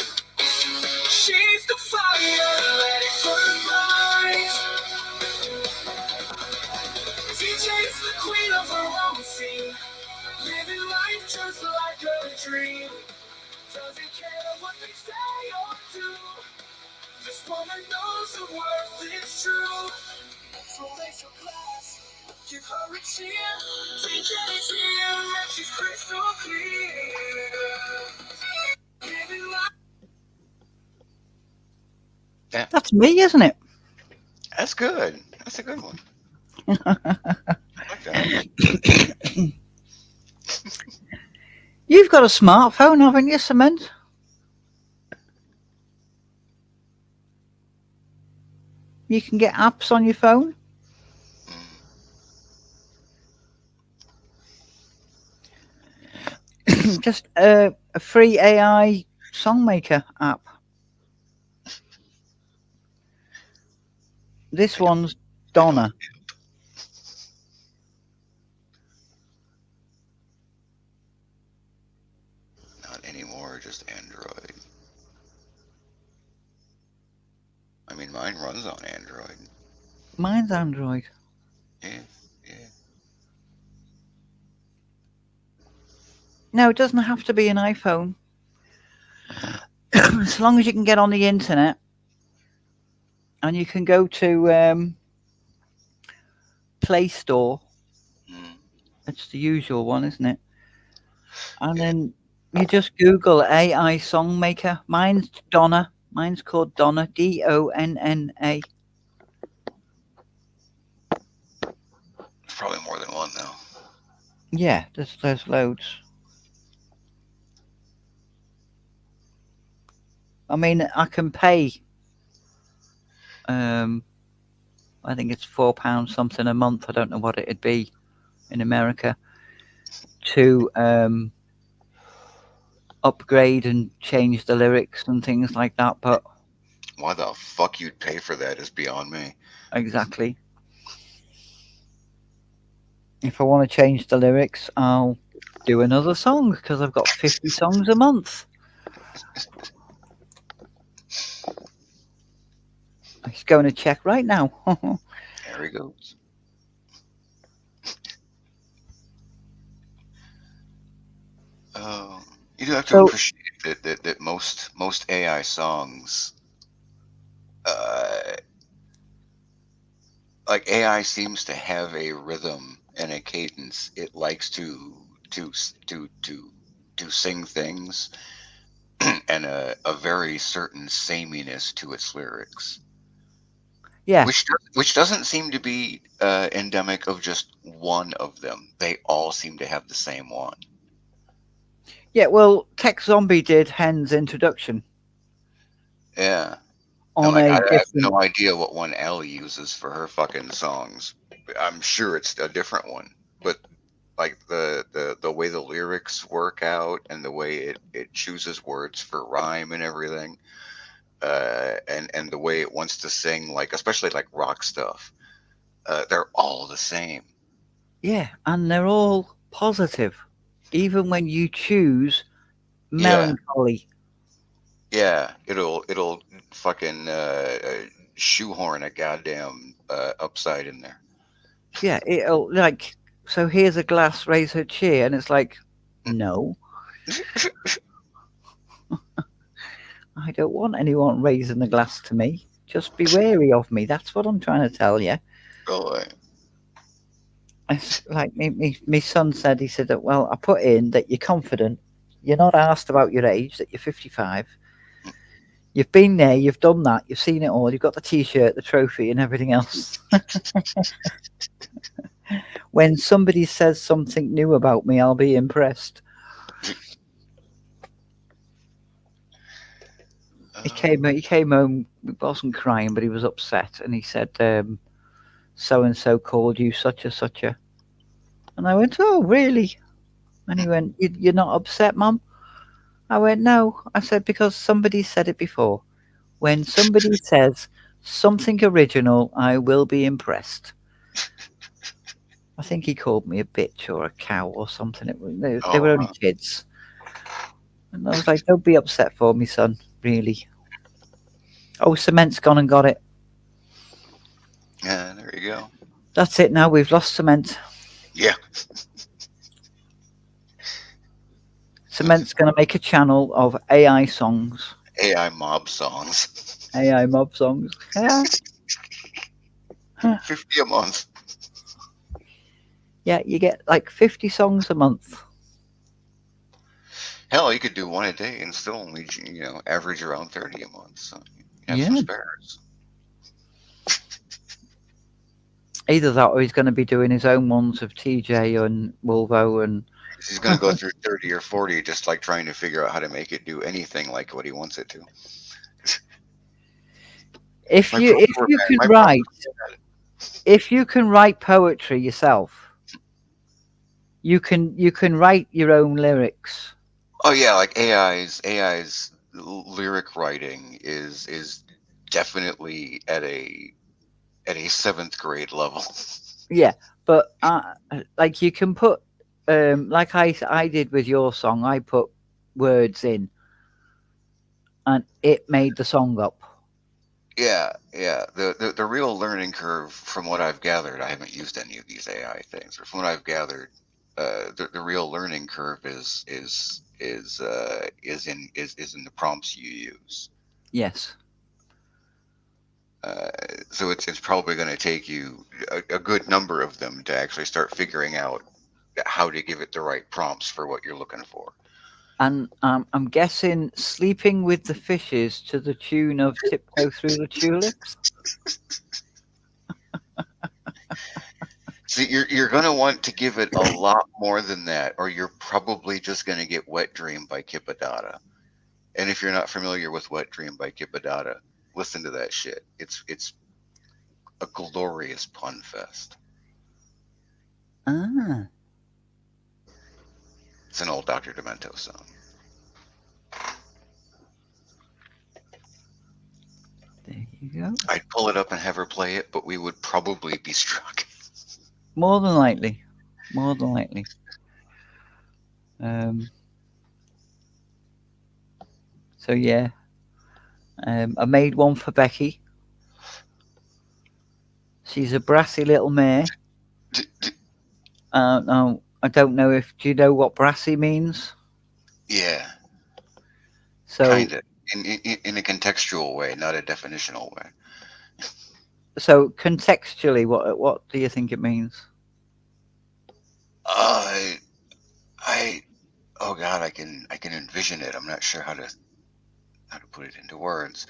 She's the fire, let it burn bright. TJ's the queen of her own scene. Living life just like a dream. Doesn't care what they say or do. This woman knows her worth is true. So raise your glass, give her a cheer. TJ's here and she's crystal clear. Living life. That's me, isn't it? That's good. That's a good one. I like that. You've got a smartphone, haven't you, Cement? You can get apps on your phone. Just a free AI songmaker app. This one's Donna. Not anymore, just Android. I mean, mine runs on Android. Mine's Android. Yeah. No, it doesn't have to be an iPhone. As long as you can get on the internet and you can go to Play Store. It's the usual one, isn't it? And then you just Google AI songmaker. Mine's Donna. Mine's called Donna. Donna. There's probably more than one though. Yeah, there's loads. I mean, I can pay. I think it's £4 something a month. I don't know what it'd be in America to upgrade and change the lyrics and things like that. But why the fuck you'd pay for that is beyond me. Exactly. If I want to change the lyrics, I'll do another song because I've got 50 songs a month. He's going to check right now. There he goes. You do have to So appreciate that most AI songs, uh, like AI seems to have a rhythm and a cadence. It likes to sing things and a very certain sameness to its lyrics, yeah, which doesn't seem to be endemic of just one of them. They all seem to have the same one. yeah. Well, Tech Zombie did Hen's introduction Yeah. And on like a I have different. no idea what one Ellie uses for her fucking songs. I'm sure it's a different one, but like the way the lyrics work out and the way it chooses words for rhyme and everything, and the way it wants to sing, like especially like rock stuff, they're all the same. Yeah, and they're all positive, even when you choose Yeah, melancholy. yeah. It'll fucking shoehorn a goddamn upside in there. Yeah, it'll like. So here's a glass, raise her cheer, and it's like, no, I don't want anyone raising the glass to me. Just be wary of me. That's what I'm trying to tell you. Go away. It's like me son said. He said that. Well, I put in that you're confident. You're not asked about your age. That you're 55. You've been there. You've done that. You've seen it all. You've got the T-shirt, the trophy, and everything else. When somebody says something new about me, I'll be impressed. He came home. He wasn't crying, but he was upset, and he said, "So and so called you such a such a." And I went, "Oh, really?" And he went, "You're not upset, Mum?" I went, "No." I said, "Because somebody said it before. When somebody says something original, I will be impressed." I think he called me a bitch or a cow or something. They Oh, were only kids. And I was like, "Don't be upset for me, son, really." Oh, cement's gone and got it. yeah. There you go. That's it now. We've lost cement. Yeah. Cement's going to make a channel of AI songs, AI mob songs. AI mob songs. Yeah, 50 a month. yeah. You get like 50 songs a month. Hell, you could do one a day and still only, average around 30 a month. So you have some Yeah. spares. Either that, or he's going to be doing his own ones of TJ and Wolvo and. He's going to go through 30 or 40 just like trying to figure out how to make it do anything like what he wants it to. If My you prompts if were you bad. can My prompts write were bad. if you can write poetry yourself, you can write your own lyrics. Oh yeah, like AI's lyric writing is definitely at a seventh grade level. Yeah, but like you can put like I did with your song. I put words in, and it made the song up. Yeah, yeah. The real learning curve, from what I've gathered, I haven't used any of these AI things, but from what I've gathered, the real learning curve is in the prompts you use. Yes. Uh, so it's probably going to take you a good number of them to actually start figuring out how to give it the right prompts for what you're looking for. And I'm guessing sleeping with the fishes to the tune of Tiptoe Through the Tulips. So you're going to want to give it a lot more than that, or you're probably just going to get Wet Dream by Kippadata. And if you're not familiar with Wet Dream by Kippadata, listen to that shit. It's a glorious pun fest. Ah, It's an old Dr. Demento song. there you go. I'd pull it up and have her play it, but we would probably be struck. More than likely. More than likely. So yeah. I made one for Becky. She's a brassy little mare. No, I don't know if. Do you know what brassy means? Yeah, So, kind of in a contextual way, not a definitional way. so contextually, what do you think it means? Uh, I oh God, I can envision it. I'm not sure how to put it into words.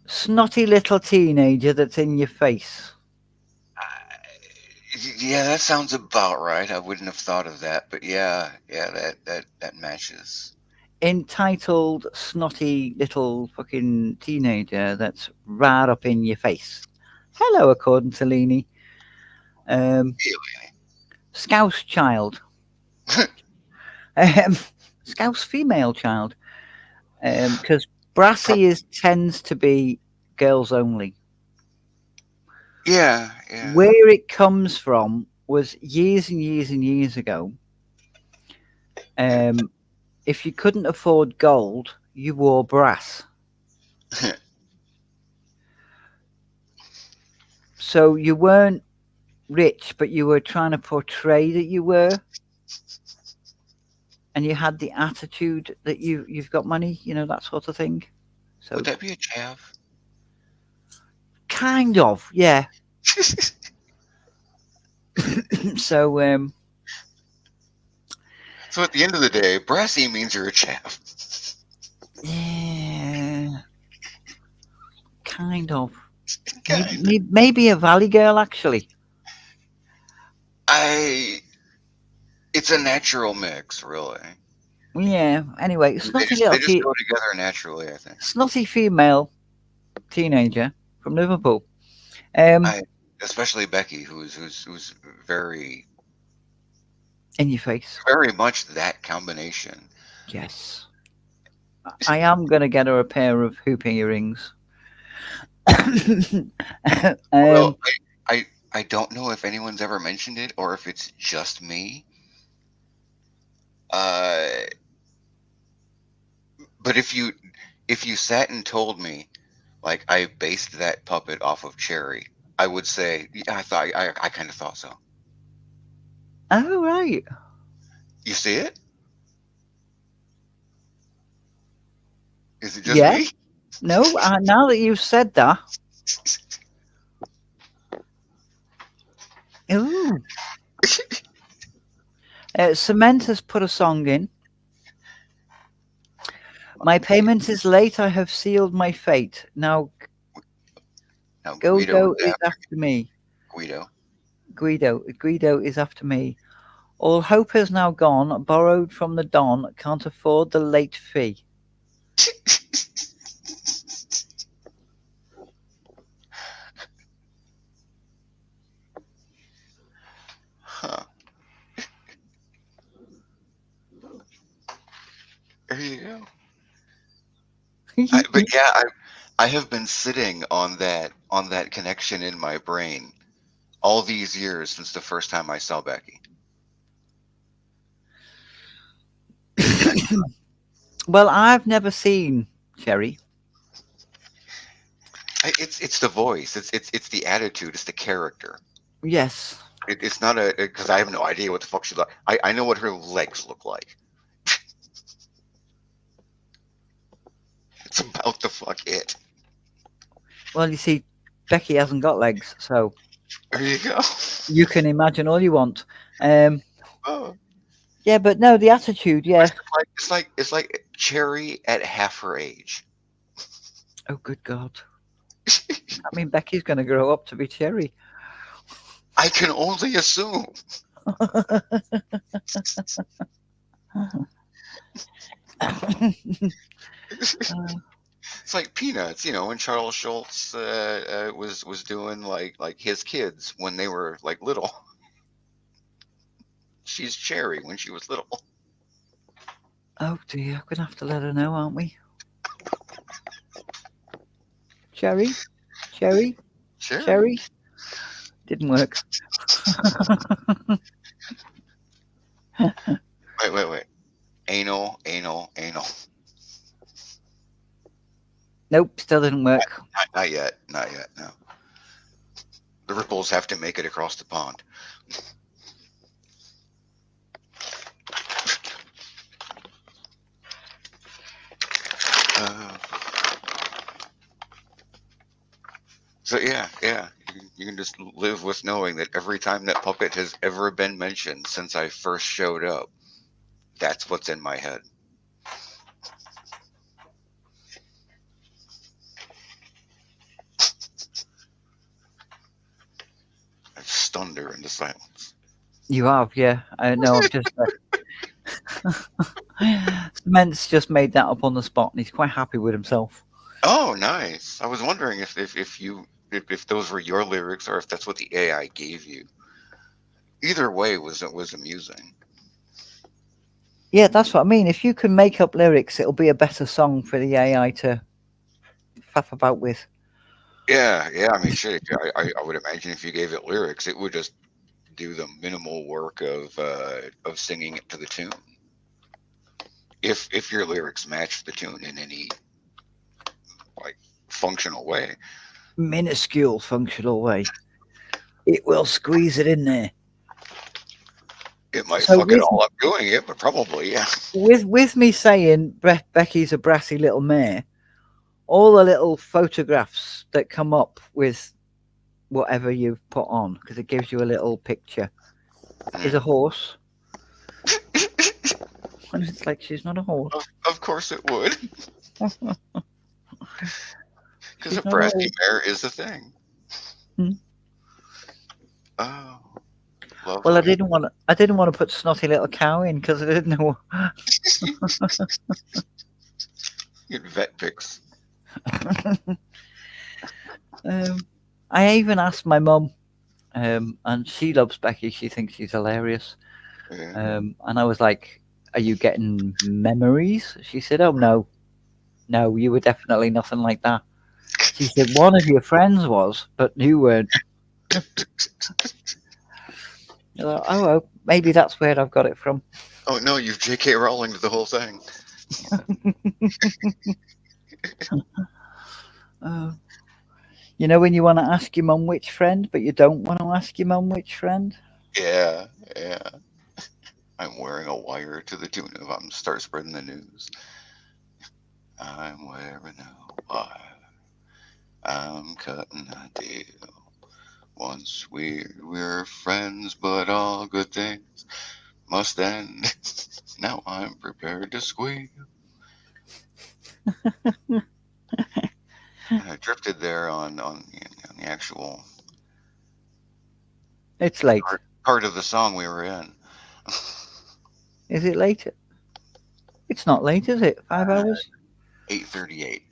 Snotty little teenager that's in your face. Yeah, that sounds about right. I wouldn't have thought of that, but yeah, that matches. Entitled snotty little fucking teenager that's right up in your face. Hello, according to Leanie. Scouse child. Um, Scouse female child. Because brassy tends to be girls only. Yeah. Where it comes from was years and years and years ago. If you couldn't afford gold, you wore brass. So you weren't rich, but you were trying to portray that you were, and you had the attitude that you've got money, that sort of thing. So Would that be a chav? kind of, yeah. So So at the end of the day, brassy means you're a chav. yeah, kind of. Kind. Maybe a valley girl, actually. It's a natural mix, really. Yeah. Anyway, They just go together naturally, I think. snotty female teenager from Liverpool. Especially Becky, who's very In your face. very much that combination. Yes. I am gonna get her a pair of hoop earrings. Well, I don't know if anyone's ever mentioned it or if it's just me. But if you sat and told me, like, I based that puppet off of Cherry, I would say, yeah, I kind of thought so. Oh right. You see it? Is it just Yeah. me? No. Now that you've said that. Ooh. Cement has put a song in. My payment is late. I have sealed my fate. Now Go is after me. Guido is after me. All hope has now gone. Borrowed from the Don. Can't afford the late fee. Huh. There you go. But yeah, I have been sitting on that connection in my brain all these years since the first time I saw Becky. Well, I've never seen Cherry. It's the voice. It's the attitude. It's the character. Yes. It's not because I have no idea what the fuck she like. I know what her legs look like. It's about the fuck it. Well, you see, Becky hasn't got legs, so There you go. you can imagine all you want. Oh. Yeah, but no, the attitude, yeah. It's like Cherry at half her age. Oh, good God. I mean, Becky's going to grow up to be Cherry. I can only assume. It's like Peanuts, when Charles Schultz was doing like his kids when they were like little. She's Cherry when she was little. Oh dear, we're gonna have to let her know, aren't we? Cherry? Didn't work. Wait. Anal. Nope, still didn't work. Not yet. No. The ripples have to make it across the pond. Uh, so yeah, you can just live with knowing that every time that puppet has ever been mentioned since I first showed up, that's what's in my head. I've stunned her into silence. You have, yeah. I know. I've just. Cement's just made that up on the spot, and he's quite happy with himself. Oh, nice. I was wondering if those were your lyrics or if that's what the AI gave you. Either way was amusing. Yeah, that's what I mean. If you can make up lyrics, it'll be a better song for the AI to faff about with. Yeah. I mean, shit. I would imagine if you gave it lyrics, it would just do the minimal work of singing it to the tune. If your lyrics match the tune in any like functional way, Minuscule functional way. It will squeeze it in there. it might So fuck it all up doing it, but probably yeah. with me saying Becky's a brassy little mare, all the little photographs that come up with whatever you've put on, because it gives you a little picture, is a horse. And it's like she's not a horse. Of course it would. Because a She's not a brassy horse. mare is a thing. Hmm. Oh, lovely. Well, I didn't want to put snotty little cow in because I didn't know. Get vet pics. I even asked my mum, and she loves Becky. She thinks she's hilarious. Yeah. And I was like, "Are you getting memories?" She said, "Oh no, you were definitely nothing like that." She said, "One of your friends was, but you weren't." Like, oh, well, maybe that's where I've got it from. Oh no, you've J.K. Rowling the whole thing. You know when you want to ask your mum which friend, but you don't want to ask your mum which friend? Yeah. I'm wearing a wire to the tune of I'm start spreading the news. I'm wearing a wire. I'm cutting a deal. Once we're friends, but all good things must end. Now I'm prepared to squeal. I drifted there on the actual It's late. part of the song we were in. Is it late? It's not late, is it? 5 hours? 8:38.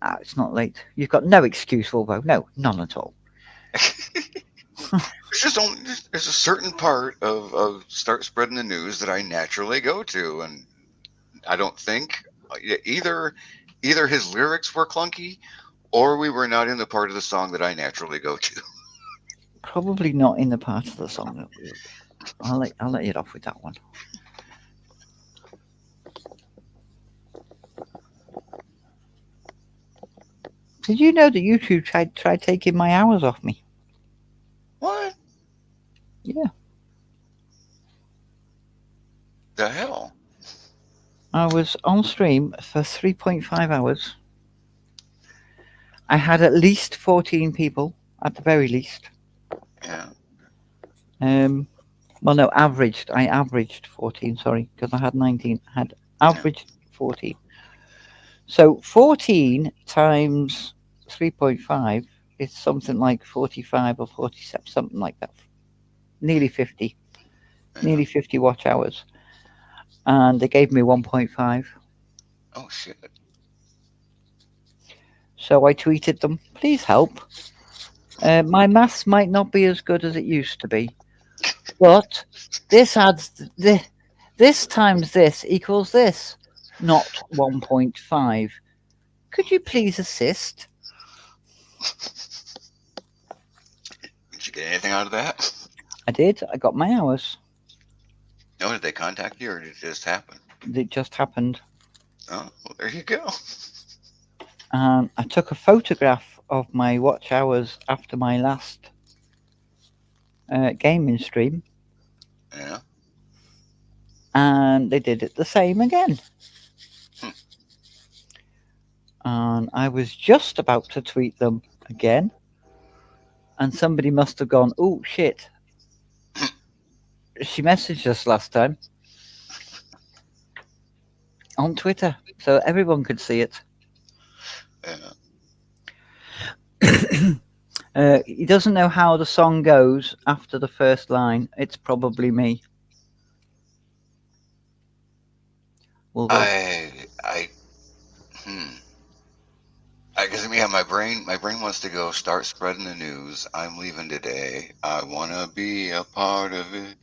Ah, it's not late. You've got no excuse, Volvo. No, none at all. There's a certain part of start spreading the news that I naturally go to, and I don't think either his lyrics were clunky or we were not in the part of the song that I naturally go to. Probably not in the part of the song that we. I'll let you off with that one. Did you know that YouTube tried taking my hours off me? What Yeah. the hell? I was on stream for 3.5 hours. I had at least 14 people, at the very least. Yeah. Well, no, averaged. I averaged 14, sorry, because I had 19. I had averaged 14. So 14 times 3.5 is something like 45 or 47, something like that. Nearly 50. Nearly 50 watch hours. And they gave me 1.5. Oh shit. So I tweeted them, please help. My maths might not be as good as it used to be, but this times this equals this, not 1.5. Could you please assist? Did you get anything out of that? I did. I got my hours. No, did they contact you or did it just happen? It just happened. Oh, well, there you go. And I took a photograph of my watch hours after my last gaming stream. Yeah. And they did it the same again. and I was just about to tweet them again, and somebody must have gone, "Oh shit!" She messaged us last time on Twitter, so everyone could see it. He doesn't know how the song goes after the first line. It's probably me. We'll wait. I guess my brain wants to go start spreading the news. I'm leaving today. I wanna be a part of it.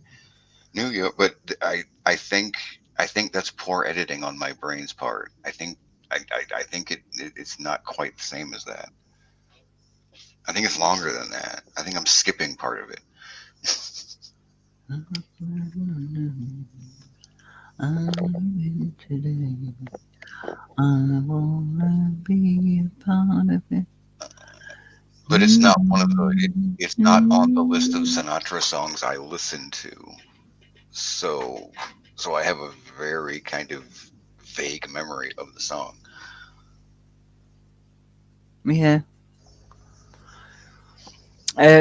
New York, but I think that's poor editing on my brain's part. I think it's not quite the same as that. I think it's longer than that. I think I'm skipping part of it. Today, I wanna be a part of it. But it's not one of the. It's not on the list of Sinatra songs I listen to. So I have a very kind of vague memory of the song. Yeah.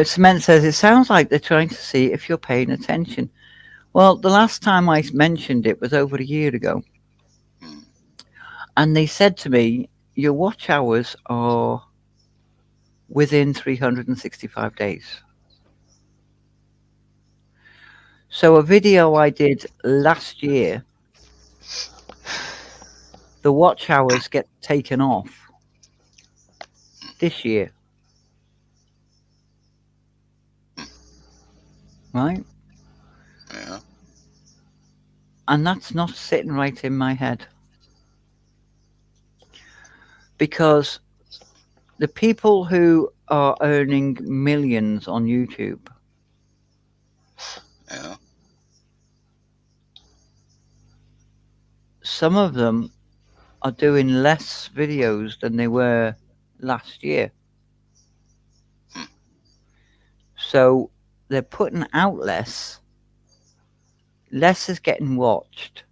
Cement says it sounds like they're trying to see if you're paying attention. Well, the last time I mentioned it was over a year ago, and they said to me, "Your watch hours are within 365 days." So a video I did last year, the watch hours get taken off this year. Right? Yeah. And that's not sitting right in my head. Because the people who are earning millions on YouTube, Yeah. some of them are doing less videos than they were last year. So they're putting out less. Less is getting watched,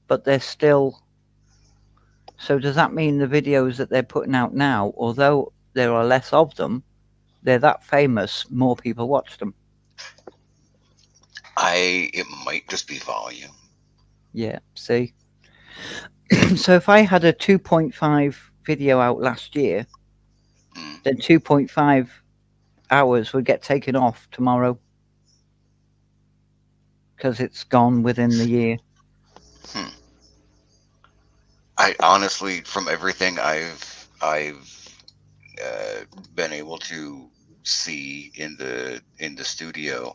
but they're still. So does that mean the videos that they're putting out now, although there are less of them, they're that famous, more people watch them? It might just be volume. Yeah, see? So if I had a 2.5 video out last year, then 2.5 hours would get taken off tomorrow because it's gone within the year. I honestly, from everything I've been able to see in the studio,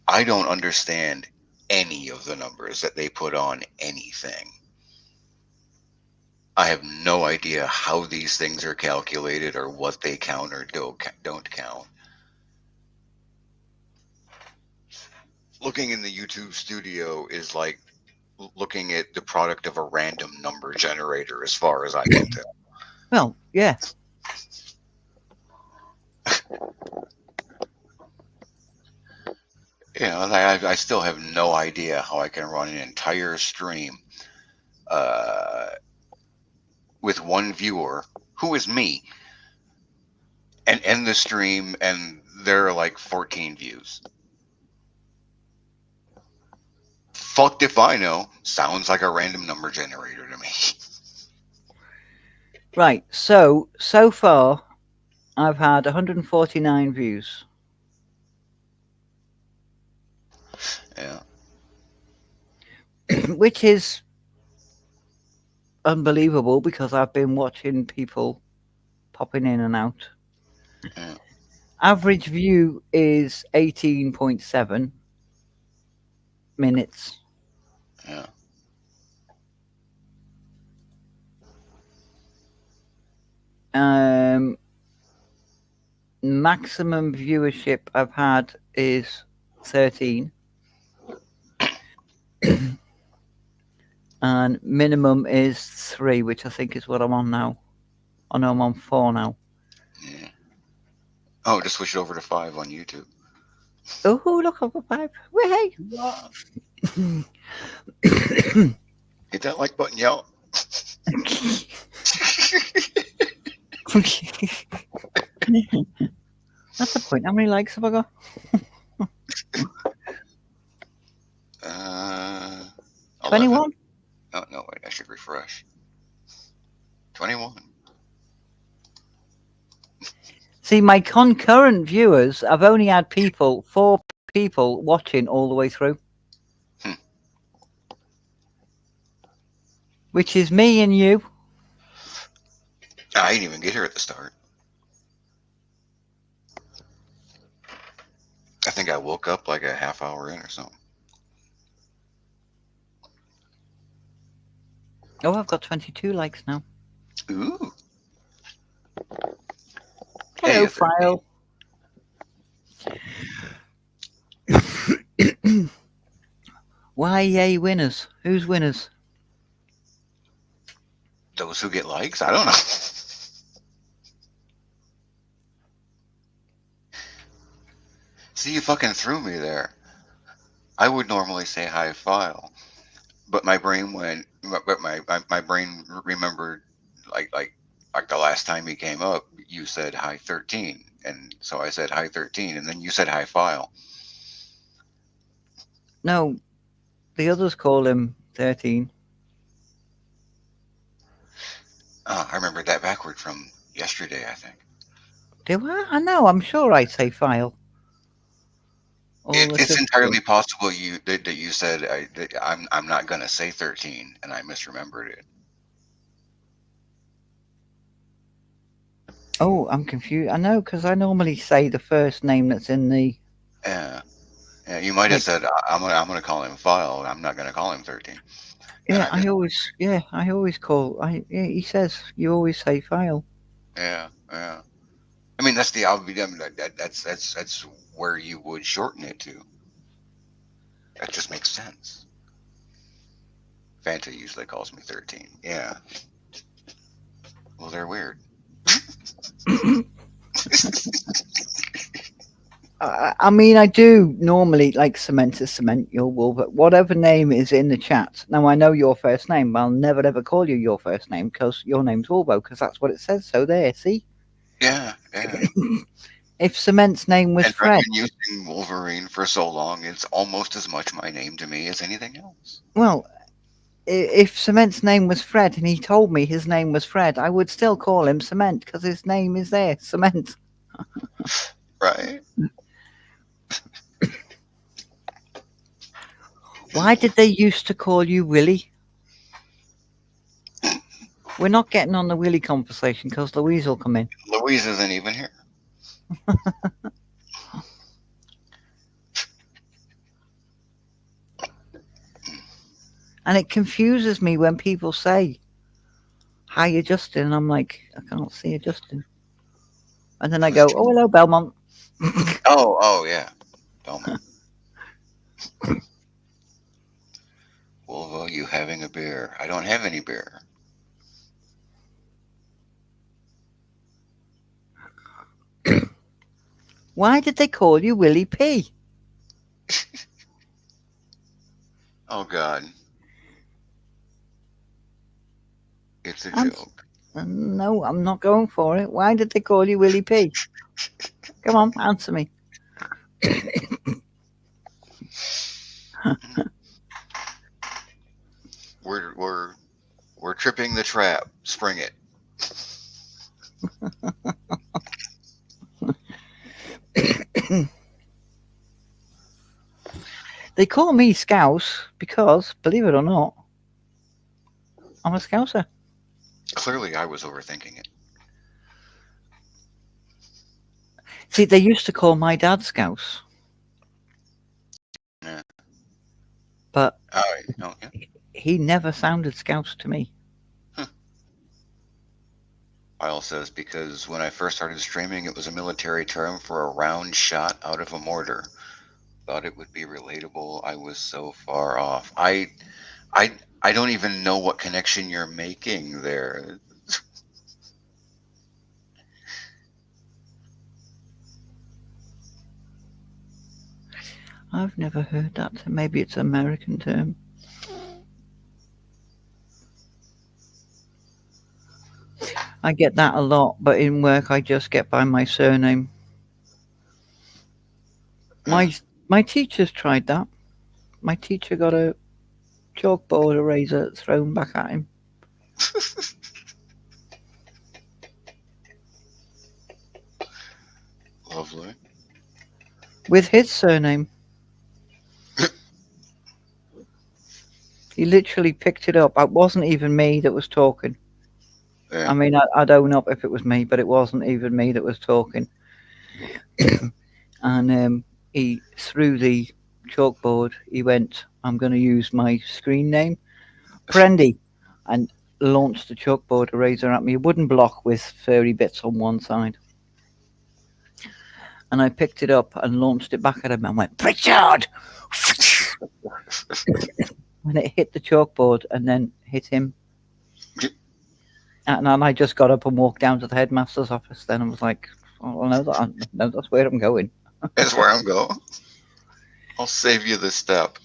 I don't understand any of the numbers that they put on anything. I have no idea how these things are calculated or what they count or don't count. Looking in the YouTube studio is like looking at the product of a random number generator, as far as I can tell. Well, yeah. You know, I still have no idea how I can run an entire stream with one viewer, who is me, and end the stream and there are like 14 views. Fucked if I know. Sounds like a random number generator to me. Right, so far I've had 149 views. Yeah. Which is unbelievable because I've been watching people popping in and out. Yeah. Average view is 18.7 minutes. Yeah. Maximum viewership I've had is 13. And minimum is 3, which I think is what I'm on now. Oh no, I'm on 4 now. Yeah. Oh, just switch it over to 5 on YouTube. Oh, look, I've got 5. Hey! Hit that like button, y'all. That's the point. How many likes have I got? 21. Oh no, wait, I should refresh. 21. See, my concurrent viewers, I've only had 4 people watching all the way through. Which is me and you. I didn't even get here at the start. I think I woke up like a half hour in or something. Oh, I've got 22 likes now. Ooh. Hello, Hey, File. Why, yay, winners? Who's winners? those who get likes? I don't know. See, you fucking threw me there. I would normally say high file, but my brain went. But my brain remembered like the last time he came up, you said high 13, and so I said high 13, and then you said high file. No, the others call him 13. I remembered that backward from yesterday, I think. Do I? I know. I'm sure I say file. It's entirely possible that you said I'm not gonna say 13, and I misremembered it. Oh, I'm confused. I know, because I normally say the first name that's in the. Yeah, you might have said I'm gonna call him file. I'm not gonna call him 13. Yeah, I always call. He says you always say file. Yeah. I mean, that's that's where you would shorten it to. That just makes sense. Fanta usually calls me 13. Yeah. Well, they're weird. I mean, I do normally like cement to cement your wool, but whatever name is in the chat. Now, I know your first name, but I'll never ever call you your first name because your name's Wolvo, because that's what it says. So there, see? Yeah. If Cement's name was And Fred. I've been using Wolverine for so long, it's almost as much my name to me as anything else. Well, if Cement's name was Fred and he told me his name was Fred, I would still call him Cement because his name is there, Cement. Right? Why did they used to call you Willie? We're not getting on the Willie conversation because Louise will come in. Louise isn't even here. And it confuses me when people say, "Hi, you Justin," and I'm like, I can't see you, Justin. And then I go, "Oh, hello, Belmont." Oh yeah, Belmont. Wolvo, you having a beer? I don't have any beer. Why did they call you Willie P? Oh God, it's a joke. No, I'm not going for it. Why did they call you Willie P? Come on, answer me. We're tripping the trap. Spring it. They call me Scouse because, believe it or not, I'm a Scouser. Clearly, I was overthinking it. See, they used to call my dad Scouse. Yeah. But yeah. He never sounded Scouse to me. File says, because when I first started streaming, it was a military term for a round shot out of a mortar. Thought it would be relatable. I was so far off. I don't even know what connection you're making there. I've never heard that. Maybe it's an American term. I get that a lot, but in work I just get by my surname. My teacher's tried that. My teacher got a chalkboard eraser thrown back at him. Lovely. With his surname. He literally picked it up. It wasn't even me that was talking. Yeah. I mean, I'd own up if it was me, but it wasn't even me that was talking. And he threw the chalkboard. He went, I'm going to use my screen name, Brandy, and launched the chalkboard eraser at me. A wooden block with furry bits on one side. And I picked it up and launched it back at him and went, Pritchard! And it hit the chalkboard and then hit him. And I just got up and walked down to the headmaster's office. Then I was like, "Oh, no, that's where I'm going." That's where I'm going. I'll save you the step.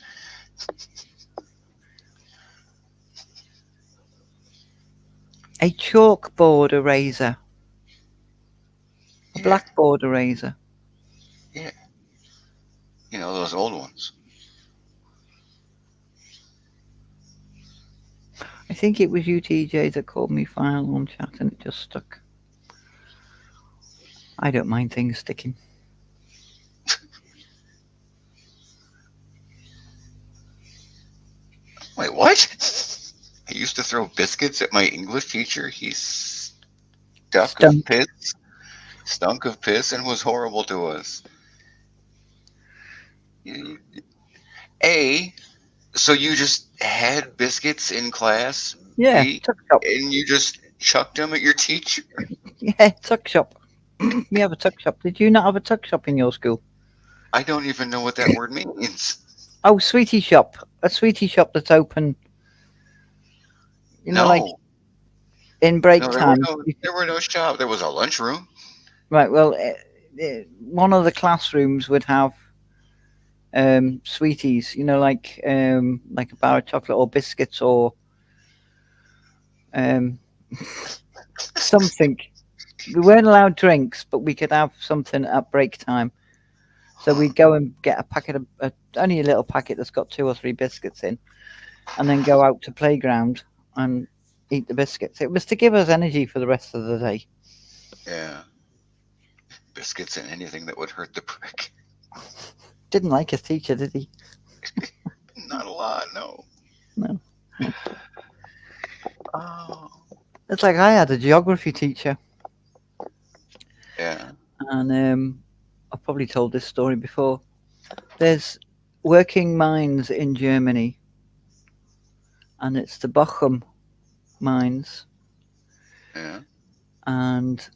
A chalkboard eraser, a blackboard eraser. Yeah. You know, those old ones. I think it was you, TJ, that called me file on chat, and it just stuck. I don't mind things sticking. Wait, what? I used to throw biscuits at my English teacher. He stunk of piss, and was horrible to us. So you just had biscuits in class? Yeah, tuck shop. And you just chucked them at your teacher? Yeah, tuck shop. We have a tuck shop. Did you not have a tuck shop in your school? I don't even know what that word means. Oh, sweetie shop. A sweetie shop that's open. You know, like in break time. There were no shops. There was a lunchroom. Right. Well, one of the classrooms would have sweeties. You know, like a bar of chocolate or biscuits or something. We weren't allowed drinks, but we could have something at break time. So we'd go and get a packet of only a little packet that's got 2 or 3 biscuits in, and then go out to playground and eat the biscuits. It was to give us energy for the rest of the day. Yeah. Biscuits and anything that would hurt the prick. Didn't like his teacher, did he? Not a lot, no. No. Oh. It's like I had a geography teacher. Yeah. And I've probably told this story before. There's working mines in Germany, and it's the Bochum mines. Yeah. And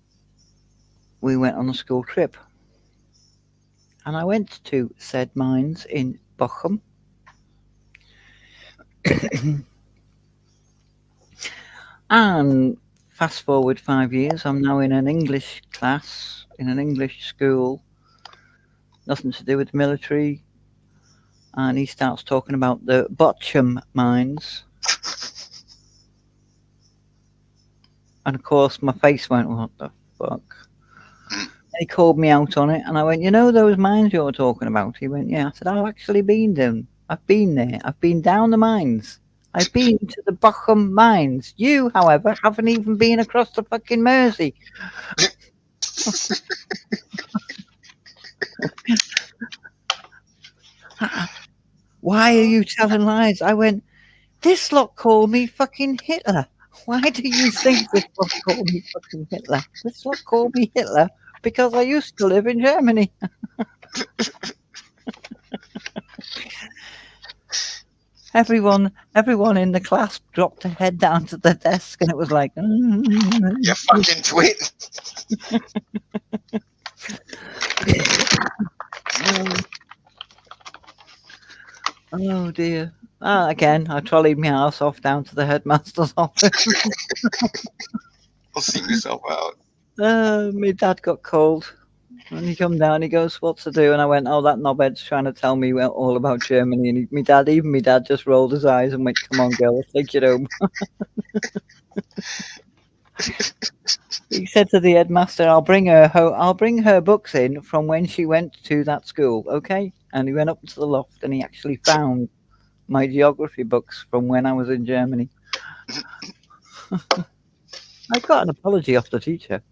we went on a school trip. And I went to said mines in Bochum. And fast forward 5 years, I'm now in an English class, in an English school, nothing to do with the military. And he starts talking about the Bochum mines. And of course, my face went, what the fuck? He called me out on it, and I went, you know those mines you're talking about? He went, yeah. I said, I've actually been there. I've been there. I've been down the mines. I've been to the Bochum mines. You, however, haven't even been across the fucking Mersey. Why are you telling lies? I went, this lot call me fucking Hitler. Why do you think this lot call me fucking Hitler? This lot call me Hitler because I used to live in Germany. Everyone in the class dropped their head down to the desk, and it was like, you fucking twit. Oh dear. Again, I trolleyed my ass off down to the headmaster's office. I'll see yourself out. My dad got cold. And he come down, he goes, what's to do? And I went, oh, that knobhead's trying to tell me all about Germany. And my dad just rolled his eyes and went, come on, girl, I'll take you home. said to the headmaster, "I'll bring her books in from when she went to that school, okay?" And he went up to the loft and he actually found my geography books from when I was in Germany. I got an apology off the teacher.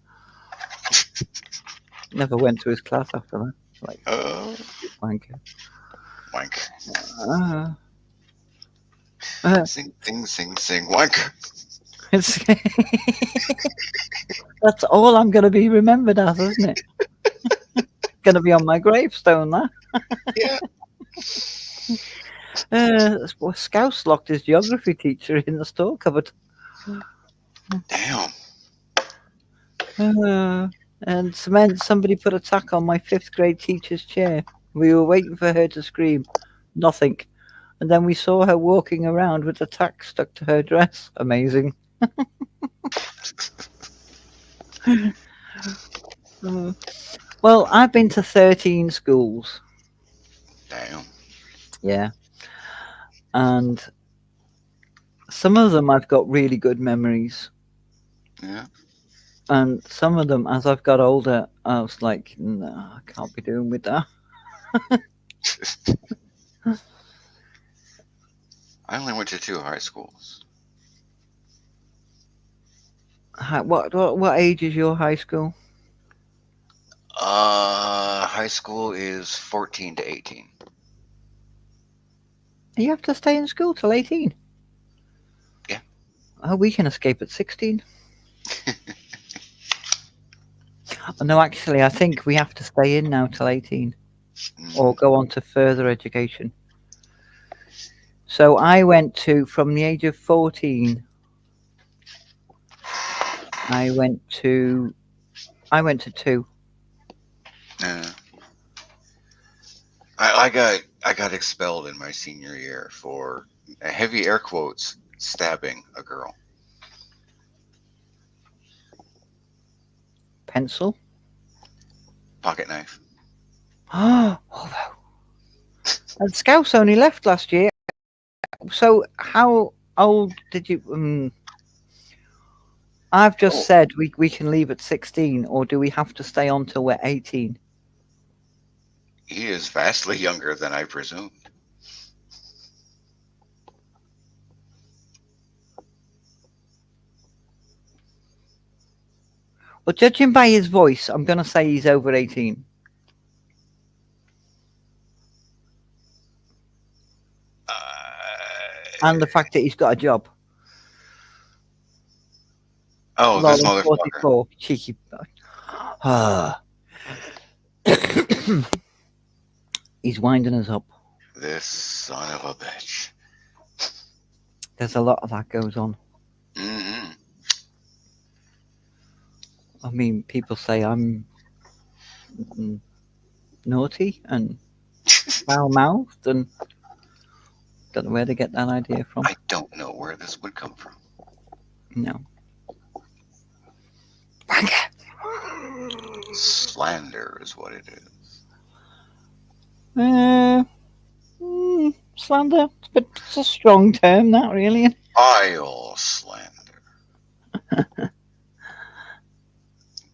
Never went to his class after that. Like, you wanker. Wank. Sing. Sing, wank. That's all I'm going to be remembered as, isn't it? Going to be on my gravestone, that. Yeah. Scouse locked his geography teacher in the store cupboard. Damn. And somebody put a tack on my 5th grade teacher's chair. We were waiting for her to scream. Nothing. And then we saw her walking around with the tack stuck to her dress. Amazing. Well, I've been to 13 schools. Damn. Yeah. And some of them I've got really good memories. Yeah. And some of them, as I've got older, I was like, no, I can't be doing with that. I only went to 2 high schools. What age is your high school? High school is 14 to 18. You have to stay in school till 18. Yeah. Oh, we can escape at 16. No, actually, I think we have to stay in now till 18 or go on to further education. So I went to, from the age of 14, I went to 2. I got expelled in my senior year for heavy air quotes stabbing a girl. Pencil? Pocket knife. Oh, and Scouse only left last year. So how old did you? I've just said we can leave at 16, or do we have to stay on till we're 18? He is vastly younger than I presumed. Well, judging by his voice, I'm going to say he's over 18. And the fact that he's got a job. Oh, this motherfucker. 44, cheeky. He's winding us up. This son of a bitch. There's a lot of that goes on. Mm-hmm. I mean, people say I'm naughty and foul-mouthed, and don't know where they get that idea from. I don't know where this would come from. No. Slander is what it is. Slander, but it's a strong term, that really. Vile slander.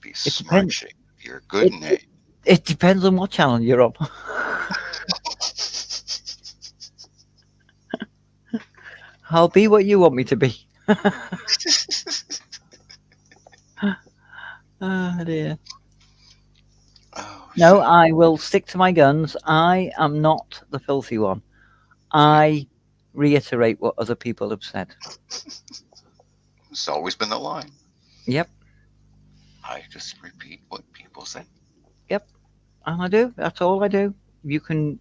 Besmirching your good name. It depends on what channel you're on. I'll be what you want me to be. Oh dear. Oh, No, shit. I will stick to my guns. I am not the filthy one. I reiterate what other people have said. It's always been the line. Yep. I just repeat what people say. Yep. And I do. That's all I do. You can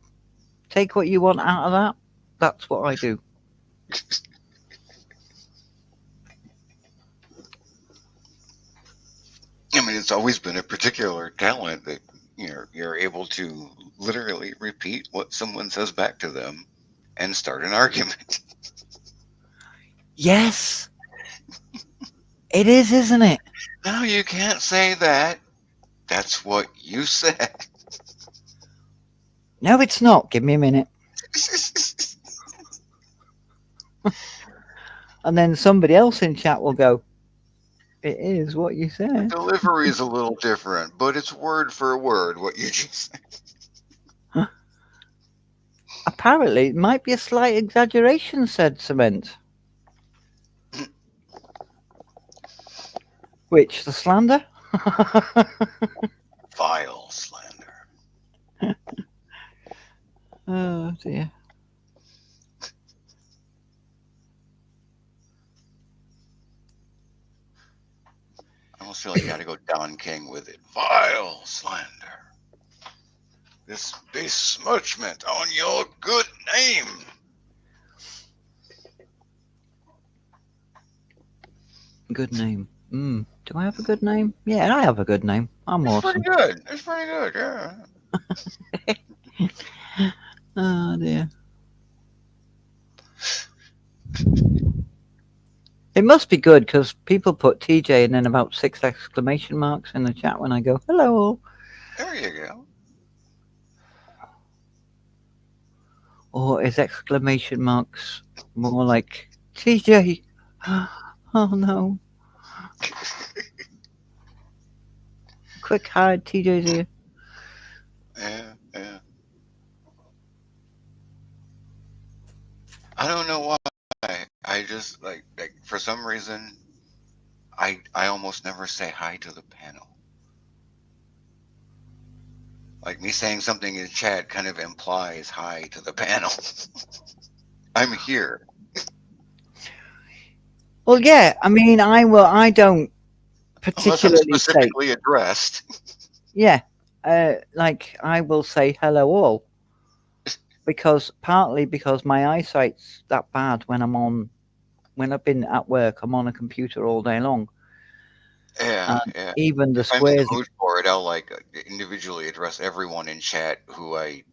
take what you want out of that. That's what I do. I mean, it's always been a particular talent that you're able to literally repeat what someone says back to them and start an argument. Yes. It is, isn't it? No, you can't say that. That's what you said. No, it's not. Give me a minute. And then somebody else in chat will go, It is what you said. Delivery is a little different, but it's word for word what you just said. Apparently, it might be a slight exaggeration, said Cement. Which, the slander? Vile slander. Oh, dear. I almost feel like you got to go Don King with it. Vile slander. This besmirchment on your good name. Good name. Do I have a good name? Yeah, I have a good name. I'm It's awesome. pretty good. It's pretty good, yeah. Oh, dear. It must be good because people put TJ and then about 6 exclamation marks in the chat when I go, hello. There you go. Or is exclamation marks more like TJ? Oh no. Quick hide, TJ's here. Yeah. I don't know why. I just like for some reason I almost never say hi to the panel. Like me saying something in chat kind of implies hi to the panel. I'm here. Well, yeah. I mean, I don't Unless I'm particularly say. specifically addressed. Yeah. Like I will say hello all. Partly because my eyesight's that bad when I've been at work, I'm on a computer all day long. Yeah. Even the If I'm in squares. the mood for it, I'll like individually address everyone in chat who I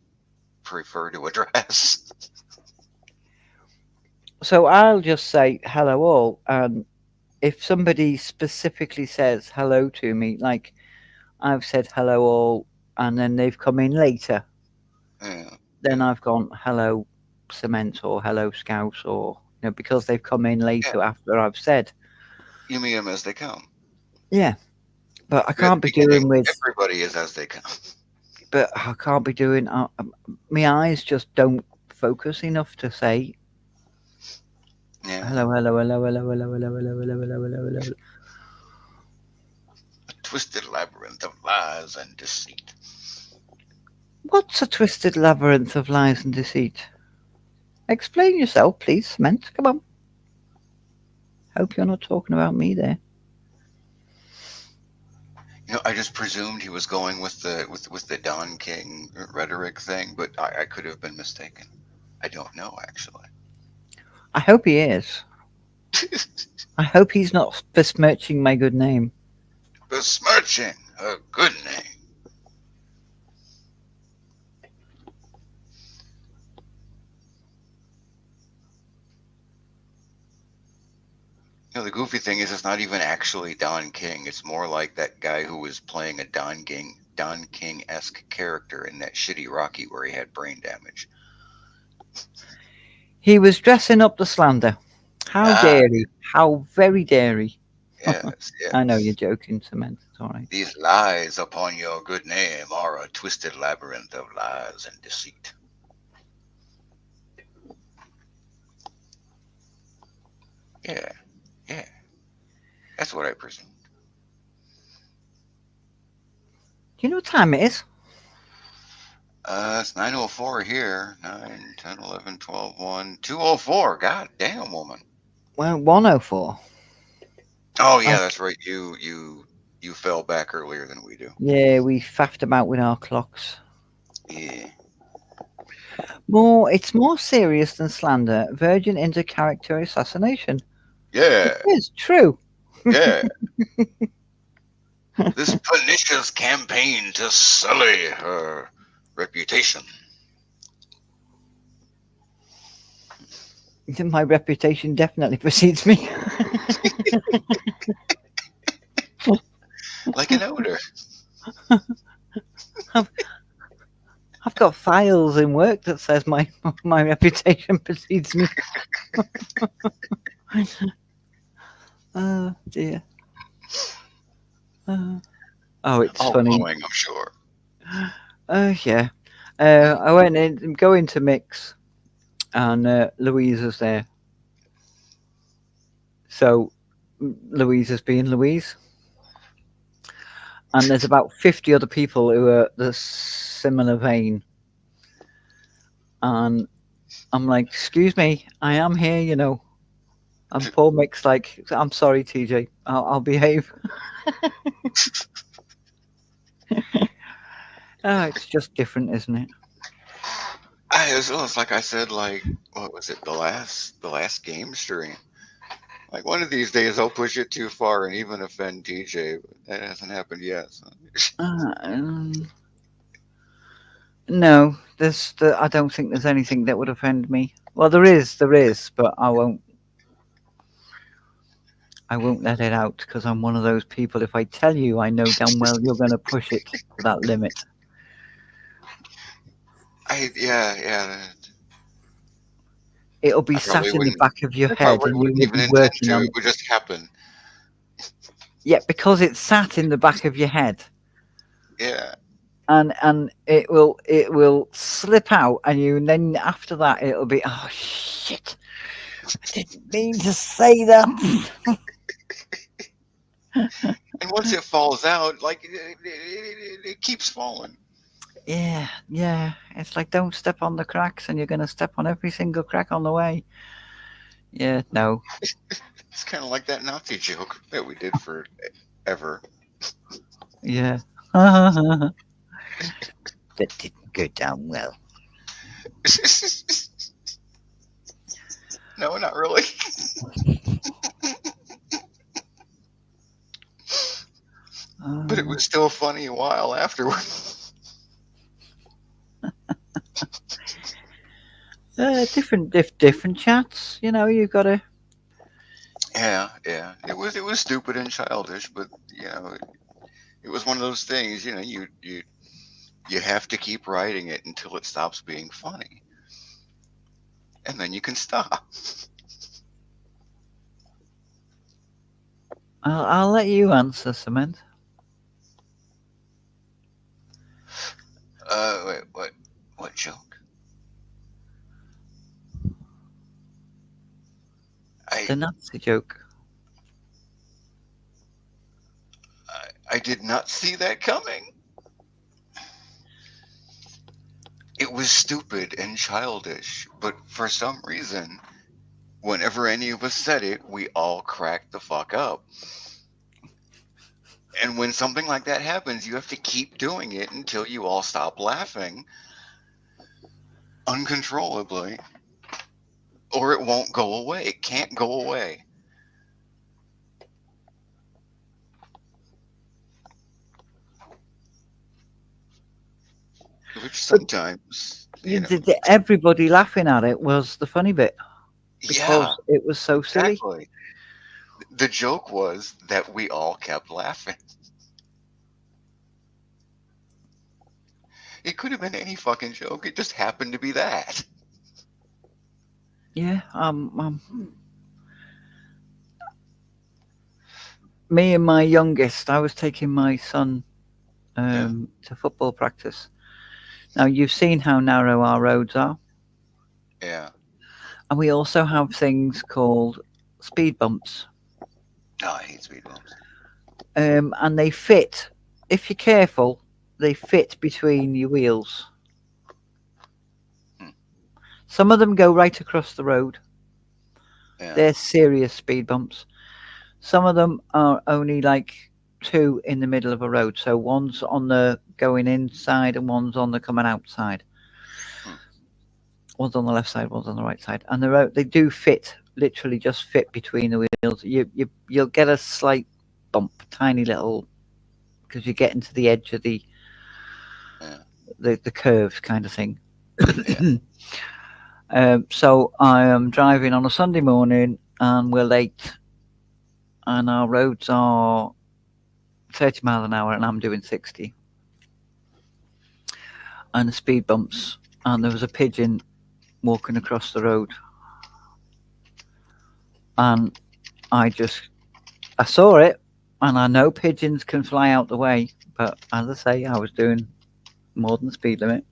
prefer to address. So I'll just say hello all, and if somebody specifically says hello to me, like I've said hello all, and then they've come in later, then I've gone hello Cement or hello Scouse, or because they've come in later after I've said. You meet them as they come. Yeah, but I can't be doing with. Everybody is as they come. But I can't be doing. My eyes just don't focus enough to say. Yeah. Hello. A twisted labyrinth of lies and deceit. What's a twisted labyrinth of lies and deceit? Explain yourself, please, Cement. Come on. Hope you're not talking about me there. I just presumed he was going with the Don King rhetoric thing, but I could have been mistaken. I don't know, actually. I hope he is. I hope he's not besmirching my good name. Besmirching a good name. The goofy thing is it's not even actually Don King. It's more like that guy who was playing a Don King-esque character in that shitty Rocky where he had brain damage. He was dressing up the slander. How dare he? How very dare he? Yes. I know you're joking, Cement. It's all right. These lies upon your good name are a twisted labyrinth of lies and deceit. Yeah. That's what I presumed. Do you know what time it is? It's 9:04 here. 9, 10, 11, 12, 1, 2:04. God damn, woman. Well, 1:04. Oh yeah, that's right. You fell back earlier than we do. Yeah, we faffed about with our clocks. Yeah. It's more serious than slander. Virgin into character assassination. Yeah. It is true. Yeah. This pernicious campaign to sully her reputation. My reputation definitely precedes me. Like an odor. I've got files in work that says my reputation precedes me. Oh dear. Oh, it's All funny. glowing, I'm sure. Yeah. I went in, go into mix, and Louise was there. So Louise is being Louise, and there's about 50 other people who are the similar vein, and I'm like, excuse me, I am here, you know. And Paul Mick's like, I'm sorry, TJ, I'll behave. It's just different, isn't it? It's like I said, like, what was it, the last game stream? Like, one of these days I'll push it too far and even offend TJ, but that hasn't happened yet. So. No, I don't think there's anything that would offend me. Well, there is, but I won't let it out because I'm one of those people. If I tell you, I know damn well you're going to push it to that limit. Yeah. It'll be I sat probably in the wouldn't. back of your I probably head, and you wouldn't will even be intend working to. on. It would just happen. Yeah, because it's sat in the back of your head, Yeah. and it will slip out, and then after that it'll be, oh shit, I didn't mean to say that. And once it falls out, like it keeps falling. Yeah. It's like, don't step on the cracks, and you're going to step on every single crack on the way. Yeah, no. It's kind of like that Nazi joke that we did forever. Yeah. That didn't go down well. No, not really. But it was still funny a while afterward. Different chats. You know, you've got to. Yeah. It was stupid and childish, but it was one of those things. You have to keep writing it until it stops being funny, and then you can stop. I'll let you answer, Cement. Wait, what joke? The Nazi joke. I did not see that coming. It was stupid and childish, but for some reason, whenever any of us said it, we all cracked the fuck up. And when something like that happens, you have to keep doing it until you all stop laughing uncontrollably, or it won't go away. It can't go away. Which sometimes, Everybody laughing at it was the funny bit because yeah, it was so silly. exactly. The joke was that we all kept laughing. It could have been any fucking joke. It just happened to be that. Yeah. Me and my youngest, I was taking my son to football practice. Now, you've seen how narrow our roads are. Yeah. And we also have things called speed bumps. Oh, I hate speed bumps. And they fit, if you're careful, they fit between your wheels. Some of them go right across the road. Yeah. They're serious speed bumps. Some of them are only like 2 in the middle of a road. So one's on the going inside and one's on the coming outside. One's on the left side, one's on the right side. And they do fit, literally just fit between the wheels. You'll get a slight bump, tiny little, because you're getting to the edge of the curve kind of thing. So I am driving on a Sunday morning and we're late. And our roads are 30 miles an hour and I'm doing 60. And the speed bumps. And there was a pigeon walking across the road. And I saw it And I know pigeons can fly out the way, but as I say, I was doing more than the speed limit.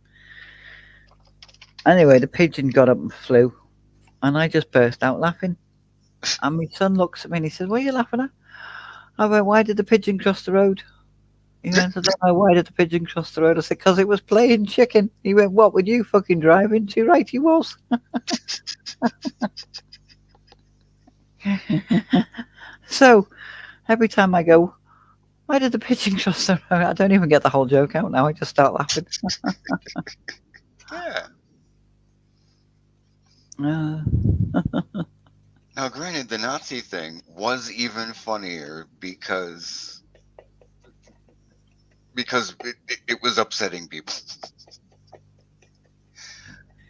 Anyway, the pigeon got up and flew, and I just burst out laughing. And my son looks at me and he says, "What are you laughing at?" I went, "Why did the pigeon cross the road?" He went, "I don't know, why did the pigeon cross the road?" I said, "Because it was playing chicken." He went, "What, were you fucking driving?" Too right he was. So every time I go, "Why did the pigeon cross the road?" I don't even get the whole joke out now. I just start laughing. Yeah. Uh, Now, granted, the Nazi thing was even funnier because it was upsetting people.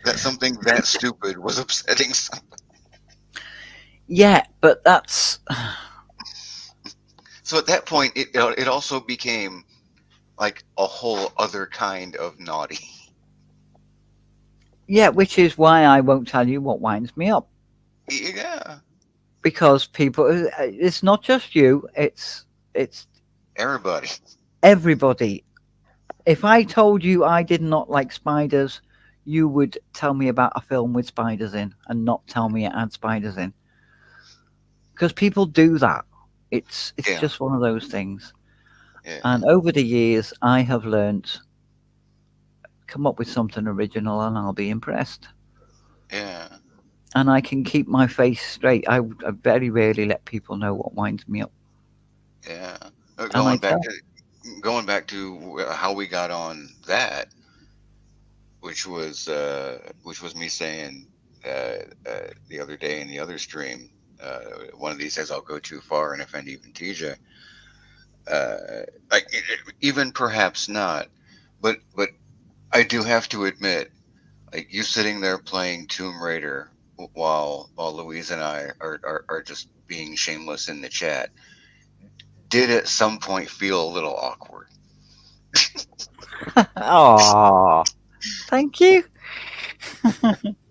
That something that stupid was upsetting some. yeah, but that's So at that point, it also became like a whole other kind of naughty. yeah, which is why I won't tell you what winds me up, Yeah, because people, it's not just you, it's everybody. everybody. If I told you I did not like spiders, you would tell me about a film with spiders in and not tell me it had spiders in. Because people do that. It's Yeah, just one of those things. yeah, And over the years, I have learnt come up with something original, and I'll be impressed. yeah, And I can keep my face straight. I very rarely let people know what winds me up, yeah. and I Going tell. going back to how we got on that, which was me saying the other day in the other stream. One of these days I'll go too far and offend even TJ. Like even perhaps not, but I do have to admit, like you sitting there playing Tomb Raider while Louise and I are just being shameless in the chat did at some point feel a little awkward. Oh, thank you.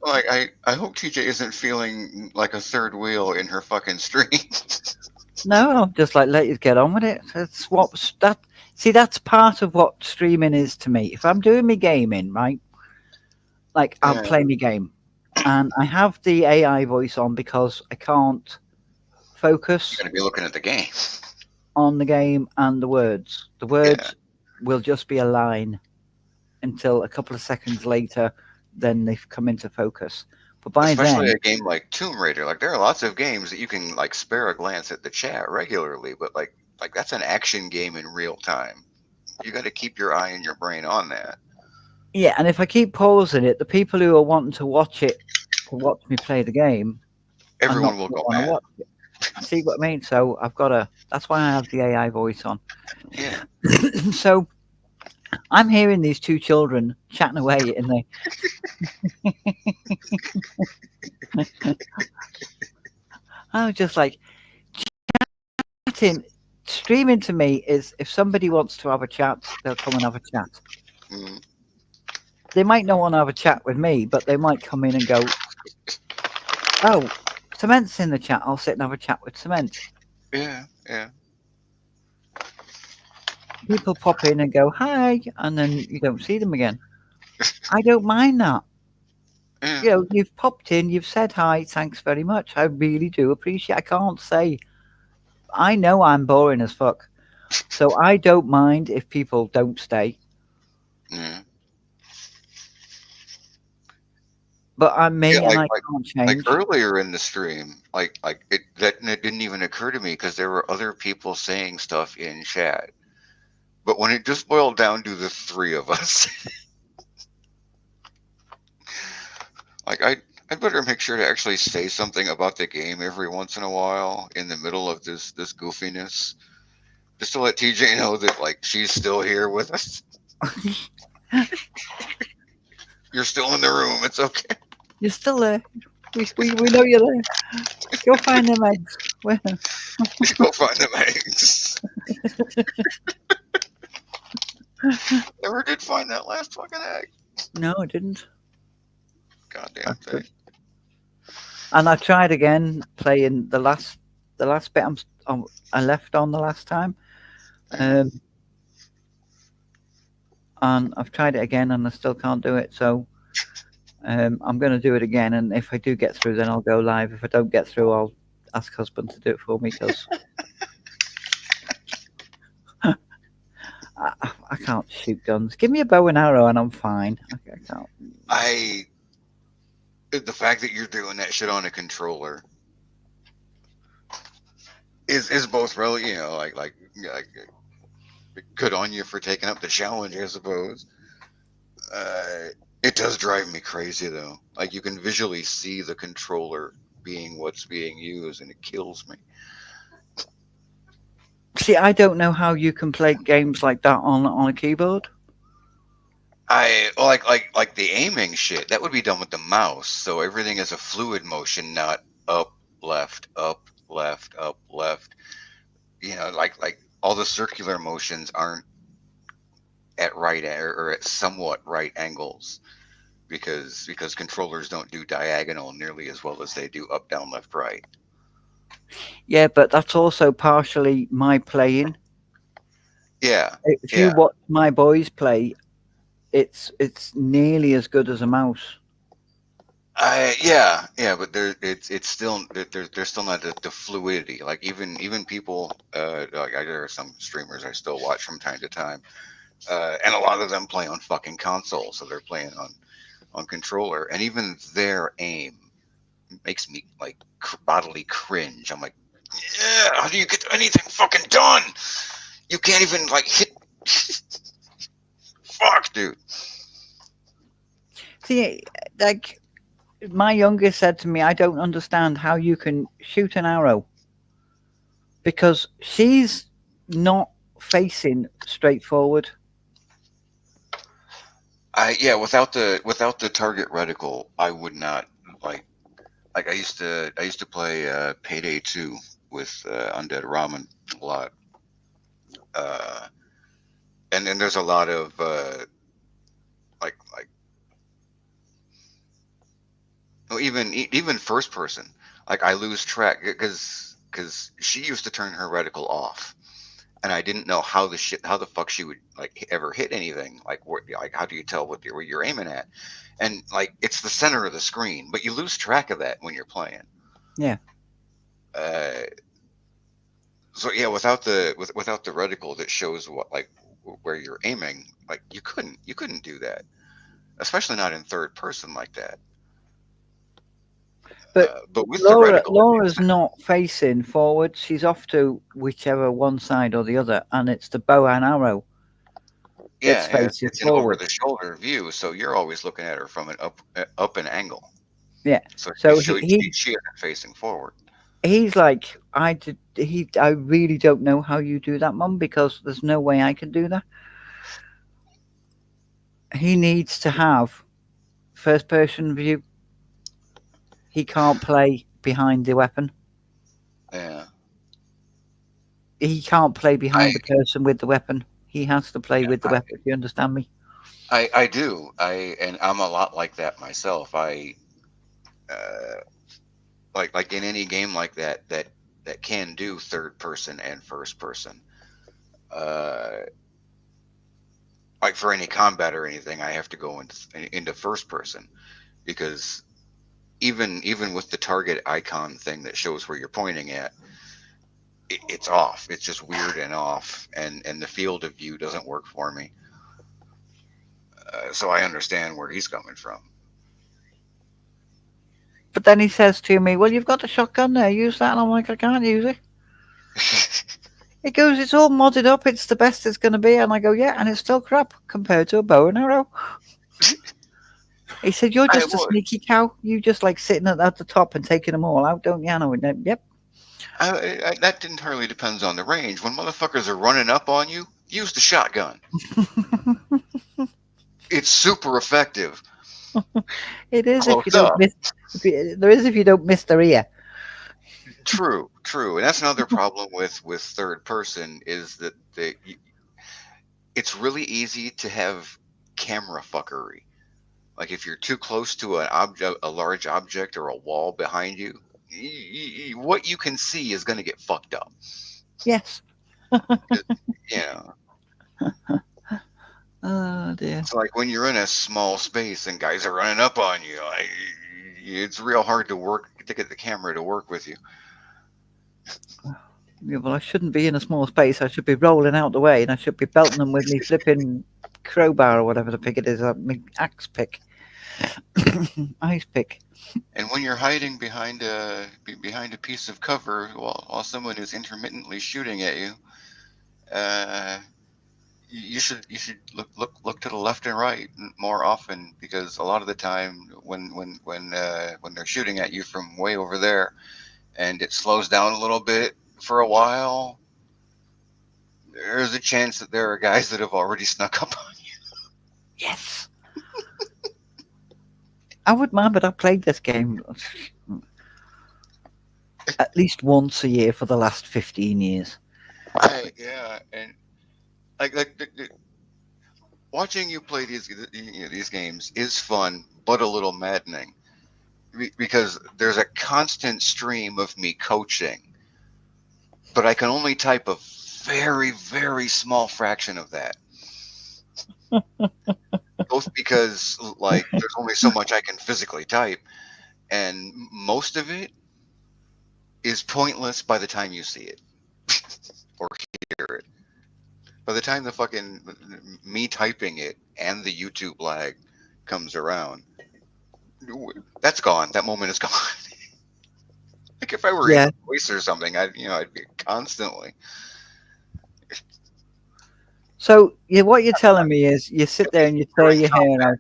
Like I hope TJ isn't feeling like a third wheel in her fucking stream. No, I'll just like let you get on with it. That's what that. See, that's part of what streaming is to me. If I'm doing me gaming, right, like I'll Yeah, play me game, and I have the AI voice on because I can't you're focus gonna be looking at the game. on the game and the words. The Yeah, words will just be a line until a couple of seconds later, then they've come into focus. But by especially then, a game like Tomb Raider. Like there are lots of games that you can like spare a glance at the chat regularly, but like that's an action game in real time. You got to keep your eye and your brain on that. yeah, and if I keep pausing it, the people who are wanting to watch it to watch me play the game are not Everyone will going to go want to mad. watch it. See what I mean? So I've got to. That's why I have the AI voice on. Yeah, So I'm hearing these two children chatting away in the. I was just like chatting. Streaming to me is if somebody wants to have a chat, they'll come and have a chat. mm, They might not want to have a chat with me, but they might come in and go, "Oh, Cement's in the chat. I'll sit and have a chat with Cement." yeah, yeah, People pop in and go, "Hi," and then you don't see them again. I don't mind that. yeah. You know, you've popped in, you've said hi, thanks very much. I really do appreciate. I can't say. I know I'm boring as fuck, so I don't mind if people don't stay. Yeah. But I'm Yeah, me, and I can't like change. earlier in the stream, it didn't even occur to me because there were other people saying stuff in chat. But when it just boiled down to the three of us, like I better make sure to actually say something about the game every once in a while in the middle of this goofiness, just to let TJ know that like she's still here with us. You're still in the room. It's okay. You're still there. We know you're there. Go find them eggs. Where? Go find them eggs. Never did find that last fucking egg. No, I didn't. Goddamn That's thing. good. And I tried again playing the last the last bit I left on the last time. Yeah. And I've tried it again and I still can't do it. So I'm going to do it again. And if I do get through, then I'll go live. If I don't get through, I'll ask husband to do it for me because I can't shoot guns. Give me a bow and arrow and I'm fine. I can't. The fact that you're doing that shit on a controller is both really, like good on you for taking up the challenge, I suppose. It does drive me crazy though. Like you can visually see the controller being what's being used, and it kills me. See, I don't know how you can play games like that on a keyboard. Like the aiming shit that would be done with the mouse, so everything is a fluid motion, not up, left, up, left, up, left. Like all the circular motions aren't at or at somewhat right angles because controllers don't do diagonal nearly as well as they do up, down, left, right. Yeah, but that's also partially my playing. Yeah. If you watch my boys play, it's nearly as good as a mouse. But it's still there's still not the fluidity. Like even people like there are some streamers I still watch from time to time, and a lot of them play on fucking console, so they're playing on controller, and even their aim makes me like bodily cringe. I'm like, yeah, how do you get anything fucking done? You can't even like hit. Fuck, dude. See, like my youngest said to me, I don't understand how you can shoot an arrow because she's not facing straight forward. Without the target reticle, I would not like I used to play Payday 2 with Undead Ramen a lot. And then there's a lot of like well, even first person. Like I lose track because she used to turn her reticle off, and I didn't know how the fuck she would like ever hit anything. Like how do you tell what you're aiming at? And like it's the center of the screen, but you lose track of that when you're playing. Yeah. So yeah, without the reticle that shows where you're aiming, like you couldn't do that, especially not in third person like that. But with the reticle, Laura's not facing forward. She's off to whichever one side or the other, and it's the bow and arrow. Yeah, it's an over the shoulder view, so you're always looking at her from an up an angle. Yeah. So she isn't facing forward. He's like, I really don't know how you do that, Mum, because there's no way I can do that. He needs to have first person view. He can't play behind the weapon. Yeah. He can't play behind the person with the weapon. He has to play with the weapon. If you understand me. I do. And I'm a lot like that myself. Like in any game like that can do third person and first person. Like for any combat or anything, I have to go into first person because even with the target icon thing that shows where you're pointing at, it's off. It's just weird and off, and the field of view doesn't work for me. So I understand where he's coming from. But then he says to me, "Well, you've got the shotgun there. Use that." And I'm like, "I can't use it." He goes, "It's all modded up. It's the best it's going to be." And I go, "Yeah, and it's still crap compared to a bow and arrow." He said, "You're just a sneaky cow. You just like sitting at the top and taking them all out, don't you?" And I went, "Yep." That entirely depends on the range. When motherfuckers are running up on you, use the shotgun. It's super effective. It is if you don't miss. There is if you don't miss their ear. True, and that's another problem with third person is that it's really easy to have camera fuckery. Like if you're too close to an object, a large object or a wall behind you, what you can see is going to get fucked up. Yes. You know, Oh dear. it's like when you're in a small space and guys are running up on you. It's real hard to get the camera to work with you. Yeah, well, I shouldn't be in a small space. I should be rolling out the way, and I should be belting them with me flipping crowbar or whatever the pick it is, my axe pick, ice pick. And when you're hiding behind a piece of cover while someone is intermittently shooting at you, you should look to the left and right more often, because a lot of the time when they're shooting at you from way over there and it slows down a little bit for a while, there's a chance that there are guys that have already snuck up on you. Yes. I wouldn't mind, but I've played this game at least once a year for the last 15 years. Yeah, and like watching you play these games is fun, but a little maddening, because there's a constant stream of me coaching, but I can only type a very, very small fraction of that. Both because like there's only so much I can physically type, and most of it is pointless by the time you see it or hear it. By the time the fucking me typing it and the YouTube lag comes around, that's gone. That moment is gone. Like if I were in Yeah. a voice or something, I'd be constantly. So what you're telling me is you sit there and you tear your hair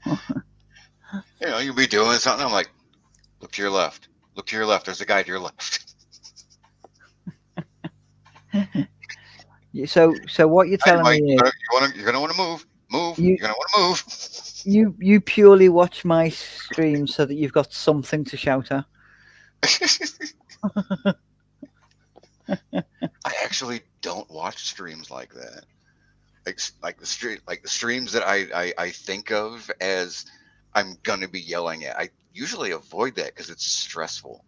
out. You'll be doing something. I'm like, look to your left. Look to your left. There's a guy to your left. So what you're telling Mike, me is you're gonna want to move. Move. You- You're gonna want to move. you purely watch my streams so that you've got something to shout at. I actually don't watch streams like that. Like the streams that I think of as I'm gonna be yelling at. I usually avoid that because it's stressful.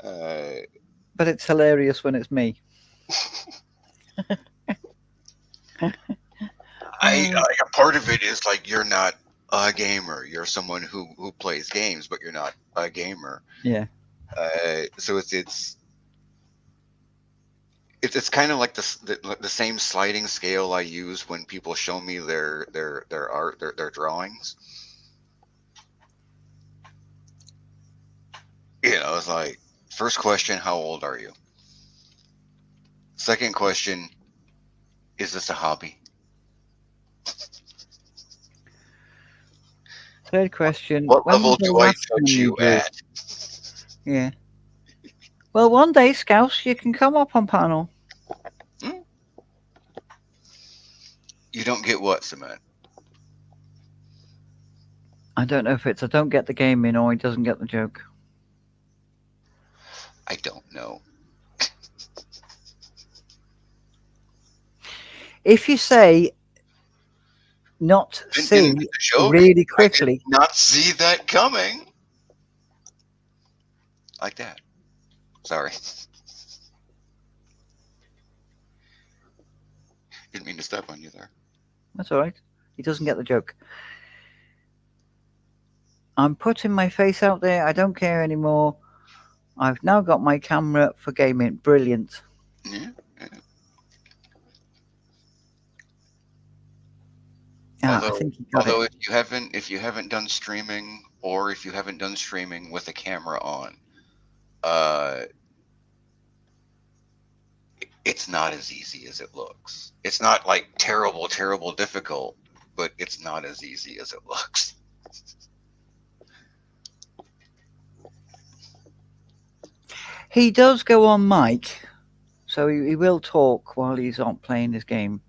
But it's hilarious when it's me. Like a part of it is like you're not a gamer. You're someone who plays games, but you're not a gamer. Yeah. So it's kind of like the same sliding scale I use when people show me their art, their drawings. It's like, first question, how old are you? Second question, is this a hobby? Third question. What when level was the do I last time judge you drew? at? Yeah. Well, one day, Scouse, you can come up on panel. You don't get what, Cement? I don't know if it's I don't get the game in or he doesn't get the joke. I don't know. If you say not see really quickly, I did not see that coming. Like that. Sorry. Didn't mean to step on you there. that's all right. He doesn't get the joke. I'm putting my face out there. I don't care anymore. I've now got my camera for gaming. Brilliant. Yeah. I think he got although it. if you haven't done streaming, or if you haven't done streaming with a camera on, it's not as easy as it looks. It's not like terrible difficult, but it's not as easy as it looks. He does go on mic, so he will talk while he's on playing his game.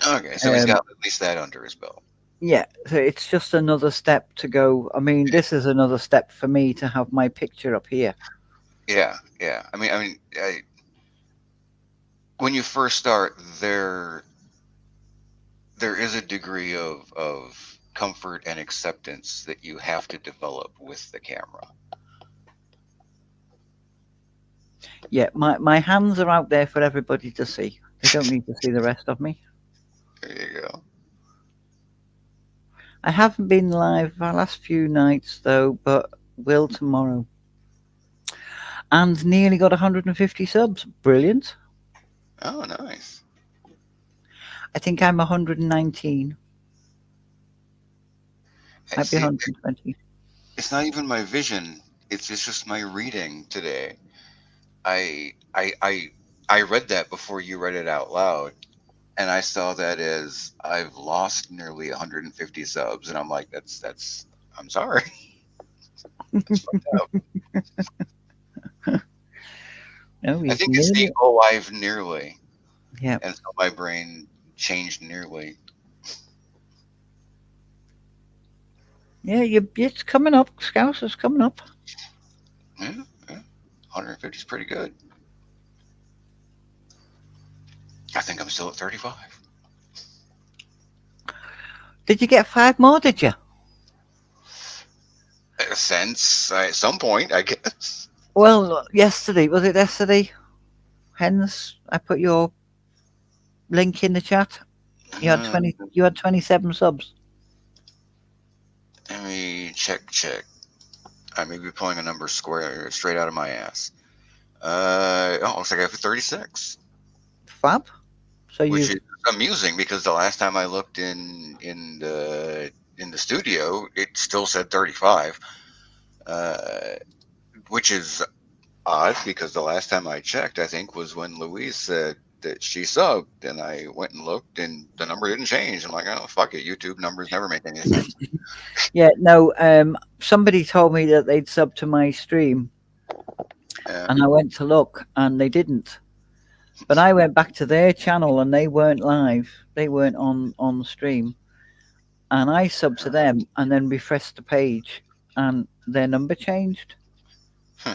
Okay, so he's got at least that under his belt. Yeah, so it's just another step to go. I mean, this is another step for me to have my picture up here. Yeah. I mean, when you first start, there is a degree of comfort and acceptance that you have to develop with the camera. Yeah, my hands are out there for everybody to see. They don't need to see the rest of me. There you go. I haven't been live the last few nights though, but will tomorrow. And nearly got 150 subs. Brilliant. Oh, nice. I think I'm 119. Might be See, 120. it's not even my vision. It's just my reading today. I I I I read that before you read it out loud, and I saw that as I've lost nearly 150 subs, and I'm like, that's. I'm sorry. That's fucked up. No, I he's think it's the nearly. alive nearly, Yeah. and so my brain changed nearly. Yeah, it's coming up. Scouse is coming up. Yeah, 150 is pretty good. I think I'm still at 35. Did you get 5 more, did you? Since at some point, I guess. Well, yesterday, was it yesterday? Hence, I put your link in the chat. You had 20. You had 27 subs. Let me check. I may be pulling a number straight out of my ass. Looks like I have 36. Fab. So Which you. is amusing because the last time I looked in the studio, it still said 35, which is odd because the last time I checked, I think was when Louise said that she subbed, and I went and looked, and the number didn't change. I'm like, oh fuck it, YouTube numbers never make any sense. Yeah. No. Somebody told me that they'd sub to my stream, and I went to look, and they didn't. But I went back to their channel, and they weren't live. They weren't on the stream. And I subbed to them, and then refreshed the page, and their number changed. Huh.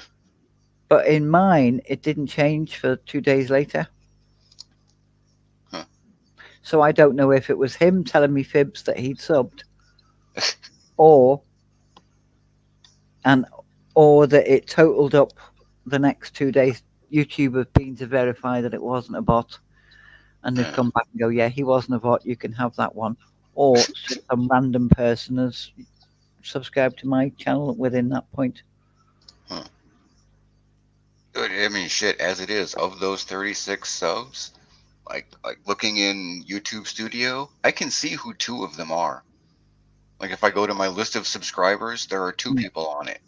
But in mine, it didn't change for 2 days later. Huh. So I don't know if it was him telling me fibs that he'd subbed, or that it totaled up the next 2 days. YouTube have been to verify that it wasn't a bot, and they've come back and go, yeah, he wasn't a bot. You can have that one. Or some random person has subscribed to my channel within that point. Huh. I mean, shit. As it is, of those 36 subs, like looking in YouTube Studio, I can see who 2 of them are. Like if I go to my list of subscribers, there are 2 people on it.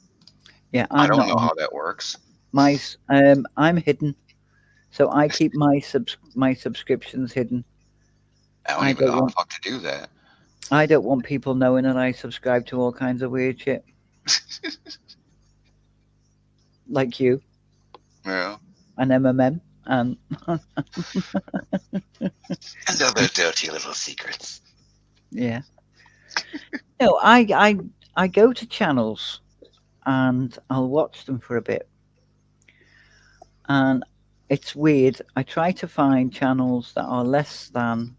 Yeah, I don't know how that works. I'm hidden, so I keep my subscriptions hidden. I don't even know how the fuck to do that. I don't want people knowing that I subscribe to all kinds of weird shit. Like you. Yeah. And MMM and other dirty little secrets. Yeah. No, I go to channels and I'll watch them for a bit. And it's weird. I try to find channels that are less than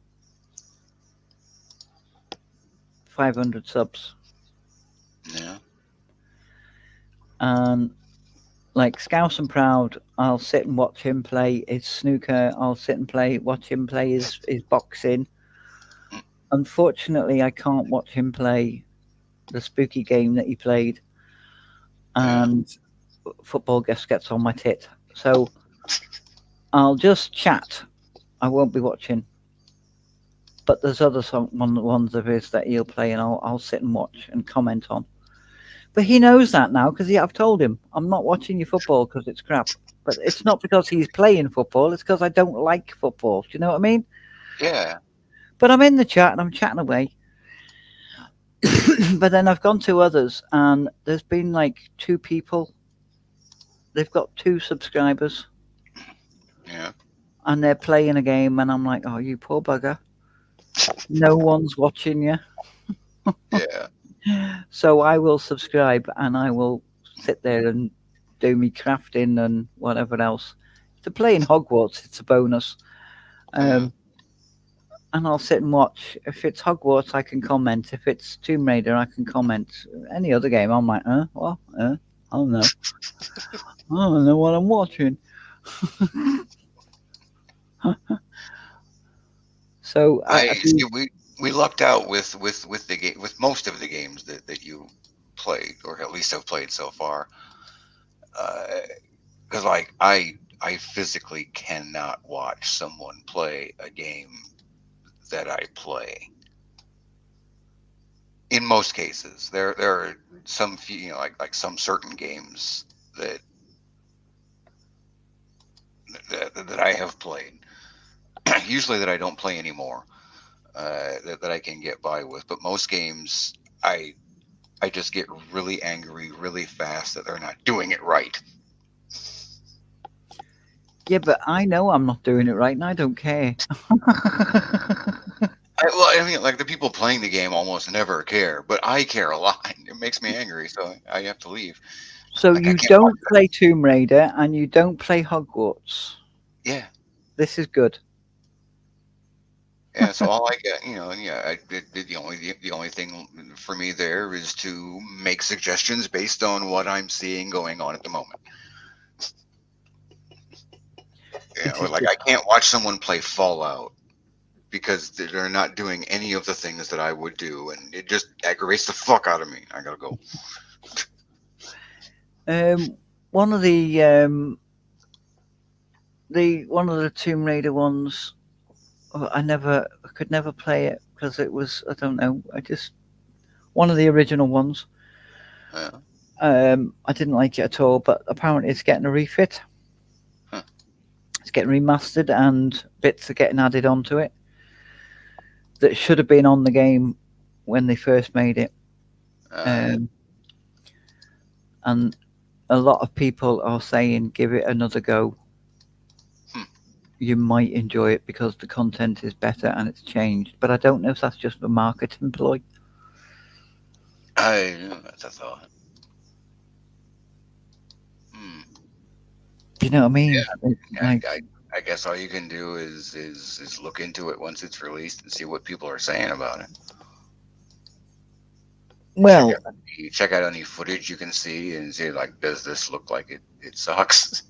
500 subs. Yeah. And like Scouse and Proud, I'll sit and watch him play his snooker. I'll sit and watch him play his boxing. Unfortunately, I can't watch him play the spooky game that he played. And football just gets on my tit. So I'll just chat. I won't be watching. But there's other ones of his that he'll play, and I'll sit and watch and comment on. But he knows that now because I've told him I'm not watching your football because it's crap. But it's not because he's playing football. It's because I don't like football. Do you know what I mean? Yeah. But I'm in the chat and I'm chatting away. But then I've gone to others, and there's been like 2 people. They've got 2 subscribers. Yeah. And they're playing a game, and I'm like, oh, you poor bugger. No one's watching you. Yeah. So I will subscribe, and I will sit there and do me crafting and whatever else. To play in Hogwarts, it's a bonus. and I'll sit and watch. If it's Hogwarts, I can comment. If it's Tomb Raider, I can comment. Any other game, I'm like, what? I don't know. I don't know what I'm watching. So I I see. do. We lucked out with the game with most of the games that you played, or at least have played so far. Because like I physically cannot watch someone play a game that I play. In most cases, there are some few, like some certain games that I have played, usually that I don't play anymore, that I can get by with. But most games, I just get really angry really fast that they're not doing it right. Yeah, but I know I'm not doing it right, and I don't care. I mean, like the people playing the game almost never care, but I care a lot. It makes me angry, so I have to leave. So Like I you can't watch don't play Tomb Raider, and you don't play Hogwarts. Yeah, This is good. yeah. So all I get, yeah, the only thing for me there is to make suggestions based on what I'm seeing going on at the moment. Like I can't watch someone play Fallout because they're not doing any of the things that I would do, and it just aggravates the fuck out of me. I gotta go. One of the one of the Tomb Raider ones, I could never play it because it was, I don't know, one of the original ones. Yeah. I didn't like it at all, but apparently it's getting a refit. Huh. It's getting remastered, and bits are getting added onto it that should have been on the game when they first made it. And a lot of people are saying give it another go. You might enjoy it because the content is better and it's changed. But I don't know if that's just a marketing ploy. That's a thought. You know what I mean? Yeah, I guess all you can do is look into it once it's released and see what people are saying about it. Well, check out any footage you can see and see, like, does this look like it sucks?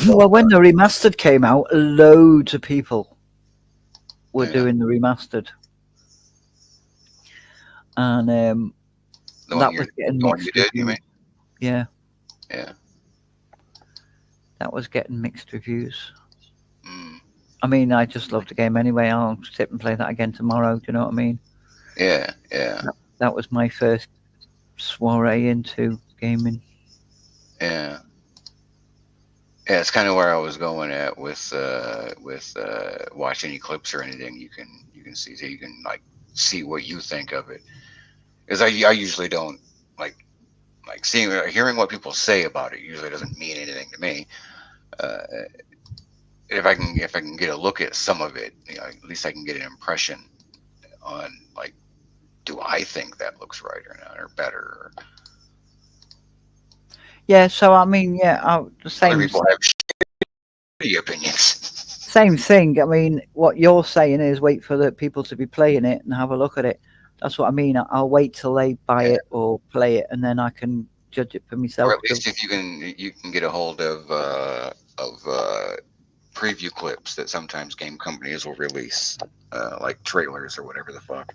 Well, when the remastered came out, loads of people were doing the remastered, and that was getting mixed reviews. Yeah, that was getting mixed reviews. I mean, I just love the game anyway. I'll sit and play that again tomorrow. Do you know what I mean? Yeah. That was my first soiree into gaming. Yeah, it's kind of where I was going at with watching any clips or anything. You can see, so you can like see what you think of it. Because I usually don't like seeing or hearing what people say about it. Usually doesn't mean anything to me. If I can get a look at some of it, at least I can get an impression on, like, do I think that looks right or not, or better? Or... Yeah, so I mean, yeah, the same. Other people have shitty opinions. Same thing. I mean, what you're saying is wait for the people to be playing it and have a look at it. That's what I mean. I'll wait till they buy it or play it, and then I can judge it for myself. Or at least if you can get a hold of preview clips that sometimes game companies will release, like trailers or whatever the fuck.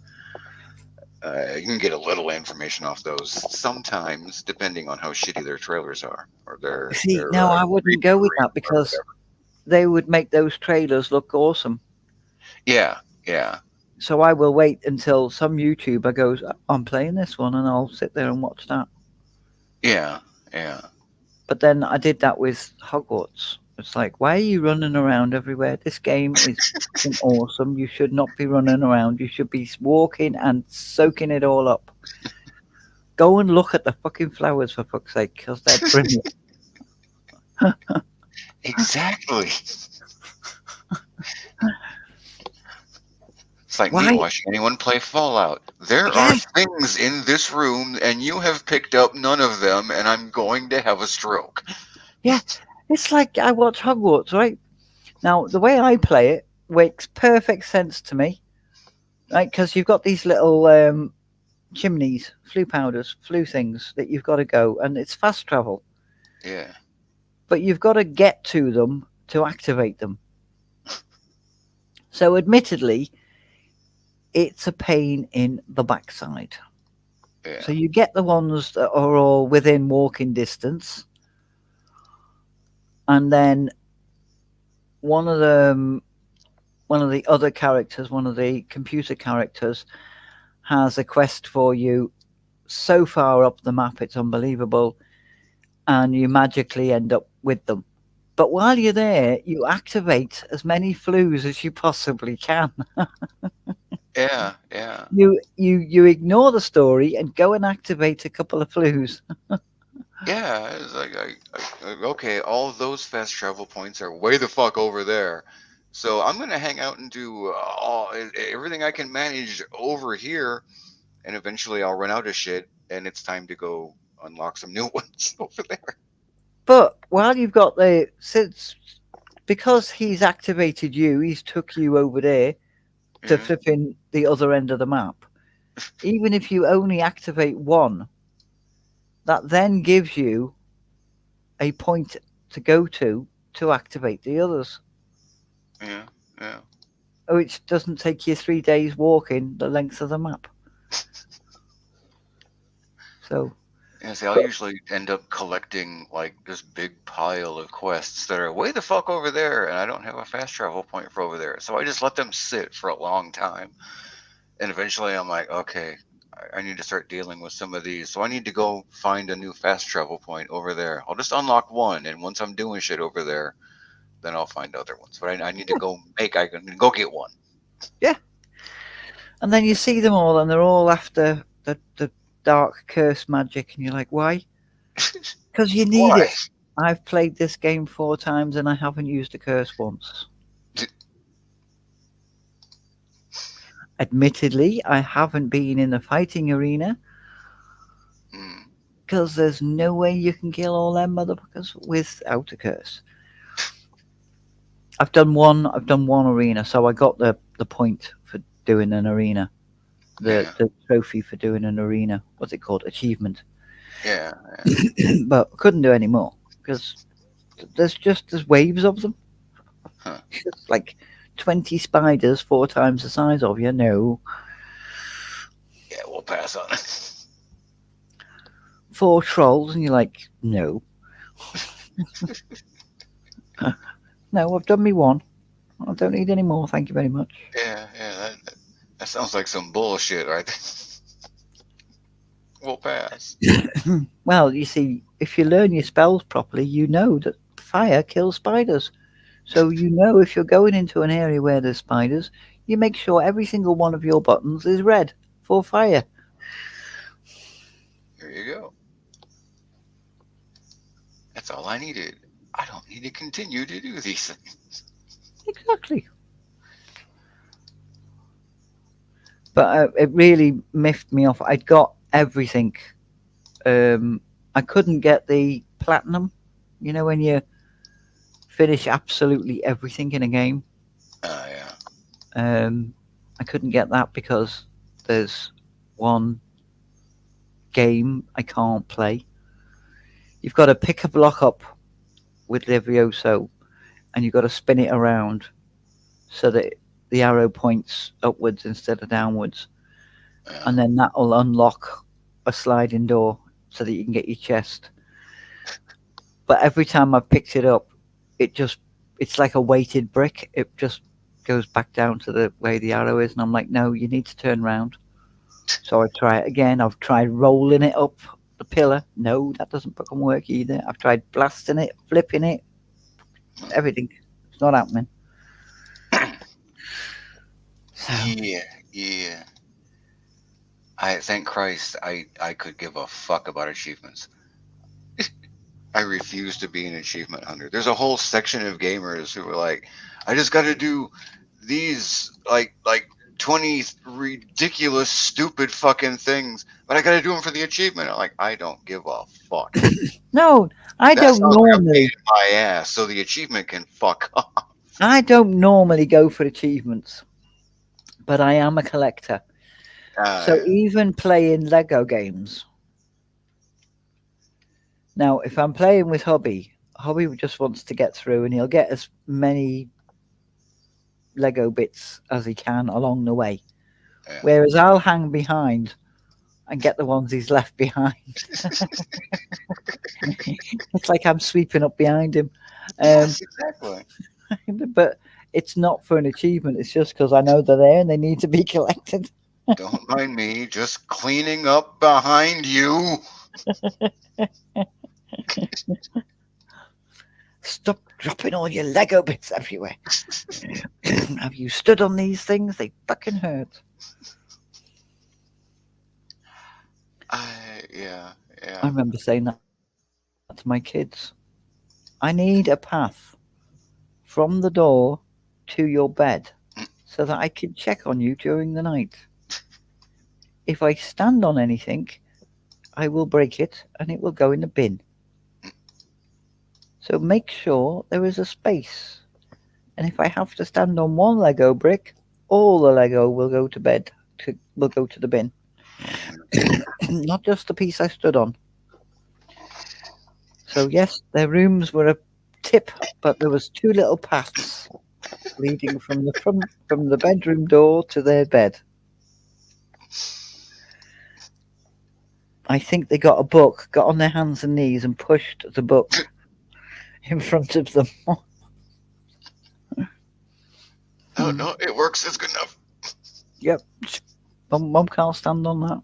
You can get a little information off those sometimes, depending on how shitty their trailers are, or their. No, I wouldn't go with that because they would make those trailers look awesome. Yeah. So I will wait until some YouTuber goes, I'm playing this one, and I'll sit there and watch that. Yeah. But then I did that with Hogwarts. It's like, why are you running around everywhere? This game is awesome. You should not be running around. You should be walking and soaking it all up. Go and look at the fucking flowers, for fuck's sake, because they're brilliant. Exactly. It's like me watching anyone play Fallout. There are things in this room, and you have picked up none of them, and I'm going to have a stroke. Yeah, it's like I watch Hogwarts, right? Now, the way I play it, makes perfect sense to me, right? Because you've got these little chimneys, flue powders, flue things that you've got to go, and it's fast travel. Yeah. But you've got to get to them to activate them. So, admittedly, it's a pain in the backside. Yeah. So you get the ones that are all within walking distance, and then one of the other characters, one of the computer characters, has a quest for you so far up the map it's unbelievable, and you magically end up with them. But while you're there, you activate as many flues as you possibly can. Yeah. Yeah. You ignore the story and go and activate a couple of flues. Yeah. It's like, okay, all of those fast travel points are way the fuck over there. So I'm gonna hang out and do everything I can manage over here, and eventually I'll run out of shit, and it's time to go unlock some new ones over there. But while you've got since because he's activated you, he's took you over there to Yeah. flipping the other end of the map. Even if you only activate one, that then gives you a point to go to activate the others, Yeah. Yeah. which doesn't take you 3 days walking the length of the map. So, Yeah, see, I'll usually end up collecting like this big pile of quests that are way the fuck over there, and I don't have a fast travel point for over there. So I just let them sit for a long time. And eventually I'm like, okay, I need to start dealing with some of these. So I need to go find a new fast travel point over there. I'll just unlock one, and once I'm doing shit over there, then I'll find other ones. But I need to I can go get one. yeah. And then you see them all, and they're all after the dark curse magic, and you're like, why? Because you need Why? it. I've played this game 4 times, and I haven't used a curse once. Admittedly, I haven't been in the fighting arena Mm. because there's no way you can kill all them motherfuckers without a curse. I've done one arena, so I got the point for doing an arena. The trophy for doing an arena. What's it called? Achievement. Yeah. But I couldn't do any more because there's waves of them. Huh. It's like 20 spiders 4 times the size of you. No. Yeah, we'll pass on it. 4 trolls, and you're like, no. No, I've done me one. I don't need any more. Thank you very much. Yeah, that sounds like some bullshit, right? We'll pass. Well, you see, if you learn your spells properly, you know that fire kills spiders. So you know if you're going into an area where there's spiders, you make sure every single one of your buttons is red for fire. There you go. That's all I needed. I don't need to continue to do these things. Exactly. But it really miffed me off. I'd got everything. I couldn't get the platinum. You know when you finish absolutely everything in a game. Yeah. I couldn't get that because there's one game I can't play. You've got to pick a block up with Levioso, and you've got to spin it around so that the arrow points upwards instead of downwards, and then that'll unlock a sliding door so that you can get your chest. But every time I've picked it up, it's like a weighted brick. It just goes back down to the way the arrow is, and I'm like, no, you need to turn around. So I try it again. I've tried rolling it up the pillar. No, that doesn't fucking work either. I've tried blasting it, flipping it, everything. It's not happening. So, Yeah. I thank Christ I could give a fuck about achievements. I refuse to be an achievement hunter. There's a whole section of gamers who are like, I just got to do these like 20 ridiculous, stupid fucking things, but I got to do them for the achievement. I'm like, I don't give a fuck. no, I That don't sounds like a pain normally. in my ass, so the achievement can fuck off. I don't normally go for achievements, but I am a collector. So even playing Lego games. Now, if I'm playing with Hobby just wants to get through and he'll get as many Lego bits as he can along the way. Yeah. Whereas I'll hang behind and get the ones he's left behind. It's like I'm sweeping up behind him. Yes, exactly. But it's not for an achievement. It's just because I know they're there and they need to be collected. Don't mind me, just cleaning up behind you. Stop dropping all your Lego bits everywhere. Have you stood on these things? They fucking hurt. Yeah. I remember saying that to my kids. I need a path from the door to your bed so that I can check on you during the night. If I stand on anything, I will break it and it will go in the bin. So make sure there is a space. And if I have to stand on one Lego brick, all the Lego will go to bed. Will go to the bin. Not just the piece I stood on. So yes, their rooms were a tip, but there was two little paths leading from the bedroom door to their bed. I think they got a book, got on their hands and knees and pushed the book in front of them. No, it works. It's good enough. Yep. Mum can't stand on that.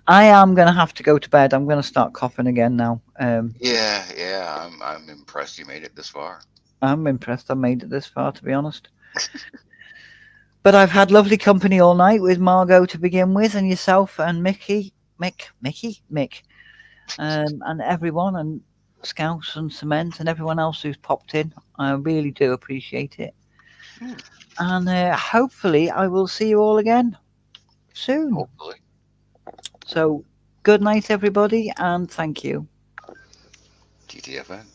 I am going to have to go to bed. I'm going to start coughing again now. Yeah. I'm impressed you made it this far. I'm impressed I made it this far, to be honest. But I've had lovely company all night with Margot to begin with, and yourself and Mick, and everyone, and Scouse and Cement and everyone else who's popped in. I really do appreciate it. And hopefully I will see you all again soon. Hopefully. So good night, everybody, and thank you. TTFN.